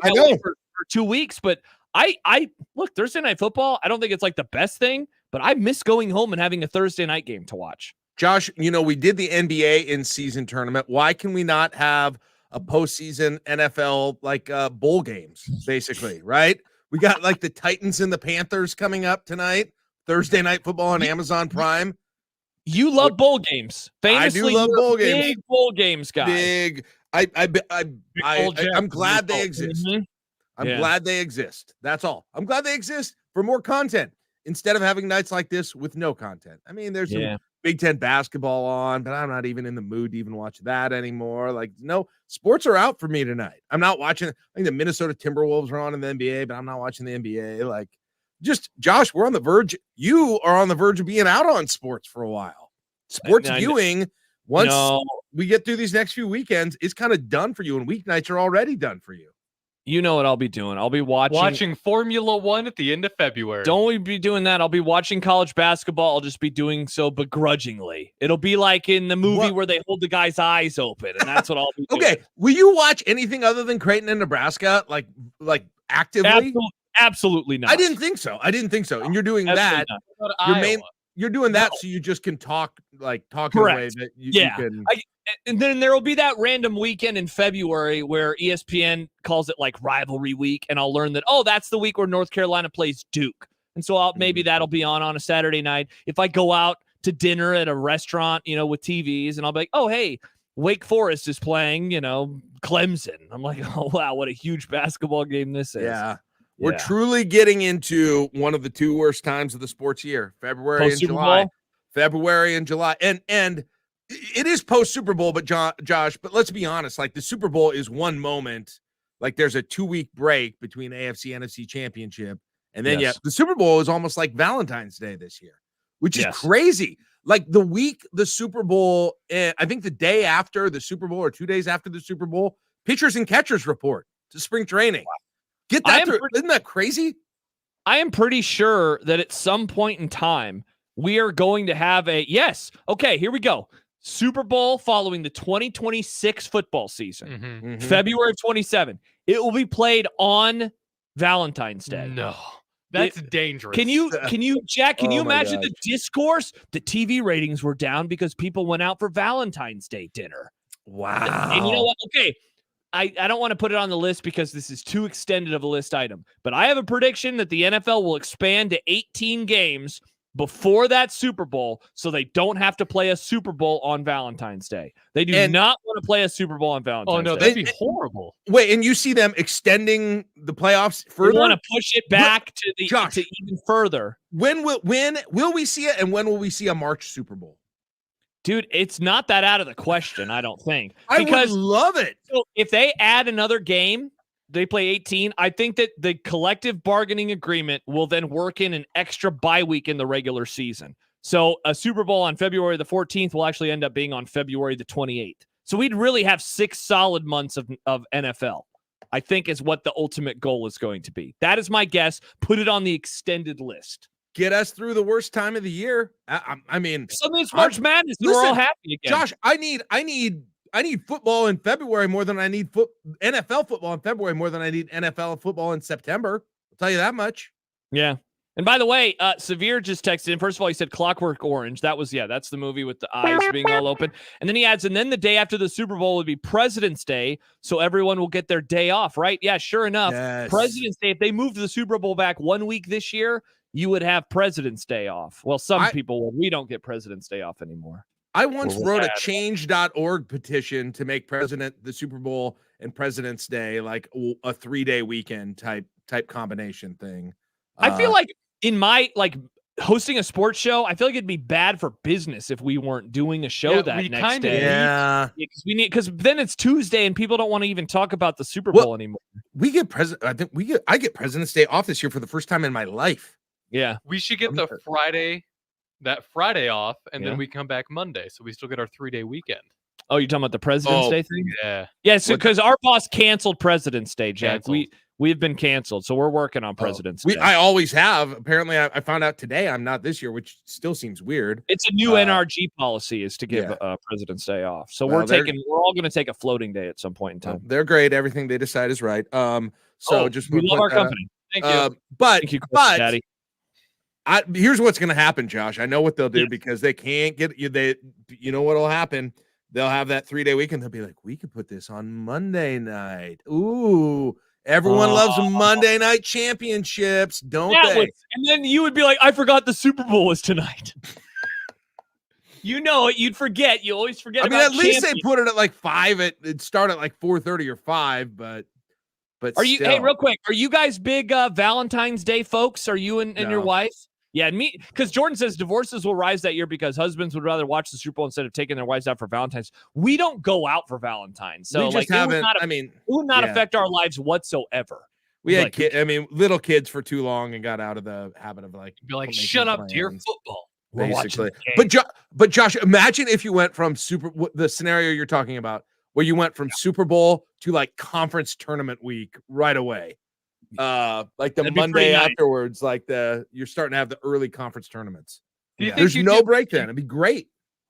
for 2 weeks, but I look, Thursday night football, I don't think it's like the best thing, but I miss going home and having a Thursday night game to watch. Josh, we did the NBA in-season tournament. Why can we not have a postseason NFL, like, bowl games, basically, right? We got, like, the Titans and the Panthers coming up tonight, Thursday night football on Amazon Prime. You love bowl games. Famously, I do love bowl games. Big bowl games, guy. Big. I'm glad they exist. Mm-hmm. I'm glad they exist. That's all. I'm glad they exist for more content instead of having nights like this with no content. I mean, there's some Big Ten basketball on, but I'm not even in the mood to even watch that anymore. Like, no, sports are out for me tonight. I'm not watching. I think the Minnesota Timberwolves are on in the NBA, but I'm not watching the NBA. Like, just, Josh, we're on the verge. You are on the verge of being out on sports for a while. Sports viewing, once we get through these next few weekends, is kind of done for you, and weeknights are already done for you. You know what I'll be doing. I'll be watching Formula One at the end of February. Don't we be doing that? I'll be watching college basketball. I'll just be doing so begrudgingly. It'll be like in the movie where they hold the guy's eyes open, and that's what I'll be doing. Okay, will you watch anything other than Creighton and Nebraska, like actively? Absolutely not. I didn't think so. And you're doing that. You're doing that so you just can talk in a way that you can. And then there will be that random weekend in February where ESPN calls it like rivalry week, and I'll learn that, that's the week where North Carolina plays Duke. And so maybe that'll be on a Saturday night. If I go out to dinner at a restaurant, with TVs, and I'll be like, oh, hey, Wake Forest is playing, Clemson. I'm like, oh, wow, what a huge basketball game this is. Yeah. We're truly getting into one of the two worst times of the sports year, February and July. February and July. And it is post Super Bowl, but Josh, but let's be honest, like, the Super Bowl is one moment. Like, there's a 2-week break between AFC NFC championship. And then, the Super Bowl is almost like Valentine's Day this year, which is crazy. Like, the week the Super Bowl, I think the day after the Super Bowl or 2 days after the Super Bowl, pitchers and catchers report to spring training. Get that through. Isn't that crazy? I am pretty sure that at some point in time, we are going to have okay, here we go. Super Bowl following the 2026 football season, February of 27. It will be played on Valentine's Day. No, that's dangerous. Can you, Jack, can you imagine the discourse? The TV ratings were down because people went out for Valentine's Day dinner. Wow. And you know what? Okay, I don't want to put it on the list because this is too extended of a list item, but I have a prediction that the NFL will expand to 18 games before that Super Bowl so they don't have to play a Super Bowl on Valentine's Day. They do not want to play a Super Bowl on Valentine's Day. Oh, no, that'd be horrible. Wait, and you see them extending the playoffs further? They want to push it back to even further. When will we see it, and when will we see a March Super Bowl? Dude, it's not that out of the question, I don't think. I would love it. So if they add another game, they play 18. I think that the collective bargaining agreement will then work in an extra bye week in the regular season. So a Super Bowl on February the 14th will actually end up being on February the 28th. So we'd really have 6 solid months of NFL, I think, is what the ultimate goal is going to be. That is my guess. Put it on the extended list. Get us through the worst time of the year. I mean, something March Madness. We're all happy again. Josh, I need football in February more than I need NFL football in February more than I need NFL football in September. I'll tell you that much. Yeah. And by the way, Severe just texted in. First of all, he said Clockwork Orange. That's the movie with the eyes being all open. And then he adds, and then the day after the Super Bowl would be President's Day, so everyone will get their day off, right? Yeah, sure enough. Yes. President's Day, if they moved the Super Bowl back 1 week this year, you would have President's Day off. Well, some people would. We don't get President's Day off anymore. I once wrote a change.org petition to make the Super Bowl and President's Day like a 3-day weekend type combination thing. I feel like in my hosting a sports show, I feel like it'd be bad for business if we weren't doing a show that next day. Yeah, because then it's Tuesday and people don't want to even talk about the Super Bowl anymore. I get President's Day off this year for the first time in my life. Yeah, we should get the Friday off, and then we come back Monday, so we still get our 3-day weekend. Oh, you're talking about the President's Day thing? Yeah. Yeah, so because our boss canceled President's Day, Jack. We've been canceled, so we're working on President's Day. I always have. Apparently, I found out today I'm not this year, which still seems weird. It's a new NRG policy is to give President's Day off. So we're all going to take a floating day at some point in time. They're great. Everything they decide is right. Just we love our company. Thank you. But Daddy. Here's what's going to happen, Josh. I know what they'll do because they can't get you. You know what'll happen? They'll have that 3-day weekend. They'll be like, we could put this on Monday night. Ooh, everyone loves Monday night championships, don't they? And then you would be like, I forgot the Super Bowl was tonight. You know it. You'd forget. You always forget. I mean, at least they put it at like 5. It'd start at like 4:30 or 5, but are you? Hey, real quick, are you guys big Valentine's Day folks? Are you and your wife? Yeah, me, because Jordan says divorces will rise that year because husbands would rather watch the Super Bowl instead of taking their wives out for Valentine's. We don't go out for Valentine's, so it would not affect our lives whatsoever. We had little kids for too long and got out of the habit of be like, shut up, dear football. Basically, but Josh, imagine if you went from the scenario you're talking about, where you went from Super Bowl to like conference tournament week right away. Like the Monday afterwards, you're starting to have the early conference tournaments. There's no break then. It'd be great.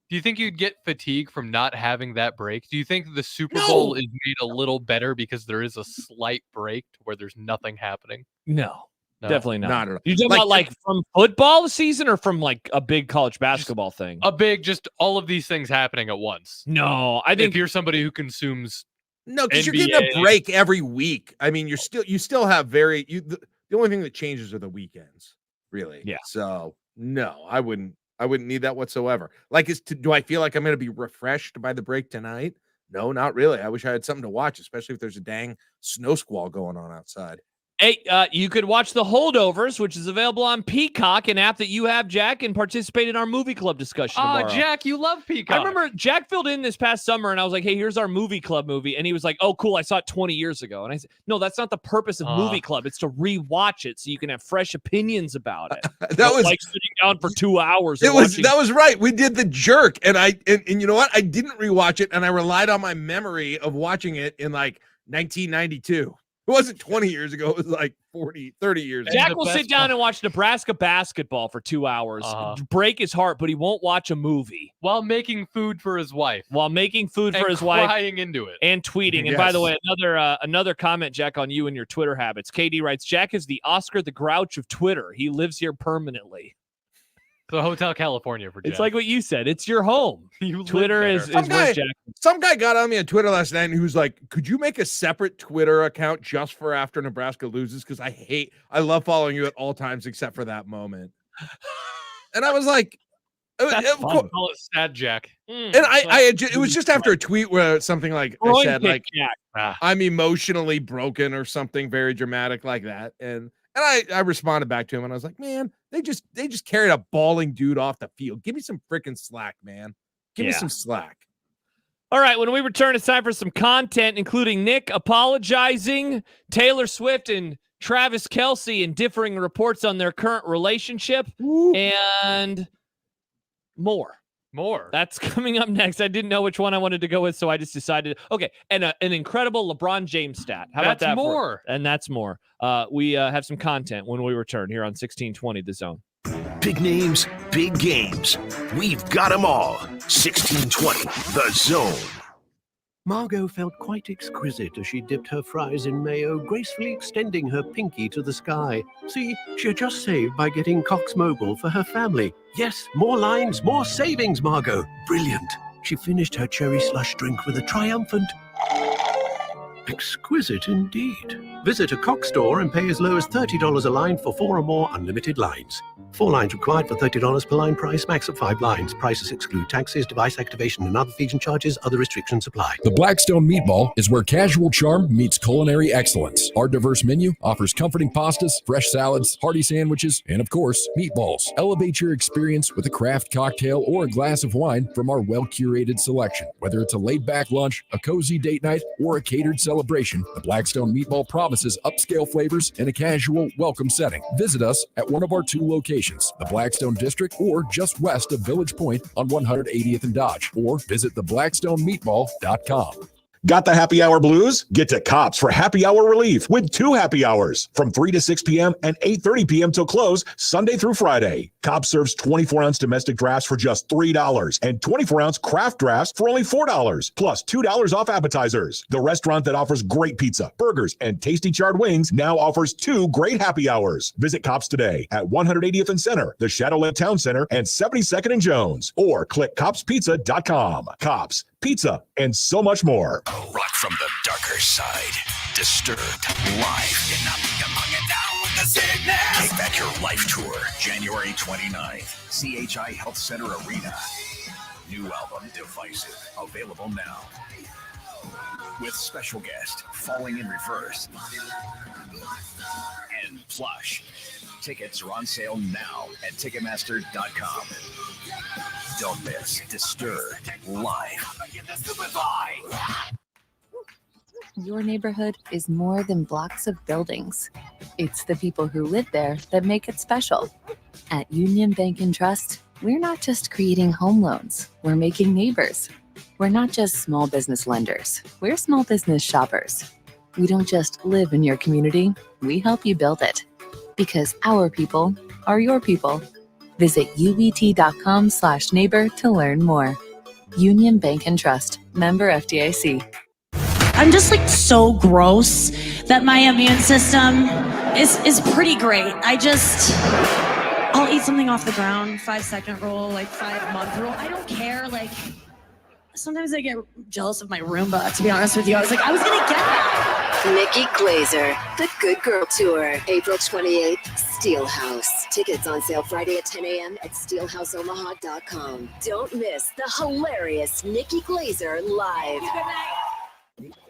Do you think you'd get fatigue from not having that break? Do you think the Super Bowl is made a little better because there is a slight break to where there's nothing happening? No, definitely not. Not at all. You talking about from football season or from like a big college basketball thing? Just all of these things happening at once. No, I think if you're somebody who consumes. No, because you're getting a break every week. I mean, you still have the only thing that changes are the weekends, really. Yeah. So no, I wouldn't need that whatsoever. Do I feel like I'm going to be refreshed by the break tonight? No, not really. I wish I had something to watch, especially if there's a dang snow squall going on outside. Hey, you could watch The Holdovers, which is available on Peacock, an app that you have, Jack, and participate in our movie club discussion tomorrow. Jack, you love Peacock. I remember Jack filled in this past summer, and I was like, hey, here's our movie club movie. And he was like, oh, cool, I saw it 20 years ago. And I said, no, that's not the purpose of movie club. It's to rewatch it so you can have fresh opinions about it. That was like sitting down for 2 hours. That was right. We did The Jerk, and you know what? I didn't rewatch it, and I relied on my memory of watching it in like 1992. It wasn't 20 years ago. It was like 30 years ago. Jack will sit down and watch Nebraska basketball for 2 hours, break his heart, but he won't watch a movie. While making food for his wife. Crying into it. And tweeting. And by the way, another comment, Jack, on you and your Twitter habits. KD writes, Jack is the Oscar the Grouch of Twitter. He lives here permanently. The Hotel California for Jack. It's like what you said. It's your home. Twitter is where Jack. Some guy got on me on Twitter last night and he was like, could you make a separate Twitter account just for after Nebraska loses? Because I love following you at all times except for that moment. And I was like, call it Sad Jack. And it was just after a tweet where something like I said, like, I'm emotionally broken or something very dramatic like that. And I responded back to him and I was like, man, they just carried a bawling dude off the field. Give me some freaking slack, man. Give me some slack. All right, when we return, it's time for some content, including Nick apologizing, Taylor Swift and Travis Kelce and differing reports on their current relationship, and more. That's coming up next. I didn't know which one I wanted to go with, so I just decided. Okay, and an incredible LeBron James stat. How about that? That's more. We have some content when we return here on 1620 The Zone. Big names, big games. We've got them all. 1620 The Zone. Margot felt quite exquisite as she dipped her fries in mayo, gracefully extending her pinky to the sky. See, she had just saved by getting Cox Mobile for her family. Yes, more lines, more savings, Margot. Brilliant. She finished her cherry slush drink with a triumphant... Exquisite indeed. Visit a Cox store and pay as low as $30 a line for 4 or more unlimited lines. 4 lines required for $30 per line price, max of 5 lines. Prices exclude taxes, device activation, and other fees and charges. Other restrictions apply. The Blackstone Meatball is where casual charm meets culinary excellence. Our diverse menu offers comforting pastas, fresh salads, hearty sandwiches, and of course, meatballs. Elevate your experience with a craft cocktail or a glass of wine from our well-curated selection. Whether it's a laid-back lunch, a cozy date night, or a catered celebration, the Blackstone Meatball promises upscale flavors in a casual, welcome setting. Visit us at one of our 2 locations, the Blackstone District or just west of Village Point on 180th and Dodge, or visit theblackstonemeatball.com. Got the happy hour blues? Get to Cops for happy hour relief with 2 happy hours from 3 to 6 p.m. and 8:30 p.m. till close Sunday through Friday. Cops serves 24-ounce domestic drafts for just $3 and 24-ounce craft drafts for only $4, plus $2 off appetizers. The restaurant that offers great pizza, burgers, and tasty charred wings now offers 2 great happy hours. Visit Cops today at 180th and Center, the Shadowland Town Center, and 72nd and Jones, or click copspizza.com. Cops, pizza, and so much more. Rock from the darker side. Disturbed live. You're not among it down with the sickness. Take Back Your Life Tour, January 29th. CHI Health Center Arena. New album, Divisive, available now. With special guest, Falling in Reverse. And Plush. Tickets are on sale now at Ticketmaster.com. Don't miss Disturbed live. Your neighborhood is more than blocks of buildings. It's the people who live there that make it special. At Union Bank and Trust, we're not just creating home loans, we're making neighbors. We're not just small business lenders, we're small business shoppers. We don't just live in your community, we help you build it. Because our people are your people. Visit ubt.com/neighbor to learn more. Union Bank and Trust, member FDIC. I'm just like so gross that my immune system is pretty great. I'll eat something off the ground, 5-second rule, like 5-month rule. I don't care. Like sometimes I get jealous of my Roomba, to be honest with you. I was gonna get that. Nikki Glazer, The Good Girl Tour, April 28th, Steelhouse. Tickets on sale Friday at 10 a.m. at steelhouseomaha.com. Don't miss the hilarious Nikki Glazer live.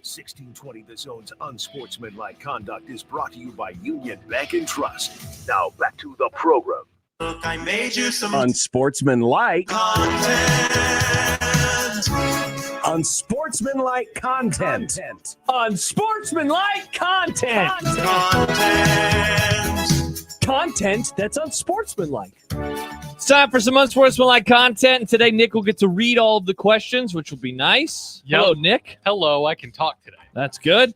1620 The Zone's Unsportsmanlike Conduct is brought to you by Union Bank and Trust. Now back to the program. Look, I made you some Unsportsmanlike content. Unsportsmanlike content. Unsportsmanlike content. Content that's unsportsmanlike. It's time for some unsportsmanlike content. And today, Nick will get to read all of the questions, which will be nice. Yep. Hello, Nick. Hello, I can talk today. That's good.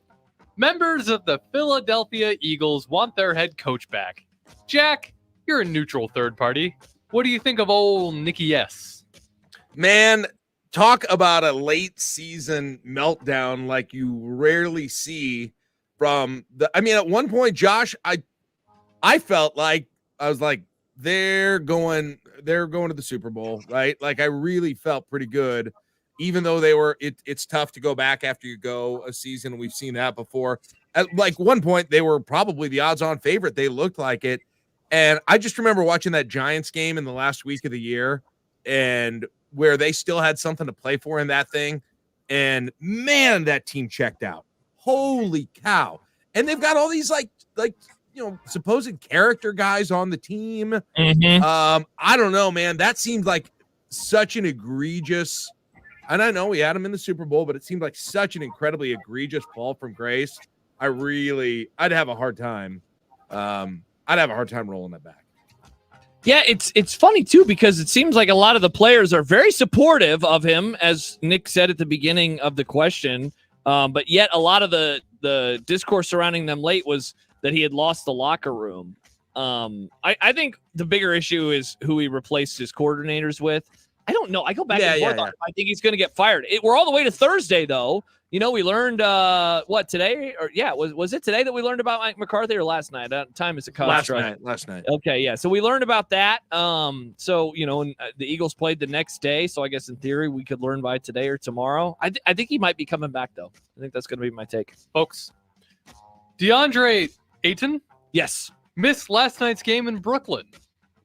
Members of the Philadelphia Eagles want their head coach back. Jack, you're a neutral third party. What do you think of old Nicky S? Man, talk about a late season meltdown like you rarely see from the. I mean, at one point, Josh, I felt like I was like, they're going to the Super Bowl, right? Like I really felt pretty good, even though they were. It's tough to go back after you go a season. We've seen that before. At like one point, they were probably the odds-on favorite. They looked like it, and I just remember watching that Giants game in the last week of the year, and where they still had something to play for in that thing. And man, that team checked out. Holy cow! And they've got all these like supposed character guys on the team. Mm-hmm. I don't know, man. That seemed like such an egregious, and I know we had him in the Super Bowl, but it seemed like such an incredibly egregious fall from grace. I'd have a hard time. I'd have a hard time rolling that back. Yeah, it's funny too, because it seems like a lot of the players are very supportive of him, as Nick said at the beginning of the question. But yet a lot of the discourse surrounding them late was that he had lost the locker room. I think the bigger issue is who he replaced his coordinators with. I don't know. I go back Yeah, and forth yeah, on it. I think he's going to get fired. We're all the way to Thursday, though. You know, we learned what today? Or was it today that we learned about Mike McCarthy or last night? Time is a construct. Last night. Okay, yeah. So we learned about that. So and the Eagles played the next day. So I guess in theory we could learn by today or tomorrow. I think he might be coming back though. I think that's going to be my take, folks. DeAndre Ayton, yes, missed last night's game in Brooklyn.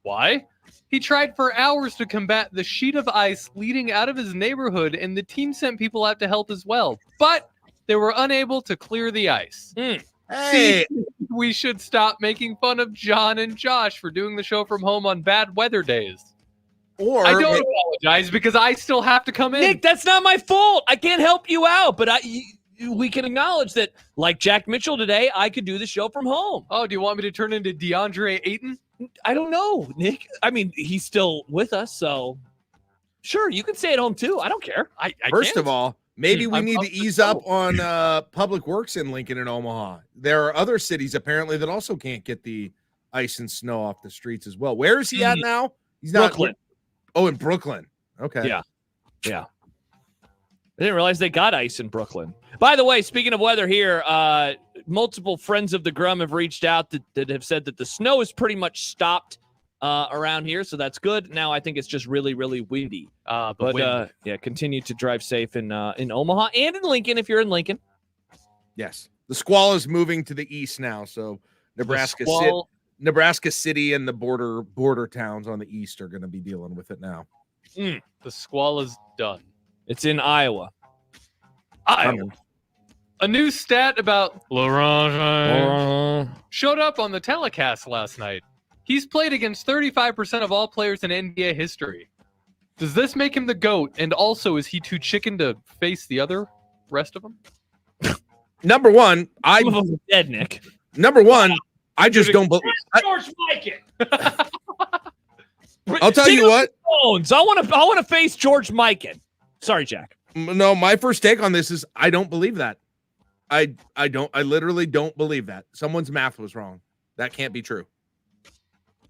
Why? He tried for hours to combat the sheet of ice leading out of his neighborhood, and the team sent people out to help as well. But they were unable to clear the ice. Hey. See, we should stop making fun of John and Josh for doing the show from home on bad weather days. Or I don't apologize because I still have to come in. Nick, that's not my fault. I can't help you out, but we can acknowledge that, like Jack Mitchell today, I could do the show from home. Oh, do you want me to turn into DeAndre Ayton? I don't know, Nick. I mean, he's still with us, so sure, you can stay at home too. I don't care. First of all, maybe we need to ease up on public works in Lincoln and Omaha. There are other cities apparently that also can't get the ice and snow off the streets as well. Where is he at now? He's not Brooklyn. Oh, in Brooklyn. Okay. Yeah. I didn't realize they got ice in Brooklyn. By the way, speaking of weather here, multiple friends of the Grum have reached out that have said that the snow is pretty much stopped around here, so that's good. Now I think it's just really, really windy. Continue to drive safe in Omaha and in Lincoln if you're in Lincoln. Yes. The squall is moving to the east now, so Nebraska City and the border towns on the east are going to be dealing with it now. The squall is done. It's in Iowa. A new stat about Laurent showed up on the telecast last night. He's played against 35% of all players in NBA history. Does this make him the GOAT? And also, is he too chicken to face the rest of them? Number one, dead, Nick. Number one, I just don't believe. George Mikan. I'll tell you what. Bones. I want to face George Mikan. Sorry, Jack. No, my first take on this is I don't believe that. I literally don't believe that. Someone's math was wrong. That can't be true.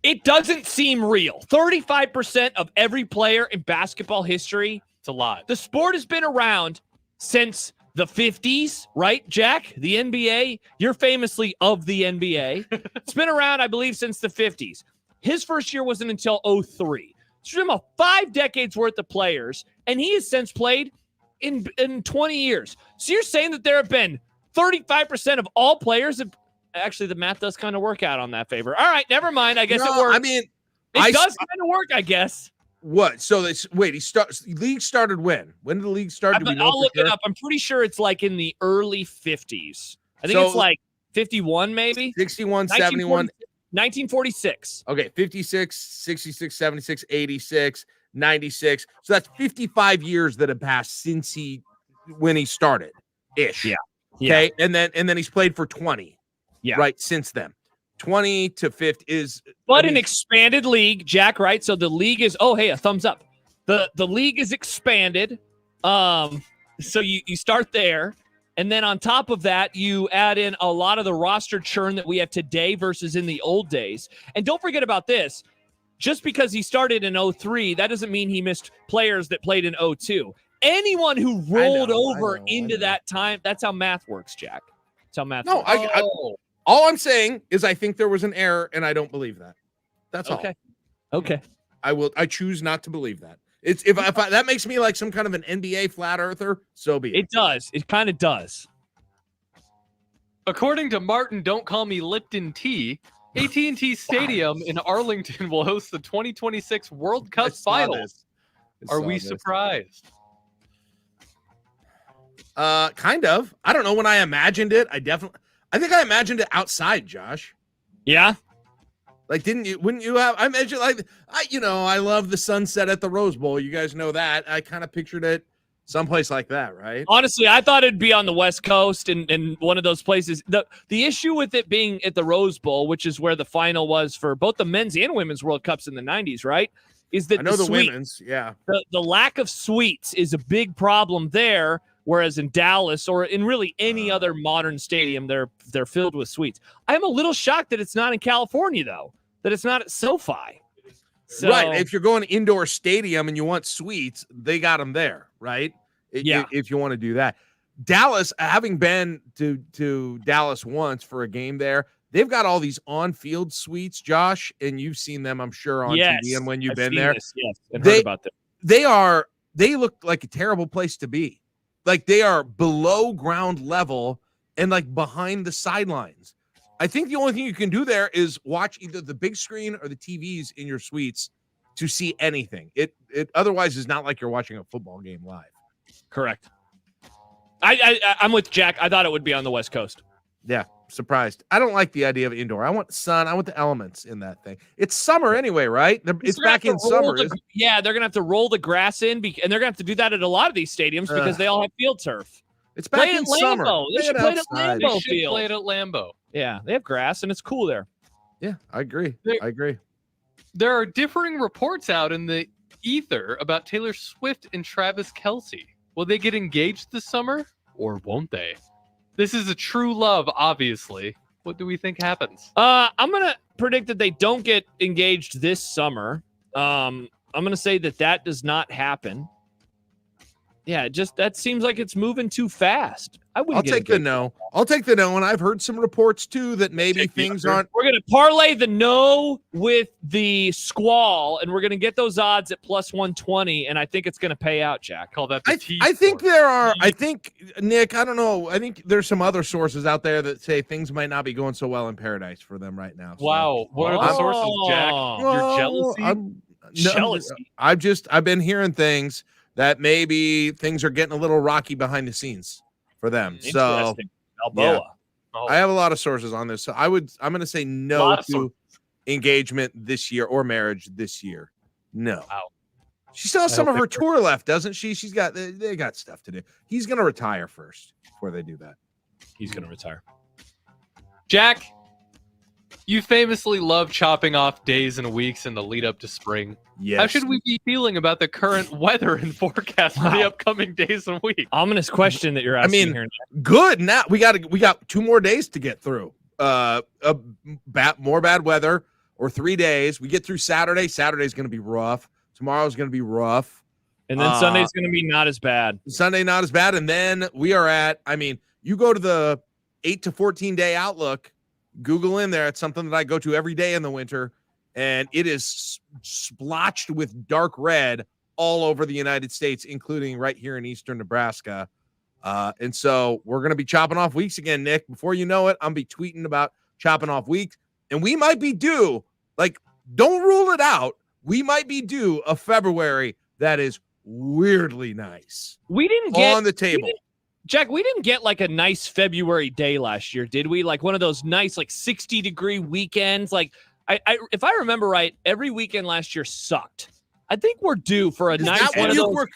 It doesn't seem real. 35% of every player in basketball history. It's a lot. The sport has been around since the 50s, right, Jack? The NBA, you're famously of the NBA. It's been around, I believe, since the 50s. His first year wasn't until 2003. So him 5 decades worth of players, and he has since played in 20 years. So you're saying that there have been 35% of all players. Actually, the math does kind of work out on that favor. All right, never mind. I guess it works. I mean, it does kind of work, I guess. What? So league started when? When did the league start? I'll look it up. I'm pretty sure it's like in the early 50s. I think it's like 51, maybe 61, 71. 1946. Okay, 56, 66, 76, 86, 96. So that's 55 years that have passed since when he started ish. Yeah. Okay. And then he's played for 20. Yeah. Right. Since then, 20 to 50 is. But an expanded league, Jack, right? So the league is, a thumbs up. The league is expanded. So you start there. And then on top of that, you add in a lot of the roster churn that we have today versus in the old days. And don't forget about this. Just because he started in 2003, that doesn't mean he missed players that played in 2002. Anyone who rolled over into that time, that's how math works, Jack. That's how math works. All I'm saying is I think there was an error, and I don't believe that. That's all. Okay. I choose not to believe that. It's if that makes me like some kind of an NBA flat earther, so be it. It does. It kind of does. According to Martin, don't call me Lipton Tea, AT&T Stadium in Arlington will host the 2026 World Cup Finals. Are we surprised? Kind of. I don't know when I imagined it. I think I imagined it outside, Josh. Yeah. Like, wouldn't you have? I mentioned I love the sunset at the Rose Bowl. You guys know that. I kind of pictured it someplace like that, right? Honestly, I thought it'd be on the West Coast and one of those places. The issue with it being at the Rose Bowl, which is where the final was for both the men's and women's World Cups in the 90s, right? Is that I know the women's, yeah. The lack of suites is a big problem there. Whereas in Dallas or in really any other modern stadium, they're filled with suites. I'm a little shocked that it's not in California, though, that it's not at SoFi. So, right. If you're going to indoor stadium and you want suites, they got them there, right? Yeah. If you want to do that. Dallas, having been to Dallas once for a game there, they've got all these on-field suites, Josh, and you've seen them, I'm sure, on TV and when you've been there. Yes, and heard about them. They look like a terrible place to be. Like they are below ground level and like behind the sidelines. I think the only thing you can do there is watch either the big screen or the TVs in your suites to see anything. It otherwise is not like you're watching a football game live. Correct. I'm with Jack. I thought it would be on the West Coast. Yeah, surprised. I don't like the idea of indoor. I want sun. I want the elements in that thing. It's summer anyway, right? It's back in summer. Yeah, they're gonna have to roll the grass in, and they're gonna have to do that at a lot of these stadiums because they all have field turf. It's back in summer. They should play it at They Lambeau should Field. play it at Lambeau. Yeah, they have grass and it's cool there. Yeah, I agree. There are differing reports out in the ether about Taylor Swift and Travis Kelce. Will they get engaged this summer or won't they? This is a true love, obviously. What do we think happens? I'm gonna predict that they don't get engaged this summer. I'm gonna say that does not happen. Yeah, that seems like it's moving too fast. I'll take the no. I'll take the no, and I've heard some reports too that maybe things aren't. We're gonna parlay the no with the squall, and we're gonna get those odds at plus 120, and I think it's gonna pay out, Jack. Call that the I think there are. I think Nick. I don't know. I think there's some other sources out there that say things might not be going so well in paradise for them right now. So. Wow, what are the sources, Jack? Your jealousy. Jealousy. I've been hearing things that maybe things are getting a little rocky behind the scenes for them. So Balboa. Yeah. I have a lot of sources on this. So I'm going to say no to engagement this year or marriage this year. No. Wow. She still has some of her tour left, doesn't she? They got stuff to do. He's going to retire first before they do that. He's going to retire. Jack, you famously love chopping off days and weeks in the lead up to spring. Yes. How should we be feeling about the current weather and forecast for the upcoming days and weeks? Ominous question that you're asking here. Good. Now we got 2 more days to get through. More bad weather or 3 days. We get through Saturday. Saturday's going to be rough. Tomorrow's going to be rough. And then Sunday's going to be not as bad. Sunday not as bad. And then we are at. You go to the 8 to 14 day outlook. Google in there. It's something that I go to every day in the winter. And it is splotched with dark red all over the United States, including right here in eastern Nebraska. And so we're going to be chopping off weeks again, Nick. Before you know it, I'm be tweeting about chopping off weeks. And we might be due, don't rule it out. We might be due a February that is weirdly nice. We didn't get on the table. Jack, we didn't get a nice February day last year, did we? Like one of those nice 60-degree weekends. If I remember right, every weekend last year sucked. I think we're due for a nice one of those.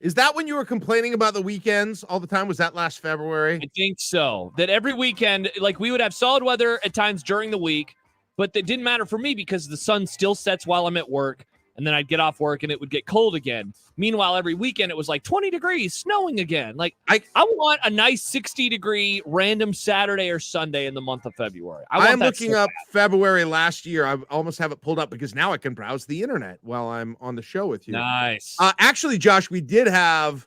Is that when you were complaining about the weekends all the time? Was that last February? I think so. That every weekend, we would have solid weather at times during the week, but that didn't matter for me because the sun still sets while I'm at work, and then I'd get off work and it would get cold again. Meanwhile, every weekend it was 20 degrees, snowing again. I want a nice 60-degree random Saturday or Sunday in the month of February. I'm looking up February last year. I almost have it pulled up because now I can browse the internet while I'm on the show with you. Nice. Actually, Josh, we did have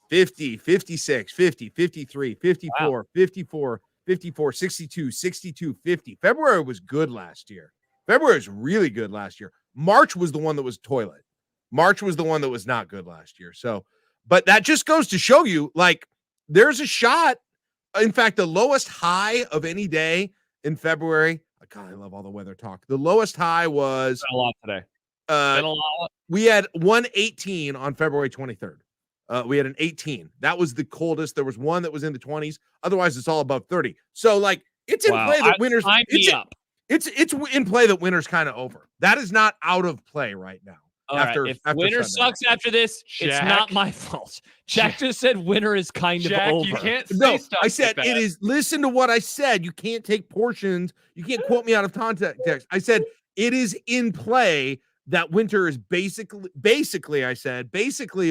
50, 56, 50, 53, 54, 54, 54, 62, 62, 50. February was good last year. February was really good last year. March was the one that was toilet. March was the one that was not good last year. So, but that just goes to show you, there's a shot. In fact, the lowest high of any day in February. God, I love all the weather talk. The lowest high was a lot today. Been a lot. We had 118 on February 23rd. We had an 18. That was the coldest. There was one that was in the 20s. Otherwise, it's all above 30. So, it's in play that winter's. It's in play that winter's kind of over. That is not out of play right now. If winter sucks after this, it's not my fault. Jack just said winter is kind of over. You can't say stuff I said like it is. Listen to what I said. You can't take portions. You can't quote me out of context. I said it is in play that winter is basically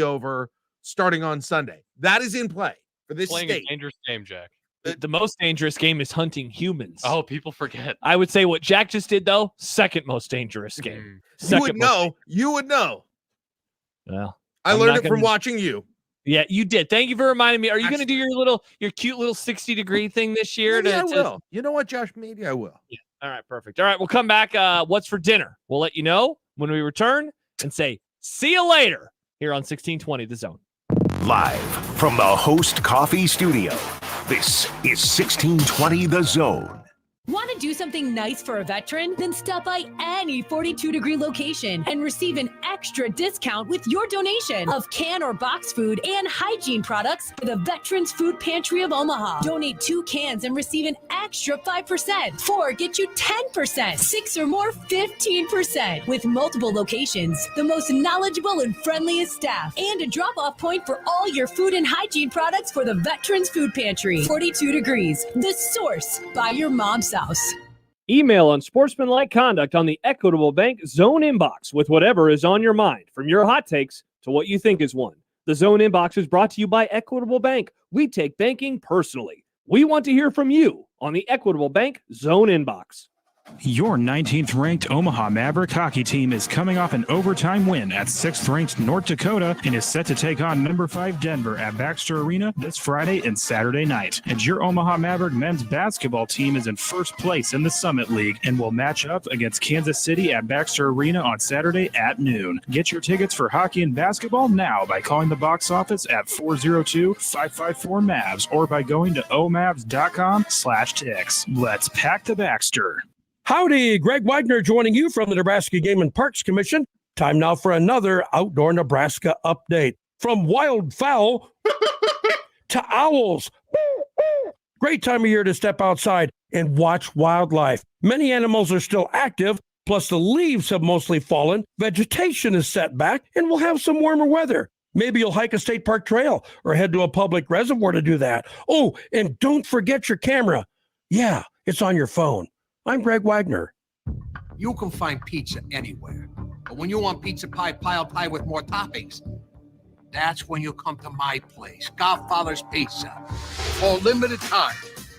over starting on Sunday. That is in play for this playing state. a dangerous game, Jack. The most dangerous game is hunting humans. Oh, people forget. I would say what Jack just did, though, second most dangerous game. You would know. You would know. Well, I I'm learned not it from gonna- watching you. Yeah, you did. Thank you for reminding me. Are you going to do your cute little 60-degree thing this year? Maybe I will. You know what, Josh? Maybe I will. Yeah. All right, perfect. All right, we'll come back. What's for dinner? We'll let you know when we return and say, see you later here on 1620 The Zone. Live from the Host Coffee Studio, this is 1620 The Zone. Want to do something nice for a veteran? Then stop by any 42-degree location and receive an extra discount with your donation of can or box food and hygiene products for the Veterans Food Pantry of Omaha. Donate 2 cans and receive an extra 5%. 4 get you 10%. 6 or more, 15%. With multiple locations, the most knowledgeable and friendliest staff, and a drop-off point for all your food and hygiene products for the Veterans Food Pantry. 42 Degrees, the source by your mom's house. Email Unsportsmanlike Conduct on the Equitable Bank Zone inbox with whatever is on your mind, from your hot takes to what you think is one. The Zone inbox is brought to you by Equitable Bank. We take banking personally. We want to hear from you on the Equitable Bank Zone inbox. Your 19th ranked Omaha Maverick hockey team is coming off an overtime win at 6th ranked North Dakota and is set to take on number 5 Denver at Baxter Arena this Friday and Saturday night. And your Omaha Maverick men's basketball team is in first place in the Summit League and will match up against Kansas City at Baxter Arena on Saturday at noon. Get your tickets for hockey and basketball now by calling the box office at 402-554-MAVS or by going to omavs.com/tix. Let's pack the Baxter. Howdy, Greg Wagner joining you from the Nebraska Game and Parks Commission. Time now for another Outdoor Nebraska update. From wildfowl to owls. Great time of year to step outside and watch wildlife. Many animals are still active, plus the leaves have mostly fallen, vegetation is set back, and we'll have some warmer weather. Maybe you'll hike a state park trail or head to a public reservoir to do that. Oh, and don't forget your camera. Yeah, it's on your phone. I'm Greg Wagner. You can find pizza anywhere. But when you want pizza pie, piled high with more toppings, that's when you come to my place, Godfather's Pizza. For a limited time,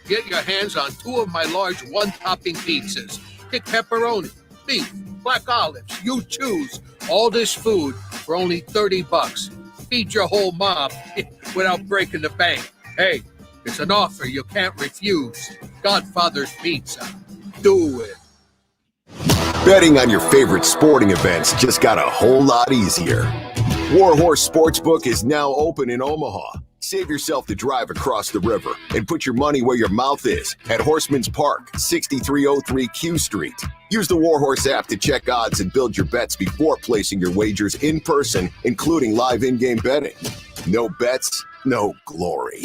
get your hands on 2 of my large one-topping pizzas. Pick pepperoni, beef, black olives, you choose. All this food for only $30. Feed your whole mob without breaking the bank. Hey, it's an offer you can't refuse. Godfather's Pizza. Do it. Betting on your favorite sporting events just got a whole lot easier. Warhorse Sportsbook is now open in Omaha. Save yourself the drive across the river and put your money where your mouth is at Horseman's Park, 6303 Q Street. Use the Warhorse app to check odds and build your bets before placing your wagers in person, including live in-game betting. No bets, no glory.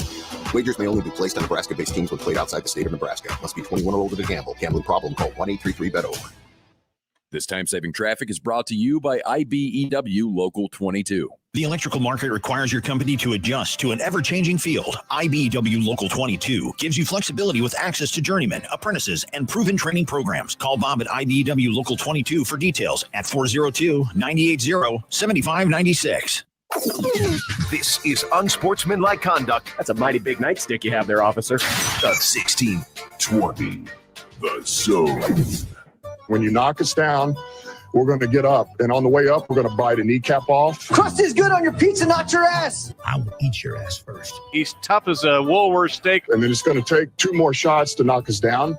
Wagers may only be placed on Nebraska-based teams when played outside the state of Nebraska. Must be 21 or older to gamble. Gambling problem? Call 1-833-BET-OVER. This time-saving traffic is brought to you by IBEW Local 22. The electrical market requires your company to adjust to an ever-changing field. IBEW Local 22 gives you flexibility with access to journeymen, apprentices, and proven training programs. Call Bob at IBEW Local 22 for details at 402-980-7596. This is Unsportsmanlike Conduct. That's a mighty big nightstick you have there, officer. The 1620 The Zone. When you knock us down, we're going to get up. And on the way up, we're going to bite a kneecap off. Crust is good on your pizza, not your ass. I will eat your ass first. He's tough as a Woolworth steak. And then it's going to take 2 more shots to knock us down.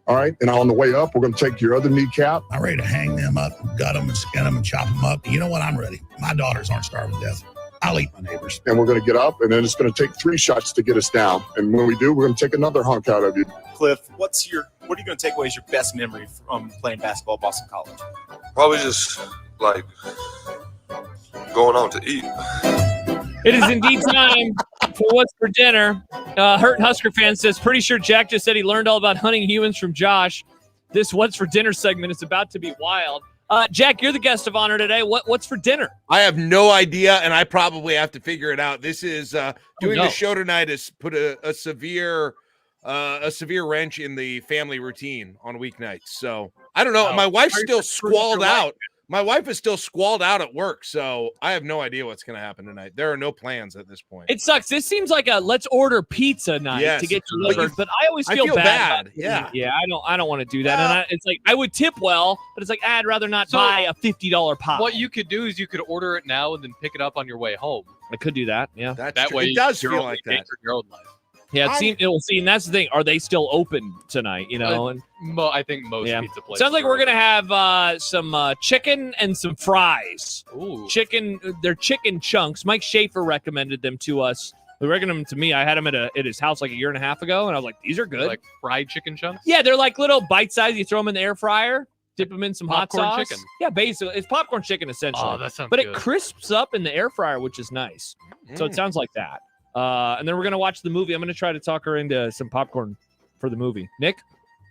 All right. And on the way up, we're going to take your other kneecap. I'm ready to hang them up, gut them and skin them and chop them up. You know what? I'm ready. My daughters aren't starving to death. I'll eat my neighbors. And we're going to get up, and then it's going to take 3 shots to get us down. And when we do, we're going to take another hunk out of you. Cliff, what are you going to take away as your best memory from playing basketball at Boston College? Probably just like going out to eat. It is indeed time for What's for Dinner. Hurt Husker fan says, pretty sure Jack just said he learned all about hunting humans from Josh. This What's for Dinner segment is about to be wild. Jack, you're the guest of honor today. What's for dinner? I have no idea, and I probably have to figure it out. This is doing the show tonight has put a severe wrench in the family routine on weeknights. So I don't know. My wife's still squalled out. My wife is still squalled out at work, so I have no idea what's going to happen tonight. There are no plans at this point. It sucks. This seems like a let's order pizza night to get delivered, but I always feel bad. Yeah. Yeah, I don't want to do that. And it's like I would tip well, but it's like I'd rather not buy a $50 pie. What you could do is you could order it now and then pick it up on your way home. I could do that. Yeah. That way it does you're feel only like paying that. for your own life. Yeah, and that's the thing. Are they still open tonight? You know, and I think most pizza places. sounds like are we're open. gonna have some chicken and some fries. Ooh. Chicken, they're chicken chunks. Mike Schaefer recommended them to us. He recommended them to me. I had them at his house like a year and a half ago, and I was like, these are good. Like fried chicken chunks. Yeah, they're like little bite size. You throw them in the air fryer, dip them in some Popcorn hot sauce. chicken. Yeah, basically, it's popcorn chicken essentially. Oh, that sounds but good. it crisps up in the air fryer, which is nice. So it sounds like that. And then we're gonna watch the movie. I'm gonna try to talk her into some popcorn for the movie. Nick,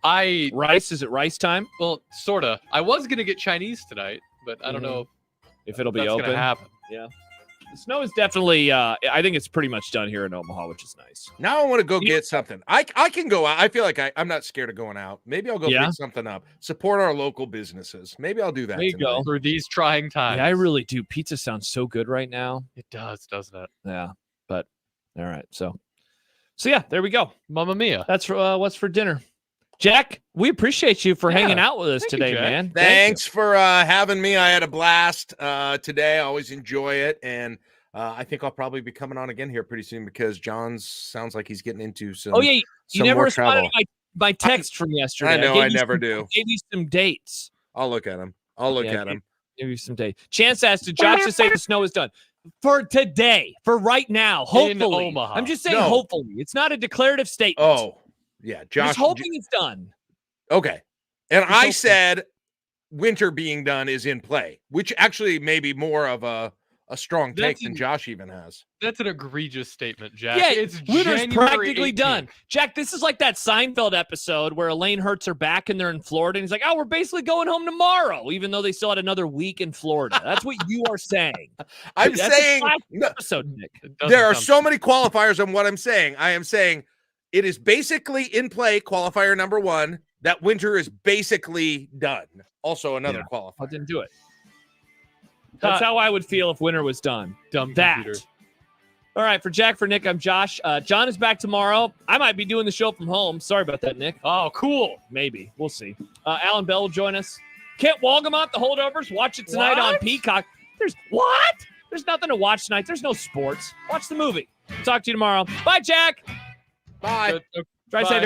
rice? Is it rice time? Well, sorta. I was gonna get Chinese tonight, but I don't know if it'll be that's open. gonna happen. Yeah. The snow is definitely. I think it's pretty much done here in Omaha, which is nice. Now I want to go get something. I can go out. I feel like I'm not scared of going out. Maybe I'll go pick something up. Support our local businesses. Maybe I'll do that. There you tonight. go. Through these trying times. Yeah, I really do. Pizza sounds so good right now. It does, doesn't it? Yeah, but all right. So yeah, there we go. Mamma mia. That's what's for dinner. Jack, we appreciate you for hanging out with us Thank you, today, Jack. man. Thanks for having me. I had a blast today. I always enjoy it, and I think I'll probably be coming on again here pretty soon because John sounds like he's getting into some. Oh yeah, you some never more responded travel. to my text from yesterday. I know gave I you never some- do. Gave you some dates. I'll look at him. I'll look at him. Give you some dates. Chance asked, did Josh just say the snow is done? For today, for right now, hopefully. Omaha. I'm just saying No. hopefully. It's not a declarative statement. Oh, yeah. I'm Josh. just hoping it's done. Okay. And Just I hoping. said winter being done is in play, which actually may be more of a strong take than Josh even has. That's an egregious statement, Jack. Yeah, it's winter's January practically 18th. done. Jack, this is like that Seinfeld episode where Elaine Hurts are back and they're in Florida. And he's like, oh, we're basically going home tomorrow, even though they still had another week in Florida. That's what you are saying. I'm That's a saying classic episode, Nick. there are so many qualifiers on what I'm saying. I am saying it is basically in play, qualifier number one, that winter is basically done. Also another qualifier. I didn't do it. That's how I would feel if winter was done. Dumb that. computer. All right, for Jack, for Nick, I'm Josh. John is back tomorrow. I might be doing the show from home. Sorry about that, Nick. Oh, cool. Maybe. We'll see. Alan Bell will join us. Kent Walgamont, the holdovers. Watch it tonight on Peacock. There's nothing to watch tonight. There's no sports. Watch the movie. Talk to you tomorrow. Bye, Jack. Bye. Try to say to